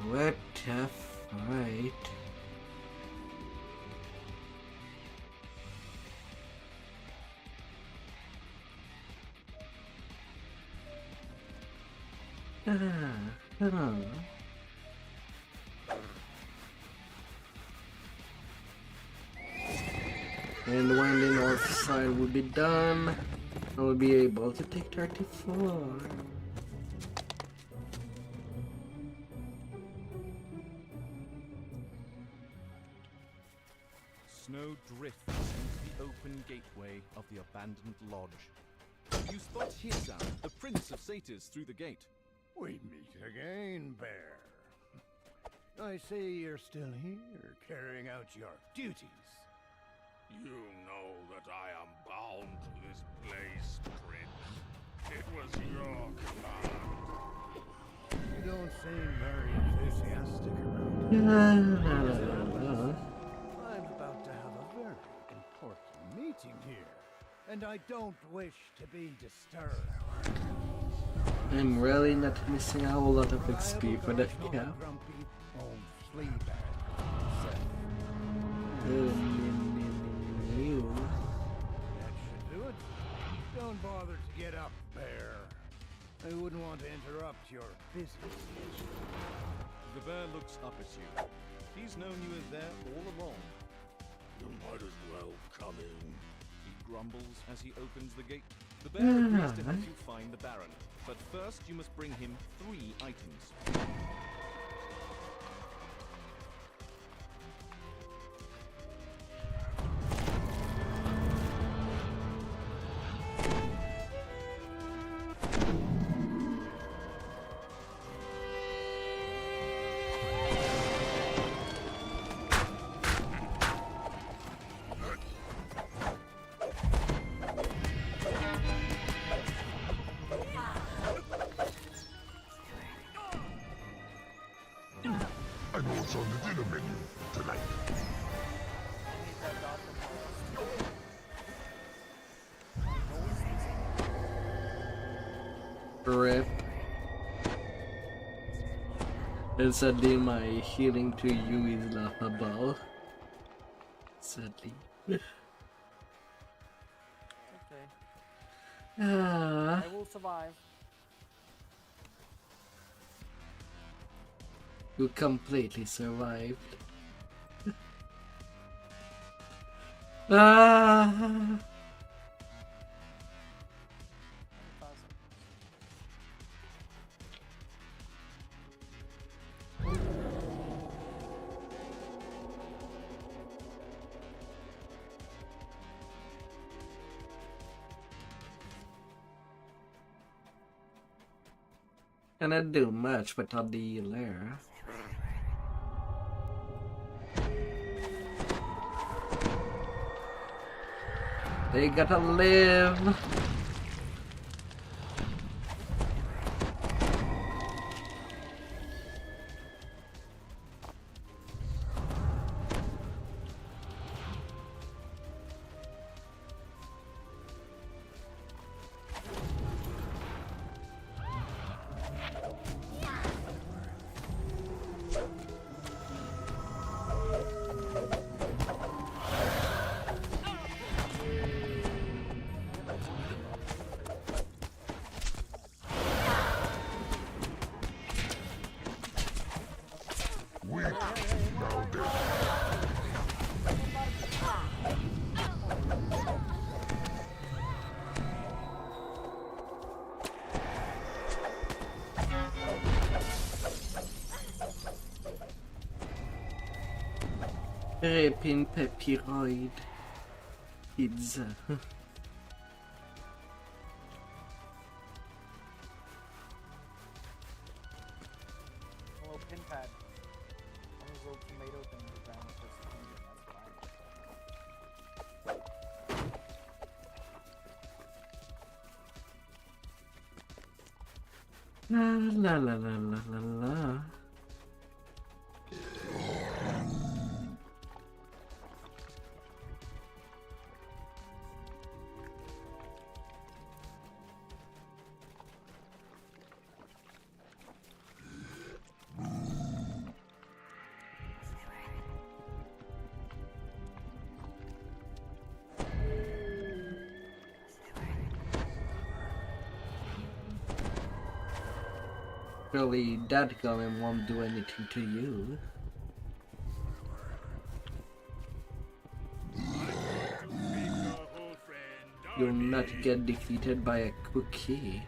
What a fight. And when the north side will be done, I will be able to take 34. Snow drifts into the open gateway of the abandoned lodge. You spot Hirzam, the Prince of Satyrs, through the gate. We meet again, Bear. I see you're still here, carrying out your duties. You know that I am bound to this place, Prince. It was your command. You don't seem very enthusiastic about it. I'm about to have a very important meeting here, and I don't wish to be disturbed. I'm really not missing a whole lot of XP for that cap. Grumpy old flea bag. That should do it. Don't bother to get up, Bear. I wouldn't want to interrupt your business schedule. The bear looks up at you. He's known you as there all along. You might as well come in. He grumbles as he opens the gate. The bear agrees to help you find the Baron, but first you must bring him 3 items. I know what's on the dinner menu tonight. Rip. And sadly, my healing to you is laughable. Sadly. Okay. Ah. I will survive. You completely survived. Ah. Cannot do much without the lair. They gotta live. Répine papyroid. Pizza. A little pin pad. One of those little tomato things down with this thing, that's fine. La la la la la la la. Surely that golem won't do anything to you. You'll not get defeated by a cookie.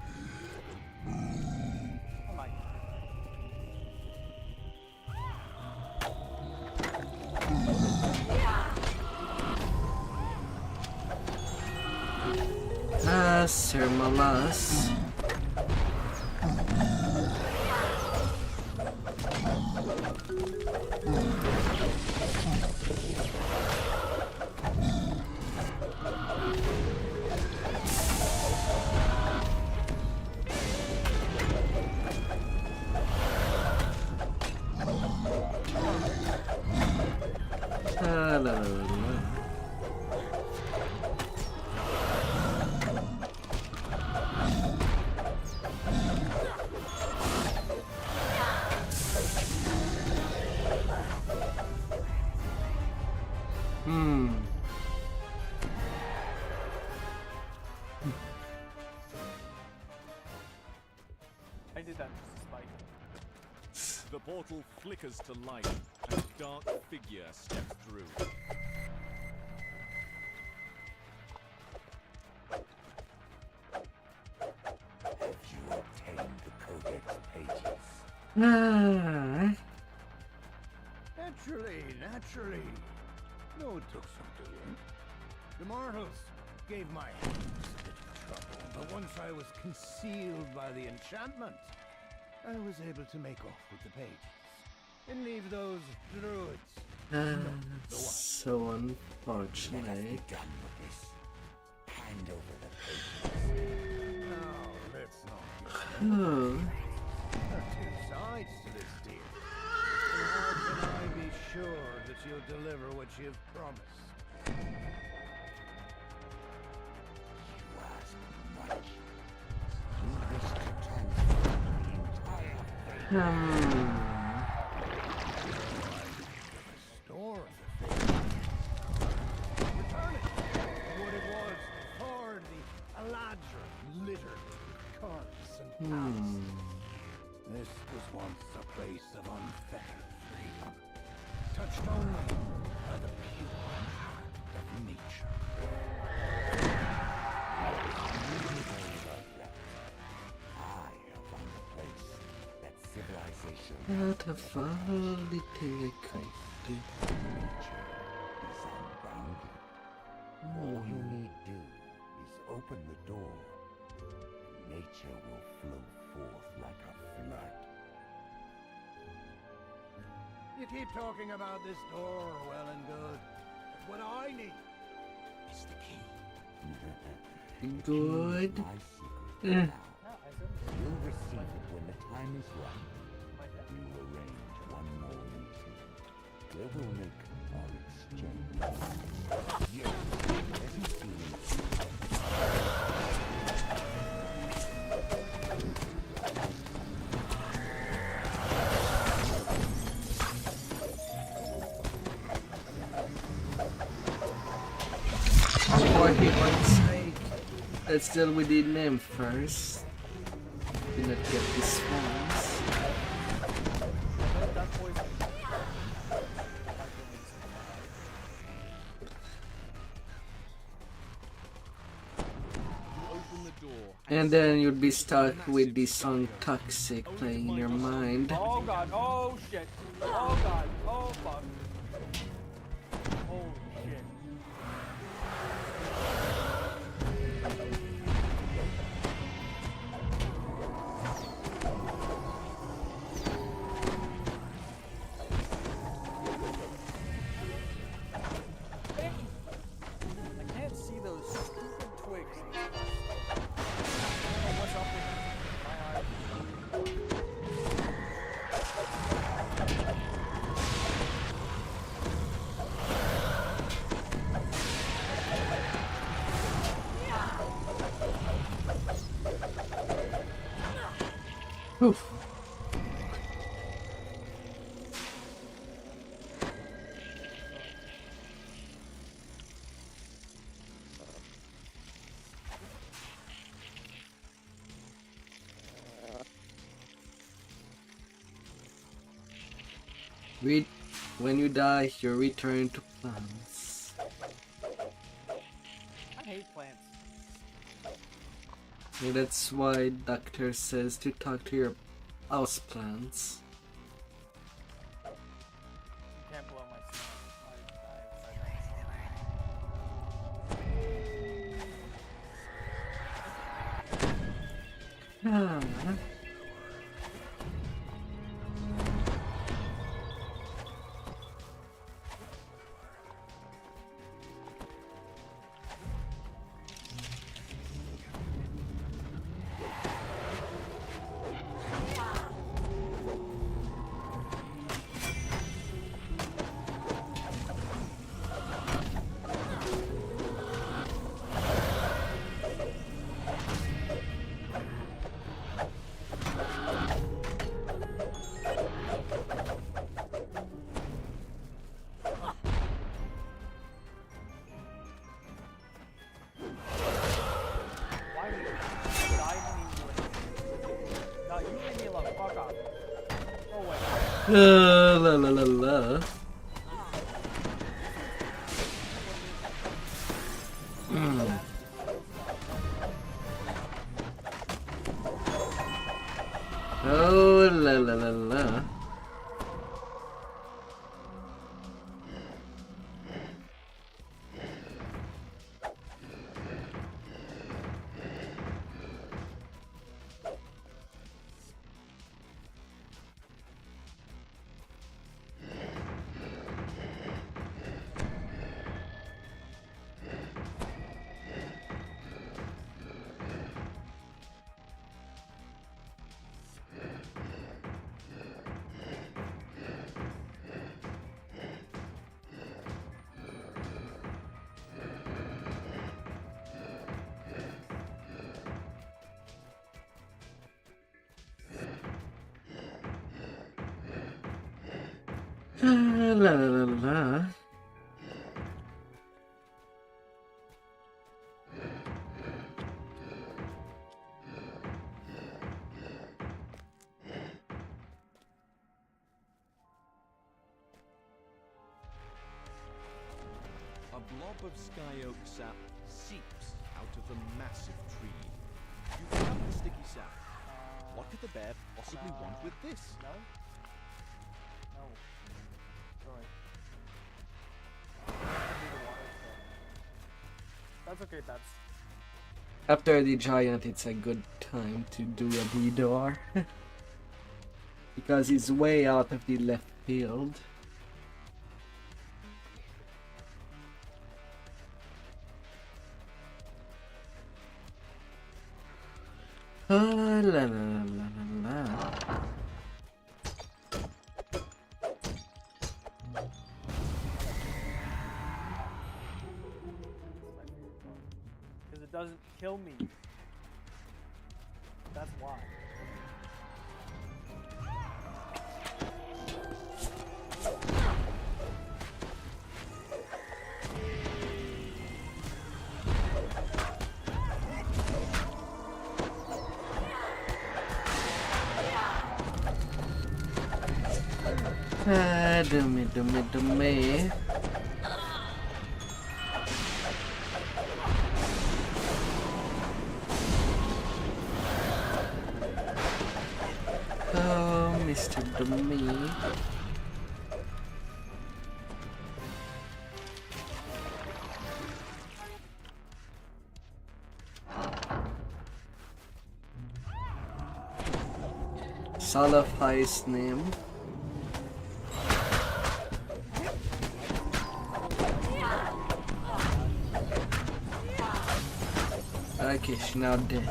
Ah, Sir Malas. La la la la. I did that just to spite. The portal flickers to light, and a dark figure steps through. Have you obtained the Codex pages? Ah. Naturally. No, it took some doing. The mortals gave my hands a bit of trouble, but once I was concealed by the enchantment, I was able to make off with the pages and leave those druids. So unfortunate. Done with this. Hand over the pages. Now, let's not. Oh. There are two sides to this deal. And how can I be sure that you'll deliver what you've promised? You ask much. You wish to transfer the entire fate. Restore the fate. Return it to what it was before the Eladra littered with carts and palaces. This was once a place of unfettered freedom, touched only by the pure heart of nature. I have found a place that civilization What a funny thing I could do. nature is unbounded. All you need do is open the door. Nature will flow forth like a flood. You keep talking about this door, well and good. But what I need is the key. Good. My secret now. You'll receive it when the time is right. We'll arrange one more meeting where we'll make our exchange. Yes, let me see. For heaven's sake, let's deal with the name first. Do not get this ones. And then you'd be stuck with the song Toxic playing in your mind. Oh god, oh shit. Oh god, oh fuck. Holy shit. I can't see those stupid twigs. What's up with my eyes? Oof. When you die, you return to plants. I hate plants. And that's why doctor says to talk to your house plants. You can't blow my Ah. La la la la. Oh la la la la. La la la la. A blob of sky oak sap seeps out of the massive tree. You pick up the sticky sap. What could the bear possibly want with this? No? No. Sorry. That's okay, that's... After the giant, it's a good time to do a bidor. because he's way out of the left field. La la la la la. Because it doesn't kill me. That's why. Dummy. Oh, Mr. Dummy. Solidify his name. Okay, she's now dead.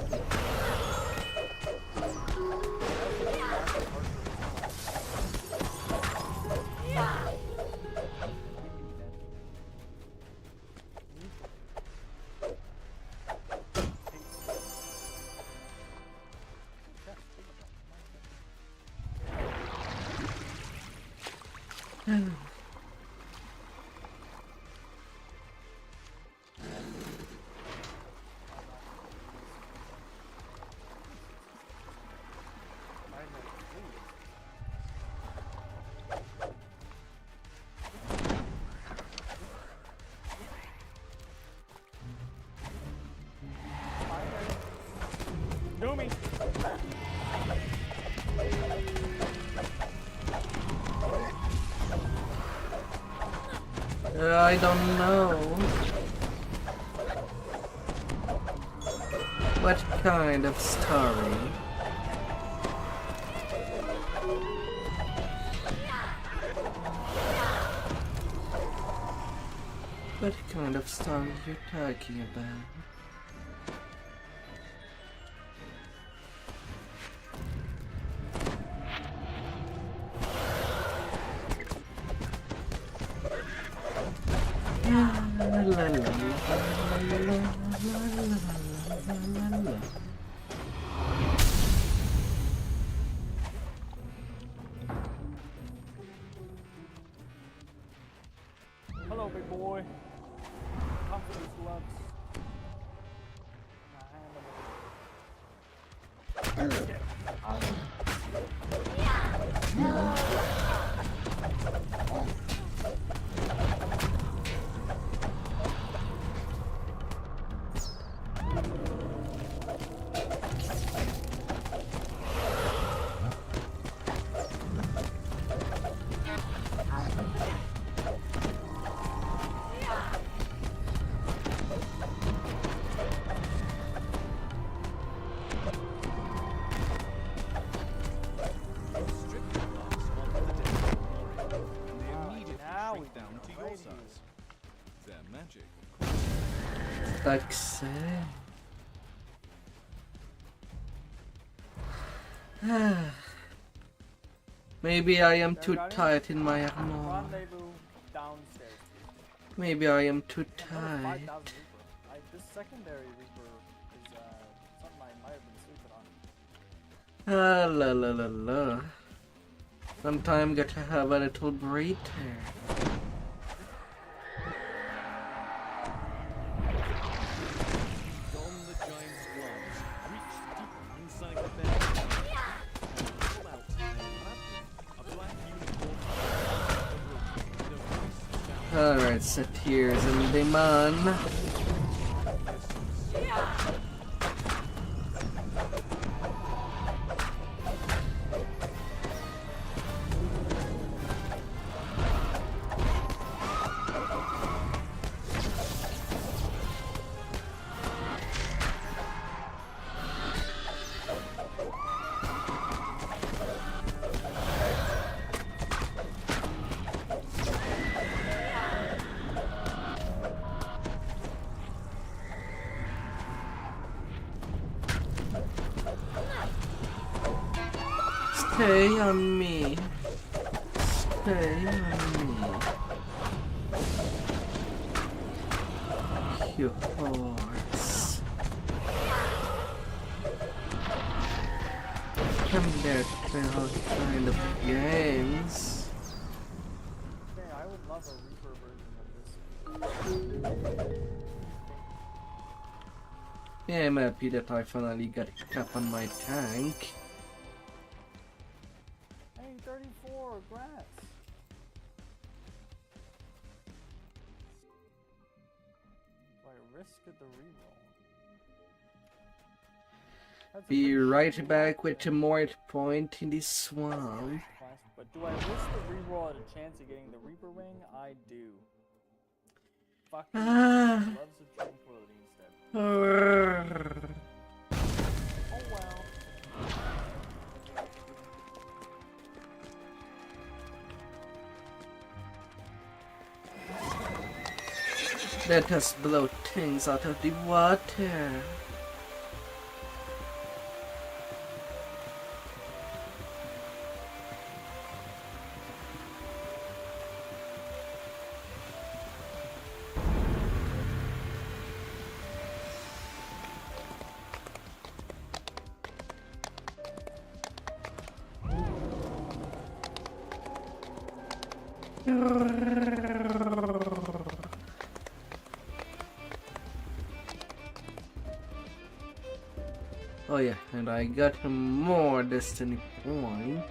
Do me. I don't know. What kind of story? What kind of story you're talking about? Hello, big boy. Confidence gloves. Backseat. Maybe I am too tight in my armor. Rendezvous downstairs. Maybe I am too Another tight. 5,000 Reaper. This secondary Reaper is something I might have been sleeping on. Ah, la la la la. Sometime got to have a little breather. Alright, Satyrs and Demon. Stay on me. Stay on me. You horse. Come there to play all kind of games. Okay, I would love a Reaper version of this. Yeah, I'm happy that I finally got a cap on my tank. Hey, 34, grats! Do I risk the reroll? That's a Be pretty right shitty back with roll. a more point in this swamp. But do I risk the reroll at a chance of getting the Reaper Wing? I do. Fuck you. Loves of tranquility instead. Oh well. Let us blow things out of the water. Oh yeah, and I got more destiny point.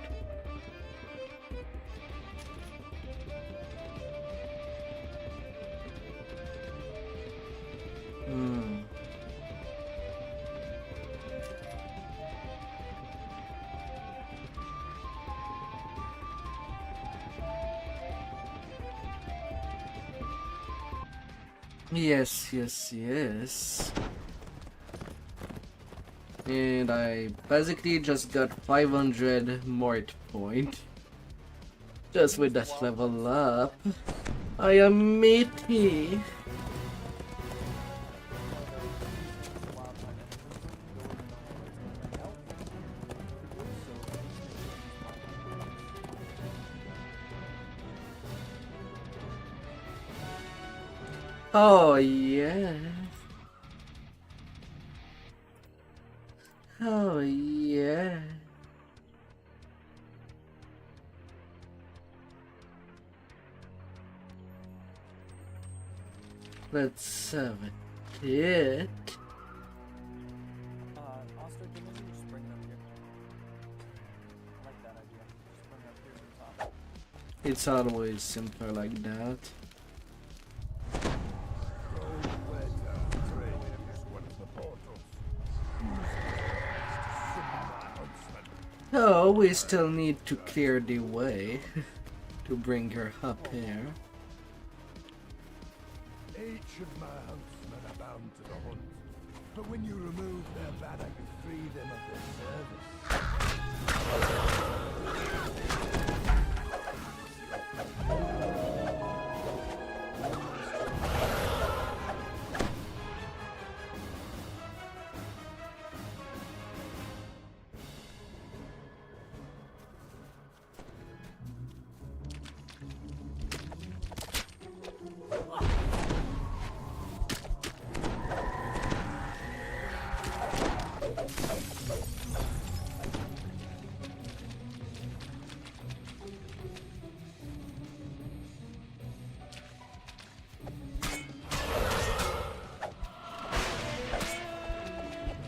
Yes. And I basically just got 500 mort point. Just with that level up. I am meaty. Oh yeah. Oh yeah. Let's have it. Oster, can you just bring it up here? I like that idea. Just bring it up here to the top. It's always simpler like that. Oh, we still need to clear the way to bring her up here. Each of my huntsmen are bound to the hunt, but when you remove their banner, you free them of their service.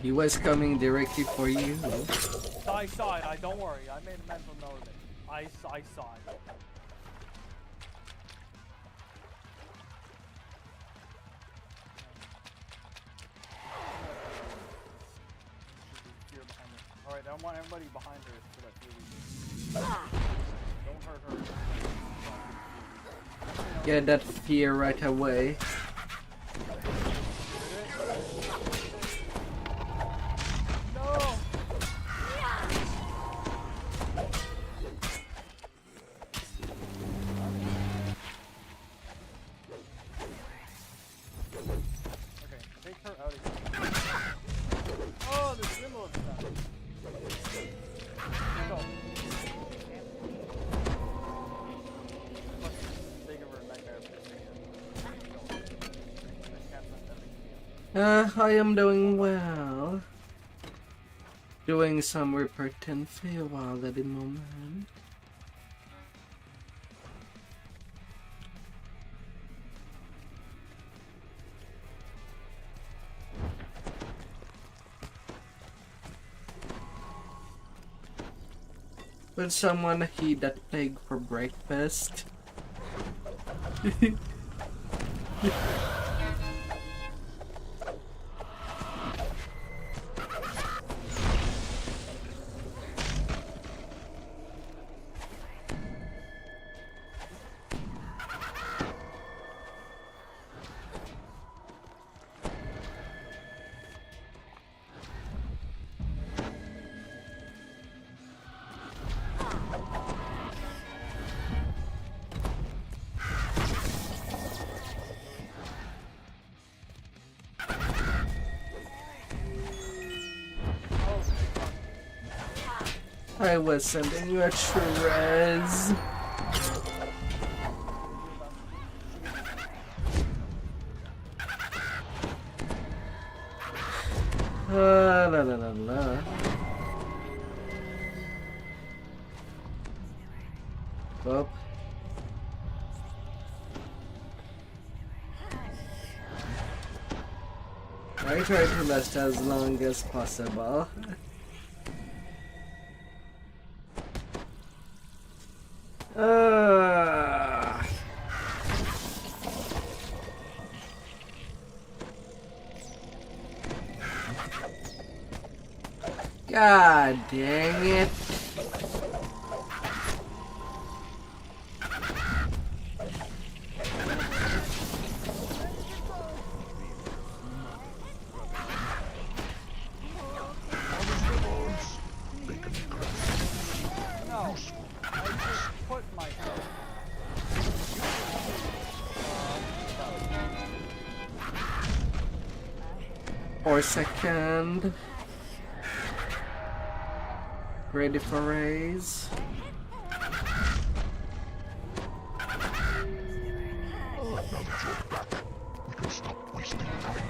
He was coming directly for you. I saw it. Don't worry. I made a mental note of it. I saw it. Alright, I want everybody behind her for that fear. Don't hurt her. Get that fear right away. I am doing well. Doing some reporting Feywild at the moment. Will someone heed that plague for breakfast? I was sending you a shreds. La la la la. Well. I try to last as long as possible. God dang it. No, I just put myself. For a second. Ready for raise. We can stop wasting time.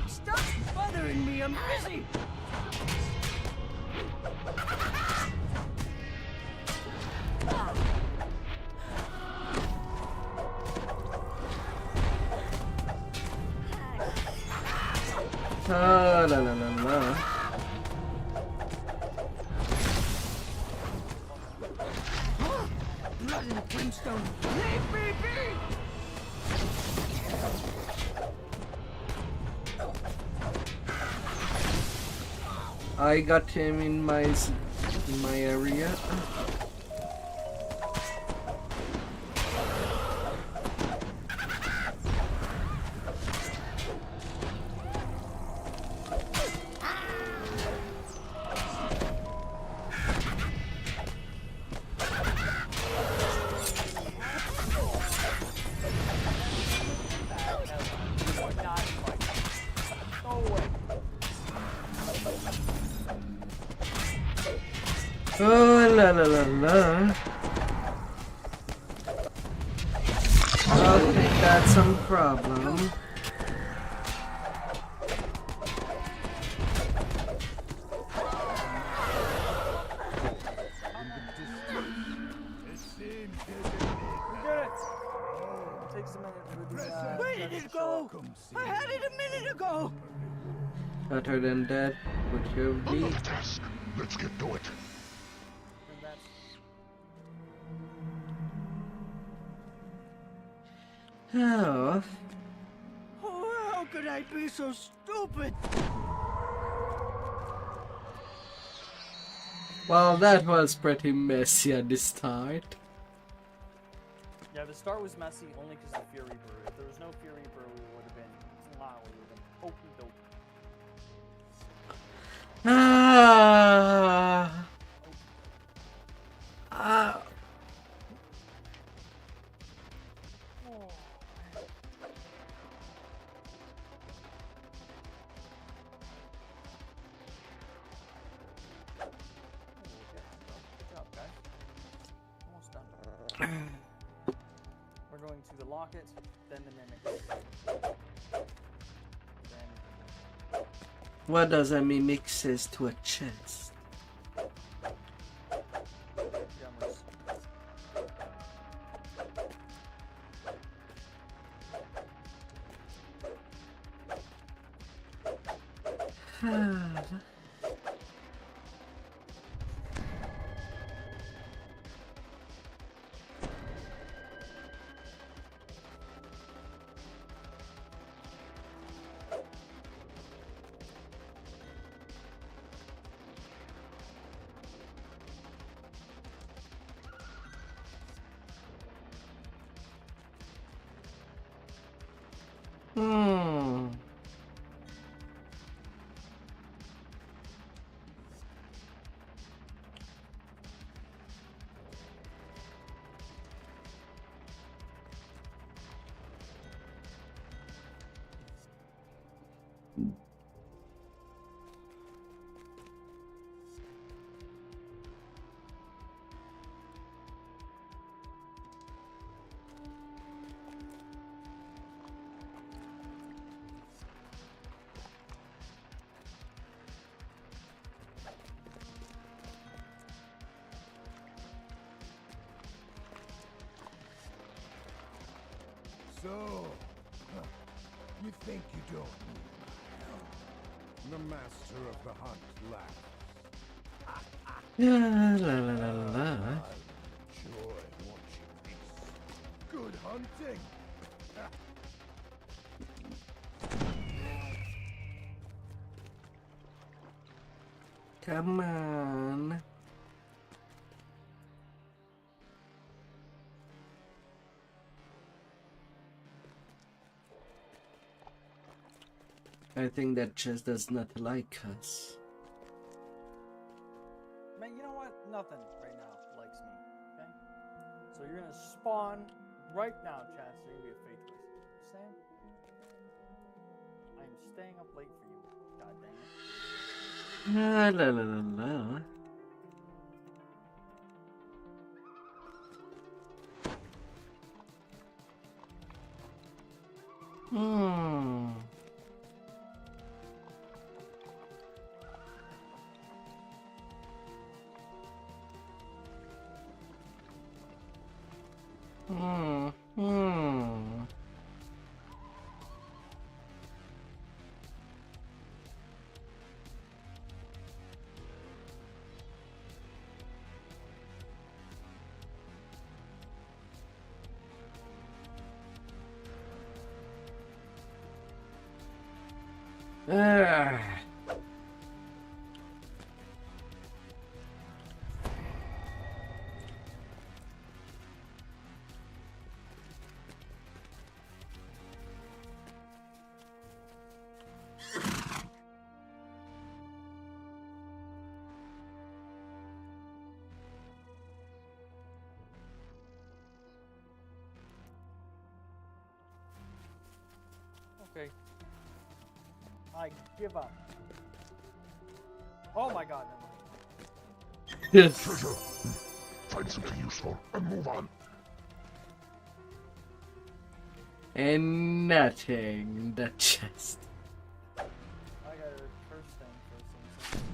Stop bothering me, I'm busy! La la la la. Blood and brimstone, leave me be! I got him in my area. Oh la la la la. I think that's some problem. Where did it go? I had it a minute ago! Better than that, would you be? Another task. Let's get to it. Oh. Oh, how could I be so stupid? Well, that was pretty messy at the start. Yeah, the start was messy only because of Fear Reaper. If there was no Fear Reaper, we would have been wow, we would have been okey doke. Good job, guys. Almost done. We're going to the locket, then the mimic. Then What does a mimic says to a chest? Jummers. So, you think you don't need my help? The master of the hunt laughs. La la la la. Enjoy, won't you, beast? Good hunting! Come on. I think that chest does not like us. Man, you know what? Nothing right now likes me, okay? So you're gonna spawn right now, chat, so you're gonna be a faith waster. Sam? I am staying up late for you, god dang it. La la la la. Okay. I give up. Oh my god, never mind. Yes. Treasure. Find something useful and move on. And nothing in the chest. I got a curse thing for some.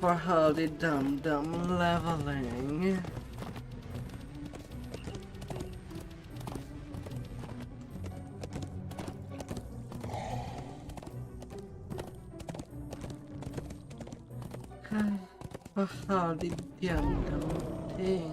For all the dumb leveling. Vad har det gömda någonting?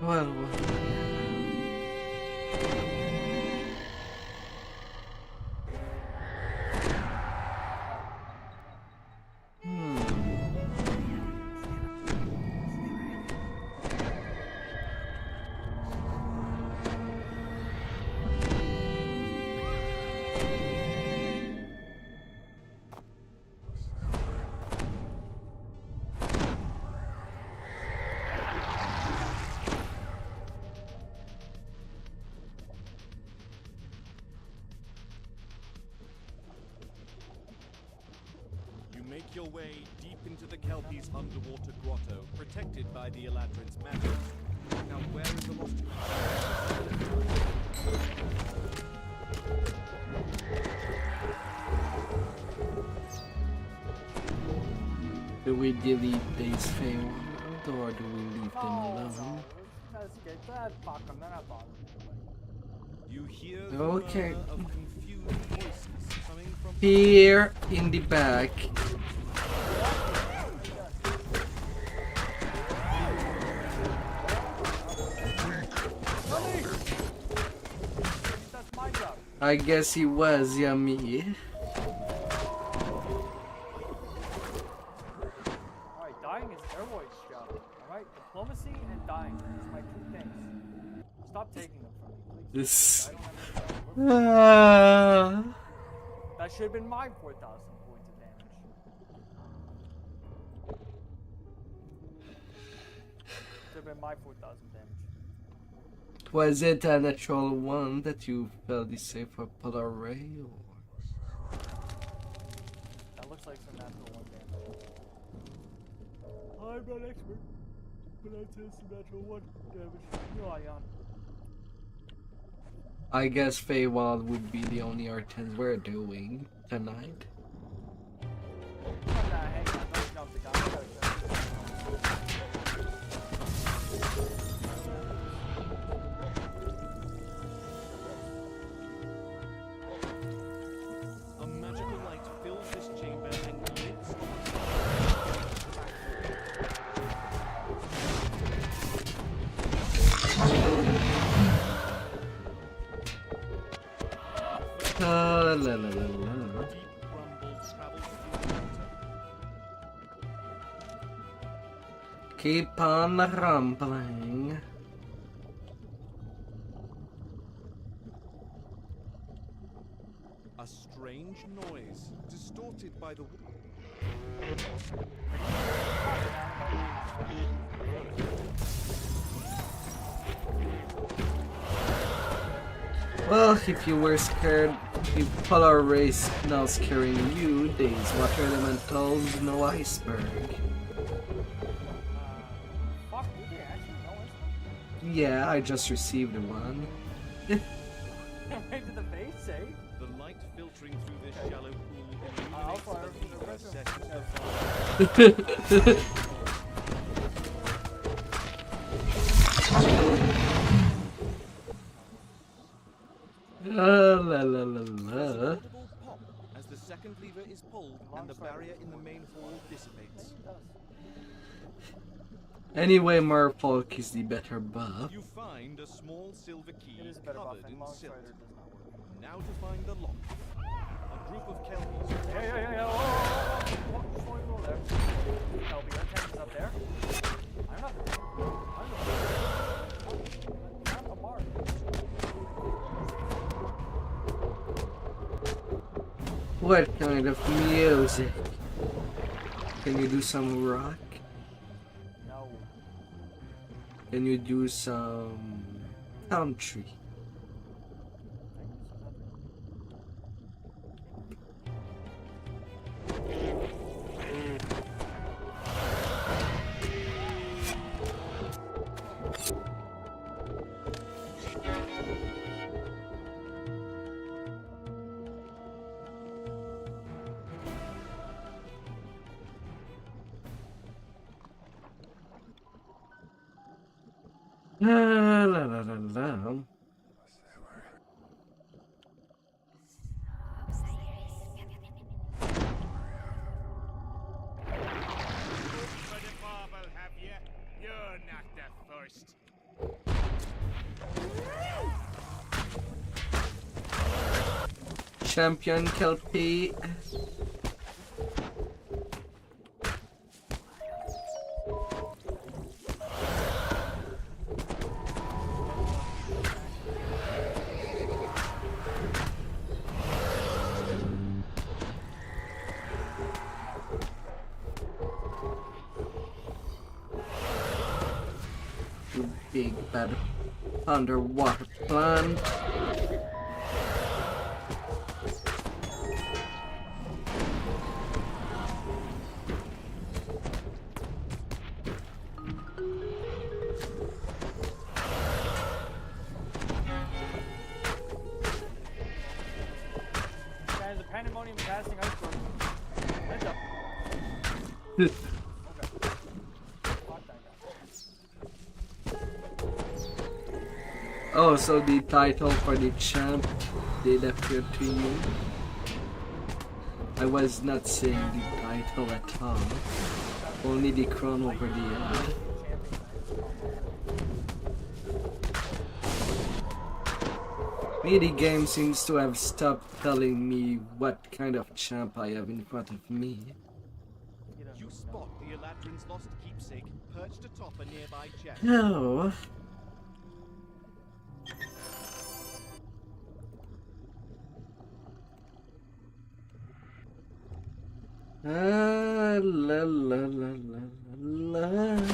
Well. Make your way deep into the Kelpie's underwater grotto, protected by the Eladrin's magic. Now, where is the lost Do we delete these Feywild or do we leave them alone? You hear Okay. of confused voices coming from Here in the back. I guess he was yummy. Alright, dying is Airwood's job. Alright, diplomacy and dying. These are my two things. Stop taking them from me, please. This. That should have been my 4,000 points of damage. Should have been my 4,000 damage. Was it a natural one that you felt is safe for polar ray or? That looks like some natural one damage. I'm not expert, but I'd say some natural one damage. Rely on. I guess Feywild would be the only R10s we're doing tonight. Hang on, don't jump the gun. I gotta a magical light fills this chamber and glitz. La la la la. Keep on rumbling. A strange noise, distorted by the Well, if you were scared, if polar race now scaring you, these water elementals, no iceberg. fuck, do they actually know us? Yeah, I just received one. Right to the face, eh? The light filtering through this shallow pool I'll illuminates fire the from the deeper restroom. sections of La la la There's an la. audible pop as the second lever is pulled and the barrier in the main hall dissipates. Anyway, Merfolk is the better buff. You find a small silver key It is a better buff, covered and in Long silt. Strider does not work. Now to find the lock. A group of kelpies. Yeah. Oh, just want to go there. Kelpie, R10 is up there. I'm not there. I'm not there. I'm a bar. What kind of music? Can you do some rock? No. Can you do some country? La la la la. You're not the first. Champion Kelpie. Big bad underwater plant. Guys, the pandemonium is passing out for heads up. Oh, so the title for the champ did appear to you? I was not saying the title at all. Only the crown over the end. Me, the game seems to have stopped telling me what kind of champ I have in front of me. You spot the Eladrin's lost keepsake perched atop a nearby chest. Oh. La la la la la.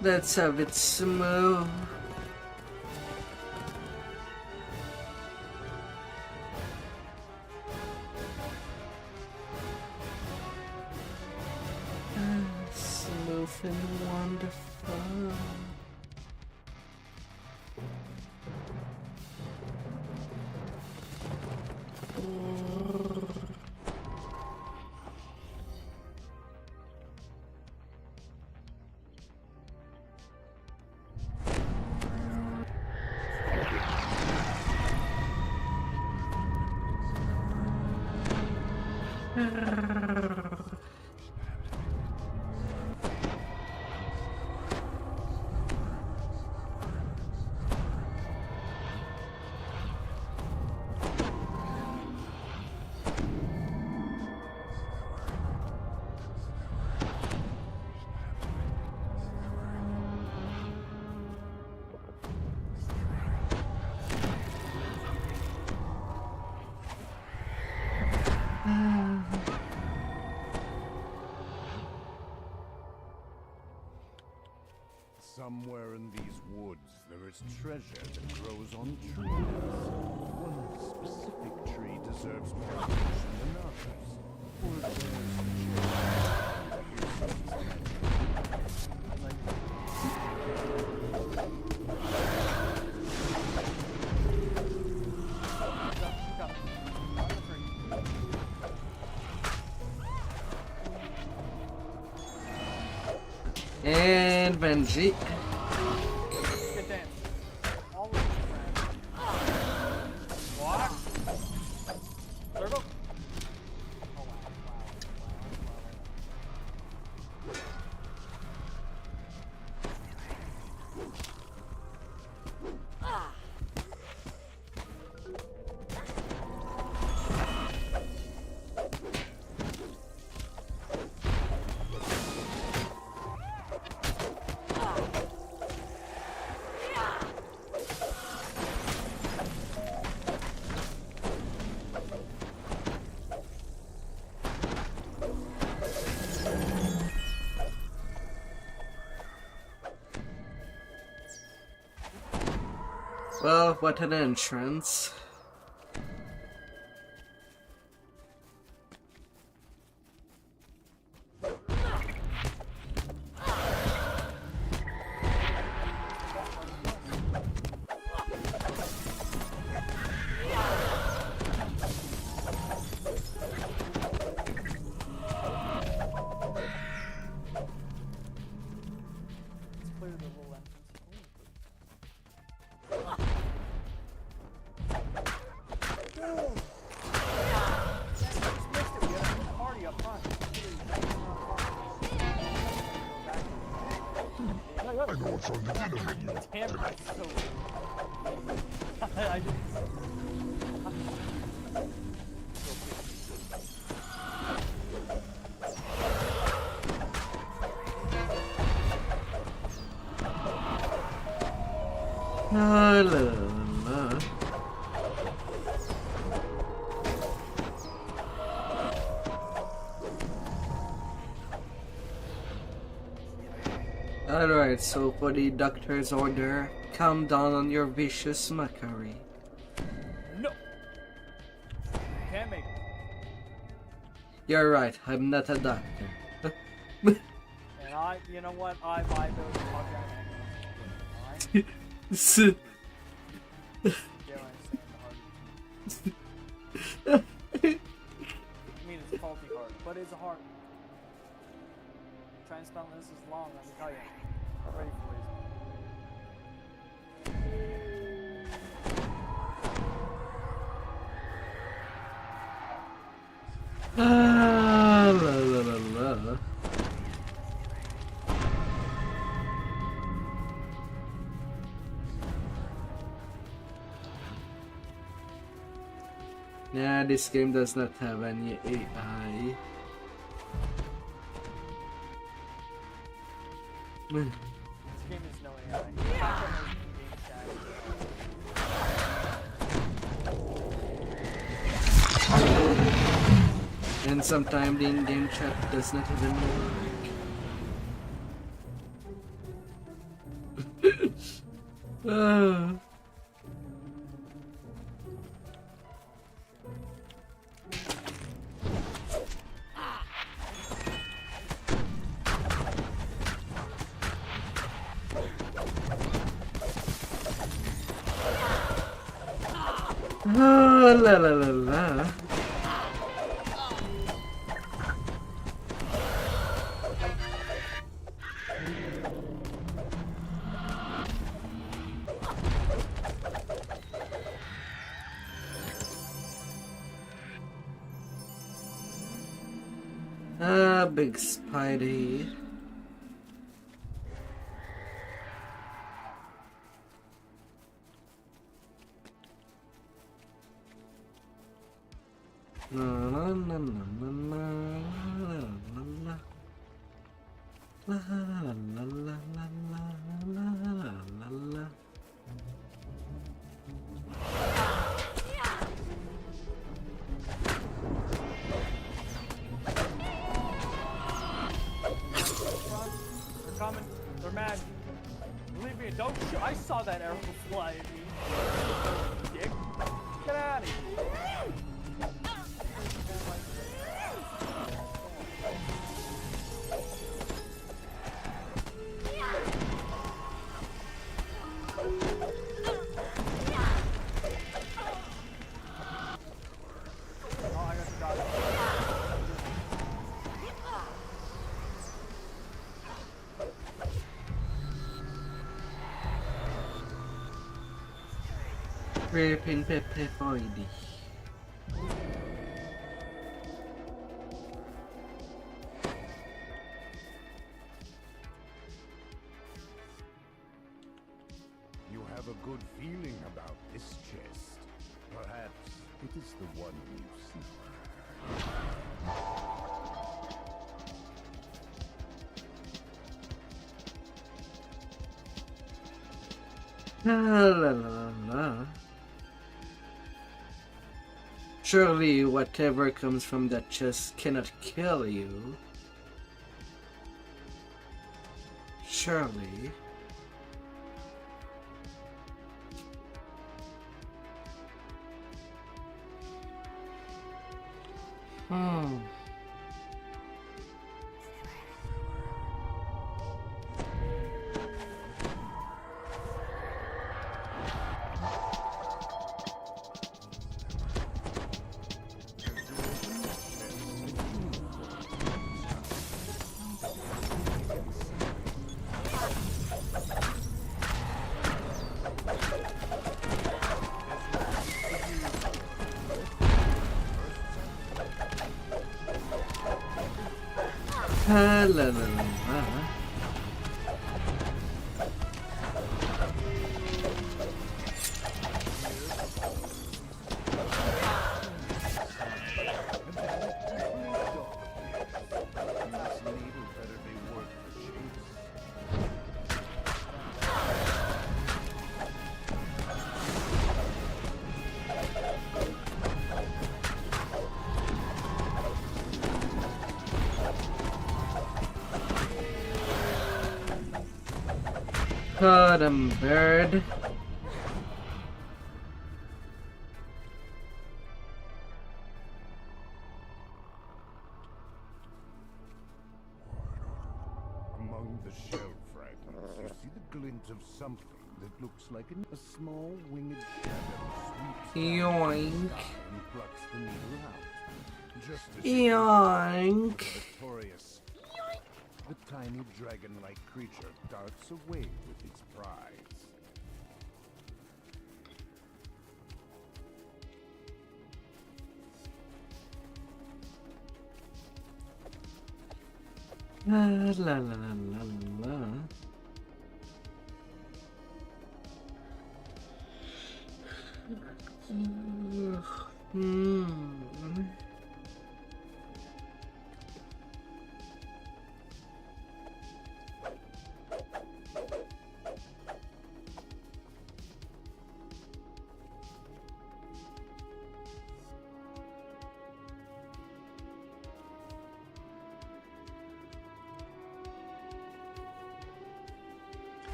Let's have it smooth. Smooth and wonderful. Somewhere in these woods, there is treasure that grows on trees. One specific tree deserves more attention than others. For it bears And Benji. Good dance. All of them, What? Circle? Oh, wow. Well, what an entrance. I know it's on the dinner menu. Damn, that's so I didn't. La, la, la. Alright, so for the doctor's order, calm down on your vicious mockery. No! Can't make it. You're right, I'm not a doctor. And you know what? I buy those fuck out of Alright? I mean, it's a faulty heart, but it's a heart. Transplant list is long, let me tell you. I'm ready for it. La la la la. Yeah, this game does not have any AI. This game is no AI. And sometimes the in-game chat does not even work. La la la la. Big Spidey. La la la la la la la la la la la. They're coming. They're mad. that arrow fly at me. Dick. Get out of here. Ripping Pepe Foidy. You have a good feeling about this chest. Perhaps it is the one you seek. La la la la. Surely whatever comes from that chest cannot kill you. Surely. La la la la. Caught him, bird. Among the shell fragments, you see the glint of something that looks like a small winged shadow sweeps Yoink. and plucks the needle out. Just as Yoink. victorious, the tiny dragon-like creature darts away with its prize. La la la la la la.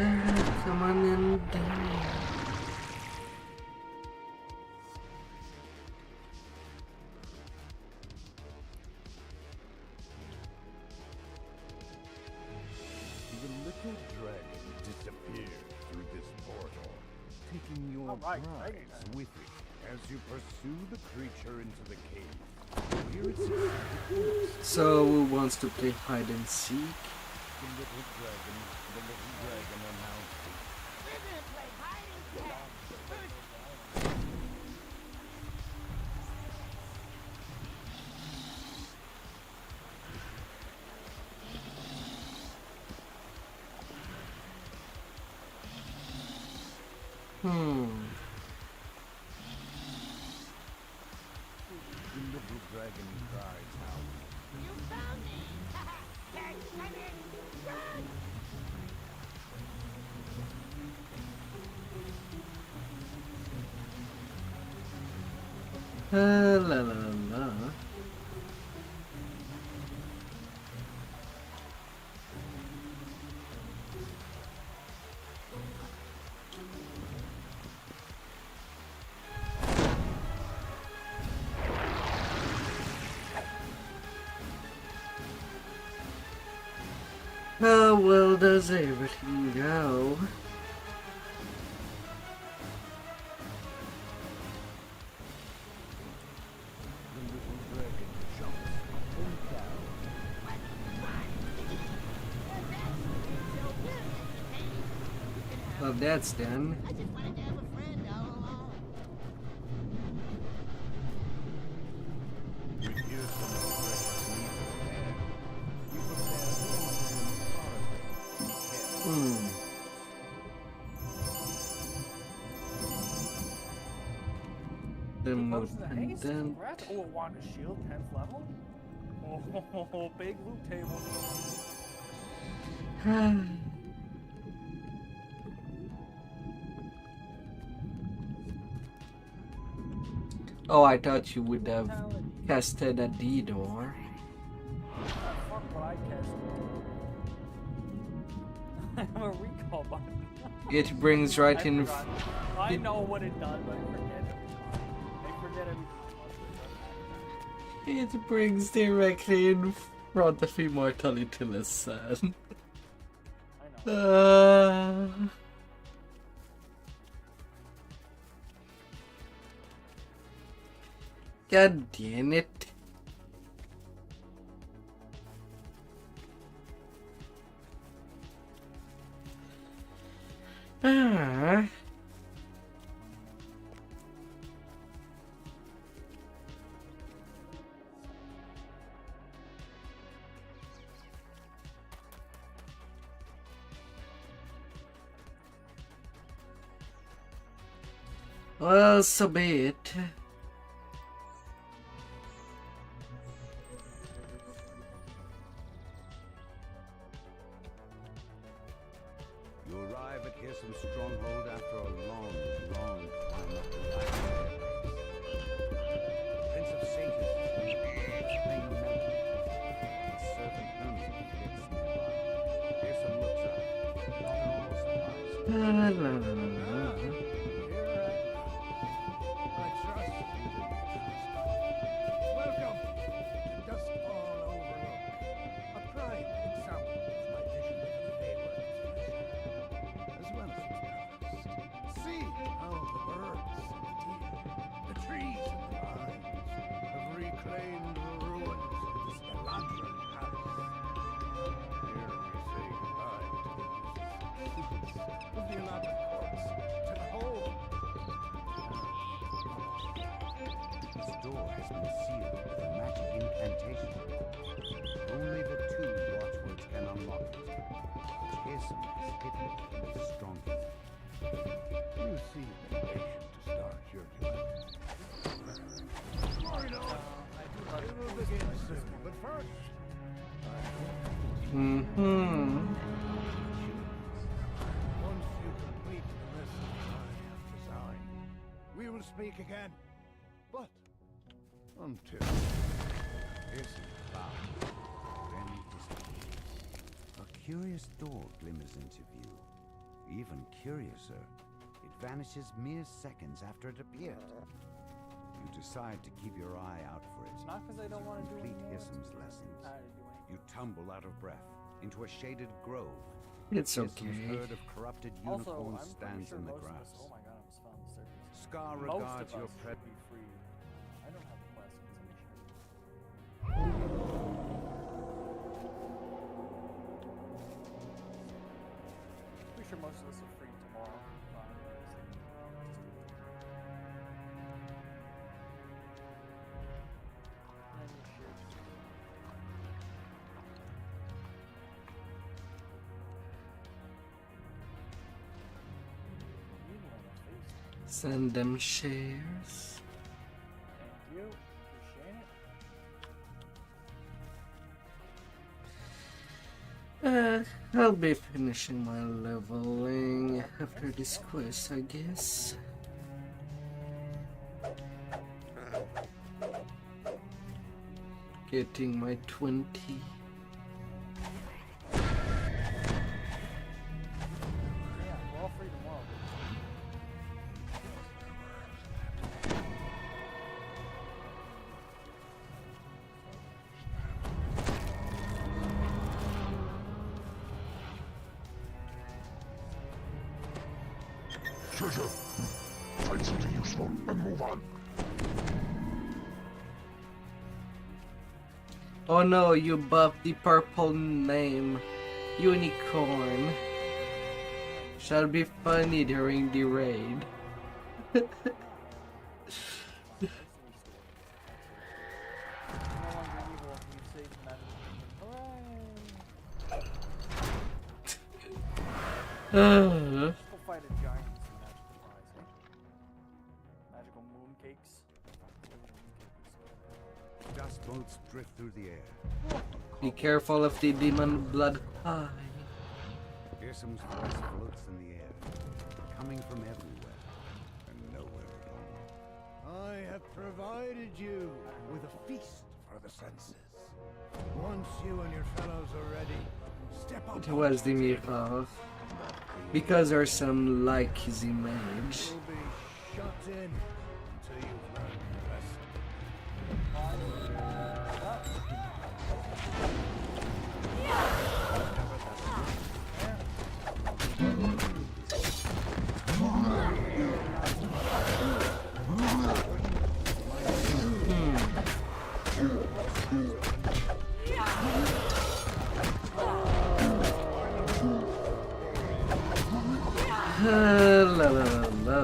Come on in down. The little dragon disappeared through this portal, taking your prize with it as you pursue the creature into the cave. Here it's So who wants to play hide and seek? the little dragon announced it. We're gonna play hide and seek. The little dragon cries out. You found me! Thanks, come in! Run! La la la. How well does everything go? Well, that's done. Close to the haste. Congrats. Oh, a wand of shield, 10th level. Oh, big loot table. Oh, I thought you would have casted a D-door. Fuck what I cast. I'm a recall button. It brings right in. I know what it does, but I forget it. I forget everything. It brings directly in front of immortality lesson. I know. God damn it. Well, so be it. You arrive at Hirsum's stronghold after a long, long climb up the ladder. Prince of Satan, playing a melody. His servant Herman gets nearby. Hirsum looks up, not at all surprised. Welcome to Dust All Overlook, a prime example of my vision of the Feywild, as well as its past. See how the birds and the deer, the trees and the vines have reclaimed the ruins of this Elandran palace. Here we say goodbye to the secrets of the Elandran courts, to the whole. This door has been sealed with a magic incantation. Only the two watchwords can unlock it, which Hirsum has hidden in the stronghold. You seem impatient to start your journey. Right on. We will begin soon, but first, once you complete the lessons I have designed, we will speak again. But until Hirsum bowed, then disappeared. A curious door glimmers into view. Even curiouser, it vanishes mere seconds after it appeared. You decide to keep your eye out for it. Not because I don't want to do Complete anymore. Hirsum's lessons. You tumble out of breath into a shaded grove. It's Hirsum's okay. herd of corrupted Also, unicorns I'm pretty stands sure in the most of grass. us, oh my god, I almost fell on the surface. Scar Most regards of your us pred- should be free. I don't have the quest, so make sure. Pretty sure most of us are free tomorrow. Send them shares. Thank you. Appreciate it. I'll be finishing my leveling after this quest, I guess. Getting my 20. Yeah, we're all free tomorrow. treasure. Find something useful and move on. Oh no, you buffed the purple name. Unicorn. Shall be funny during the raid. Go fight a giant in Magical Rising. Magical mooncakes. Dust boats drift through the air. Be careful of the demon blood pie. Irsum's voice floats in the air, coming from everywhere and nowhere at all. I have provided you with a feast for the senses. Once you and your fellows are ready, step up. It was the mirror. Because there's some like his image. You'll be shut in until you've learned the rest. La la la la.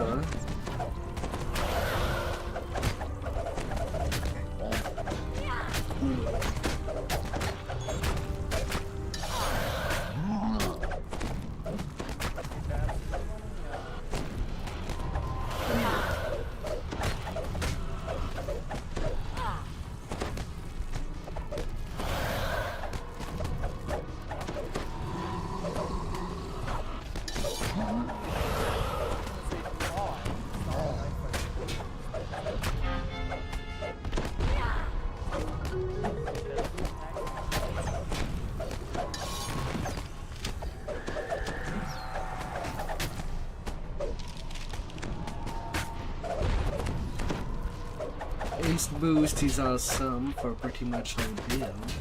Ace boost is awesome for pretty much all build.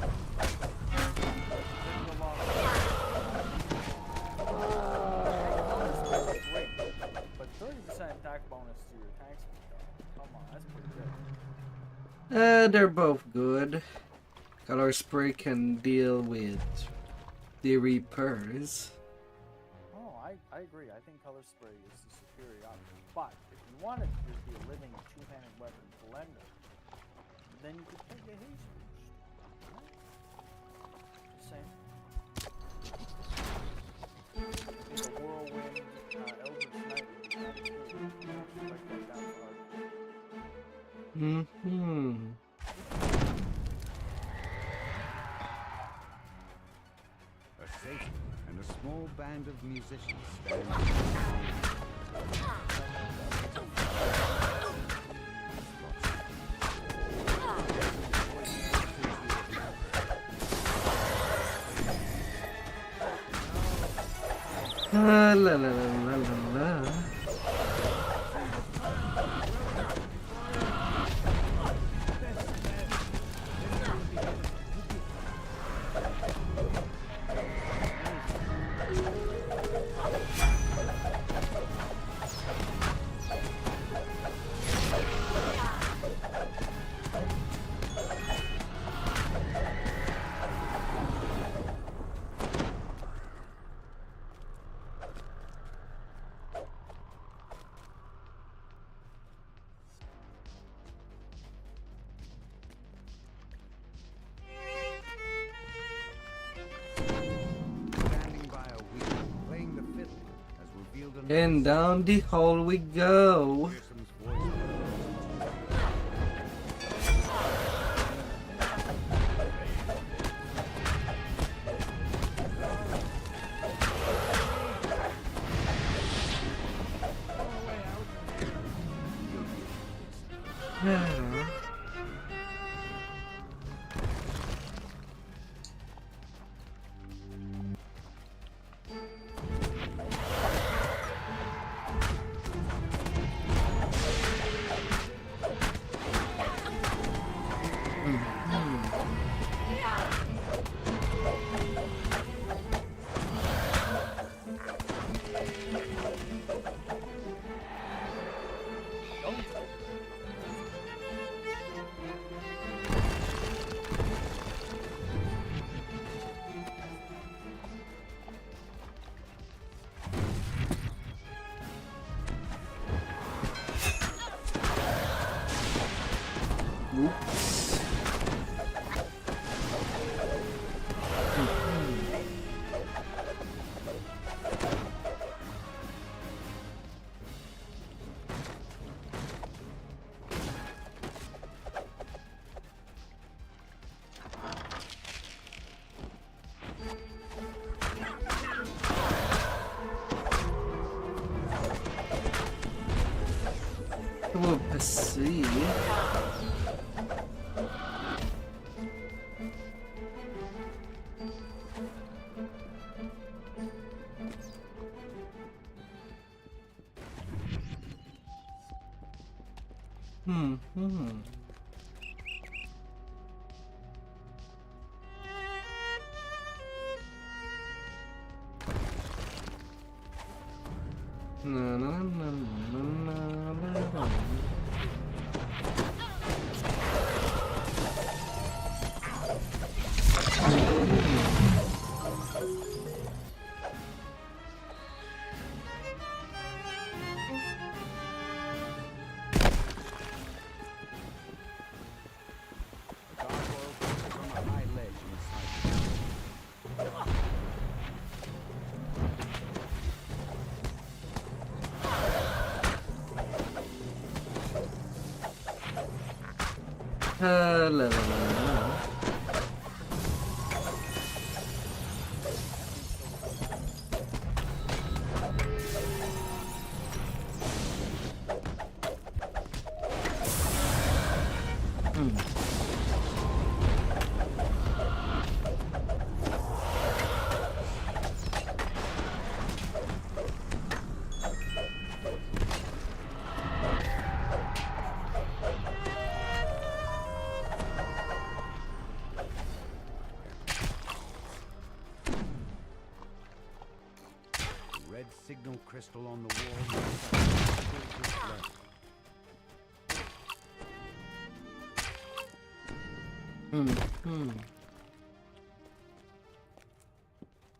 But 30% attack bonus to your tank speed. Come on, that's pretty good. They're both good. Color Spray can deal with the Reapers. Oh, I agree. I think Color Spray is the superior option. But if you wanted to be a living two-handed weapon blender, then you could take a haste boost. Just saying. I think a whirlwind Eldritch Knight would be kind of cool. Like that down hard. Mm-hmm. A safe and a small band of musicians stand. La la la la la la. And down the hall we go. We'll proceed. Na, na, na, na, na, na, na. La, la, la, la. Red signal crystal on the wall.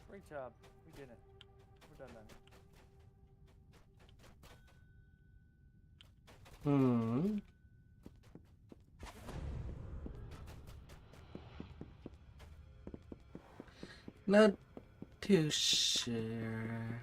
Great job. We did it. We're done then. Not too sure.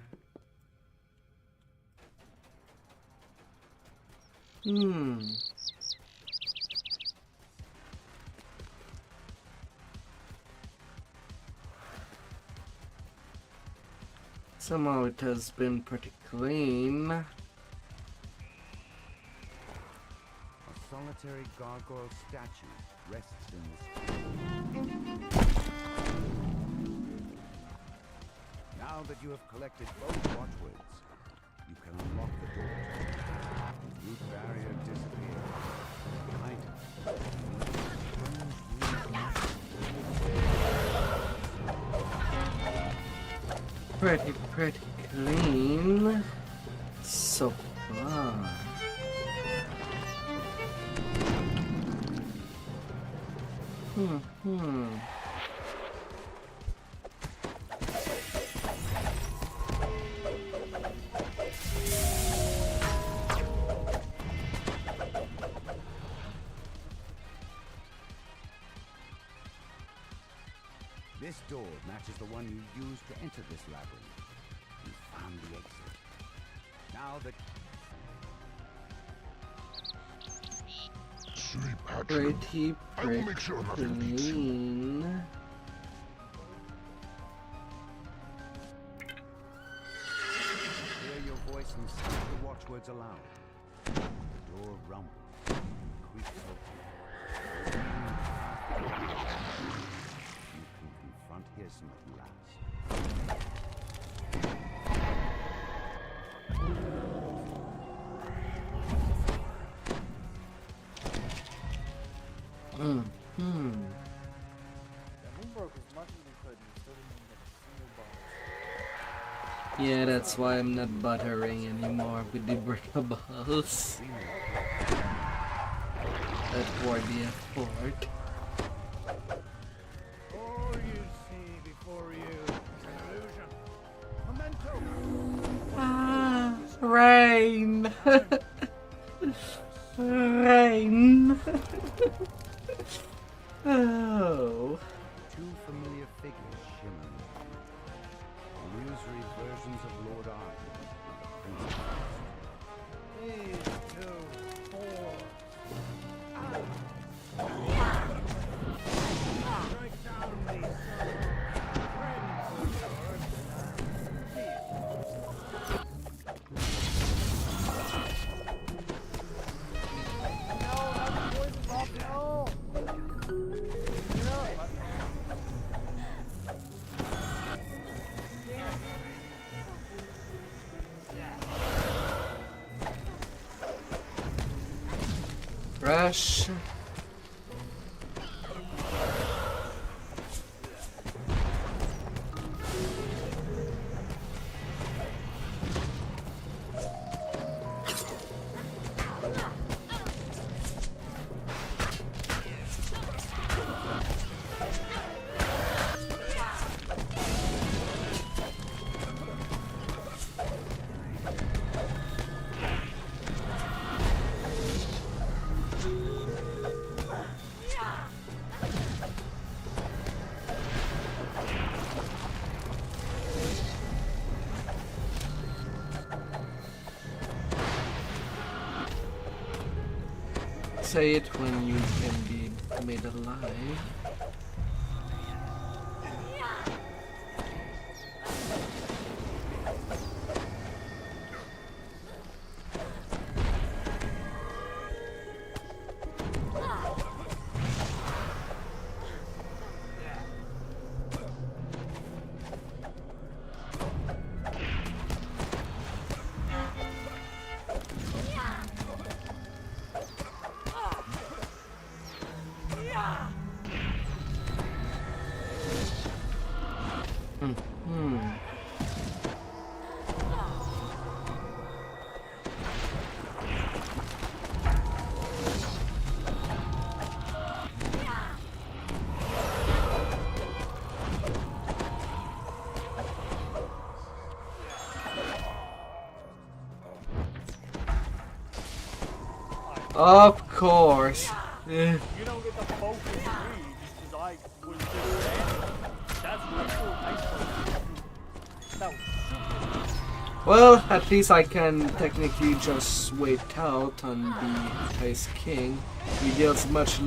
Somehow it has been pretty clean. A solitary gargoyle statue rests in this. Now that you have collected both watchwords, you can unlock the door. The root barrier disappears. Behind it, pretty clean so far. This door matches the one you used to enter this labyrinth. You found the exit. Now that... Pretty I will make sure nothing beats you. clean. Hear your voice and speak the watchwords aloud. The door rumbles, creaks open. You can confront Hissam at last. Yeah, we broke as much as we could and still didn't get a single bonus. Yeah, that's why I'm not buttering anymore with the breakables. That for the effort. All you see before you is an illusion. Memento. Rain! Rain! Oh. Two familiar figures shimmer. Illusory versions of Lord Arden and the Prince. These two four. Strike down these friends of yours. Rush. Say it when you can be made alive. Of course. You don't get the focus me just because I was just standing. That's really cool. Nice one. That was Well, at least I can technically just wait out on the Ice King. He deals much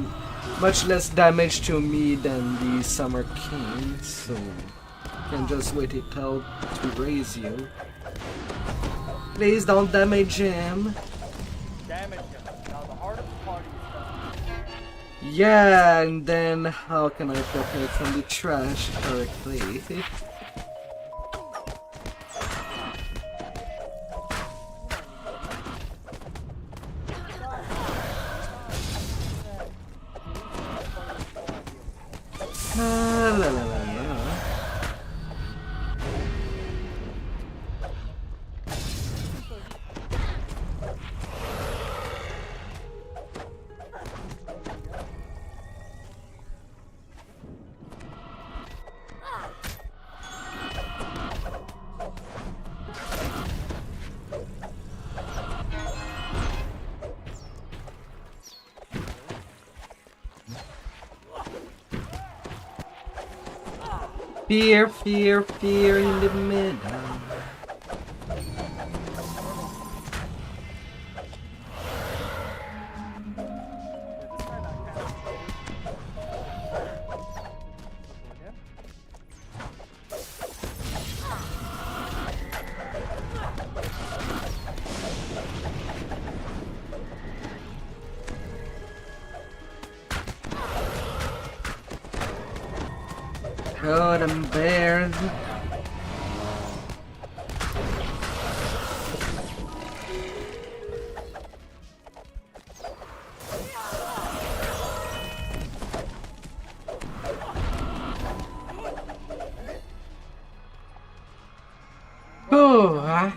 less damage to me than the Summer King, so I can just wait it out to raise you. Please don't damage him. damage him. Now the heart of the party is done. Yeah, and then how can I prepare from the trash correctly? La la la la. Fear, fear, fear in the middle. Oh, them bears. Oh, huh?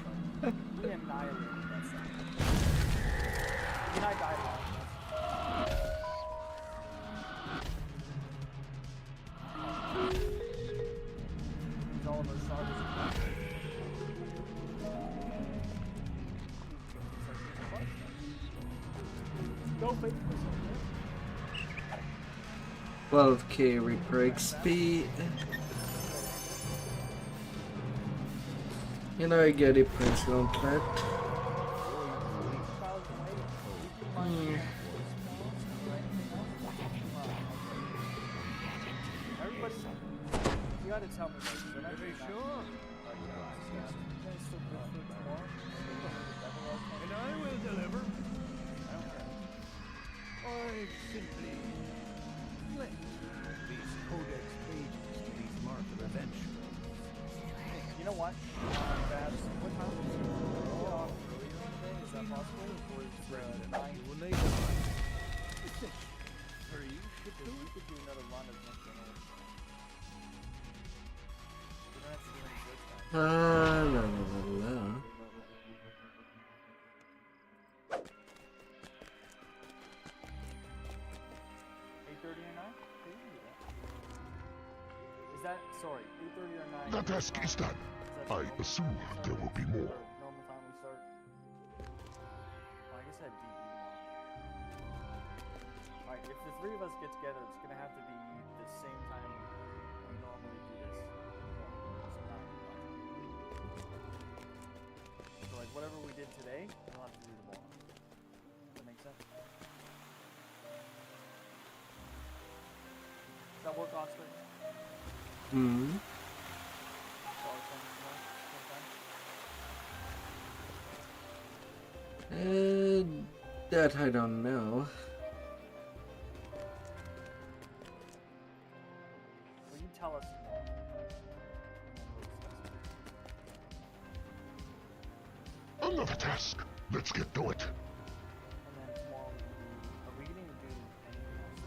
Go fake 12k Reaper XP. You know, I get it, Prince Gauntlet. Everybody, you gotta tell me this. Are they sure? And I will deliver. I simply flint these codex pages to these marker events. You know what? Babs, what time is it? Get off earlier today? Is that possible? Or is it 9? fish. Three should do We it. could do another run of next generation. We don't have to do any search time. La la la la. 8:30 or 9? Okay, we can do that. Is that, sorry, 8:30 or 9? The task is done. I assume there will be more. Normal time we start. Well, I guess I had DB. Alright, if the three of us get together, it's gonna have to be the same time we normally do this. So like whatever we did today, we'll have to do tomorrow. Does that make sense? Does that work, Oscar? Hmm. That I don't know. Well, you tell us tomorrow. Another task. Let's get to it. And then tomorrow we can do, are we going to do anything else?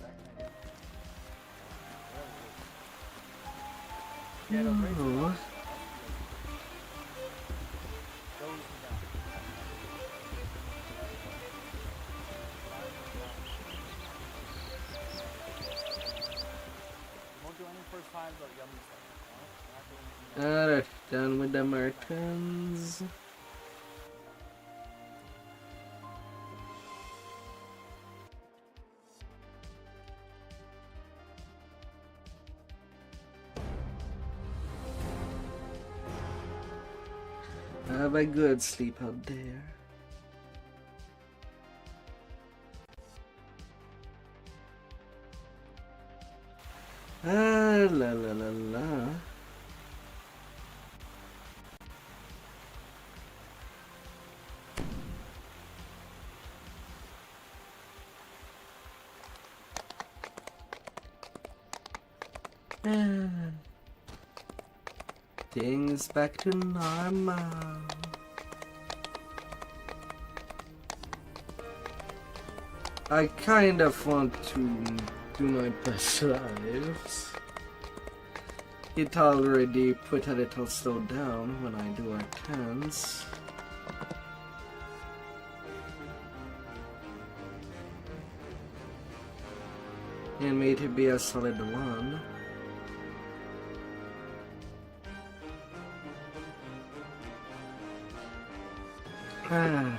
That kind of whatever it is. Yeah, no, great. No. Alright, done with the Martins. Have a good sleep out there. Ah, la la la la. Things back to normal. I kind of want to do my best lives. It already put a little slow down when I do R10s. And made it be a solid one. Ah.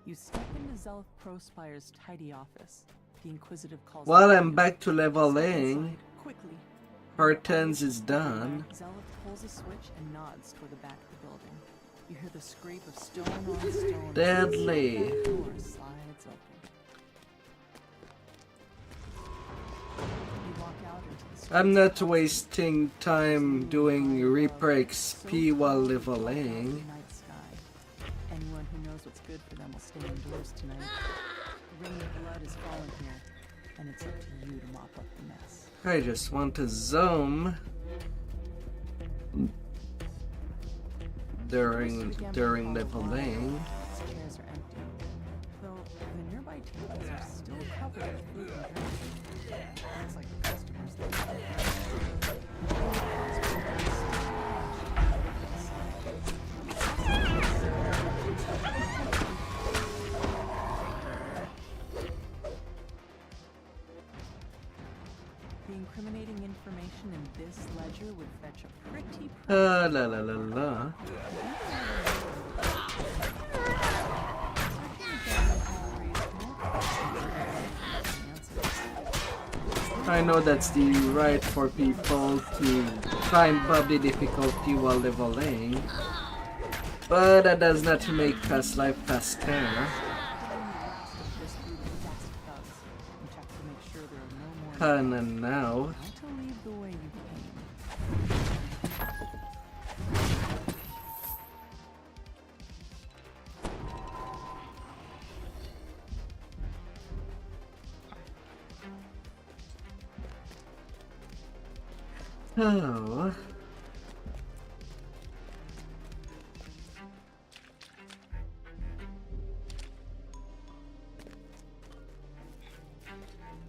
You step into Zelf Prospire's tidy office. The Inquisitive calls. While I'm back to leveling, quickly. R10s is done. Zelf pulls a switch and nods toward the back of the building. You hear the scrape of stone on stone. Deadly. The door slides open. You walk out into the street. I'm not wasting time doing Reaper XP while leveling. Night sky. Anyone who knows what's good for them will stay indoors tonight. The rain of blood is falling here, and it's up to you to mop up the mess. I just want to zoom during leveling. Chairs are empty, though the nearby tables are still covered with food and drink. Looks like the customers The incriminating information in this ledger would fetch a pretty La la la la. I know that's the right for people to try and bump the difficulty while leveling, but that does not make past life faster. And now Oh.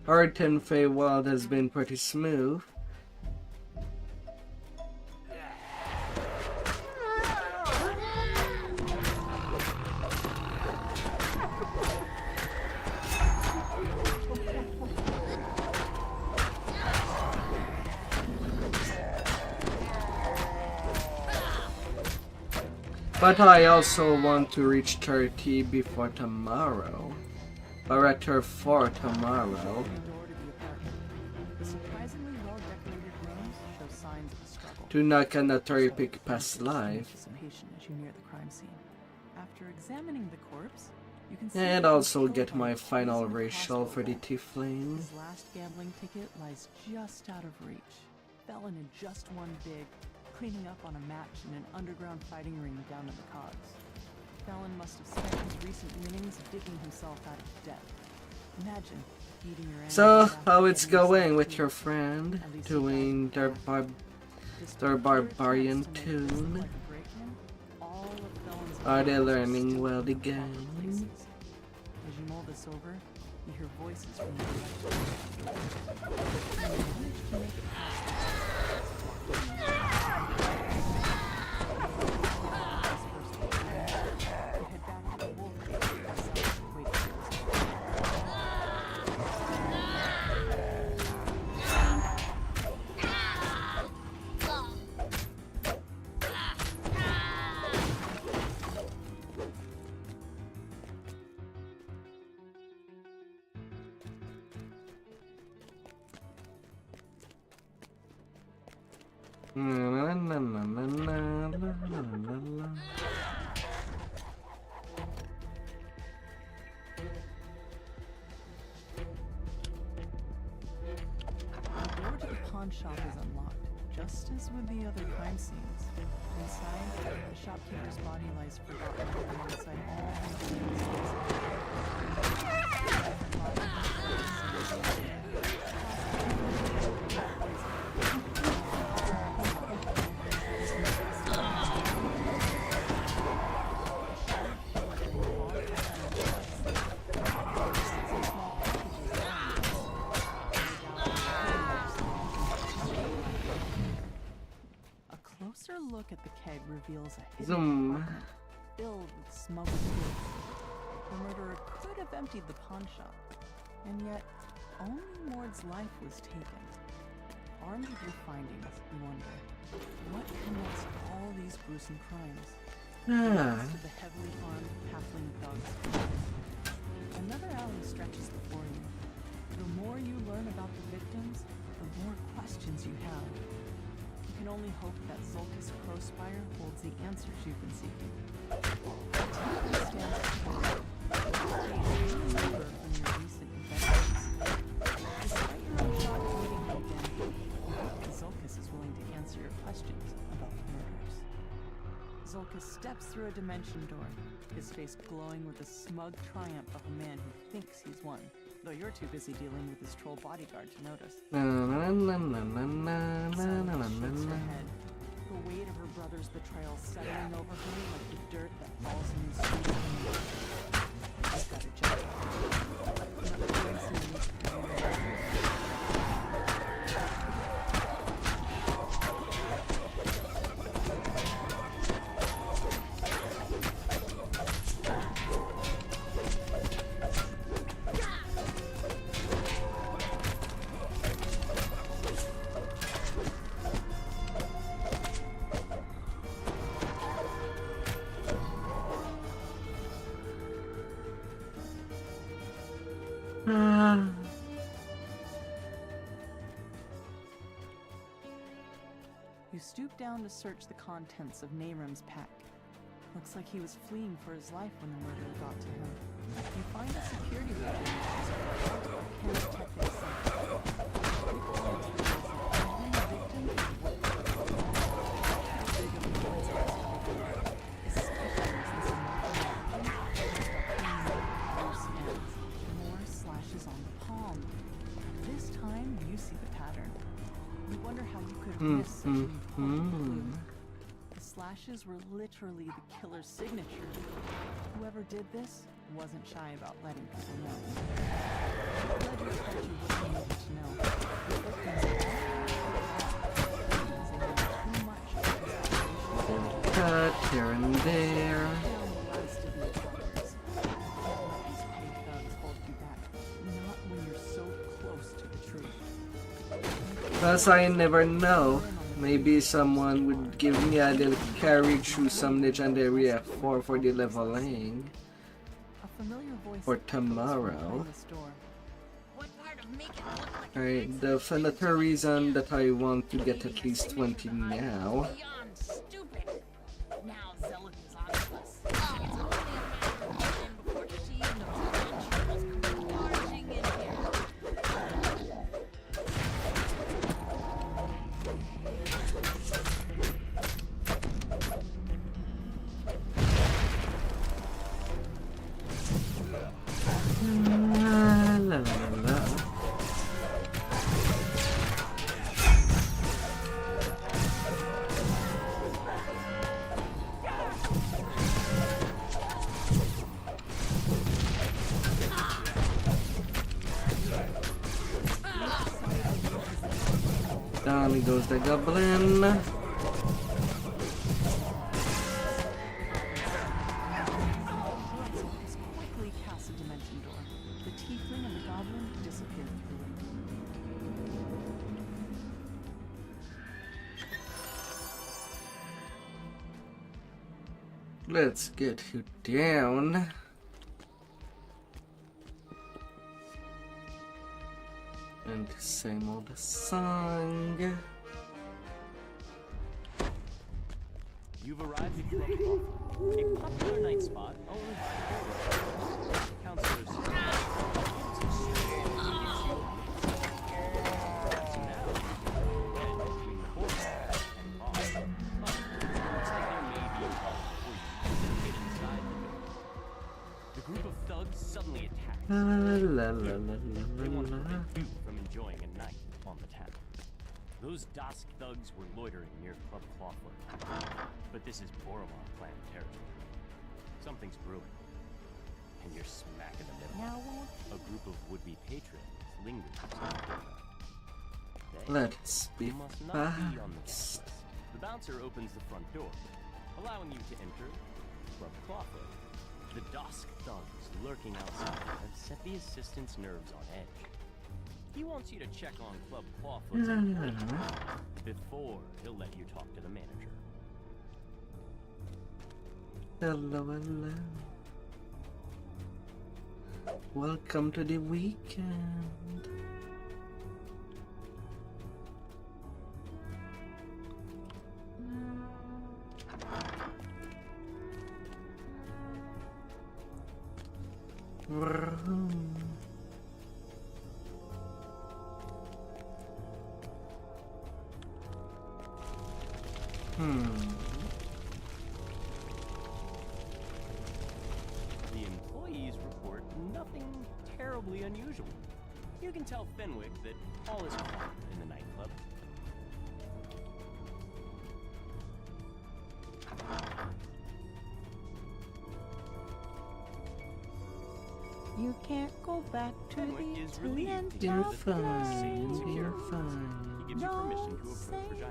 R10 Feywild has been pretty smooth. But I also want to reach 30 before tomorrow. Or rather for tomorrow. To knock on a terrific past life. And also get my final racial for the Tiefling. His last gambling ticket lies just out of reach. Felon had just won big, cleaning up on a match in an underground fighting ring down in the cogs. Felon must have spent his recent winnings digging himself out of debt. Imagine beating your So, how it's going with your friend? Doing their barbarian tune? Are they learning well the game? As you mull this over, you hear voices from shop is unlocked, just as with the other crime scenes. Inside, the shopkeeper's body lies forgotten alongside all look at the keg reveals a hidden compartment filled with smuggled goods. The murderer could have emptied the pawn shop, and yet only Mord's life was taken. Armed with your findings, you wonder, what connects all these gruesome crimes? To the heavily armed halfling thugs. Another alley stretches before you. The more you learn about the victims, the more questions you have. You can only hope that Zulkus Crowspire holds the answers you've been seeking. Stands tall, from your recent adventures. Despite your own shot at leading him down, Zulkus is willing to answer your questions about the murders. Zulkus steps through a dimension door, his face glowing with the smug triumph of a man who thinks he's won, though you're too busy dealing with his troll bodyguard to notice. The weight of her brother's betrayal settling over her like the dirt that falls in the street. I've got a job. Another coincidence. You stoop down to search the contents of Nahram's pack. Looks like he was fleeing for his life when the murder got to him. You find a security more slashes on the palm. This time, you see the pattern. You wonder how you could miss such an important clue. The slashes were literally the killer's signature. Whoever did this wasn't shy about letting people know. The ledger told you what you needed to know. The victims too much. Cut here and there. Plus, I never know. Maybe someone would give me a little carry through some legendary F4 for the leveling. For tomorrow. Alright, the another reason that I want to get at least 20 now. Down goes the goblin. Quickly cast a dimension door. The tiefling and the goblin disappeared through it. Let's get you down. And same old song. You've arrived at Club Coffee, a popular night spot only counselors. The group of thugs suddenly attacked. They wanted to prevent you from enjoying a night on the town. Those Dusk thugs were loitering near Club Clawfoot. But this is Boromar clan territory. Something's brewing. And you're smack in the middle. A group of would-be patrons lingers. Let's be must not be on the fast. guest list. The bouncer opens the front door, allowing you to enter Club Clawfoot. The Dusk thugs lurking outside have set the assistant's nerves on edge. He wants you to check on Club Clawfoot's before he'll let you talk to the manager. Hello, hello. Welcome to the weekend. The employees report nothing terribly unusual. You can tell Fenwick that all is calm in the nightclub. You can't go back to Fenwick the is relieved to You're hear that the club is safe and fine, secure. you're fine. He gives you permission to approach Regina.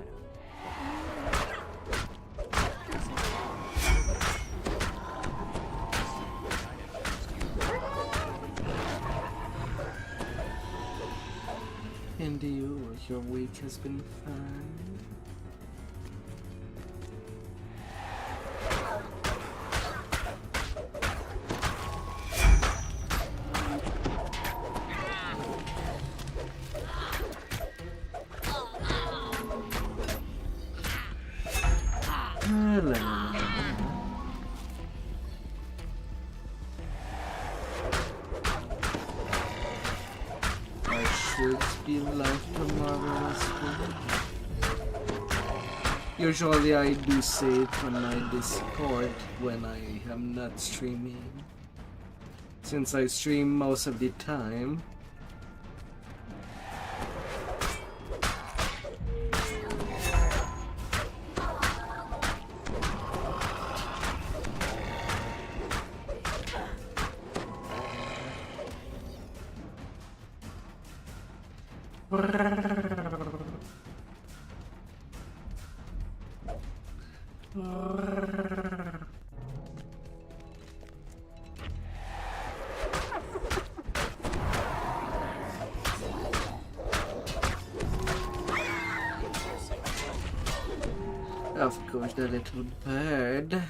And you, your week has been fine. I should be live tomorrow as well. Usually I do say it on my Discord when I am not streaming. Since I stream most of the time. Of course, the little bird.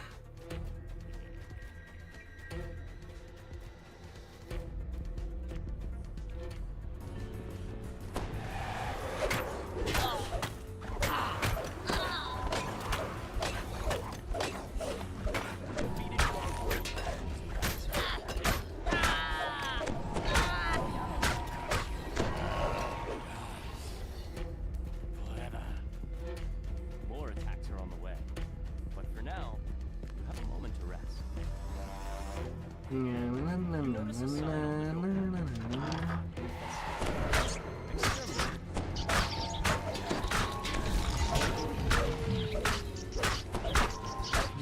More attacks are on the way. But for now, you have a moment to rest.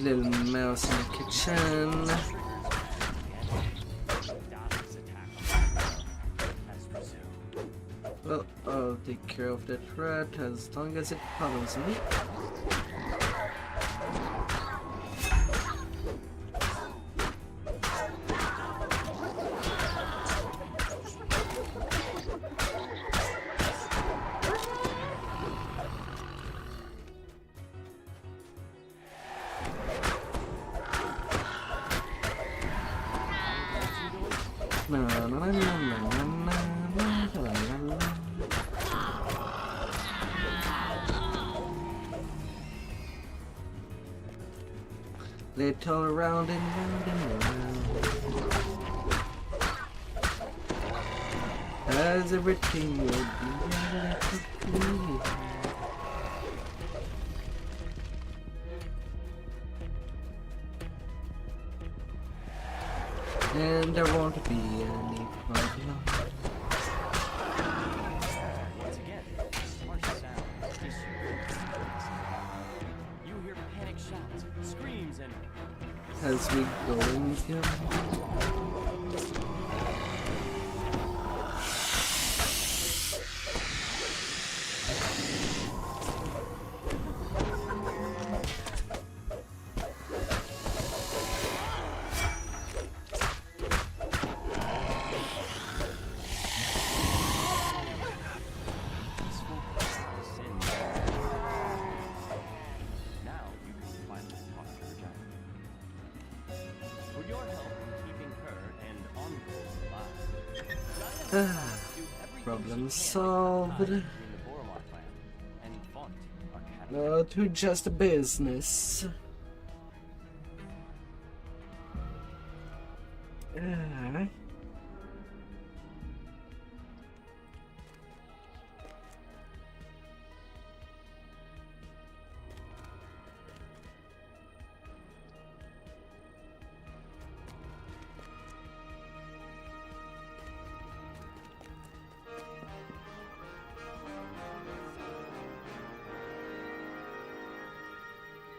Little mouse in the kitchen. Well, I'll take care of that rat as long as it follows me. Little round and round and round. As everything will be and there won't be any problem. Once again, harsh sounds issue. You hear panic shouts, screams, and as we go in here. Problem solved. To just business.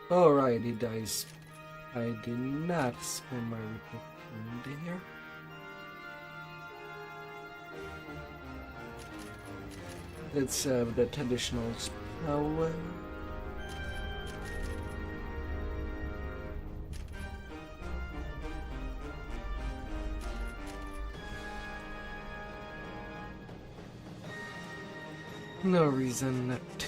Alrighty, guys. I did not spend my report here. Let's have the traditional spell. No reason not to.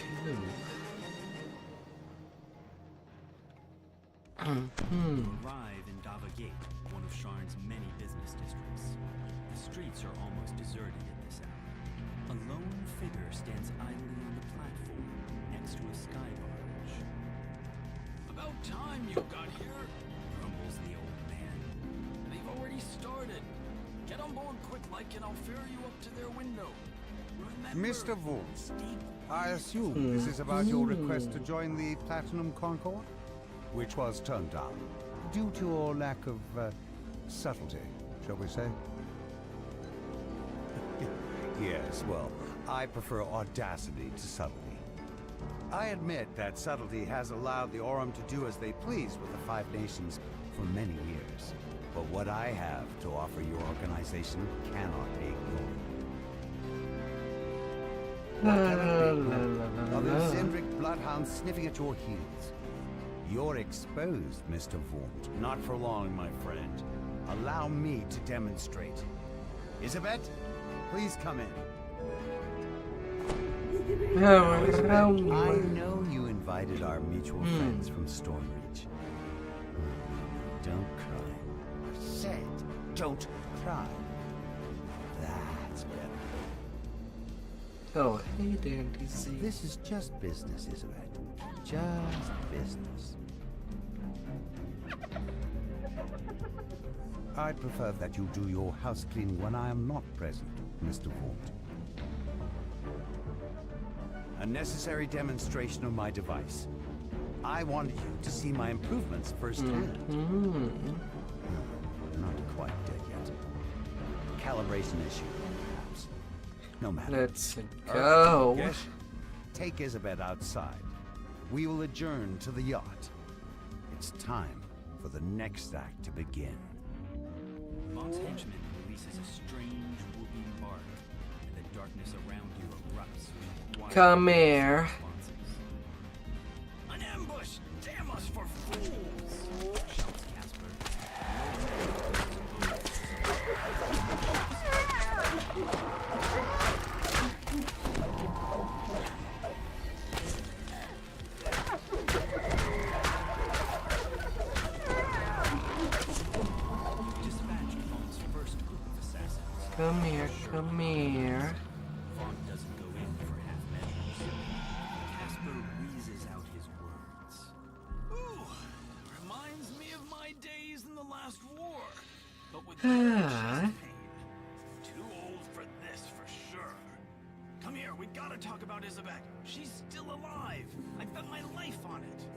You arrive in Dava Gate, one of Sharn's many business districts. The streets are almost deserted in this hour. A lone figure stands idly on the platform next to a sky barge. About time you got here, grumbles the old man. They've already started. Get on board quick, like, and I'll ferry you up to their window. Remember, Mr. Woods, I assume this is about your request to join the Platinum Concord? Which was turned down, due to your lack of subtlety, shall we say? Yes, well, I prefer audacity to subtlety. I admit that subtlety has allowed the Aurum to do as they please with the Five Nations for many years. But what I have to offer your organization cannot be ignored. Are those Zendrick bloodhounds sniffing at your heels? You're exposed, Mr. Vaunt. Not for long, my friend. Allow me to demonstrate. Isabet, please come in. I know you invited our mutual friends from Stormreach. Don't cry. I said, don't cry. That's better. Oh, hey there, DC. This is just business, Isabet. Just business. I'd prefer that you do your house cleaning when I am not present, Mr. Vaunt. A necessary demonstration of my device. I wanted you to see my improvements firsthand. Not quite dead yet. Calibration issue, perhaps. No matter. Let's go. Yes. Take Isabet outside. We will adjourn to the yacht. It's time for the next act to begin. Bond's henchman releases a strange whooping bark, and the darkness around you erupts with wild Come here. responses. An ambush! Damn us for fools! Shouts Casper. Come here, come here. Vaughn doesn't go in for half measures. Casper wheezes out his words. Ooh, reminds me of my days in the last war. But with chest pain. Too old for this for sure. Come here, we gotta talk about Isabet. She's still alive. I bet my life on it.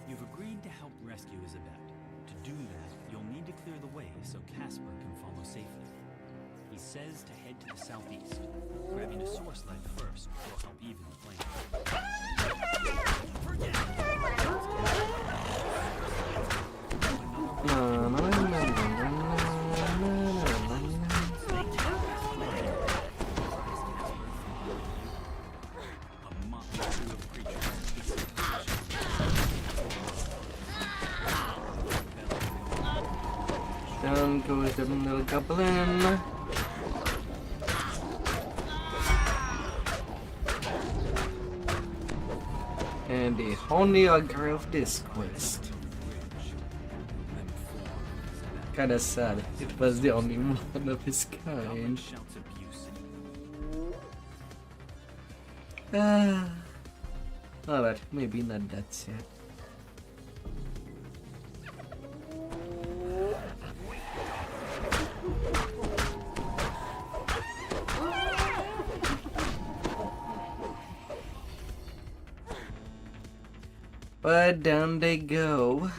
You've agreed to help rescue Isabet. To do that, you'll need to clear the way so Casper can follow safely. He says to head to the southeast. Grabbing a source light first will help even the flame. Down goes the little goblin. And the only augur of this quest. Kinda sad, it was the only one of his kind. Alright, maybe not that sad. But down they go.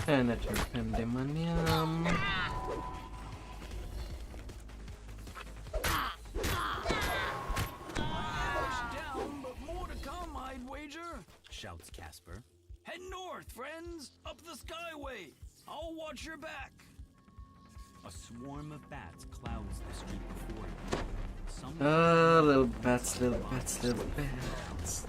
Senator Pandemonium. Down, but more to come, I'd wager. Shouts Casper. Head north, friends. Up the skyway. I'll watch your back. A swarm of bats clouds the street before you. Some Oh, little bats, little bats, little bats.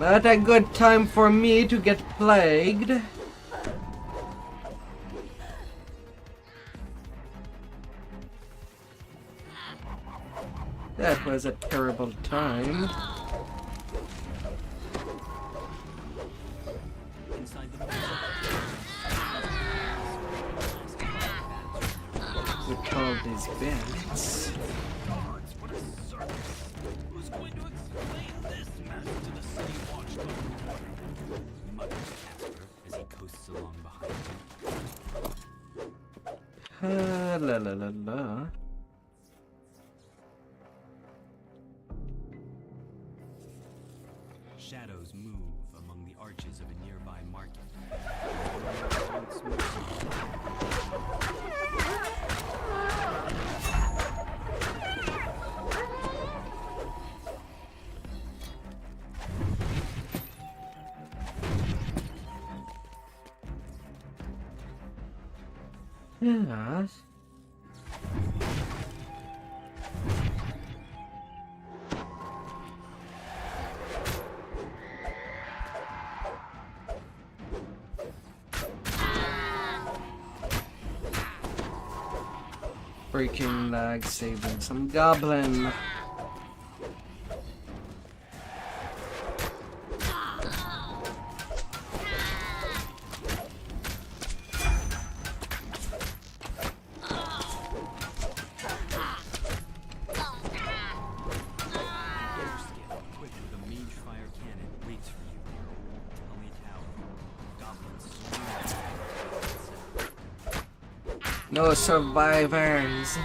Not a good time for me to get plagued. That was a terrible time. all these bits. What a circus! Who's going to explain this mess to the city watchdog? Mutters Casper as he coasts along behind him. La la la la. Shadows move among the arches of a nearby market. Yes. Freaking lag, saving some goblin. No survivors.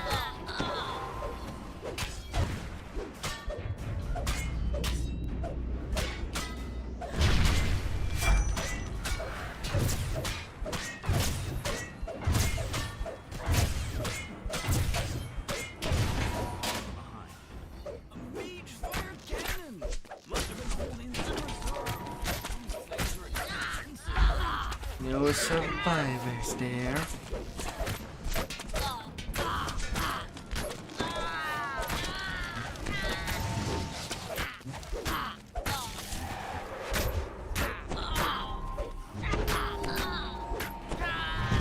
No survivors there.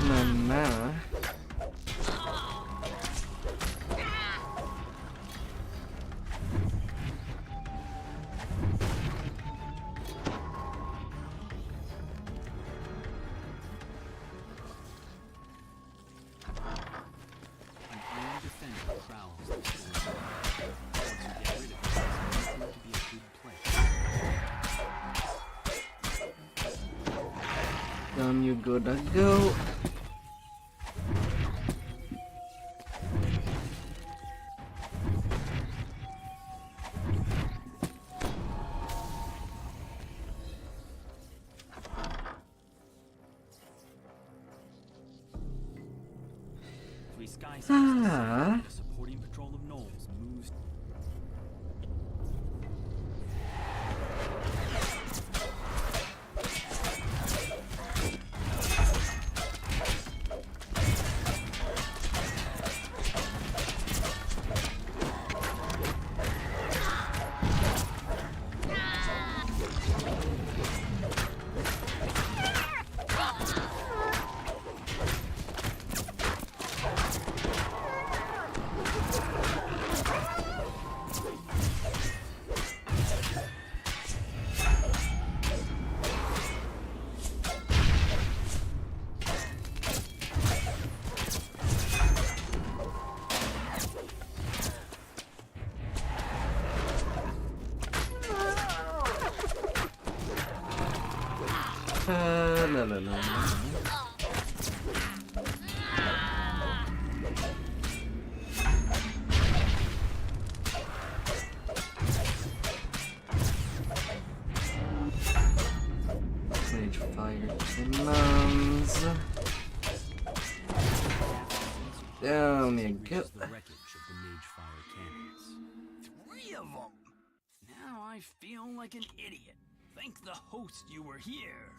Mama. Down you gotta go. The supporting patrol of gnolls moves. La la la. Mage fire demands. Down you go. The wreckage of the mage fire cannons. 3 of them! Now I feel like an idiot. Thank the host you were here.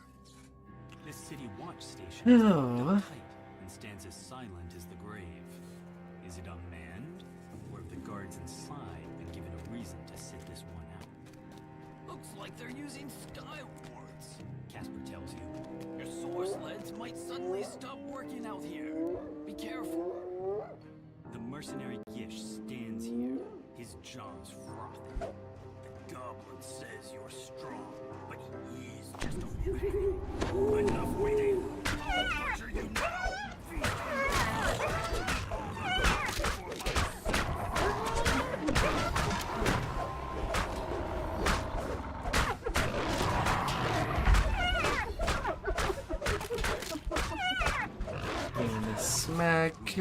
This city watch station is Oh. tight and stands as silent as the grave. Is it unmanned, or have the guards inside been given a reason to sit this one out? Looks like they're using sky wards. Casper tells you. Your source sleds might suddenly stop working out here. Be careful. The mercenary Gish stands here, his jaws frothing. The goblin says you're strong, but he is just a man. Enough waiting. I'll butcher you now. Feast on your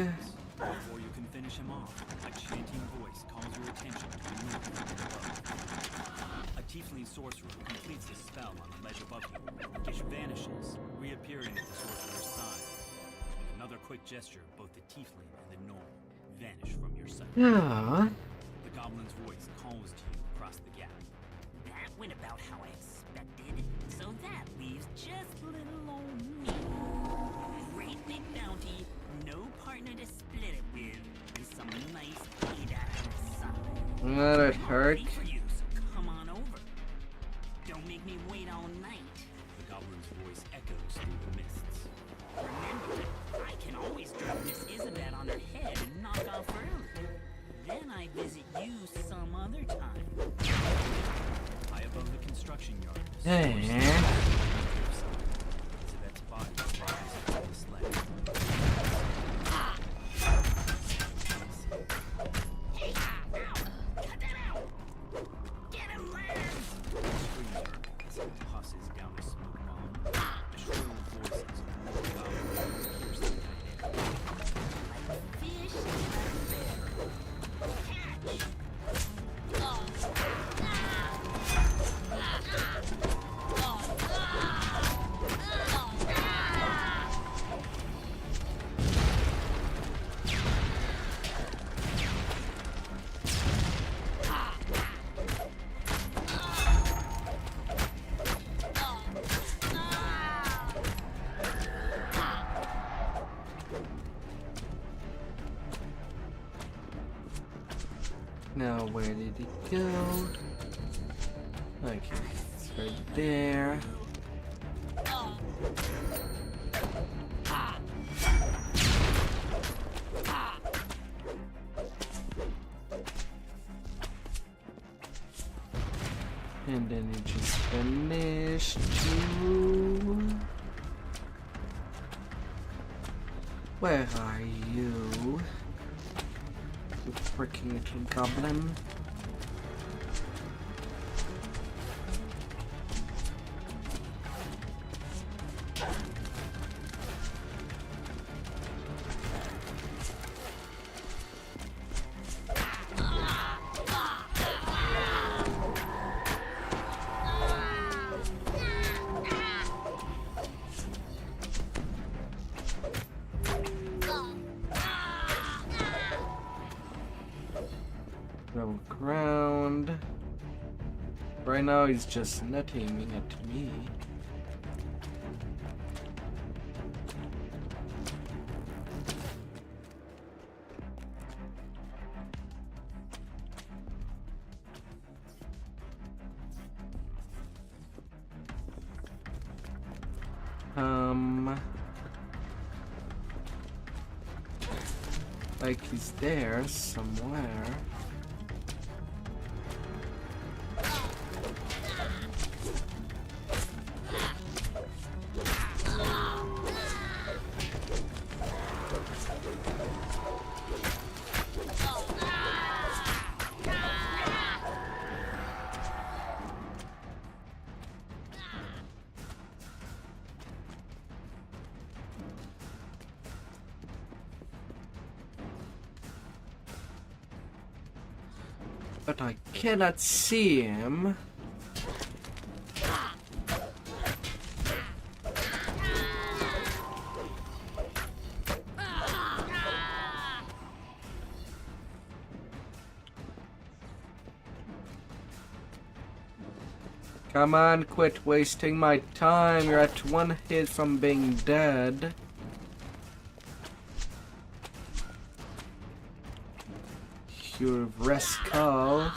Before you can finish him off, a chanting voice calls your attention to the north above. A tiefling sorcerer completes the spell on the ledge above you, which vanishes, reappearing at the sorcerer's side. In another quick gesture, both the tiefling and the gnome vanish from your sight. Yeah. The goblin's voice calls to you across the gap. That went about how I expected, so that leaves just little old me. Great big bounty, no partner to split it with, and some nice aid out of the side. That'd hurt. For you, so come on over. Don't make me wait all night. The goblin's voice echoes through the mists. Remember, I can always drop Miss Isabel on her head and knock off early. Then I visit you some other time. High above the construction yard. Hey. Isabet's body rises to the sled. Cut that out! Get him, lads! Screamer as he pusses down a smoke bomb. The shrill voices of more goblins pierce the night air. Like fish in a barrel. Catch! Now where did it go? Okay, it's right there. And then it just finished too. Where are you? You freaking little goblin. Ground. Right now he's just not aiming at me. Like he's there somewhere. But I cannot see him. Come on, quit wasting my time. You're at one hit from being dead. You rascal.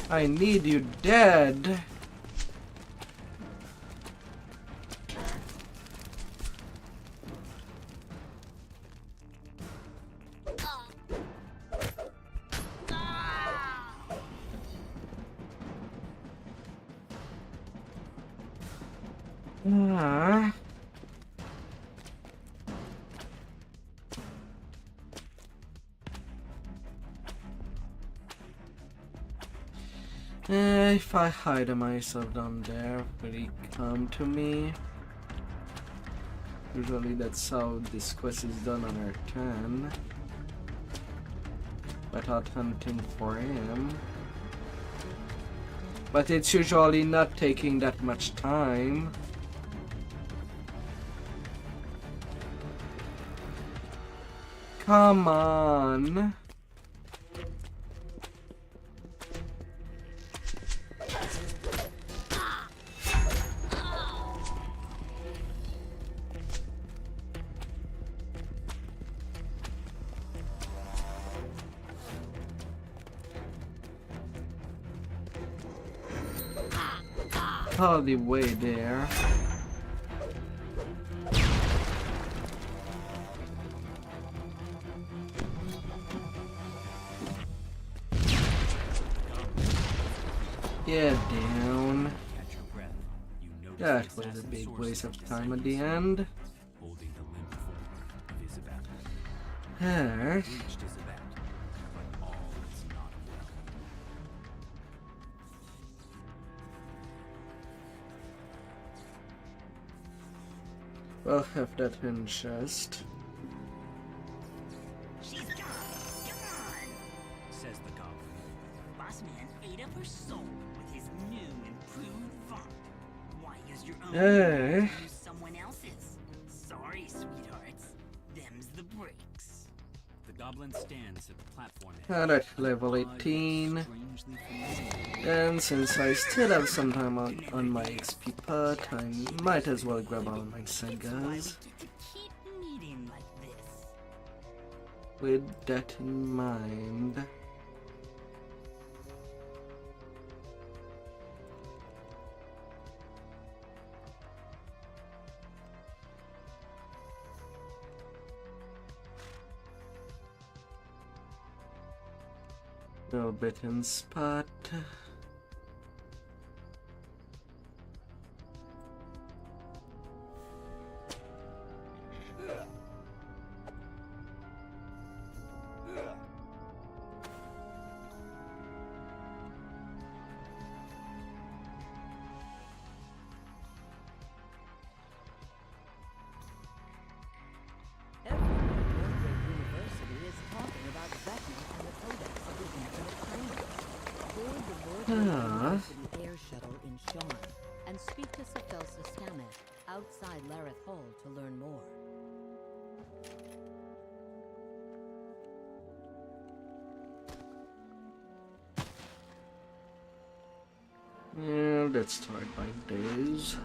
I need you dead. If I hide myself down there, will he come to me? Usually that's how this quest is done on R10. Without hunting for him. But it's usually not taking that much time. Come on. All the way there. Get down. That was a big waste of time at the end. Alright. We'll have that in chest. She's gone. Come on, says the goblin. Boss man ate up her soul with his new improved font. Why use your own? Hey. Use someone else's. Sorry, sweethearts. Them's the breaks. The goblin stands at the platform. Alright, level 18. And since I still have some time on my XP part, I might as well grab all my sagas. With that in mind. Little bit in spot. Air shuttle in Sharn and speak to Sophelsa Stameth outside Lareth Hall to learn more. Yeah, let's start by days.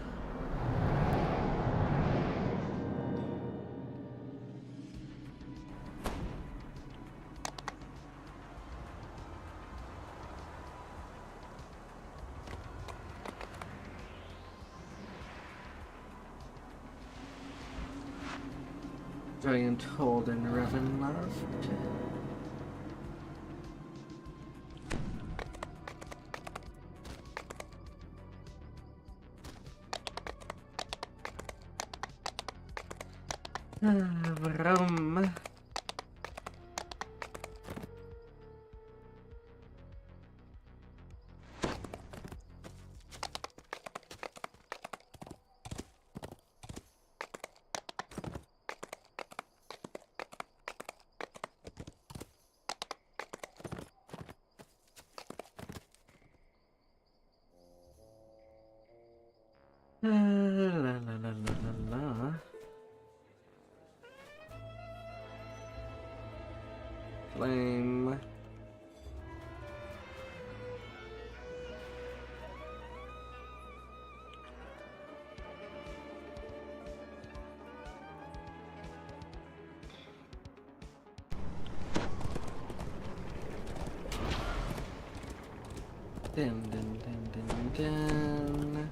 Giant hold in Ravenloft. Vroom. La la la la la la. Flame. Dun dun dun dun dun.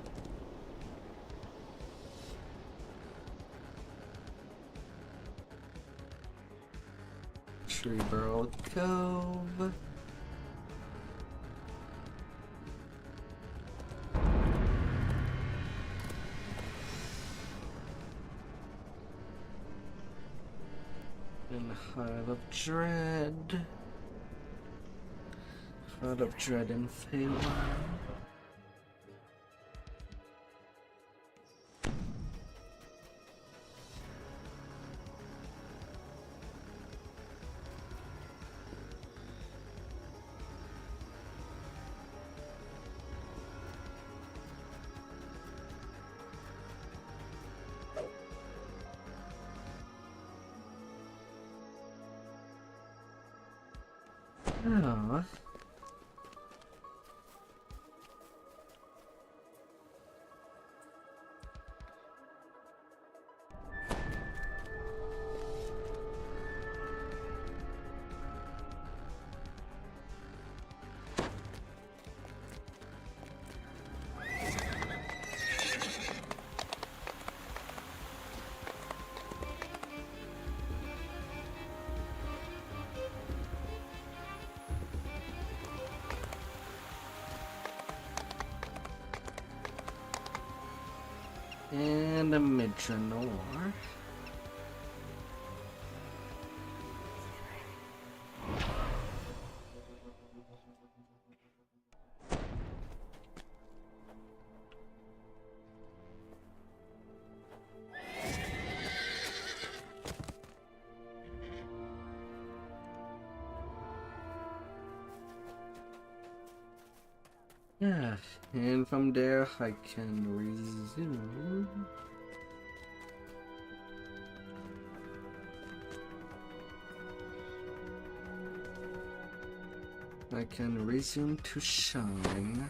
Tree Burrow Cove. And Hive of Dread. Hive of Dread and Feywild. Oh. And a Metronor. Yeah, and from there I can resume. I can resume to shine.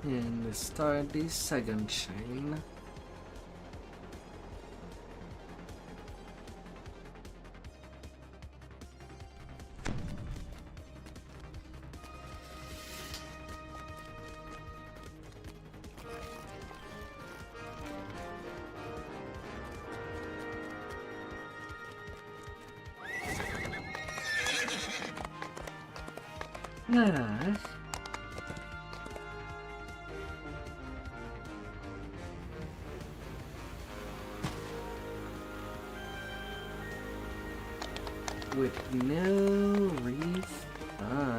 And start the second chain. Nice. With no refunds.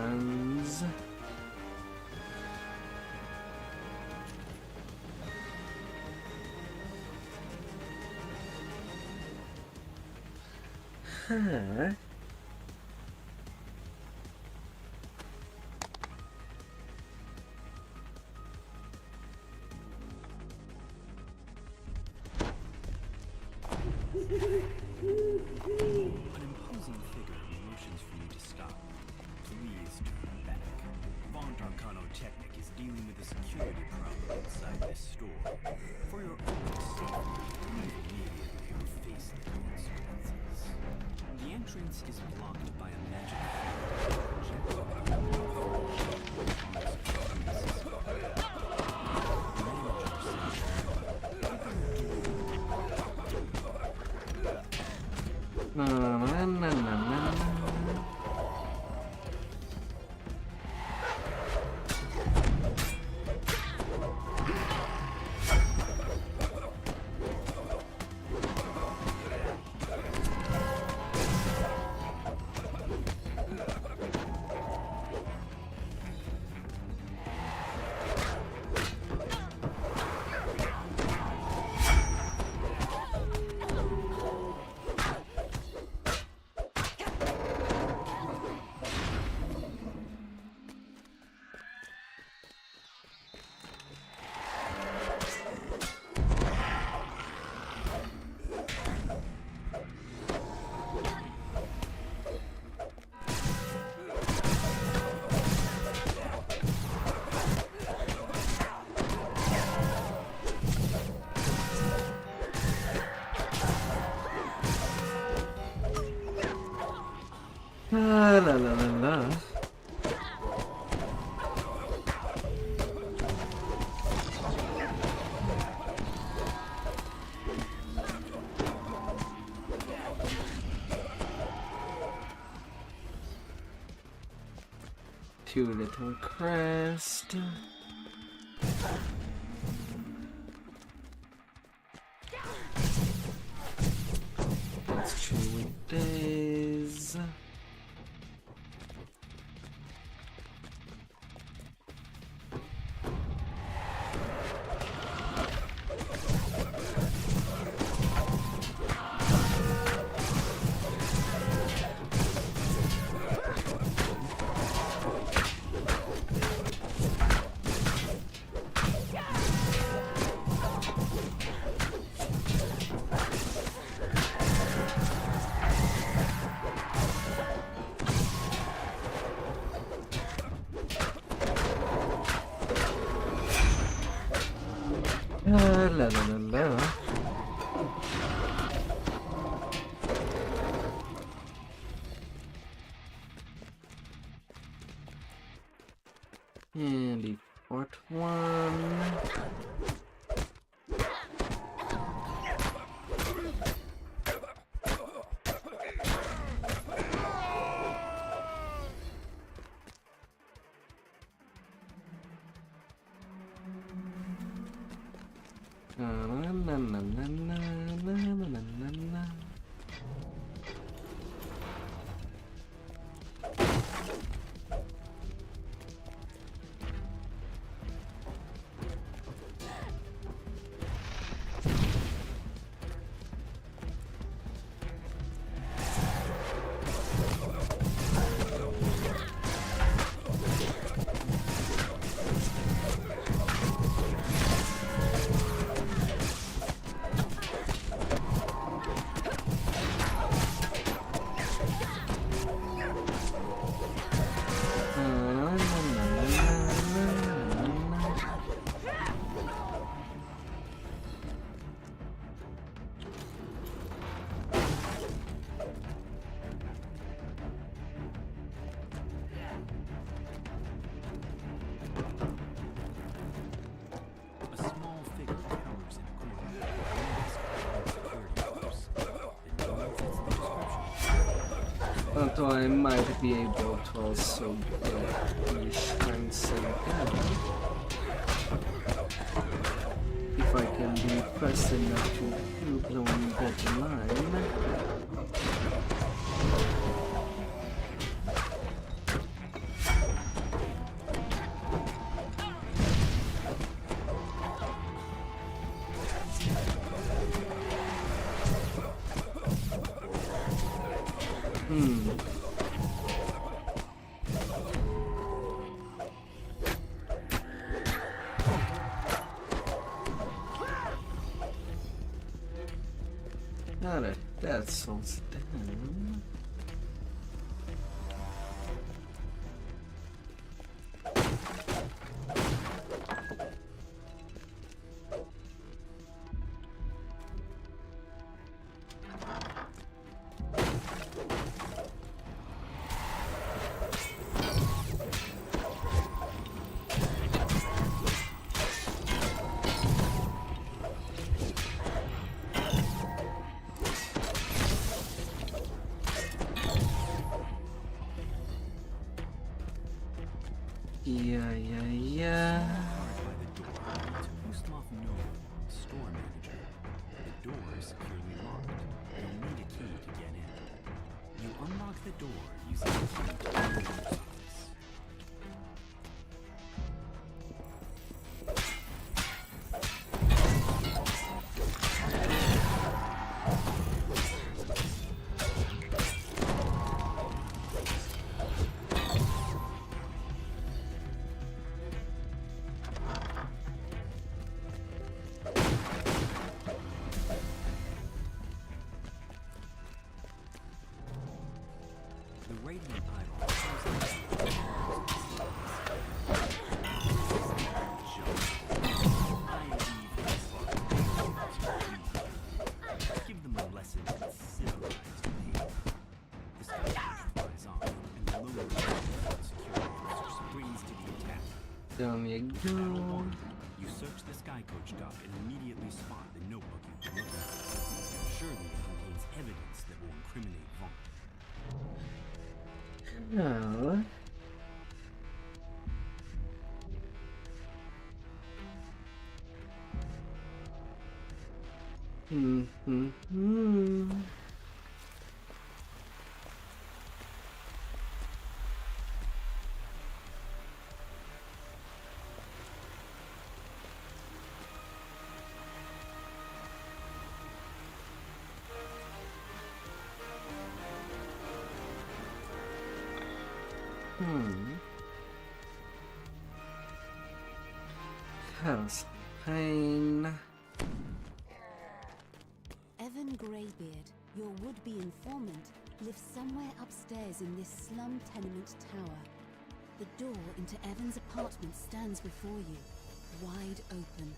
Huh. An imposing figure motions for you to stop. Please turn back. Von Arcano-Technic is dealing with a security problem inside this store. For your own safety, immediately face the consequences. The entrance is blocked by a magic La la la la. Two little crest. Let's chill with days. la la la la. And the fourth one. Although I might be able to also get the shrines again if I can be fast enough to blow that line. Alright, that's all done. Yeah. To boost off no store manager. The door is securely locked. You'll need a key to get in. You unlock the door using the key to the door's office. Down you go. You search the sky coach dock and immediately spot the notebook you've been looking for. Surely it contains evidence that will incriminate Vaughn. No. House pain. Evan Greybeard, your would-be informant, lives somewhere upstairs in this slum tenement tower. The door into Evan's apartment stands before you, wide open,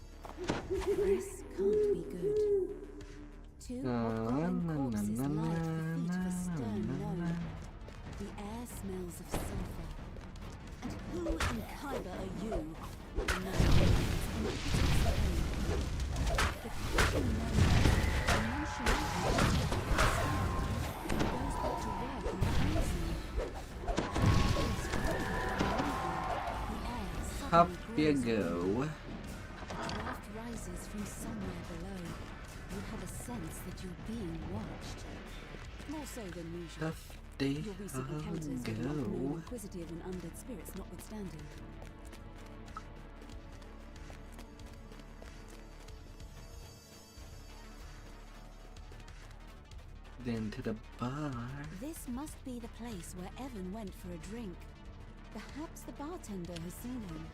This can't be good. Two upcoming corpses lie at the feet of a stern gnome. The air smells of sulfur. And who in Kyber are you? The gnome is in piteous pain. The creature gnome nonchalantly goes back to work in the unseen. Up you go. Draft rises from somewhere below. You have a sense that you're being watched. More so than usual. Tough day. Your recent encounters with more inquisitive and undead spirits notwithstanding. Then to the bar. This must be the place where Evan went for a drink. Perhaps the bartender has seen him.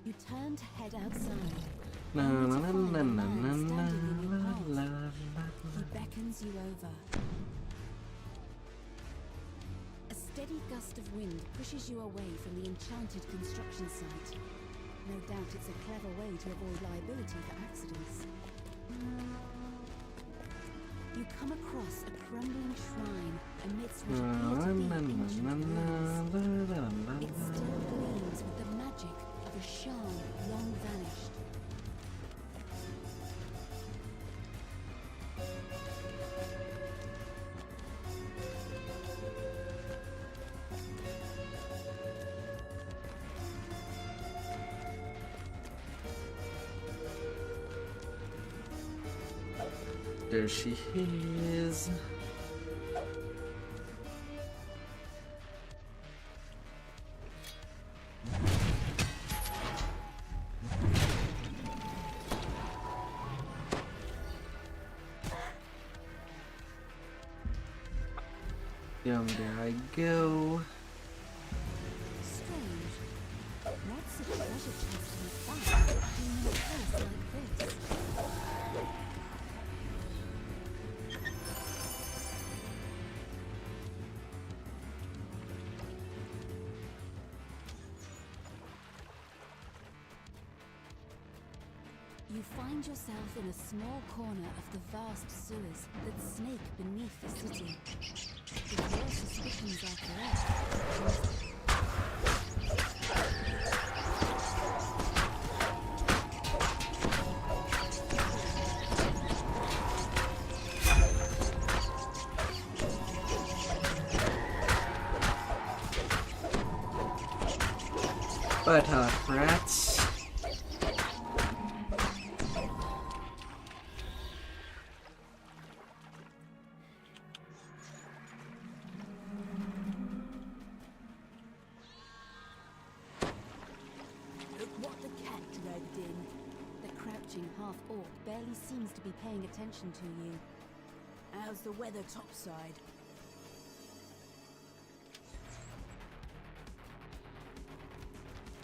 You turn to head outside. La la la la la la la. He beckons you over. A steady gust of wind pushes you away from the enchanted construction site. No doubt it's a clever way to avoid liability for accidents. You come across a crumbling shrine amidst what appear to be ancient ruins. It still gleams with the magic of a charm long vanished. There she is. Down there I go. Strange. What's a treasure chest in a fire doing in a place like this? You find yourself in a small corner of the vast sewers that snake beneath the city. If your suspicions are correct, But rats. half-orc barely seems to be paying attention to you. How's the weather topside?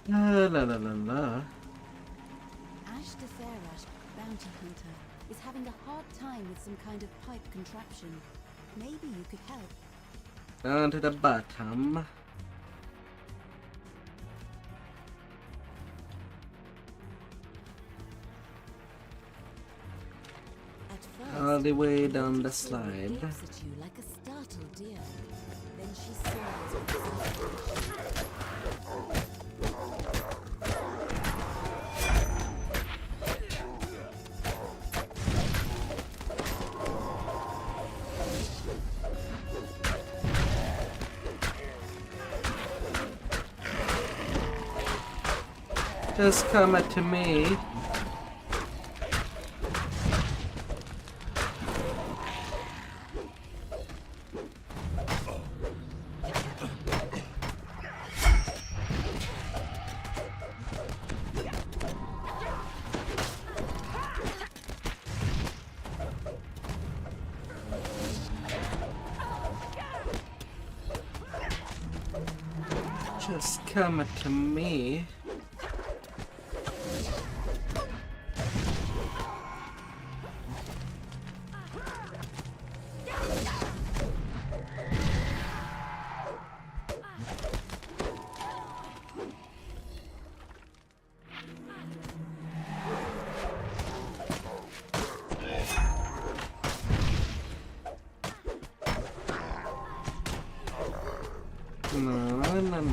La la la la la. Ash the Feywild, bounty hunter, is having a hard time with some kind of pipe contraption. Maybe you could help. Down to the bottom. All the way down the slide. Looks at you like a startled deer. Then she smiles with Just come it to me. Just come it to me. when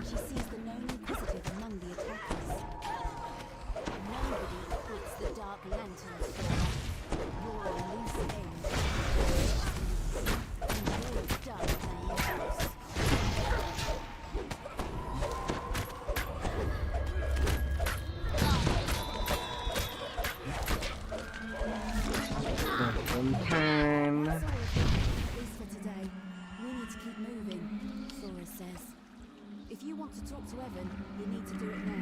she sees the known inquisitive among the attackers. Nobody quits the dark lanterns for her. You're a loose end. And you're done playing house. If you want to talk to Evan, you need to do it now.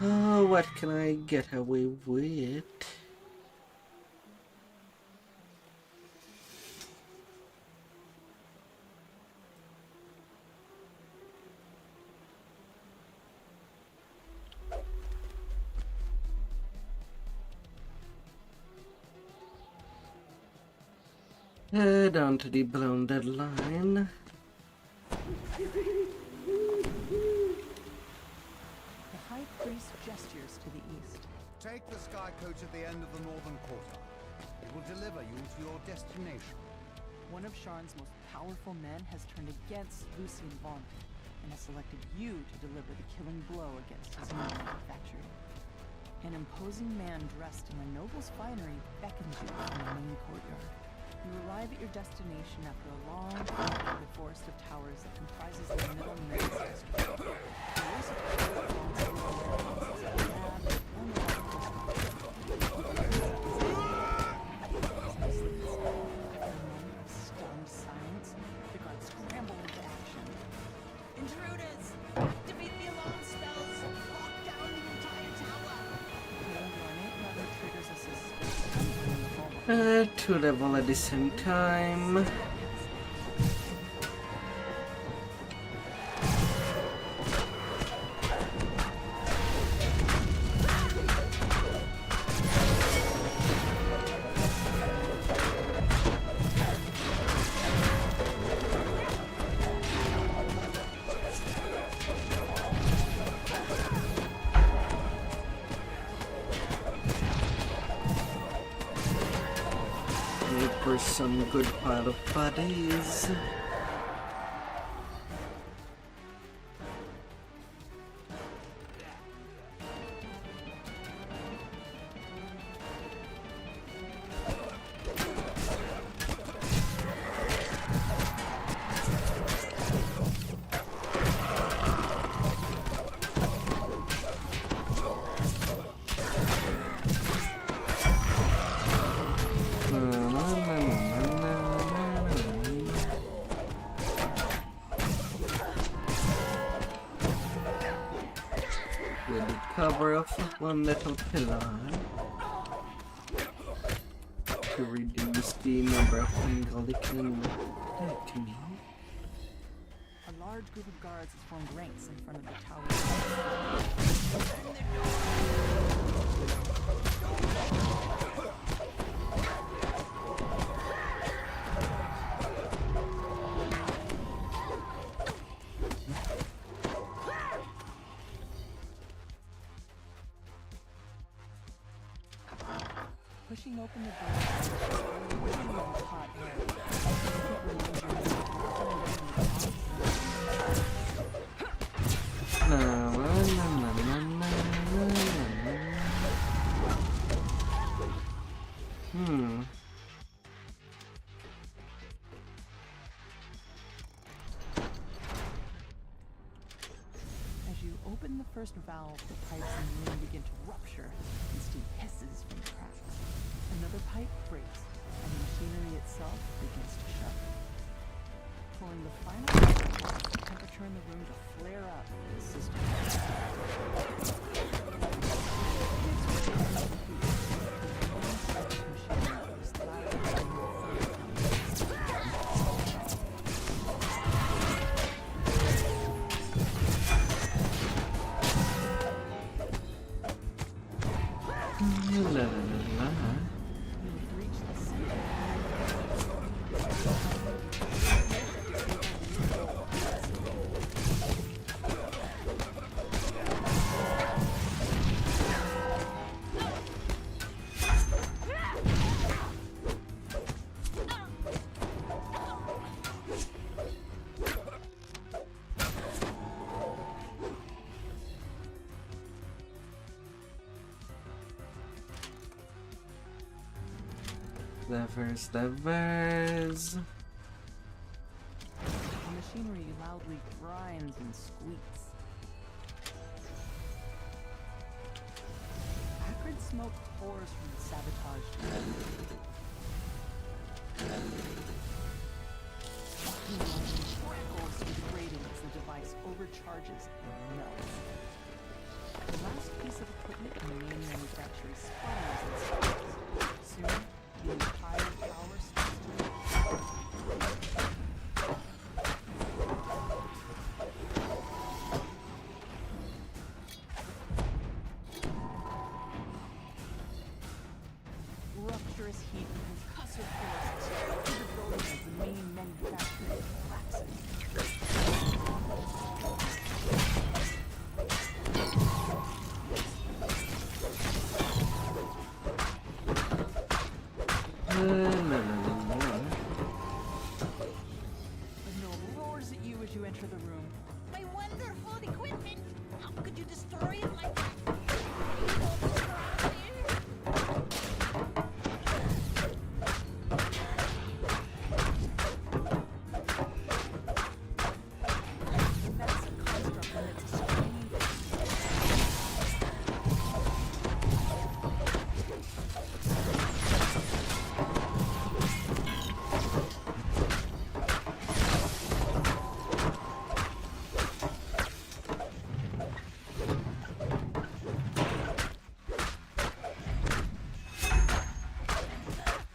Oh, what can I get away with? Down to the blended line. The High Priest gestures to the east. Take the sky coach at the end of the northern quarter. It will deliver you to your destination. One of Sharn's most powerful men has turned against Lucien Vaughn and has selected you to deliver the killing blow against his new manufacturing. An imposing man dressed in a noble's finery beckons you from the main courtyard. You arrive at your destination after a long walk through the forest of towers that comprises the middle Midlands district. The use of stunned silence, the guards scramble into action. Intruders! Defeat the alarm spells! Lock down the entire tower! The ornate lever triggers a suspicious Two level at the same time. For some good pile of bodies. Cover of one little pillar to reduce the number of angles they can attack me. A large group of guards has formed ranks in front of the tower. Pushing open the door, hot air. As you open the first valve, the pipes in the room begin to rupture and steam hisses from the cracks. Another pipe breaks, and the machinery itself begins to shut. Pulling the final lever, the temperature in the room to flare up as the system Levers. The machinery loudly grinds and squeaks. Acrid smoke pours from the sabotaged crackles with grating as the device overcharges and melts. The last piece of equipment in the main manufactory sputters and sputters. Soon, the entire tower starts to rupturous heat and concussive forces through the building as the main manufacturing collapses. The gnome roars at you as you enter the room. My wonderful equipment! How could you destroy it like that?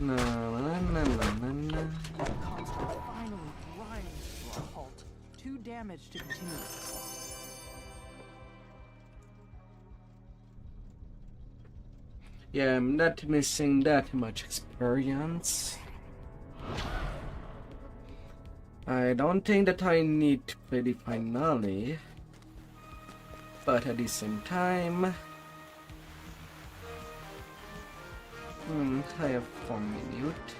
No. The construct finally grinds to a halt. Too damaged to continue its assault. Yeah, I'm not missing that much experience. I don't think that I need to play the finale, but at the same time, I have 4 minutes.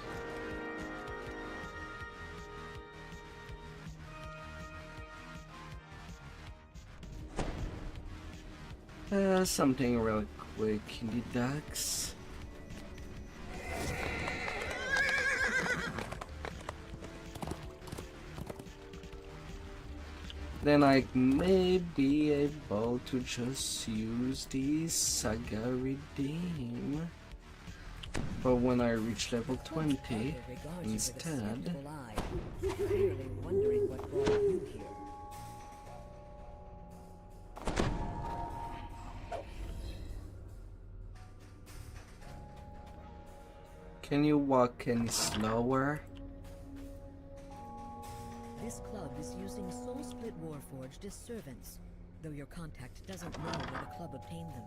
Something real quick in the docks. Then I may be able to just use the Saga Redeem. But when I reach level 20 instead. Clearly wondering what brought you here. Can you walk any slower? This club is using Soul Split Warforged as servants, though your contact doesn't know where the club obtained them.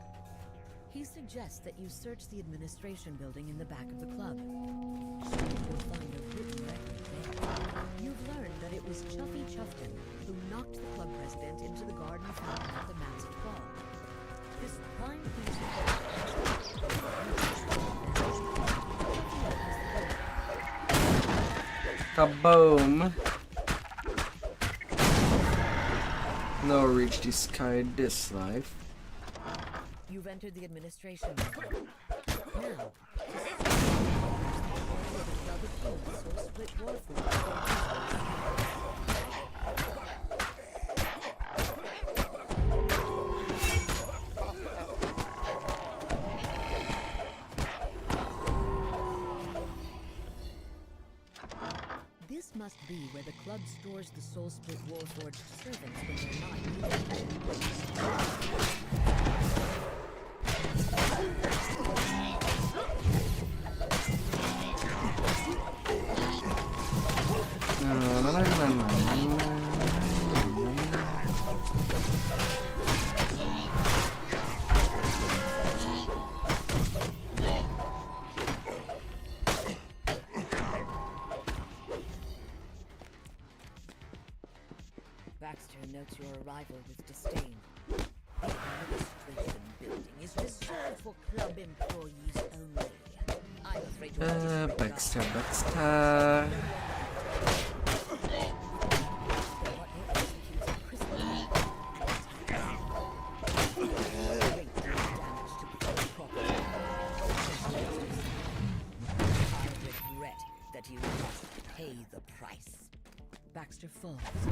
He suggests that you search the administration building in the back of the club. You'll find a written record there. You've learned that it was Chuffy Chuffton who knocked the club president into the garden fountain at the Massive Ball. This prime piece of Kaboom! No reach the sky this life. You've entered the administration building. Now, Soul Split Warforged. This must be where the club stores the Soul Split Warforged servants when they're not needed. Baxter notes your arrival with disdain. The administration building is reserved for club employees only. I'm afraid Baxter. Baxter falls, a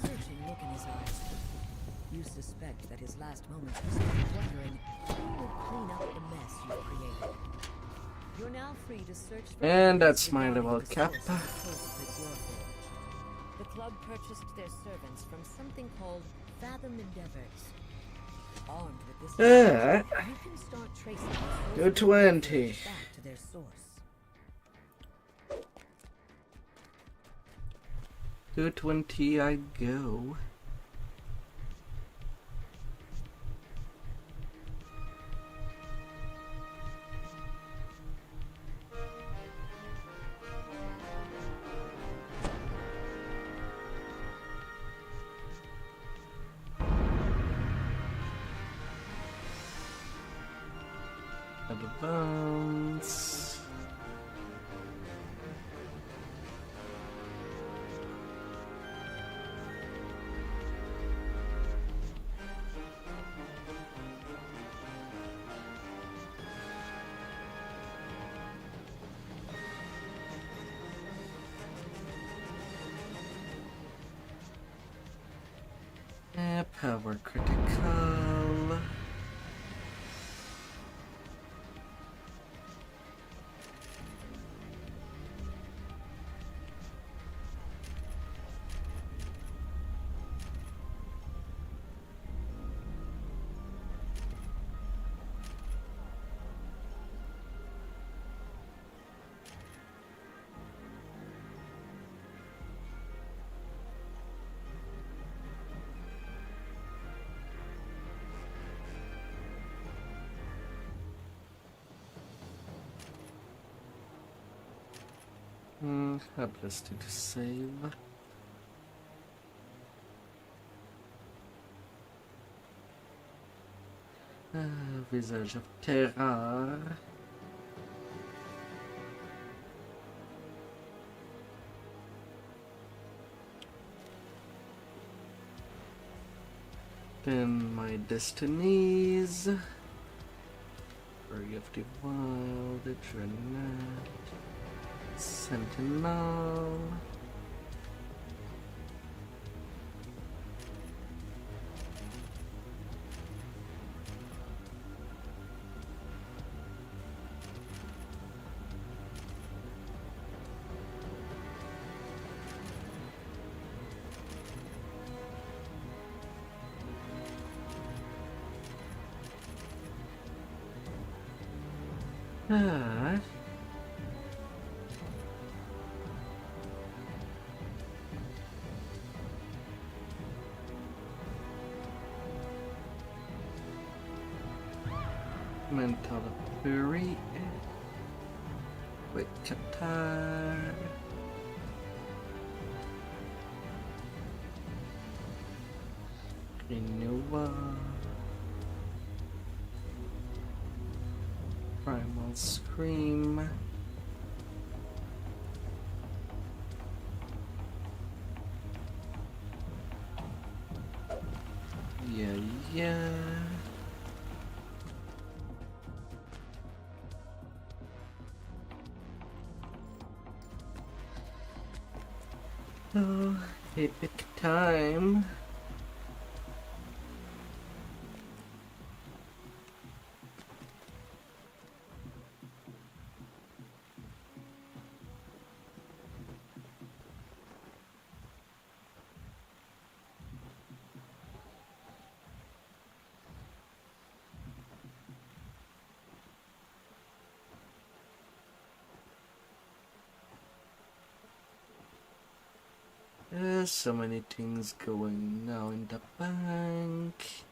searching look in his eyes. You suspect that his last moments were spent wondering who will clean up the mess you've created. You're now free to search for And evidence that's my regarding little the cap. source of the Soulsplit Warforged. The club purchased their servants from something called Fathom Endeavors. Armed with this knowledge, you can start tracing the Go 20. back to their source. To 20 I go. Advance. Power critical. Helpless to save. Visage of Terror. Then my destinies. Fury of the Wild, the Dreadnought. Sentinel. Mental Fury. Quick attack. Renewal. Primal Scream. Yeah. Oh, epic time. There's so many things going now in the bank.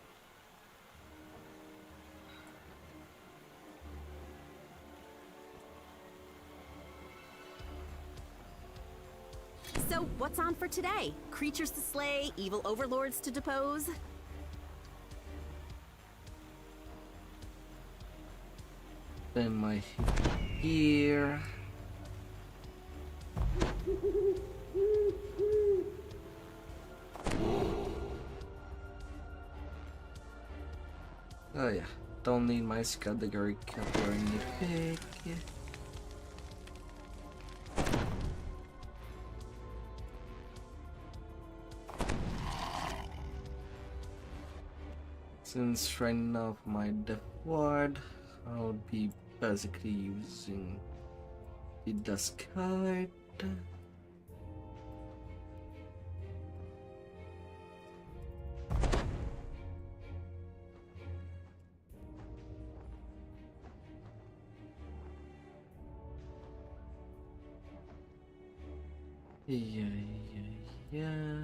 So, what's on for today? Creatures to slay, evil overlords to depose? Then my here. Oh yeah, don't need my category covering the pig. Since right now my death ward, I'll be basically using the dust card. Yeah.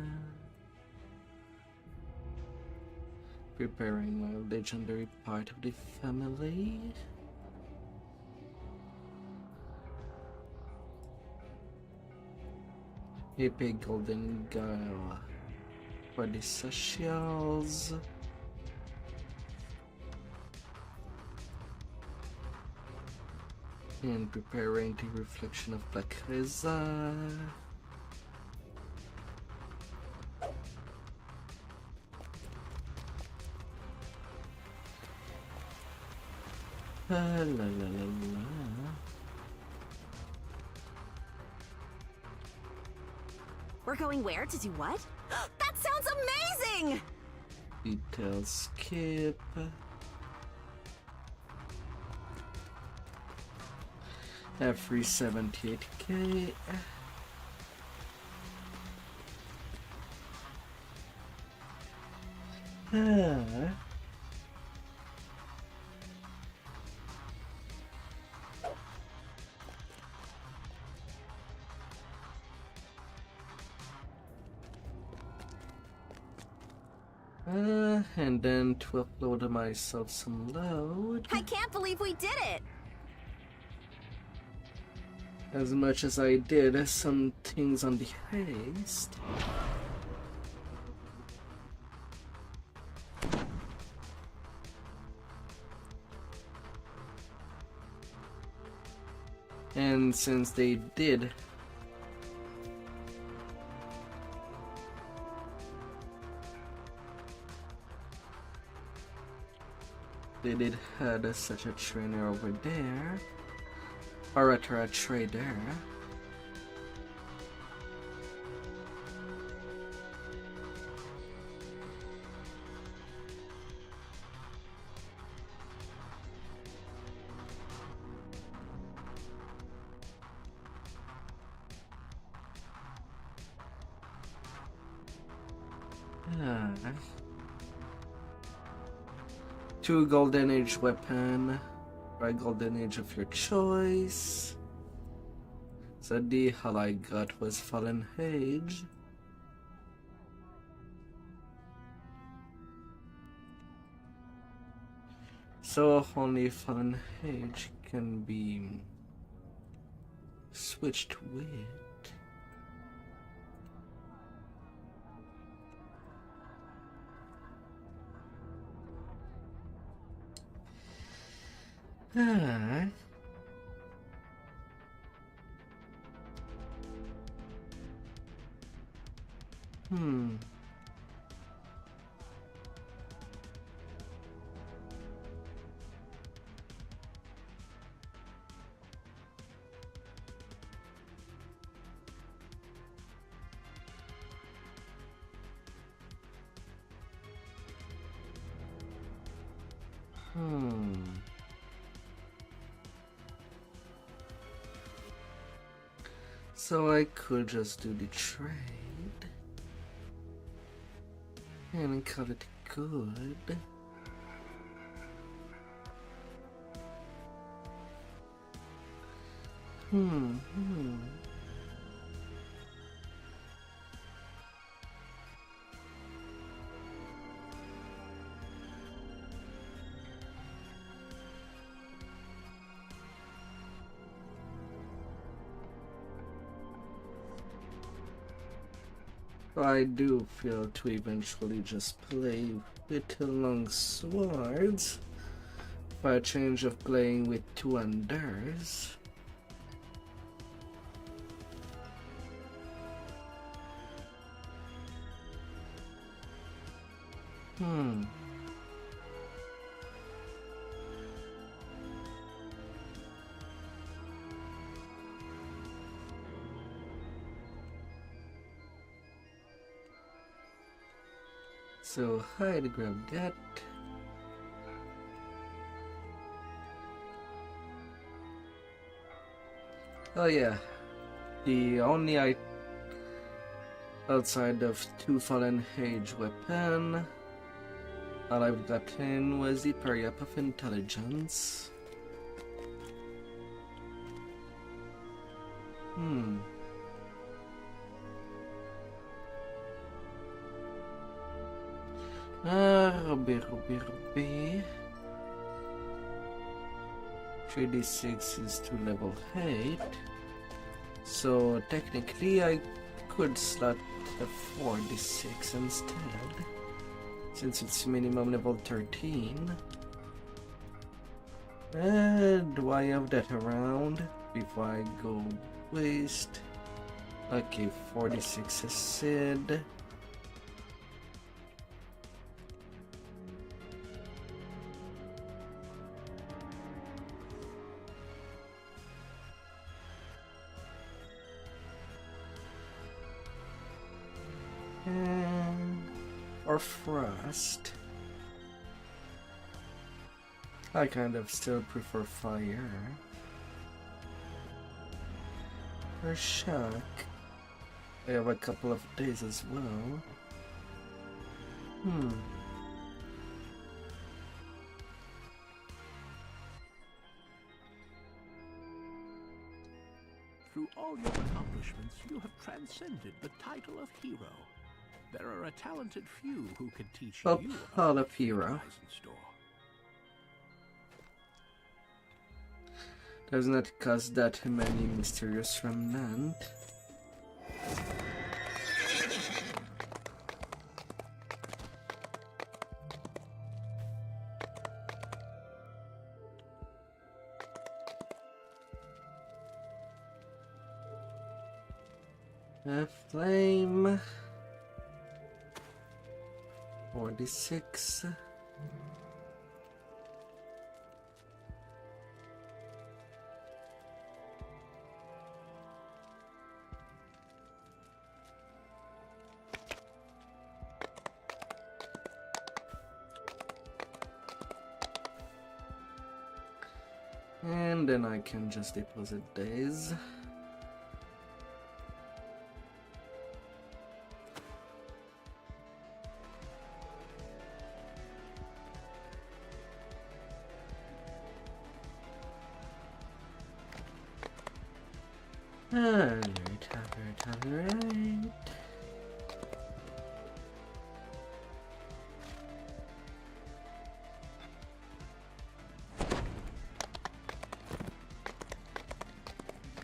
Preparing my legendary part of the family. Epic golden girl for the socials. And preparing the reflection of Black Reza. La la la la. We're going where to do what? That sounds amazing! Detail skip. Every 78k. And then to upload myself some load. I can't believe we did it! As much as I did some things on the haste. And since they did had such a trainer over there, or rather a trader. Two golden age weapon, or a golden age of your choice. So the all I got was fallen age. So only fallen age can be switched with. So I could just do the trade and call it good. I do feel to eventually just play with the long swords for a change of playing with two unders. So I'd grab that. Oh yeah, the only outside of 2 Fallen Age weapon all I've gotten was the Periap of Intelligence. Ruby. 3d6 is to level 8. So technically I could slot the 4d6 instead, since it's minimum level 13. Do I have that around before I go waste? Okay, 4d6 acid. Or frost. I kind of still prefer fire. Or shock. I have a couple of days as well. Through all your accomplishments, you have transcended the title of hero. There are a talented few who can teach you about the hero. Horizon Store. Does not cost that many mysterious remnant. A flame. 46. And then I can just deposit days. Alright.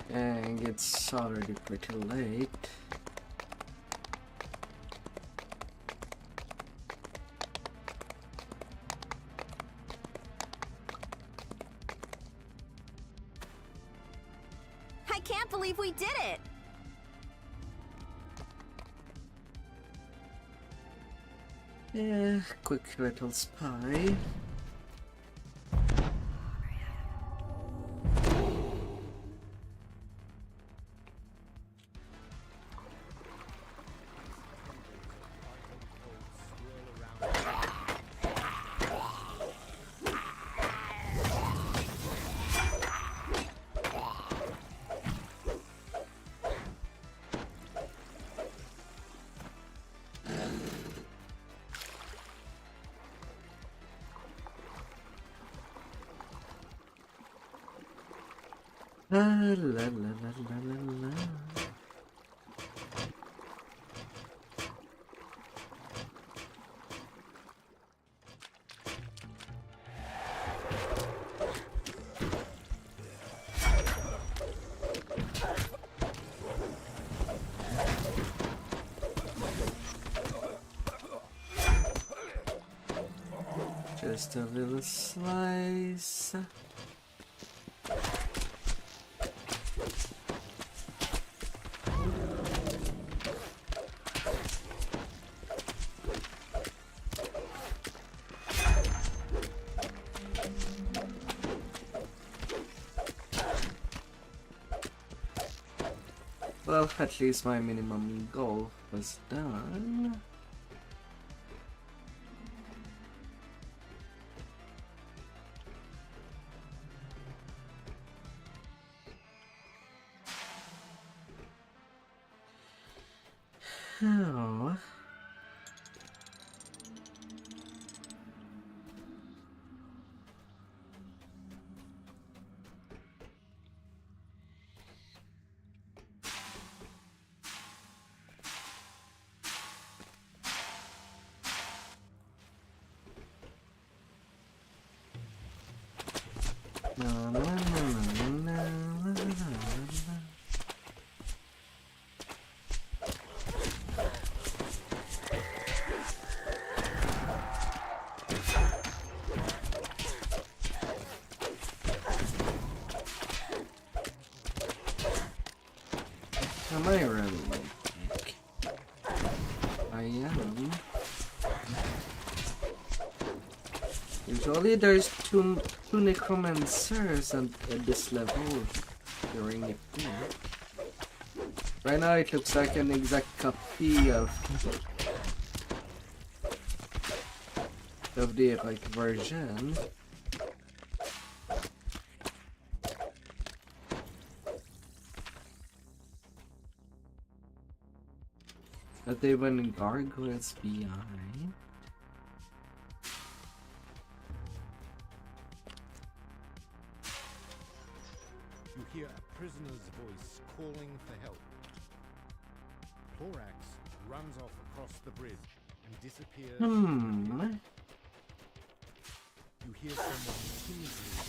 Dang, it's already pretty late. I can't believe we did it! Yeah, quick little spy. La la la la la la. Just a little slice. Well, at least my minimum goal was done. I am. Usually there's two necromancers at this level during the field. Right now it looks like an exact copy of the epic version. But they went gargoyles behind. You hear a prisoner's voice calling for help. Thorax runs off across the bridge and disappears. You hear someone timidly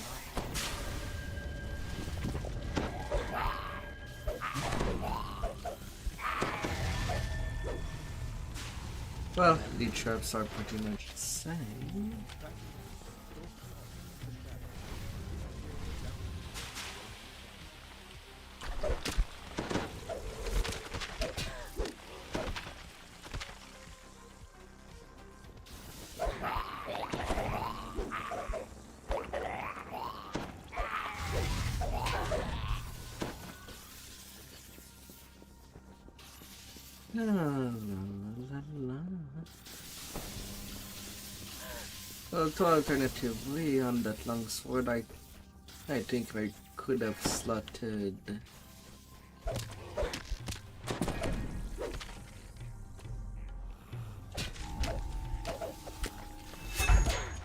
Well, the traps are pretty much the same. Alternatively, on that longsword, I think I could have slotted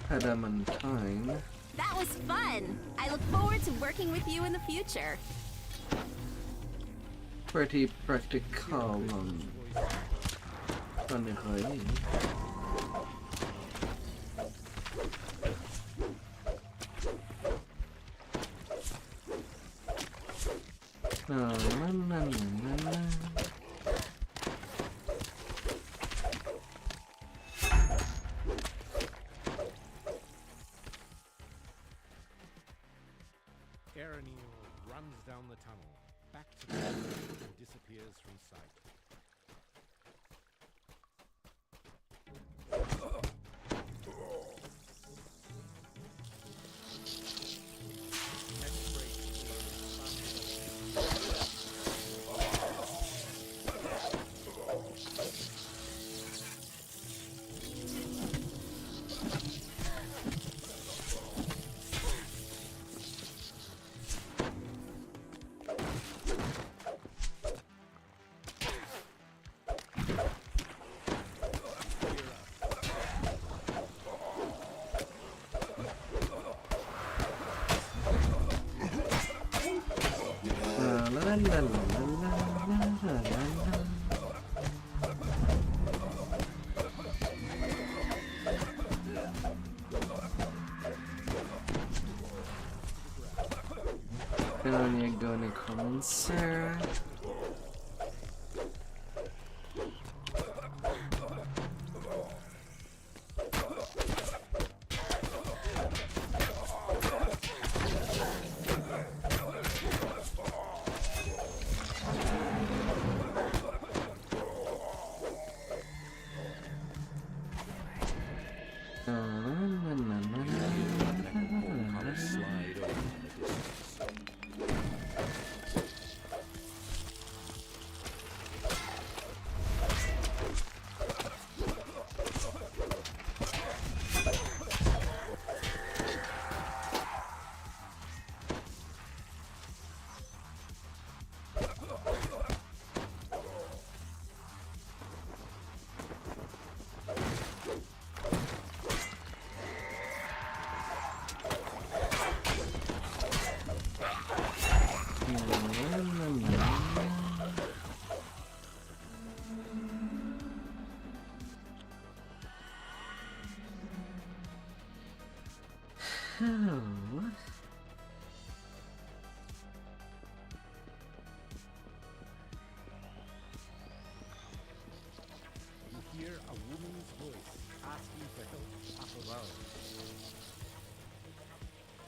adamantine. That was fun! I look forward to working with you in the future. Pretty practical on the way. runs down the tunnel, back to the bridge, and disappears from sight. Then you're gonna come in, sir.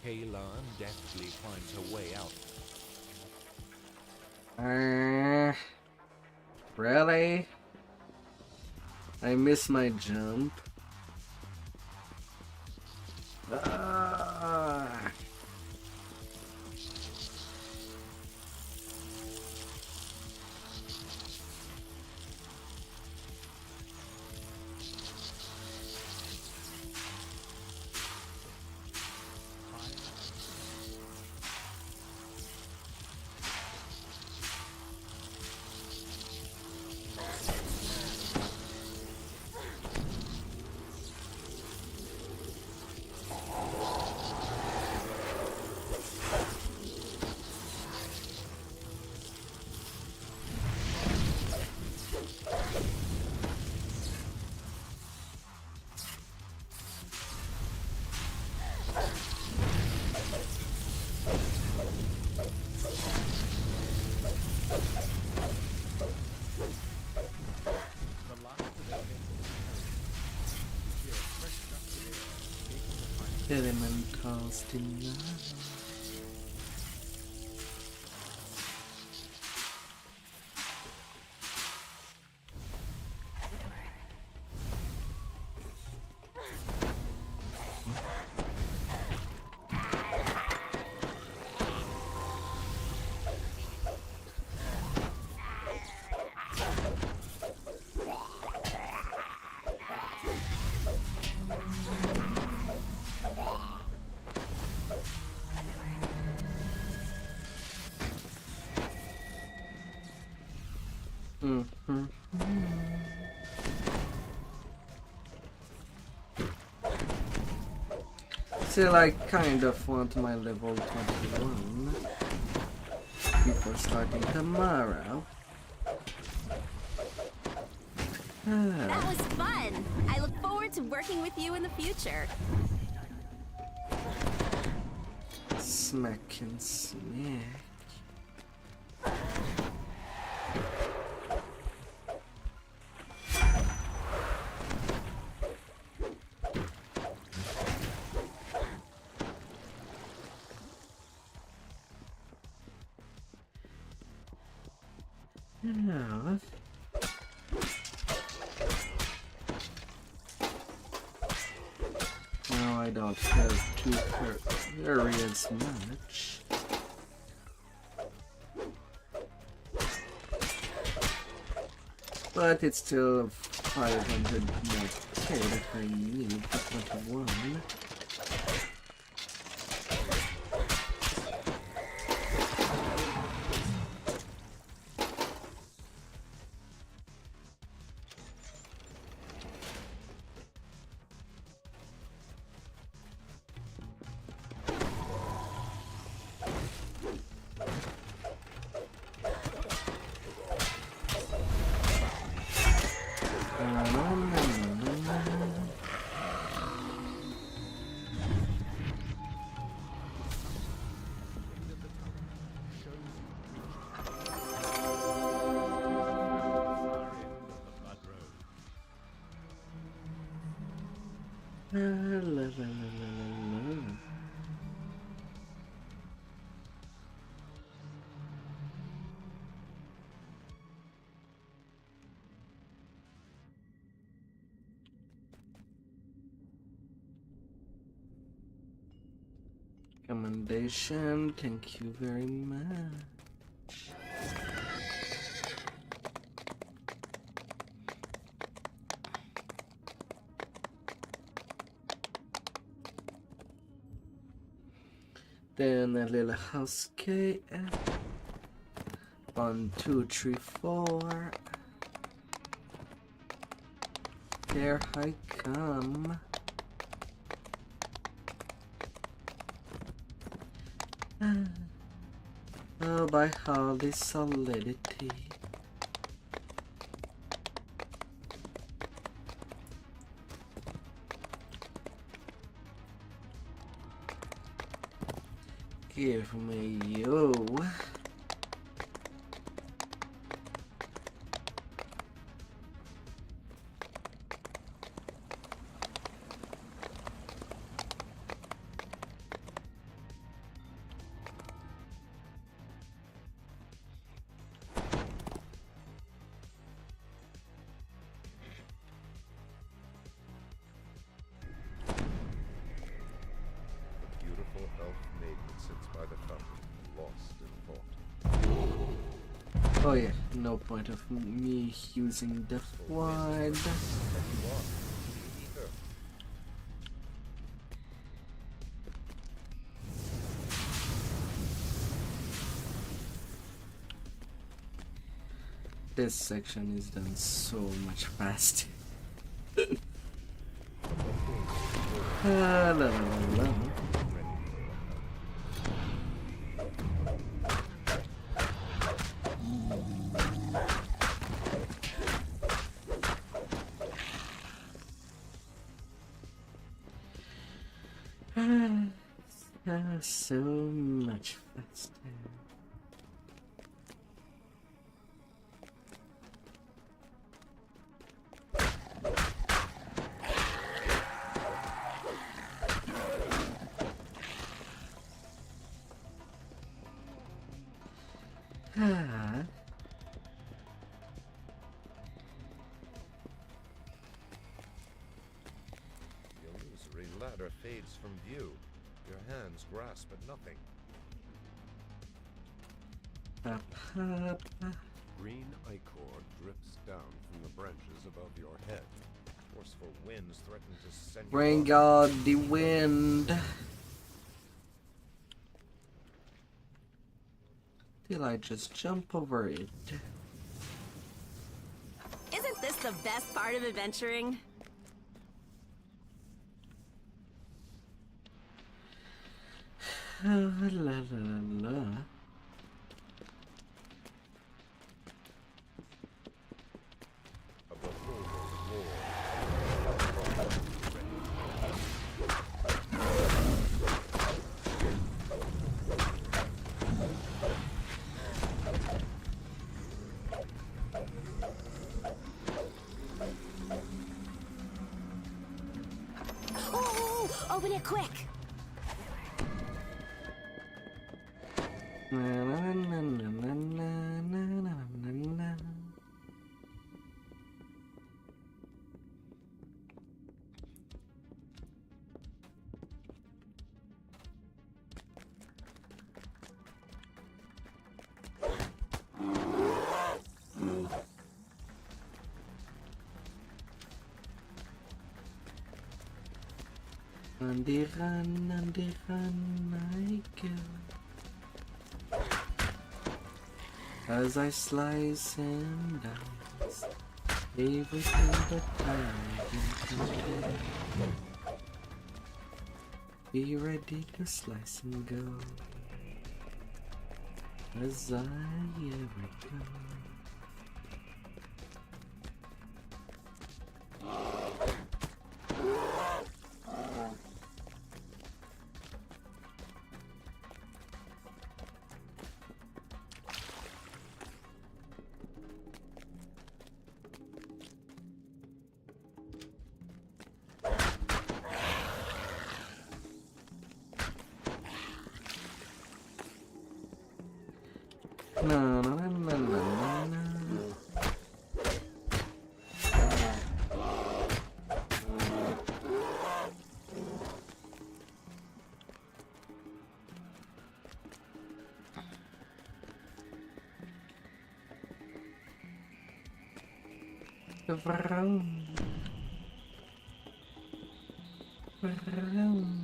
Kaylan deftly finds her way out. Really? I missed my jump. Ah. Elementals denied. Still, I kind of want my level 21 before starting tomorrow. That was fun. I look forward to working with you in the future. Smack and smack. Yeah. No, I don't have to hurry as much. But it's still 500 more K that I need for 21. Commendation, thank you very much. Then a little house K. 1, 2, 3, 4. There I come. Oh, by holy solidity. Give me you. Oh yeah, no point of me using the wide. This section is done so much faster. La, la, la, la. So much faster. The illusory ladder fades from view. Your hands grasp at nothing. Green ichor drips down from the branches above your head. Forceful winds threaten to send you Bring out the wind. Till I just jump over it. Isn't this the best part of adventuring? La la la la. Oh, open it quick! Na, na, na, na, na, na, na, na, na. On the run, I go. As I slice and dice everything that I can do. Be ready to slice and go as I ever go. No, no, no, no, no, no. Vroom. Vroom.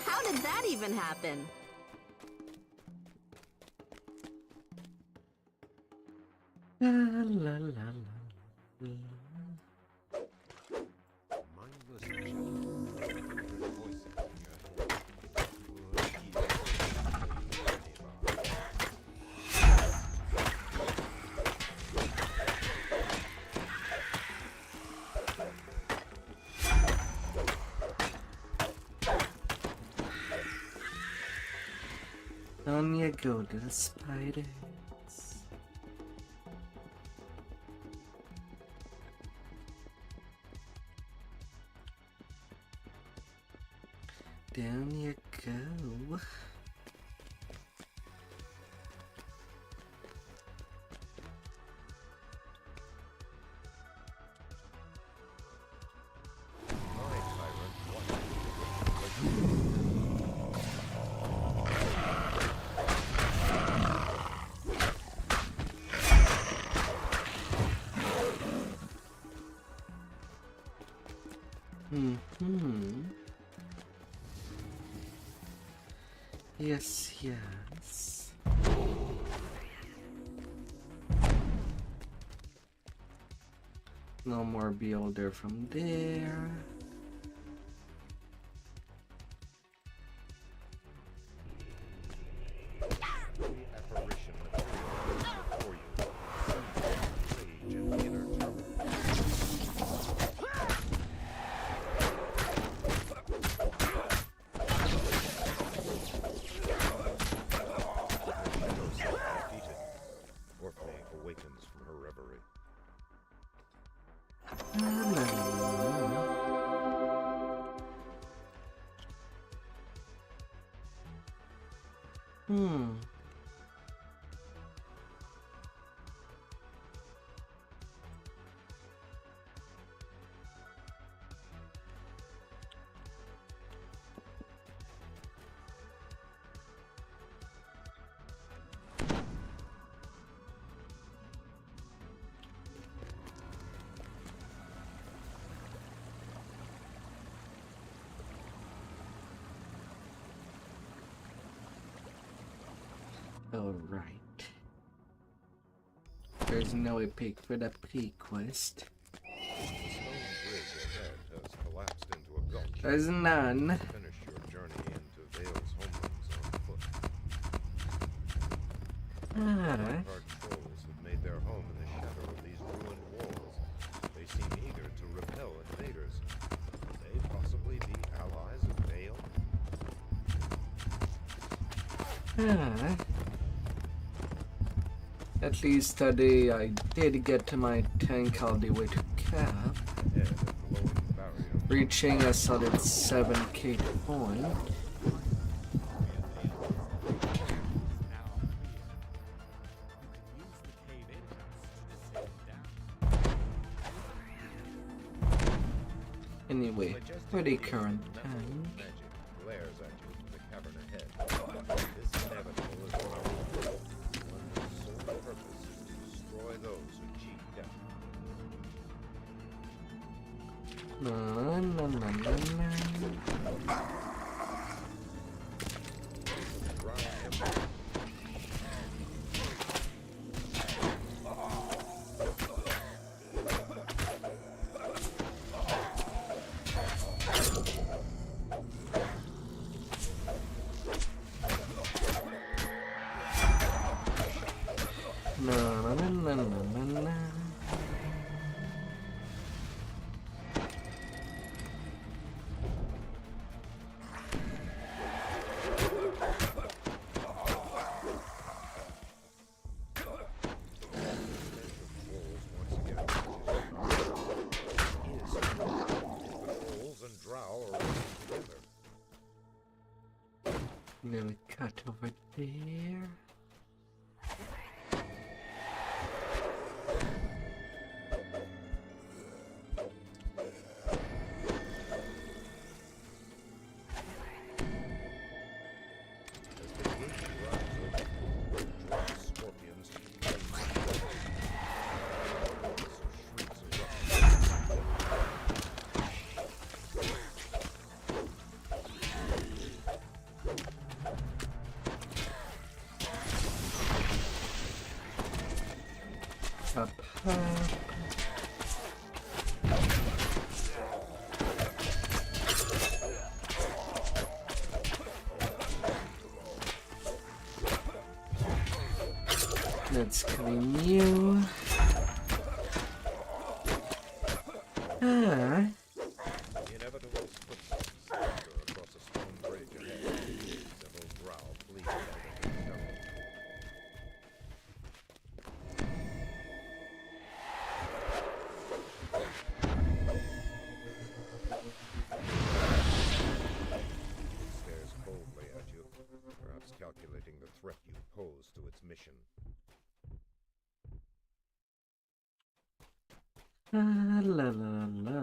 How did that even happen? La la la la. Down you go, little spiders. Down you go. Yes, yes. No more beholder from there. Alright. There's no epic for the pre-quest. There's none. Finish your journey into Vale's homelands on foot. Hard trolls have made their home in the shadow of these ruined walls. They seem eager to repel invaders. Could they possibly be allies of Vale? At least today I did get to my tank all the way to cap, reaching a solid 7k point. Anyway, for the current tank. Glares at you from the cavern ahead. This inevitable is what I will do. One sole purpose is to destroy those who cheat death. Little cut over there. Up. Let's clean you. The inevitable footsteps across a stone bridge ahead. Several growl plead La la la.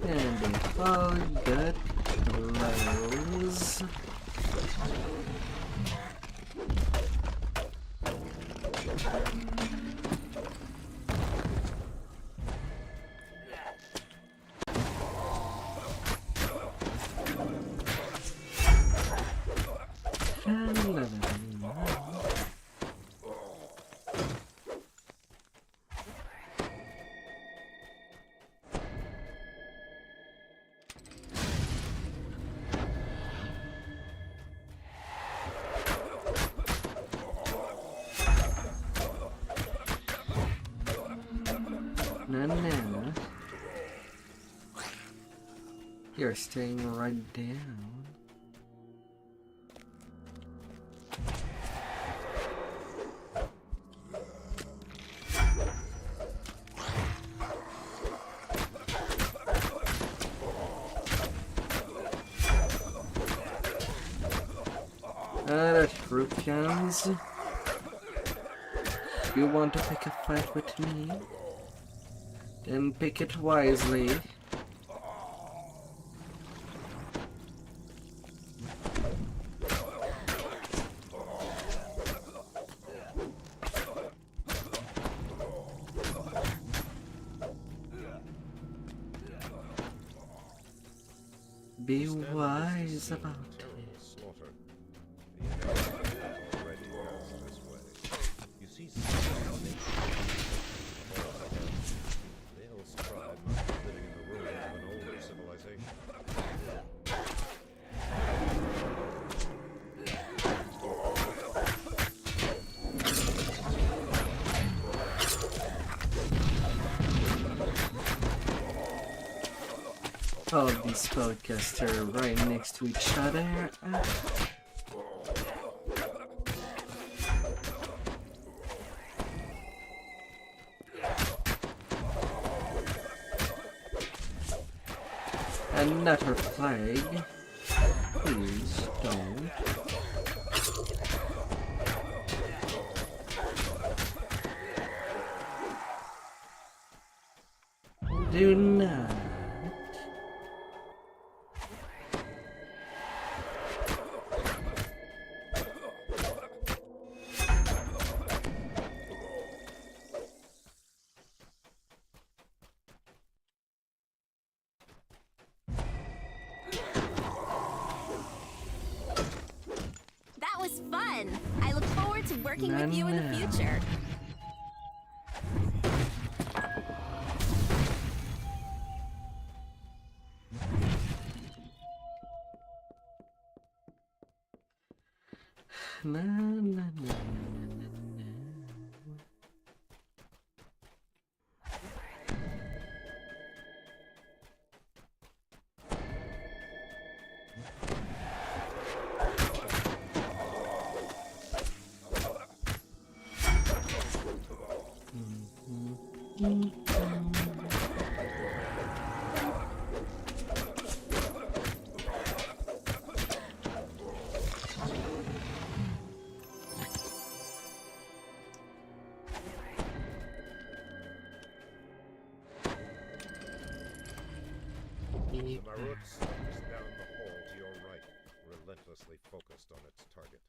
And they all got clothes. No. You're staying right down. That ruffians. You want to pick a fight with me? Then pick it wisely. Be wise about it. You see, Nail's tribe must be living in the ruins of an older civilization. All of these podcasts are right next to each other. Another flag. Please don't. Do not. That was fun. I look forward to working with you in the future. Na, na, na, The Marut stalks down the hall to your right, relentlessly focused on its target.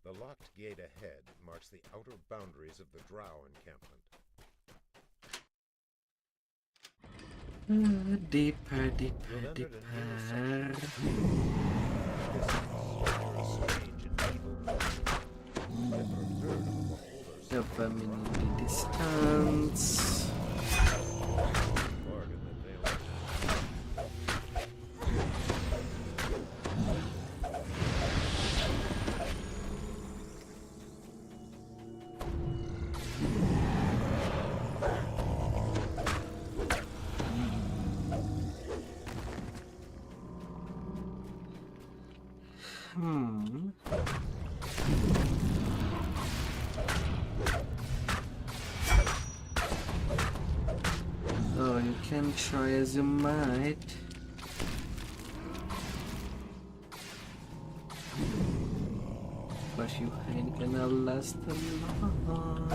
The locked gate ahead marks the outer boundaries of the Drow encampment. Deeper, deeper, deeper. Dopamine distance. can try as you might. But you ain't gonna last long.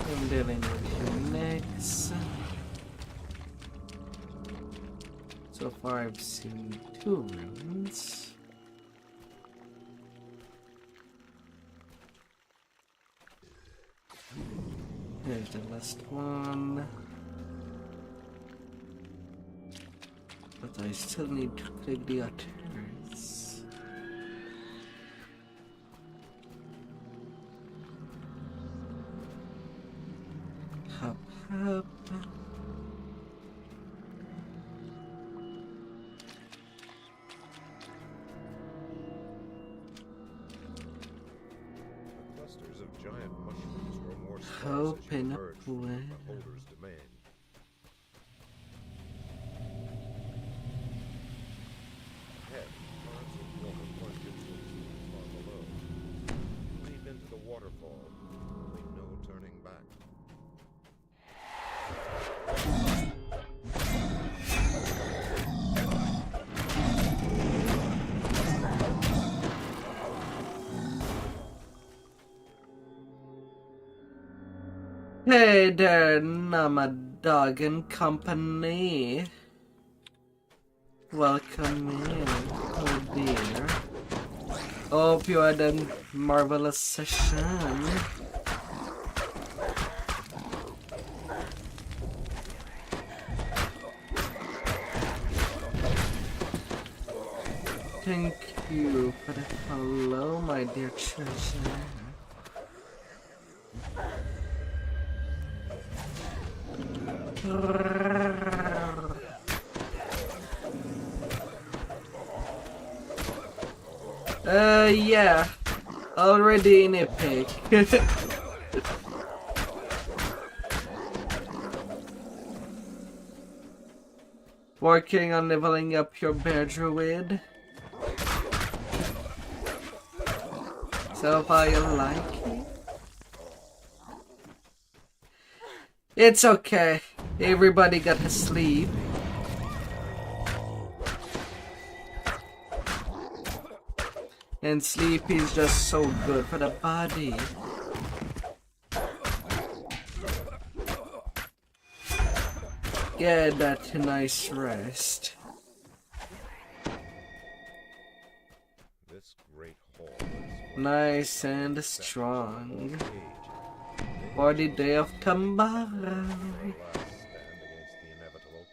I'm dealing with you next. So far I've seen 2 rooms. Here's the last one. But I still need to click the others. Hop, hop. Clusters of giant mushrooms grow more sparse as you Open up emerge from the with beholder's domain. Ahead, currents of water plunge into a pool far below. Leap into the waterfall, only no turning back. Hey there, Nama Dog and Company. Welcome in, oh dear. Hope you had a marvelous session. Thank you for the follow, my dear treasure. Yeah, already in epic. Working on leveling up your bear druid. So far you like it? It's okay. Everybody got to sleep. And sleep is just so good for the body. Get that nice rest. This great hall is Nice and strong. For the day of tomorrow. stand against the inevitable.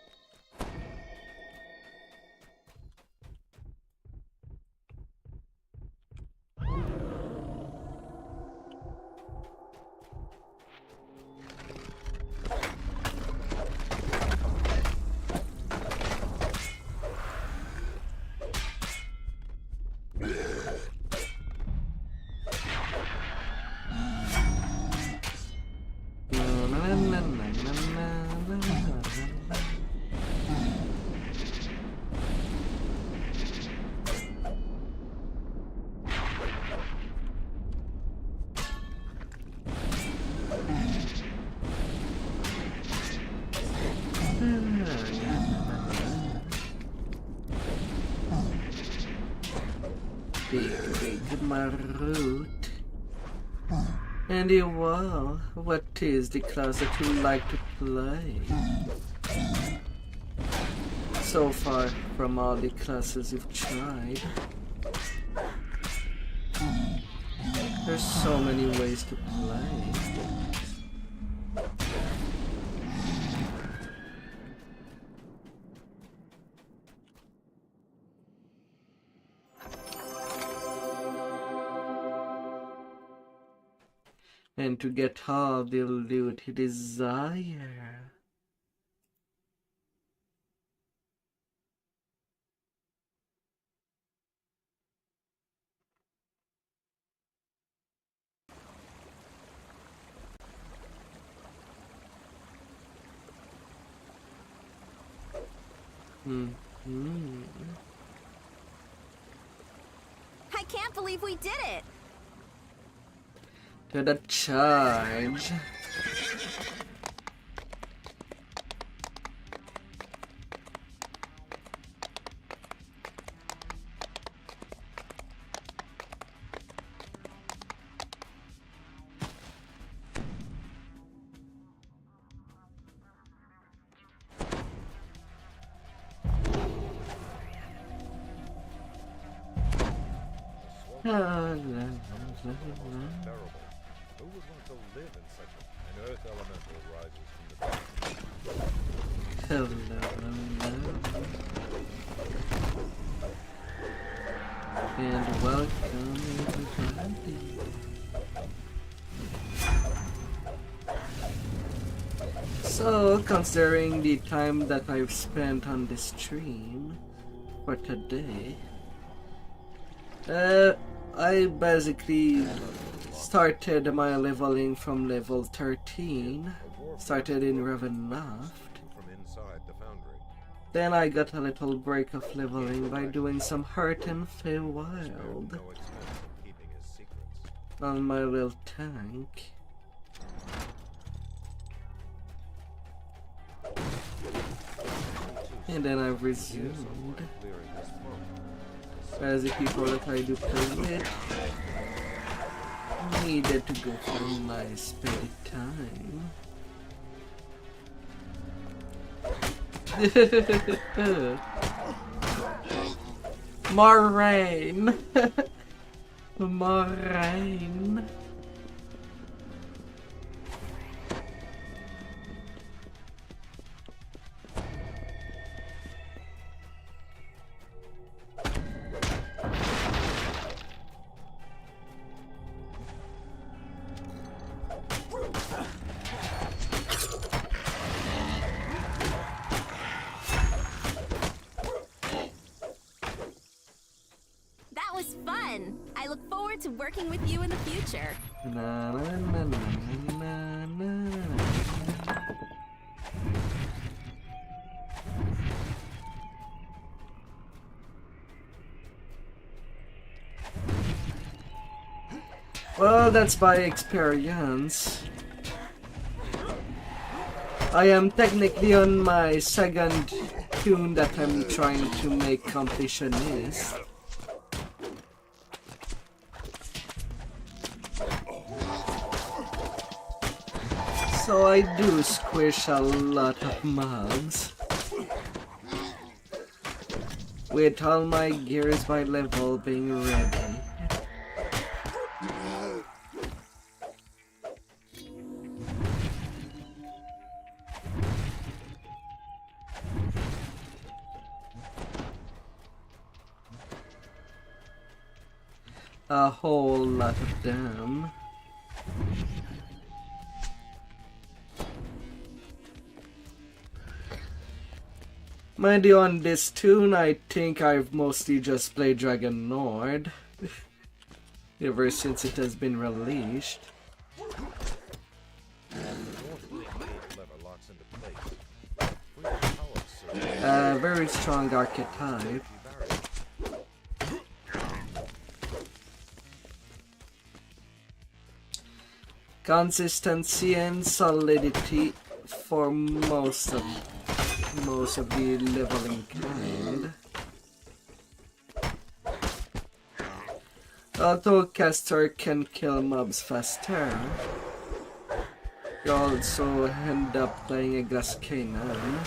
Big Marut. And well, what is the class that you like to play? So far from all the classes you've tried, there's so many ways to play. And to get all the loot you desire. I can't believe we did it! To the charge. Terrible. Who would want to live in such an earth elemental rises from the Hello. And welcome everybody. So, considering the time that I've spent on this stream for today, I basically started my leveling from level 13, started in Ravenloft. Then I got a little break of leveling by doing some R10 Feywild on my little tank. And then I resumed. As the people that I do play with needed to go for a nice spare time. More rain! More rain! I look forward to working with you in the future. Na, na, na, na, na, na. Well, that's by experience. I am technically on my second tune that I'm trying to make completionist. So I do squish a lot of mobs. With all my gears by level being ready. A whole lot of them. Mind you, on this tune, I think I've mostly just played Dragon Nord ever since it has been released. Very strong archetype. Consistency and solidity for most of the leveling kind. Although caster can kill mobs faster, you also end up playing a Gaskanan.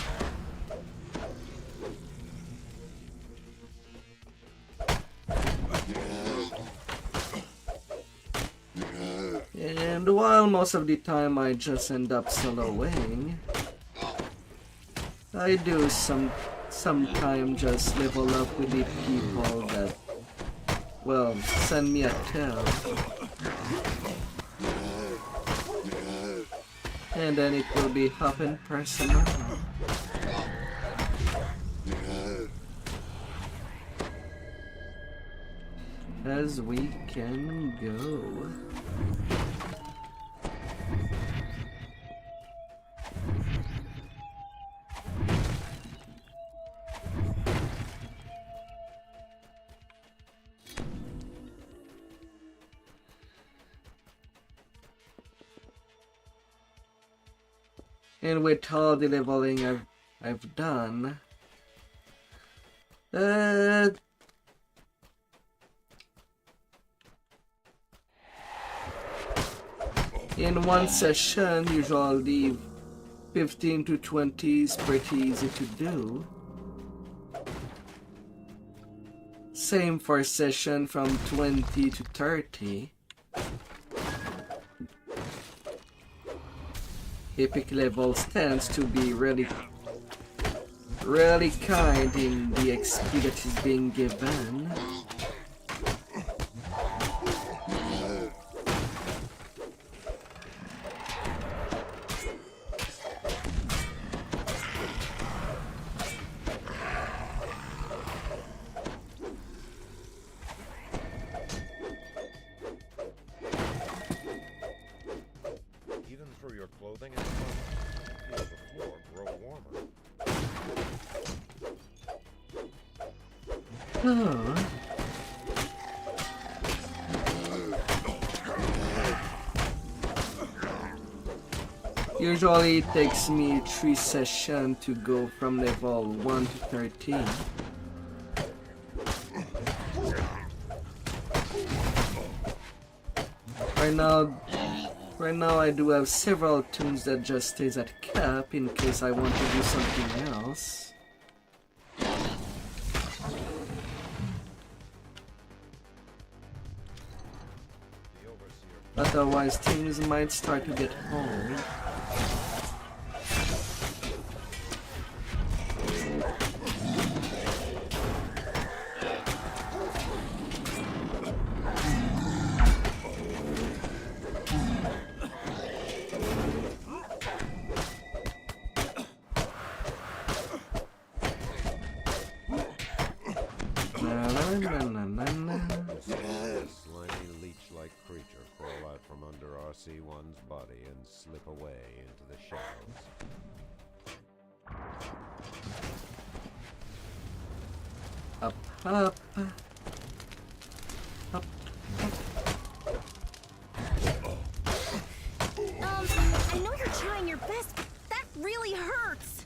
And while most of the time I just end up soloing, I do sometimes just level up with the people that, well, send me a tell. And then it will be happen personal. As we can go. And with all the leveling I've done, in one session, usually 15 to 20 is pretty easy to do. Same for session from 20 to 30. Epic levels tends to be really kind in the XP that is being given. Usually it takes me 3 sessions to go from level 1 to 13. Right now I do have several tunes that just stays at cap in case I want to do something else. Otherwise things might start to get hard. One's body and slip away into the shadows. Up, up, up, up. I know you're trying your best, but that really hurts.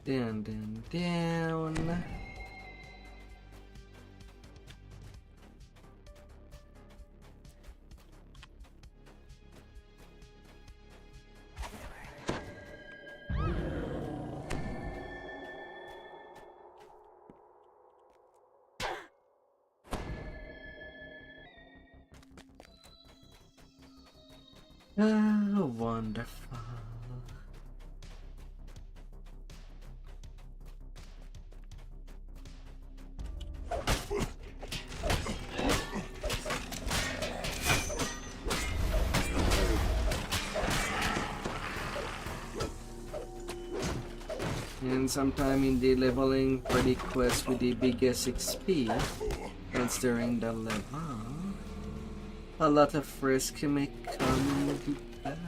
Down, down, down. Ah, wonderful. And sometime in the leveling for the quest with the biggest XP, once during the level, a lot of risk may come in the path.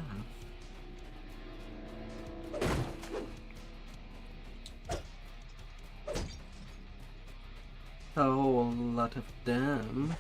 A whole lot of them.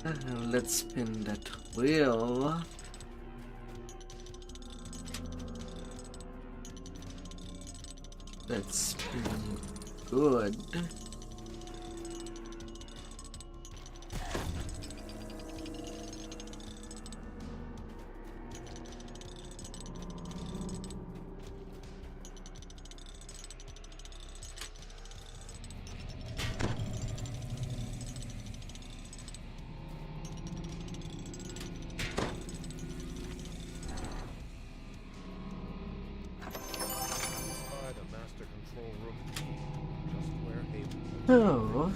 Let's spin that wheel. Let's spin good. Oh.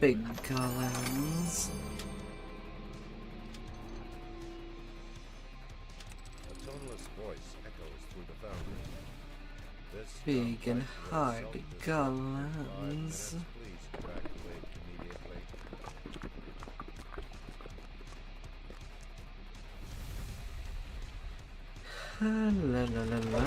Big golems. A toneless voice echoes through the foundry. This Big and hard golems. Please evacuate immediately. La la la la.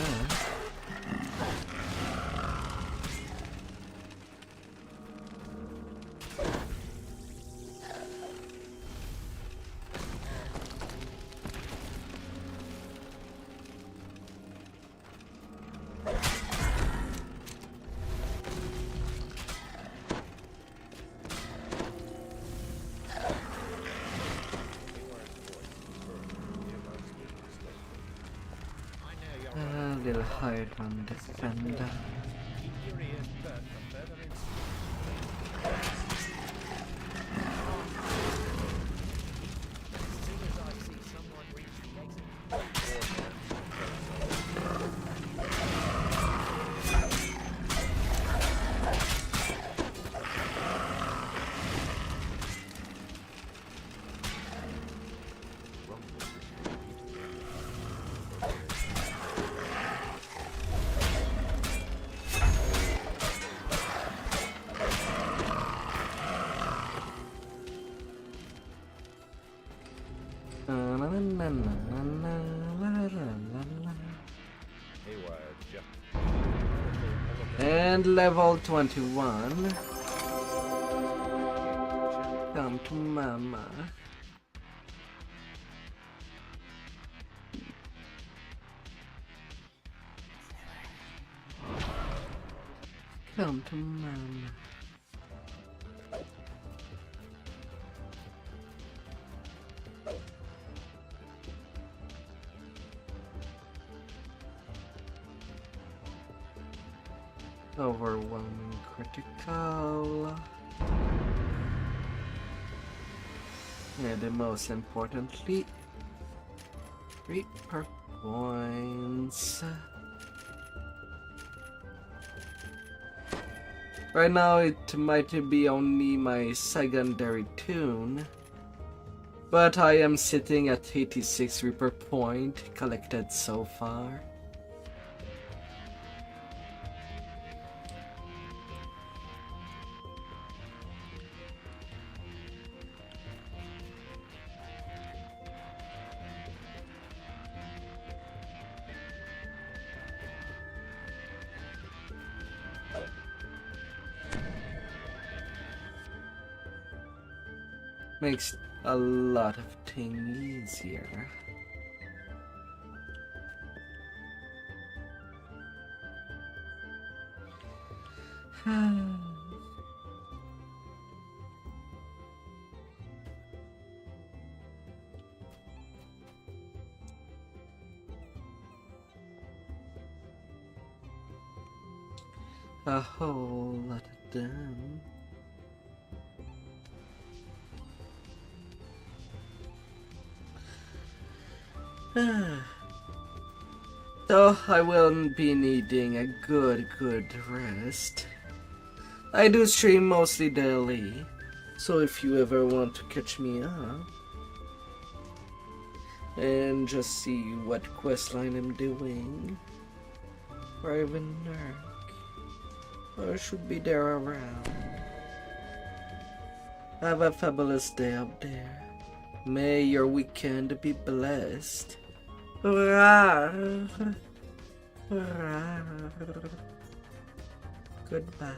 A little higher on defender. And level 21. Come to mama. Come to mama. Overwhelming critical. And the most importantly, Reaper points. Right now it might be only my secondary tune, but I am sitting at 86 Reaper point collected so far. Makes a lot of things easier. A whole lot of them. So I will be needing a good rest. I do stream mostly daily, so if you ever want to catch me up, and just see what questline I'm doing. Raven Nerk. I should be there around. Have a fabulous day up there. May your weekend be blessed. Goodbye.